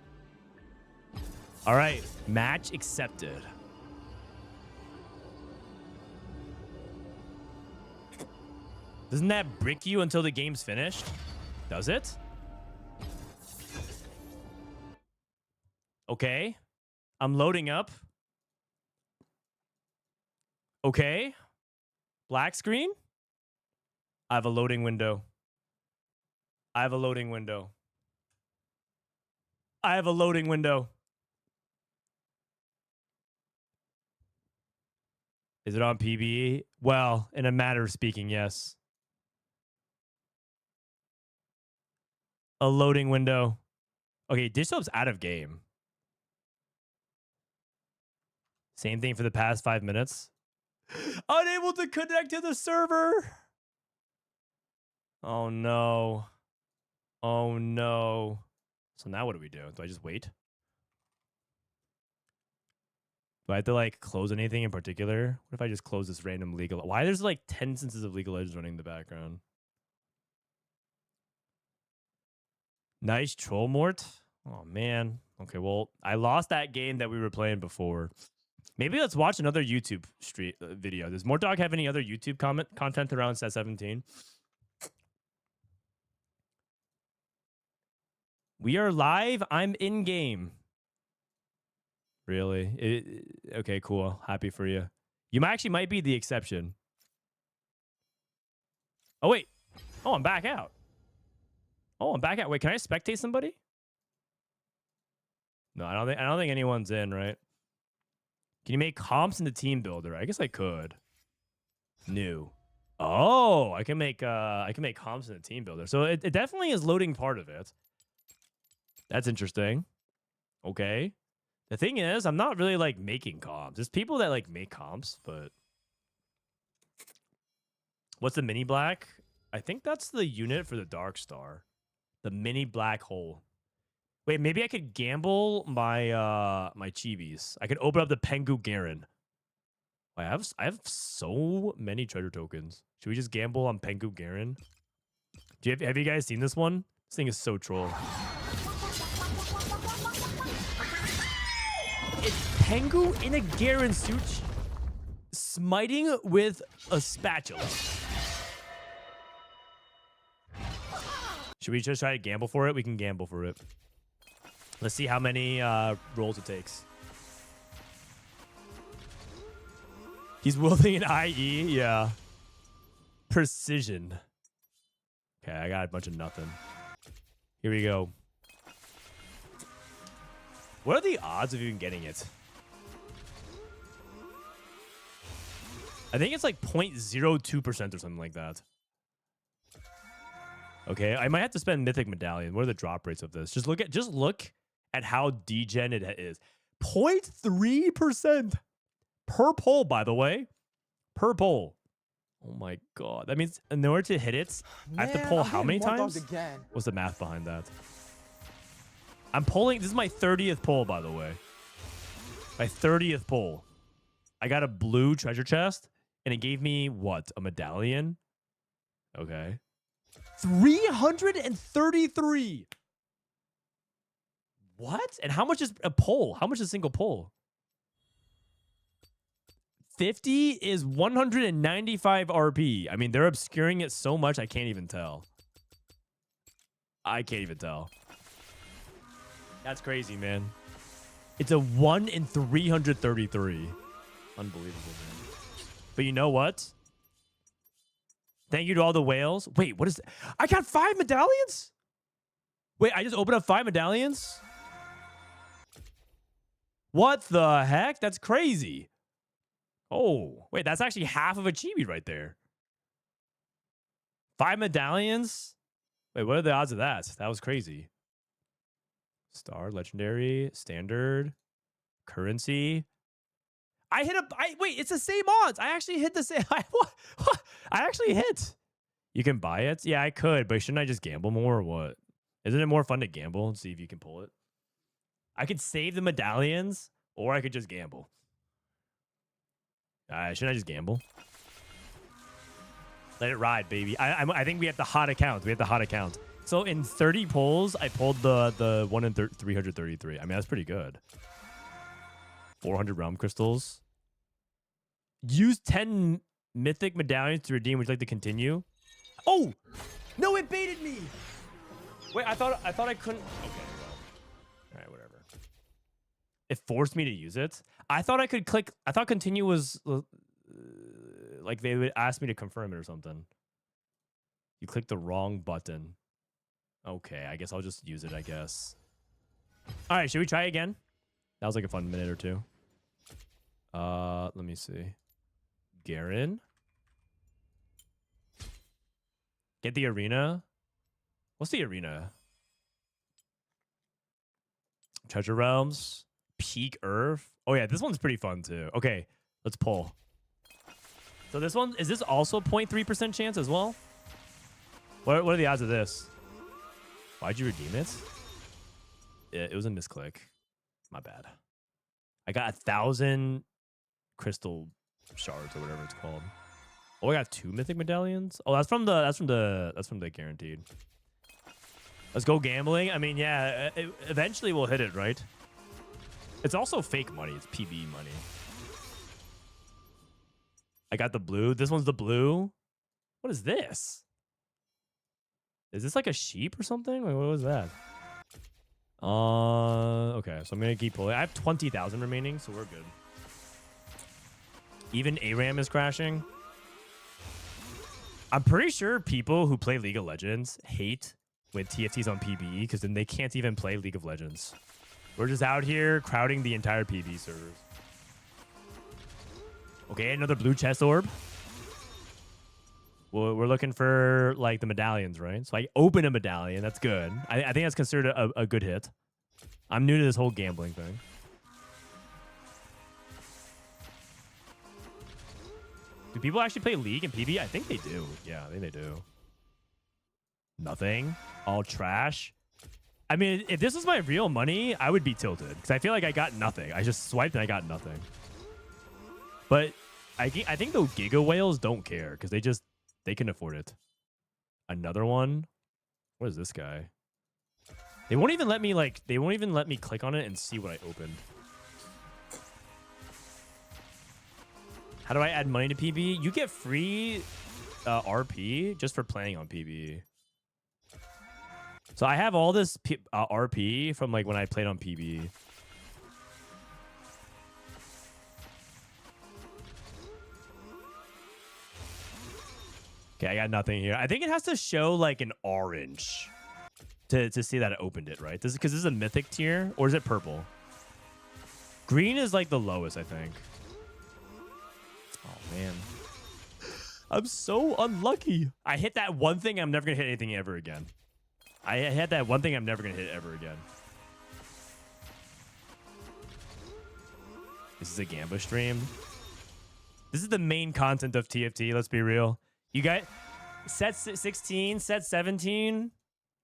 All right. Match accepted. Doesn't that brick you until the game's finished? Does it? Okay. I'm loading up. Okay. Black screen. I have a loading window. I have a loading window. I have a loading window. Is it on PBE? Well, in a matter of speaking, yes. A loading window. Okay, Dish Soap's out of game. Same thing for the past 5 minutes. Unable to connect to the server. Oh no. Oh no. So now what do we do? Do I just wait? Do I have to like close anything in particular? What if I just close this random legal? Why there's like 10 instances of League of Legends running in the background? Nice troll mort. Oh man. Okay, well, I lost that game that we were playing before. Maybe let's watch another YouTube video. Does Mortdog have any other YouTube content around set 17? We are live. I'm in game. Really? Okay, cool. Happy for you. You might be the exception. Oh wait. Oh, I'm back out. Oh, I'm back out. Wait, can I spectate somebody? No, I don't think anyone's in, right? Can you make comps in the team builder? I guess I could. New. Oh, I can make comps in the team builder. So it definitely is loading part of it. That's interesting. Okay. The thing is, I'm not really like making comps. There's people that like make comps, but what's the mini black? I think that's the unit for the Dark Star. The mini black hole. Wait, maybe I could gamble my my chibis. I could open up the Pengu Garen. I have so many treasure tokens. Should we just gamble on Pengu Garen? Have you guys seen this one? This thing is so troll. It's Pengu in a Garen suit smiting with a spatula. Should we just try to gamble for it? We can gamble for it. Let's see how many rolls it takes. He's wielding an IE, yeah. Precision. Okay, I got a bunch of nothing. Here we go. What are the odds of even getting it? I think it's like 0.02% or something like that. Okay, I might have to spend Mythic Medallion. What are the drop rates of this? Just look at how degen it is. 0.3% per poll, by the way. Per poll. Oh my god. That means in order to hit it, I have to pull how many times? Again. What's the math behind that? I'm pulling. This is my 30th pull, by the way. My 30th pull. I got a blue treasure chest, and it gave me what? A medallion? Okay. 333. What? And how much is a pull? How much is a single pull? 50 is 195 RP. I mean, they're obscuring it so much, I can't even tell. I can't even tell. That's crazy, man. It's a 1 in 333. Unbelievable, man. But you know what? Thank you to all the whales. Wait, what is that? I got 5 medallions? Wait, I just opened up 5 medallions? What the heck? That's crazy. Oh, wait, that's actually half of a chibi right there. 5 medallions? Wait, what are the odds of that? That was crazy. Star, legendary, standard, currency. I hit wait, it's the same odds. I actually hit the same. I actually hit. You can buy it? Yeah, I could, but shouldn't I just gamble more or what? Isn't it more fun to gamble and see if you can pull it? I could save the medallions or I could just gamble. Shouldn't I just gamble? Let it ride, baby. I think we have the hot account. We have the hot account. So in 30 pulls, I pulled the 1 in 333. I mean, that's pretty good. 400 realm crystals. Use 10 mythic medallions to redeem. Would you like to continue? Oh! No, it baited me! Wait, I thought I couldn't. Okay, well. All right, whatever. It forced me to use it. I thought I could click. I thought continue was like they would ask me to confirm it or something. You clicked the wrong button. Okay, I guess I'll just use it, I guess. All right, should we try again? That was like a fun minute or two. Let me see. Garen. Get the arena. What's the arena? Treasure Realms. Peak Earth. Oh yeah, this one's pretty fun too. Okay, let's pull. So this one, is this also 0.3% chance as well? What are the odds of this? Why'd you redeem it? It was a misclick. My bad. I got 1,000 crystal shards or whatever it's called. Oh, I got 2 mythic medallions. Oh, that's from the guaranteed. Let's go gambling. I mean, yeah, eventually we'll hit it, right? It's also fake money. It's PBE money. I got the blue. This one's the blue. What is this? Is this like a sheep or something? Like, what was that? Okay, so I'm gonna keep pulling. I have 20,000 remaining, so we're good. Even ARAM is crashing. I'm pretty sure people who play League of Legends hate when TFT's on PBE because then they can't even play League of Legends. We're just out here crowding the entire PBE servers. Okay, another blue chest orb. Well, we're looking for like the medallions, right? So I open a medallion. That's good. I think that's considered a good hit. I'm new to this whole gambling thing. Do people actually play League and PBE? I think they do. Yeah, I think they do. Nothing. All trash. I mean, if this was my real money, I would be tilted because I feel like I got nothing. I just swiped and I got nothing. But I think the Giga Whales don't care because they can afford it. Another one. What is this guy? They won't even let me click on it and see what I opened. How do I add money to PBE? You get free RP just for playing on PBE. So I have all this RP from like when I played on PBE. Okay, I got nothing here. I think it has to show like an orange to see that I opened it, right? Because this is a mythic tier, or is it purple? Green is like the lowest, I think. Oh, man. I'm so unlucky. I hit that one thing. I'm never going to hit anything ever again. I had that one thing I'm never going to hit ever again. This is a Gamba stream. This is the main content of TFT. Let's be real. You got set 16, set 17,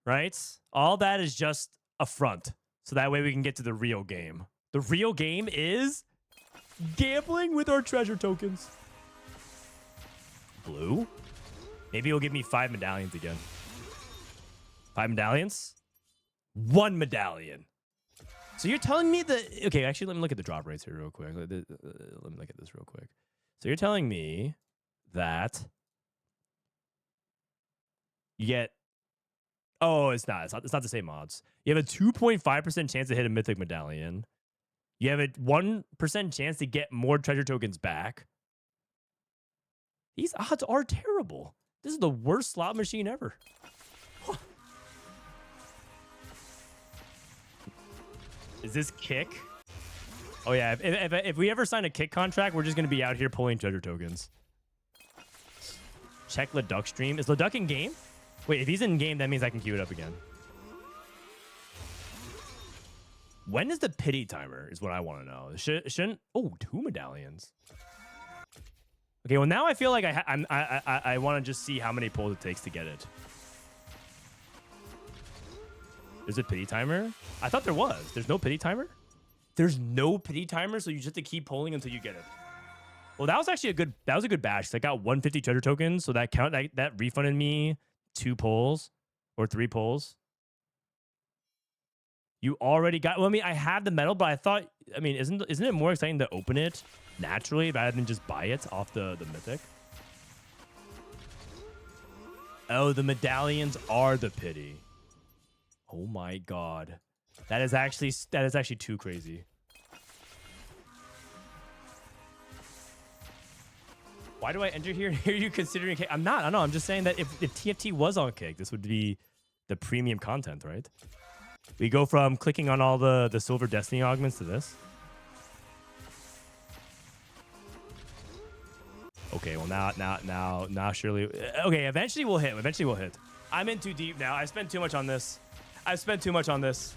right? All that is just a front. So that way we can get to the real game. The real game is gambling with our treasure tokens. Blue? Maybe he'll give me 5 medallions again. 5 medallions? 1 medallion. So you're telling me that... Okay, actually, let me look at the drop rates here real quick. Let me look at this real quick. So you're telling me that you get... Oh, it's not the same odds. You have a 2.5% chance to hit a mythic medallion. You have a 1% chance to get more treasure tokens back. These odds are terrible. This is the worst slot machine ever. Is this kick? Oh yeah, if we ever sign a kick contract, we're just gonna be out here pulling treasure tokens. Check Leduck stream. Is Leduck in game? Wait, if he's in game, that means I can queue it up again. When is the pity timer? Is what I want to know. Shouldn't? Oh, 2 medallions. Okay, well now I feel like I want to just see how many pulls it takes to get it. There's a pity timer? I thought there was. There's no pity timer? There's no pity timer, so you just have to keep pulling until you get it. Well, that was actually a good batch. I got 150 treasure tokens, so that refunded me 2 pulls or 3 pulls. You already got... Well, I mean, I have the medal, but I thought... I mean, isn't it more exciting to open it naturally rather than just buy it off the mythic? Oh, the medallions are the pity. Oh my god. That is actually too crazy. Why do I enter here? Are you considering kick? I'm not. I know. I'm just saying that if TFT was on kick, this would be the premium content, right? We go from clicking on all the silver destiny augments to this. Okay, well now surely. Okay, eventually we'll hit. Eventually we'll hit. I'm in too deep now. I spent too much on this. I've spent too much on this.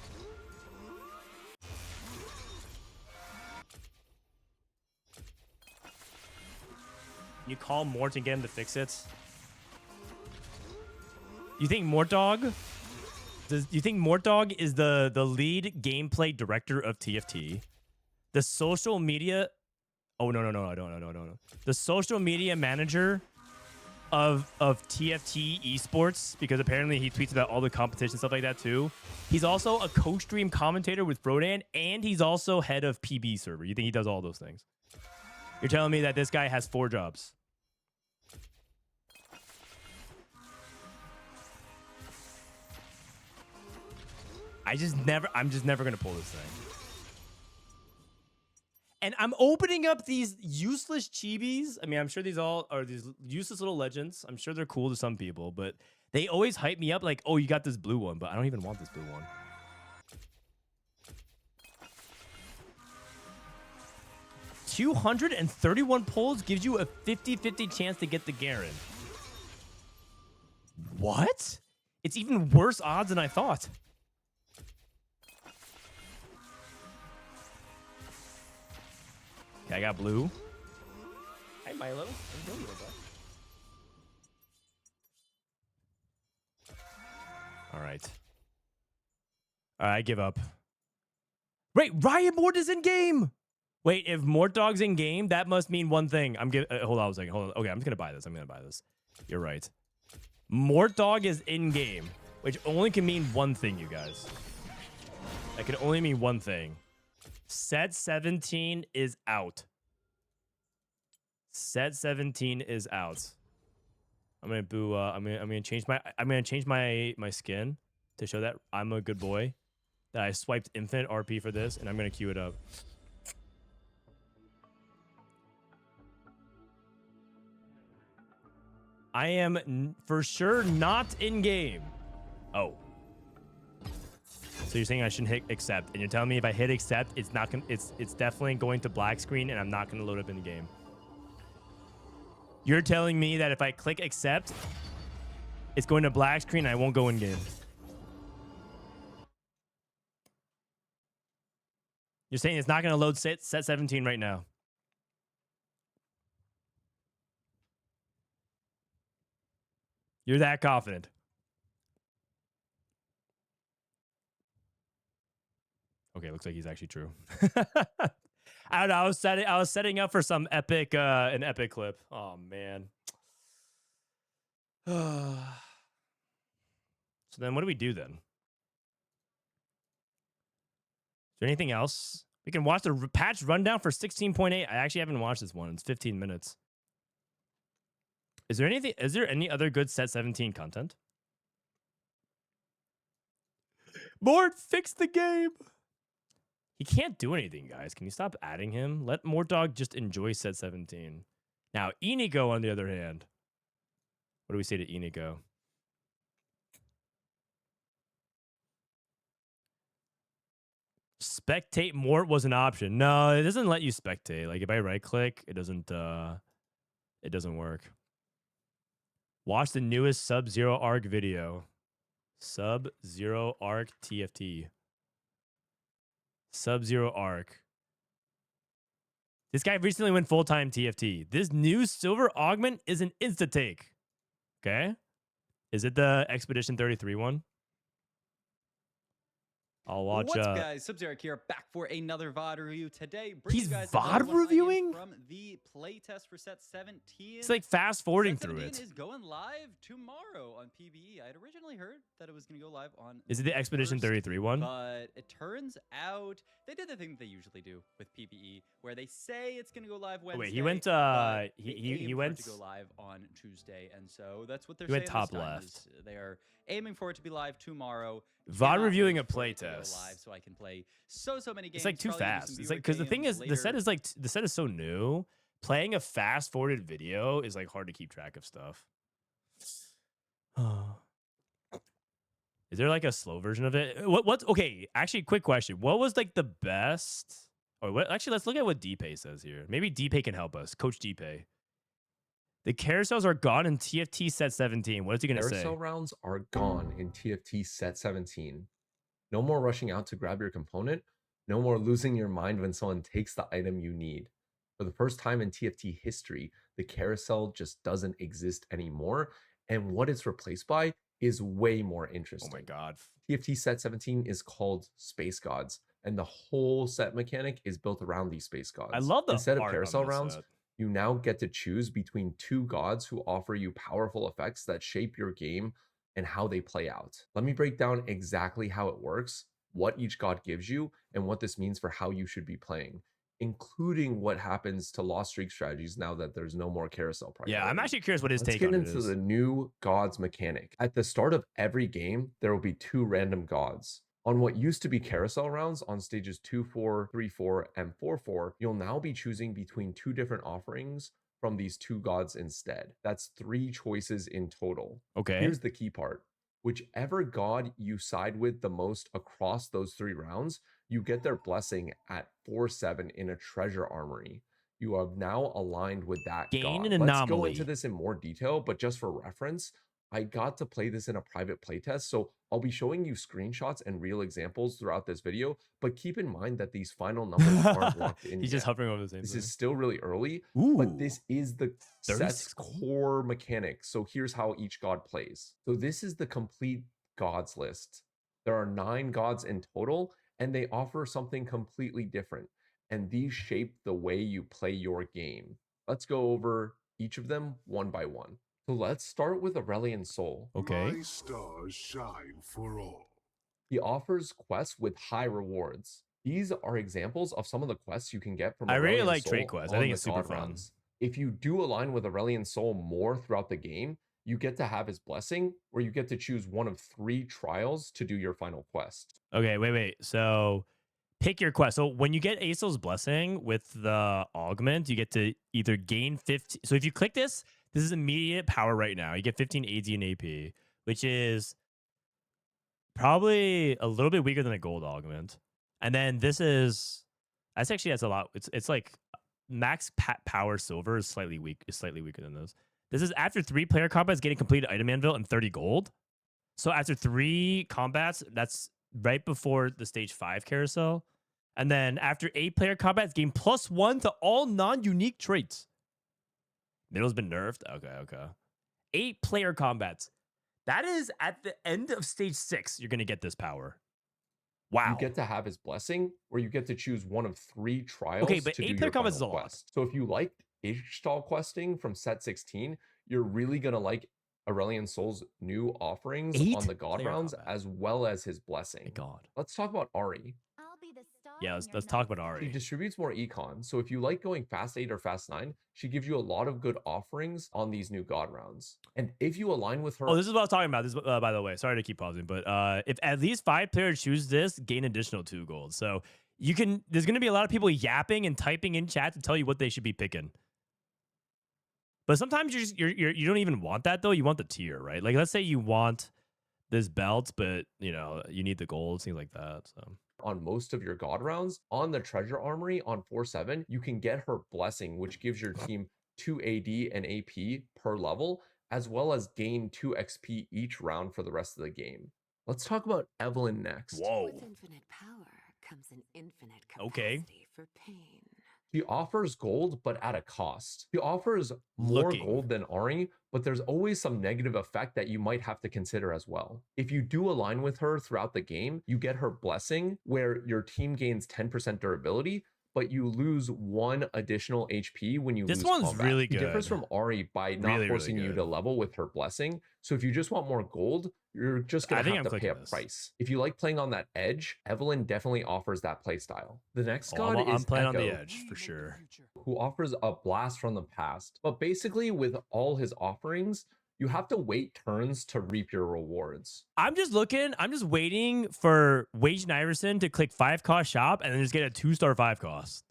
You call Mort and get him to fix it. You think Mortdog? You think Mortdog is the lead gameplay director of TFT? The social media... Oh, no. The social media manager of TFT esports, because apparently he tweets about all the competition stuff like that too. He's also a co-stream commentator with Frodan, and he's also head of PBE server. You think he does all those things? You're telling me that this guy has 4 jobs. I'm just never gonna pull this thing. And I'm opening up these useless chibis. I mean, I'm sure these all are these useless little legends. I'm sure they're cool to some people, but they always hype me up like, oh, you got this blue one, but I don't even want this blue one. $231 pulls gives you a 50-50 chance to get the Garen. What? It's even worse odds than I thought. Okay, I got blue. Hi, Milo. I'm doing All right. I give up. Wait, Riot Mort is in game. Wait, if Mortdog's in game, that must mean one thing. Hold on a second. Hold on. Okay, I'm just gonna buy this. You're right. Mortdog is in game, which only can mean one thing, you guys. That can only mean one thing. Set 17 is out. Set 17 is out. I'm gonna boo. I'm gonna change my skin to show that I'm a good boy. That I swiped infinite RP for this, and I'm gonna queue it up. I am for sure not in game. Oh. So you're saying I shouldn't hit accept, and you're telling me if I hit accept, it's not gonna, it's definitely going to black screen, and I'm not gonna load up in the game. You're telling me that if I click accept, it's going to black screen, and I won't go in game. You're saying it's not gonna load set 17 right now. You're that confident. Okay, looks like he's actually true. I don't know. I was setting up for some epic an epic clip. Oh man. So then what do we do then? Is there anything else? We can watch the patch rundown for 16.8. I actually haven't watched this one. It's 15 minutes. Is there any other good set 17 content? Mort, fix the game. He can't do anything, guys. Can you stop adding him? Let Mortdog just enjoy set 17. Now, Inigo, on the other hand. What do we say to Inigo? Spectate Mort was an option. No, it doesn't let you spectate. Like if I right click, it doesn't work. Watch the newest Sub-Zero Arc video. Sub-Zero Arc TFT. Sub-Zero Arc. This guy recently went full-time TFT. This new silver augment is an insta-take. Okay? Is it the Expedition 33 one? I'll watch. What's up, guys? Sub-Zero here, back for another VOD review today. He's VOD reviewing from the playtest for set 17. It's like fast forwarding through it. Is going live tomorrow on PBE. I had originally heard that it was going to go live on. Is it the Expedition 33 one? But it turns out they did the thing that they usually do with PBE, where they say it's going to go live Wednesday. Oh, wait, he went. He went to go live on Tuesday, and so that's what they're saying. He went top this time, left. They are aiming for it to be live tomorrow. VOD reviewing a playtest. Live so I can play so many games. It's like too fast. It's like because the thing is the set is so new. Playing a fast forwarded video is like hard to keep track of stuff. Is there like a slow version of it? What's okay? Actually, quick question. What was like the best? Or what? Actually, let's look at what Dpei says here. Maybe Dpei can help us. Coach Dpei. The carousels are gone in TFT set 17. What is he going to say? Carousel rounds are gone in TFT set 17. No more rushing out to grab your component. No more losing your mind when someone takes the item you need. For the first time in TFT history, the carousel just doesn't exist anymore. And what it's replaced by is way more interesting. Oh my God. TFT set 17 is called Space Gods. And the whole set mechanic is built around these Space Gods. I love the Instead of art carousel on this rounds, set. You now get to choose between two gods who offer you powerful effects that shape your game and how they play out. Let me break down exactly how it works, what each god gives you, and what this means for how you should be playing, including what happens to lost streak strategies now that there's no more carousel priority. Yeah, I'm actually curious what his Let's take get on it into is. the new gods mechanic. At the start of every game, there will be two random gods. On what used to be carousel rounds on stages 2-4, 3-4, and 4-4, you'll now be choosing between two different offerings from these two gods instead. That's 3 choices in total. Okay. Here's the key part. Whichever god you side with the most across those 3 rounds, you get their blessing at 4-7 in a treasure armory. You are now aligned with that Gain god. an Let's go anomaly. into this in more detail, but just for reference, I got to play this in a private playtest, so I'll be showing you screenshots and real examples throughout this video, but keep in mind that these final numbers aren't locked in He's yet. just hovering over the same This thing. is still really early, Ooh, but this is the 36 set's core mechanic. So here's how each god plays. So this is the complete gods list. There are 9 gods in total, and they offer something completely different. And these shape the way you play your game. Let's go over each of them one by one. So let's start with Aurelian Soul. Okay. My stars shine for all. He offers quests with high rewards. These are examples of some of the quests you can get from I really Aurelian like Soul trade quests. I on think the it's super god fun. rounds. If you do align with Aurelian Soul more throughout the game, you get to have his blessing, where you get to choose one of 3 trials to do your final quest. Okay, wait. So pick your quest. So when you get Aesol's blessing with the augment, you get to either gain 50. So if you click this is immediate power right now. You get 15 AD and AP, which is probably a little bit weaker than a gold augment. And then that's a lot. It's like max power silver is slightly weaker than this. This is after 3 player combats getting completed item anvil and 30 gold. So after 3 combats, that's right before the stage 5 carousel. And then after 8 player combats, gain +1 to all non-unique traits. Middle's been nerfed? Okay. 8-player combats. That is at the end of stage 6. You're gonna get this power. Wow. You get to have his blessing, or you get to choose one of 3 trials Okay, but to do 8-player your combats is a final lot. quest. So if you like H-stall questing from set 16, you're really gonna like Aurelion Sol's new offerings on the God rounds, as well as his blessing. My God. Let's talk about Ari. Yeah, let's talk about She Ari. distributes more econ, so if you like going fast 8 or fast 9, she gives you a lot of good offerings on these new God rounds. And if you align with her... Oh, this is what I was talking about. This, by the way, sorry to keep pausing, but if at least 5 players choose this, gain additional 2 gold. So you can. There's going to be a lot of people yapping and typing in chat to tell you what they should be picking. But sometimes you don't even want that though. You want the tier, right? Like let's say you want this belt, but you know you need the gold, things like that. So. On most of your God rounds, on the treasure armory on 4-7, you can get her blessing, which gives your team 2 AD and AP per level, as well as gain 2 XP each round for the rest of the game. Let's talk about Evelyn next. Whoa. With infinite power comes an infinite capacity for pain. She offers gold, but at a cost. She offers more gold than Ari, but there's always some negative effect that you might have to consider as well. If you do align with her throughout the game, you get her blessing, where your team gains 10% durability, but you lose 1 additional HP when you lose This one's combat. really good. It differs from Ari by not forcing you to level with her blessing. So if you just want more gold, you're just going to have to pay a price. If you like playing on that edge, Evelyn definitely offers that playstyle. The next god is I'm playing Echo, on the edge for sure. who offers a blast from the past. But basically with all his offerings, you have to wait turns to reap your rewards. I'm just waiting for Wage and Iverson to click 5-cost shop and then just get a 2-star 5-cost.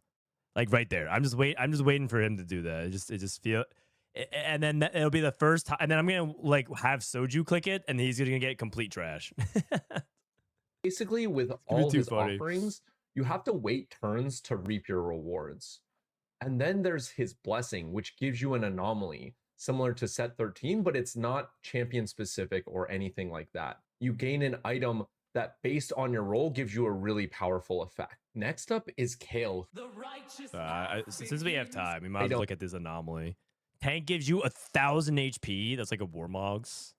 Like right there. I'm just waiting for him to do that. It just feel, and then it'll be the first time, and then I'm gonna like have Soju click it, and he's gonna get complete trash. Basically, with all his offerings, you have to wait turns to reap your rewards. And then there's his blessing, which gives you an anomaly, similar to set 13, but it's not champion specific or anything like that. You gain an item that, based on your role, gives you a really powerful effect. Next up is Kale. Since we have time, we might as well look at this anomaly. Tank gives you 1,000 HP. That's like a Warmogs.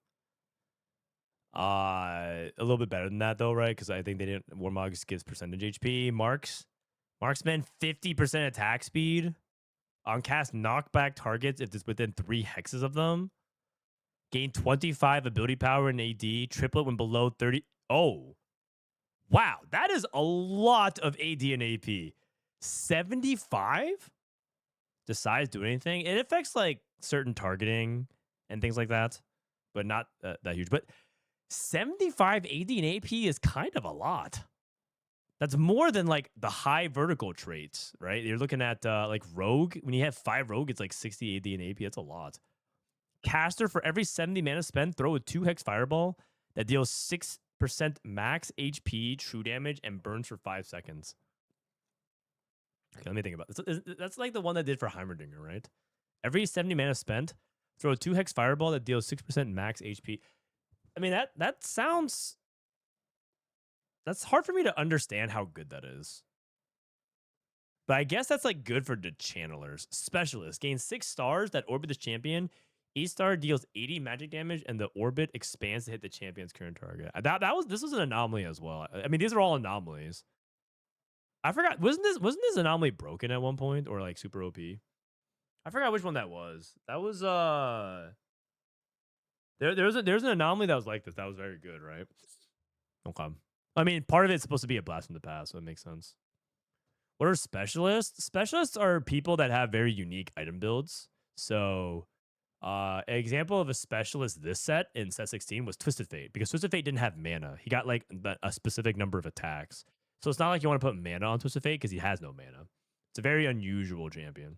A little bit better than that though, right? Because I think they didn't. Warmogs gives percentage HP. Marksman 50% attack speed. On cast knockback targets if it's within 3 hexes of them. Gain 25 ability power in AD. Triplet when below 30. Oh. Wow. That is a lot of AD and AP. 75? Does size do anything? It affects like certain targeting and things like that. But not that huge. But 75 AD and AP is kind of a lot. That's more than like the high vertical traits, right? You're looking at like Rogue. When you have 5 Rogue, it's like 60 AD and AP. That's a lot. Caster, for every 70 mana spent, throw a 2-hex fireball that deals 6% max HP, true damage, and burns for 5 seconds. Okay, let me think about this. That's like the one that did for Heimerdinger, right? Every 70 mana spent, throw a 2-hex fireball that deals 6% max HP. I mean, that sounds... That's hard for me to understand how good that is. But I guess that's like good for the channelers. Specialist gains 6 stars that orbit the champion. Each star deals 80 magic damage, and the orbit expands to hit the champion's current target. This was an anomaly as well. I mean, these are all anomalies. I forgot. Wasn't this anomaly broken at one point or like super OP? I forgot which one that was. That was there's an anomaly that was like this. That was very good, right? Okay. I mean, part of it's supposed to be a blast from the past, so it makes sense. What are specialists? Specialists are people that have very unique item builds. So, an example of a specialist this set in set 16 was Twisted Fate, because Twisted Fate didn't have mana. He got like a specific number of attacks. So it's not like you want to put mana on Twisted Fate because he has no mana. It's a very unusual champion.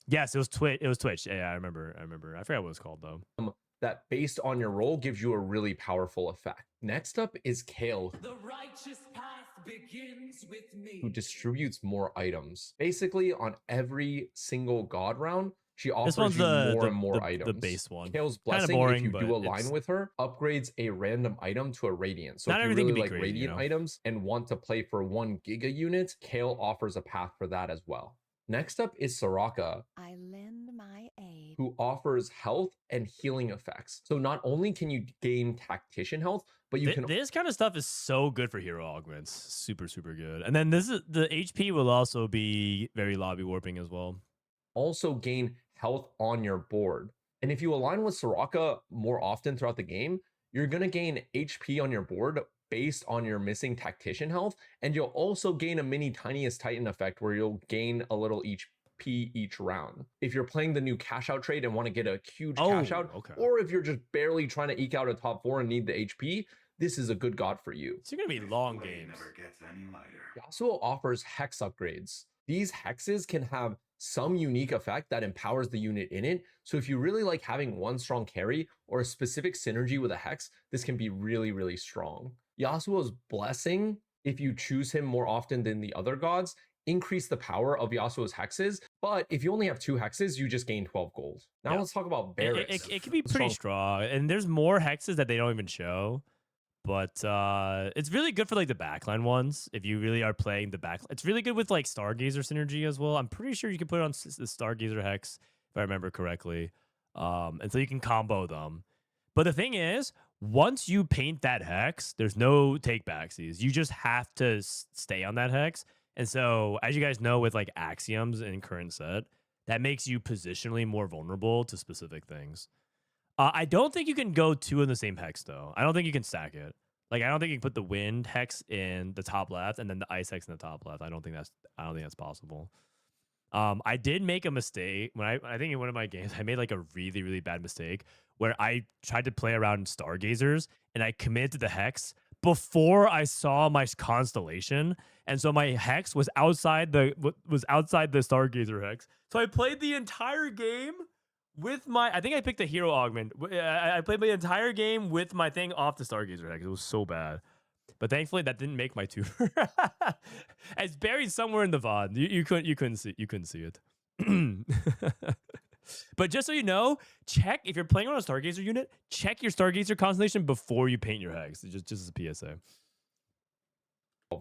Yes, it was Twitch. Yeah, I remember. I forgot what it was called though. That based on your role gives you a really powerful effect. Next up is Kale. The righteous path begins with me. Who distributes more items. Basically, on every single god round, she offers you more and more items. The base one. Kale's blessing, if you do align with her, upgrades a random item to a radiant. So if you really like radiant items and want to play for 1 giga unit, Kale offers a path for that as well. Next up is Soraka. I lend my aid who offers health and healing effects. So not only can you gain tactician health, but you can. This kind of stuff is so good for hero augments. Super, super good. And then this is the HP will also be very lobby warping as well. Also gain health on your board. And if you align with Soraka more often throughout the game, you're going to gain HP on your board based on your missing tactician health. And you'll also gain a mini tiniest titan effect where you'll gain a little HP each round. If you're playing the new cash out trade and want to get a huge cash out, or if you're just barely trying to eke out a top 4 and need the HP, this is a good god for you. It's going to be long games. Yasuo offers hex upgrades. These hexes can have some unique effect that empowers the unit in it. So if you really like having one strong carry or a specific synergy with a hex, this can be really, really strong. Yasuo's blessing, if you choose him more often than the other gods, increase the power of Yasuo's hexes. But if you only have 2 hexes, you just gain 12 gold. Now let's talk about Varus. It can be pretty strong. And there's more hexes that they don't even show. But it's really good for like the backline ones. If you really are playing the back, it's really good with like Stargazer synergy as well. I'm pretty sure you can put it on the Stargazer hex if I remember correctly, and so you can combo them. But the thing is, once you paint that hex, there's no take backsies. You just have to stay on that hex. And so, as you guys know, with like axioms in current set, that makes you positionally more vulnerable to specific things. I don't think you can go 2 in the same hex, though. I don't think you can stack it. Like, I don't think you can put the wind hex in the top left and then the ice hex in the top left. I don't think that's possible. I did make a mistake when I think in one of my games I made like a really, really bad mistake where I tried to play around Stargazers and I committed to the hex before I saw my constellation, and so my hex was outside the Stargazer hex. So I played the entire game with I think I picked a hero augment. I played the entire game with my thing off the Stargazer hex. It was so bad. But thankfully that didn't make my tuber. It's buried somewhere in the VOD. You couldn't see it. But just so you know, check if you're playing on a Stargazer unit, check your Stargazer constellation before you paint your hex. Just as a PSA.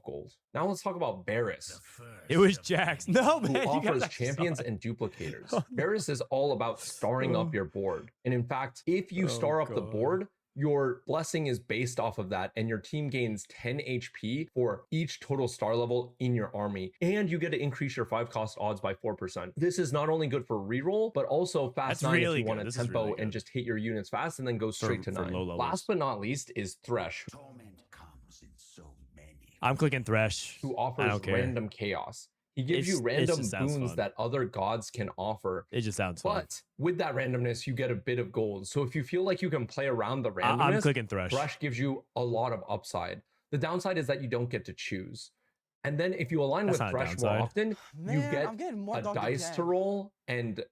Gold. Now let's talk about Varus. It was Jax. No, man. Who offers champions and duplicators. Varus is all about starring up your board. And in fact, if you star up the board, your blessing is based off of that, and your team gains 10 HP for each total star level in your army, and you get to increase your 5-cost odds by 4%. This is not only good for reroll, but also fast 9 if you want a tempo and just hit your units fast and then go straight to 9. Last but not least is Thresh. I'm clicking Thresh. Who offers random chaos. He gives you random boons that other gods can offer. It just sounds fun. But with that randomness, you get a bit of gold. So if you feel like you can play around the randomness, I'm clicking Thresh. Thresh gives you a lot of upside. The downside is that you don't get to choose. And then if you align with Thresh more often, you get a dice to roll, and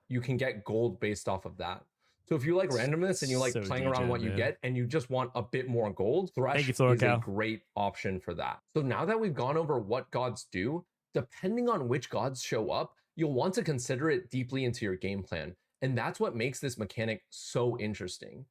you can get gold based off of that. So if you like randomness and you like playing around what you get and you just want a bit more gold, Thresh is a great option for that. So now that we've gone over what gods do, depending on which gods show up, you'll want to consider it deeply into your game plan. And that's what makes this mechanic so interesting.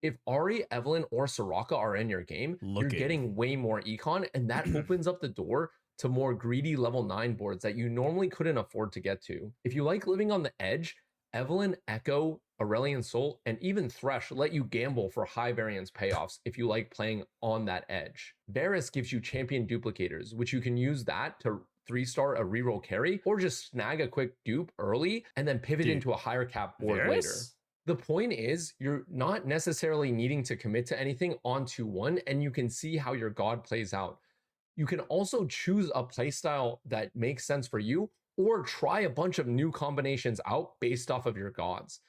If Ahri, Evelynn, or Soraka are in your game, you're getting way more econ, and that opens up the door to more greedy level 9 boards that you normally couldn't afford to get to. If you like living on the edge, Evelynn, Echo, Aurelion Sol, and even Thresh let you gamble for high variance payoffs if you like playing on that edge. Varus gives you champion duplicators, which you can use that to 3-star a reroll carry, or just snag a quick dupe early and then pivot into a higher cap board later. The point is, you're not necessarily needing to commit to anything onto one, and you can see how your god plays out. You can also choose a playstyle that makes sense for you, or try a bunch of new combinations out based off of your gods.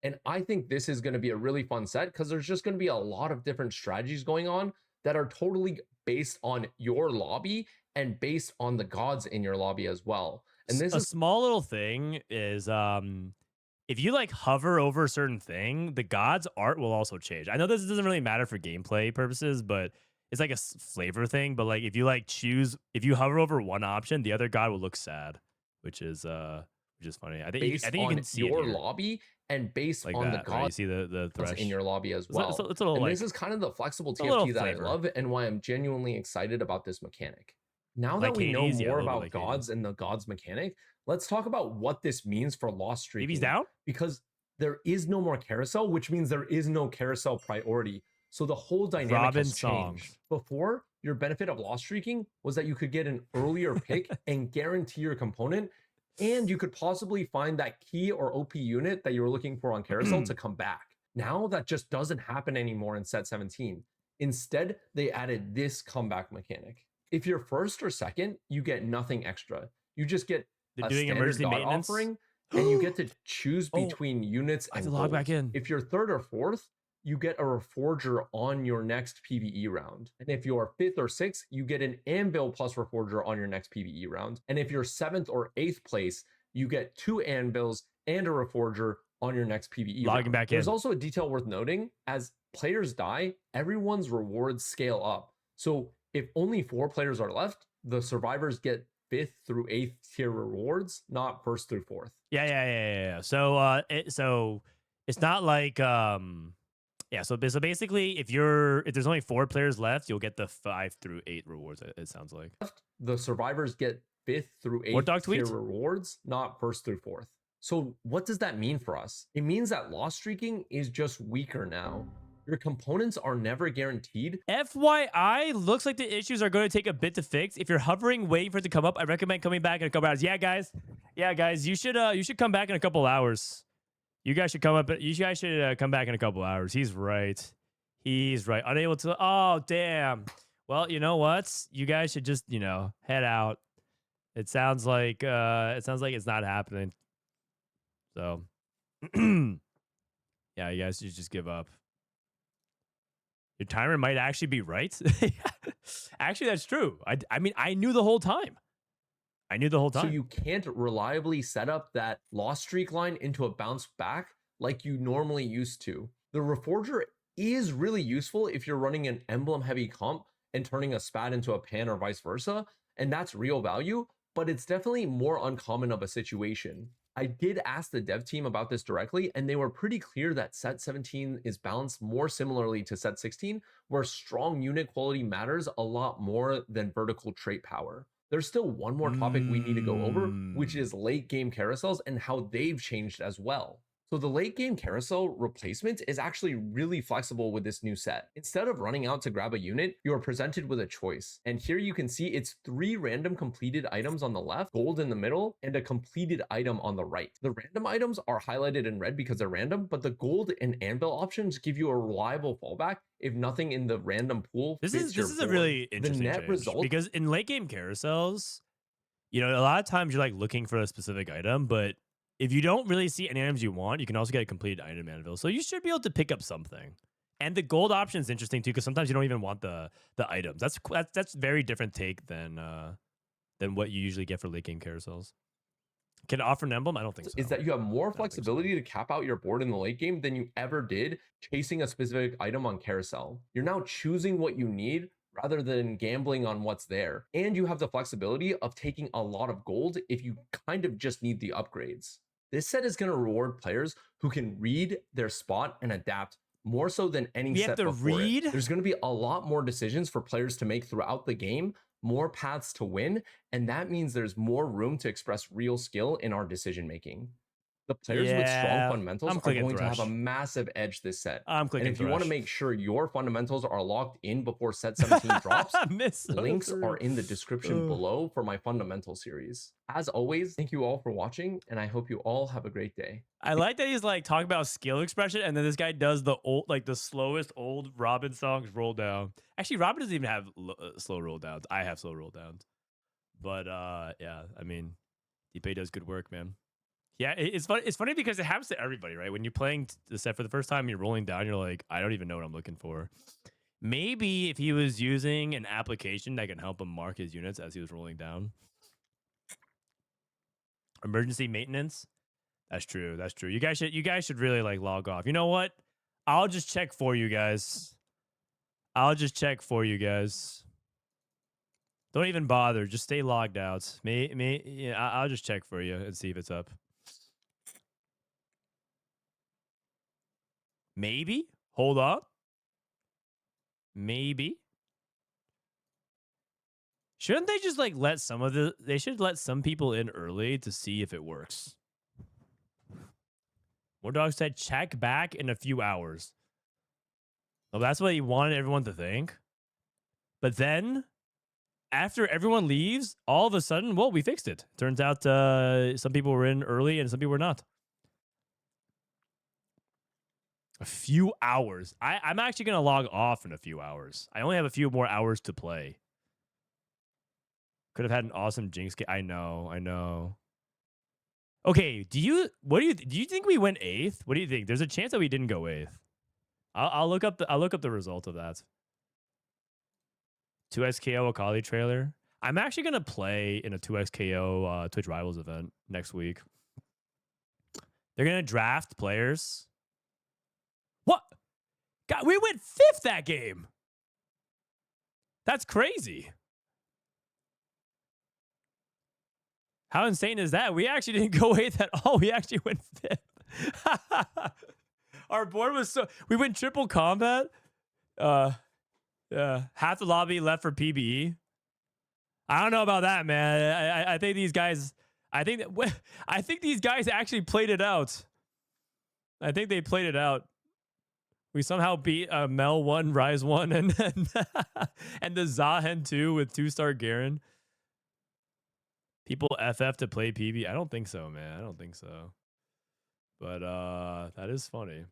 And I think this is going to be a really fun set because there's just going to be a lot of different strategies going on that are totally based on your lobby and based on the gods in your lobby as well. And this is small little thing is if you like hover over a certain thing, the god's art will also change. I know this doesn't really matter for gameplay purposes, but it's like a flavor thing. But like if you hover over one option, the other god will look sad, which is funny. I think you can see your lobby and based like on the gods, right? You see the Thresh in your lobby as well. It's a little, and this is kind of the flexible TFT that I love, and why I'm genuinely excited about this mechanic. Now that we know more about gods and the gods mechanic, let's talk about what this means for lost streaking. PB's down? Because there is no more carousel, which means there is no carousel priority. So the whole dynamic has changed. Before, your benefit of loss streaking was that you could get an earlier pick and guarantee your component, and you could possibly find that key or OP unit that you were looking for on carousel to come back. Now that just doesn't happen anymore in set 17. Instead, they added this comeback mechanic. If you're first or second, you get nothing extra. You just get a standard god offering, and you get to choose between units and log back in. If you're third or fourth, you get a Reforger on your next PBE round. And if you're fifth or sixth, you get an Anvil plus Reforger on your next PBE round. And if you're seventh or eighth place, you get 2 Anvils and a Reforger on your next PBE round. Back in. There's also a detail worth noting. As players die, everyone's rewards scale up. So if only 4 players are left, the survivors get 5th through 8th tier rewards, not 1st through 4th. Yeah. So so it's not like so basically if there's only 4 players left, you'll get the 5 through 8 rewards, it sounds like. The survivors get 5th through 8th tier rewards, not 1st through 4th. So what does that mean for us? It means that loss streaking is just weaker now. Your components are never guaranteed. FYI, looks like the issues are going to take a bit to fix. If you're hovering, waiting for it to come up, I recommend coming back in a couple hours. Yeah, guys, you should come back in a couple hours. You guys should come up. You guys should come back in a couple hours. He's right. Unable to. Oh, damn. Well, you know what? You guys should just head out. It sounds like it's not happening. So, yeah, you guys should just give up. Your timer might actually be right. Actually, that's true. I mean, I knew the whole time. So you can't reliably set up that loss streak line into a bounce back like you normally used to. The Reforger is really useful if you're running an emblem heavy comp and turning a spat into a pan or vice versa, and that's real value, but it's definitely more uncommon of a situation. I did ask the dev team about this directly, and they were pretty clear that set 17 is balanced more similarly to set 16, where strong unit quality matters a lot more than vertical trait power. There's still one more topic we need to go over, which is late game carousels and how they've changed as well. So the late game carousel replacement is actually really flexible with this new set. Instead of running out to grab a unit, you are presented with a choice. And here you can see it's 3 random completed items on the left, gold in the middle, and a completed item on the right. The random items are highlighted in red because they're random, but the gold and anvil options give you a reliable fallback if nothing in the random pool fits your board. This is a really interesting change, because in late game carousels, a lot of times you're like looking for a specific item, but if you don't really see any items you want, you can also get a completed item anvil. So you should be able to pick up something. And the gold option is interesting too, because sometimes you don't even want the items. That's very different take than what you usually get for late game carousels. Can it offer an emblem? I don't think so. Is that you have more flexibility to cap out your board in the late game than you ever did chasing a specific item on carousel. You're now choosing what you need rather than gambling on what's there. And you have the flexibility of taking a lot of gold if you kind of just need the upgrades. This set is going to reward players who can read their spot and adapt more so than any set before it. There's going to be a lot more decisions for players to make throughout the game, more paths to win, and that means there's more room to express real skill in our decision making. The players with strong fundamentals are going to have a massive edge this set. And if you want to make sure your fundamentals are locked in before set 17 drops, links are in the description below for my fundamental series. As always, thank you all for watching, and I hope you all have a great day. I like that he's like talking about skill expression, and then this guy does the slowest old Robin songs roll down. Actually, Robin doesn't even have slow roll downs. I have slow roll downs. But yeah, I mean, Dpei does good work, man. Yeah, it's funny because it happens to everybody, right? When you're playing the set for the first time, you're rolling down, you're like, I don't even know what I'm looking for. Maybe if he was using an application that can help him mark his units as he was rolling down. Emergency maintenance. That's true. That's true. You guys should really like log off. You know what? I'll just check for you guys. Don't even bother. Just stay logged out. I'll just check for you and see if it's up. Maybe. Hold on. Maybe. Shouldn't they just like let they should let some people in early to see if it works? War Dog said check back in a few hours. Well, that's what he wanted everyone to think. But then, after everyone leaves, all of a sudden, well, we fixed it. Turns out some people were in early and some people were not. A few hours. I'm actually going to log off in a few hours. I only have a few more hours to play. Could have had an awesome Jinx game. I know. Okay, do you think we went 8th? What do you think? There's a chance that we didn't go 8th. I'll look up the result of that. 2xKO Akali trailer. I'm actually gonna play in a 2xKO Twitch Rivals event next week. They're gonna draft players. What? God, we went 5th that game. That's crazy. How insane is that? We actually didn't go 8th at all. We actually went 5th. Our board was so... We went triple combat. Yeah. Half the lobby left for PBE. I don't know about that, man. I think these guys... I think these guys actually played it out. I think they played it out. We somehow beat Mel 1, Rise 1, and the Zahen 2 with 2-star Garen. People FF to play PB? I don't think so, man. I don't think so. But that is funny.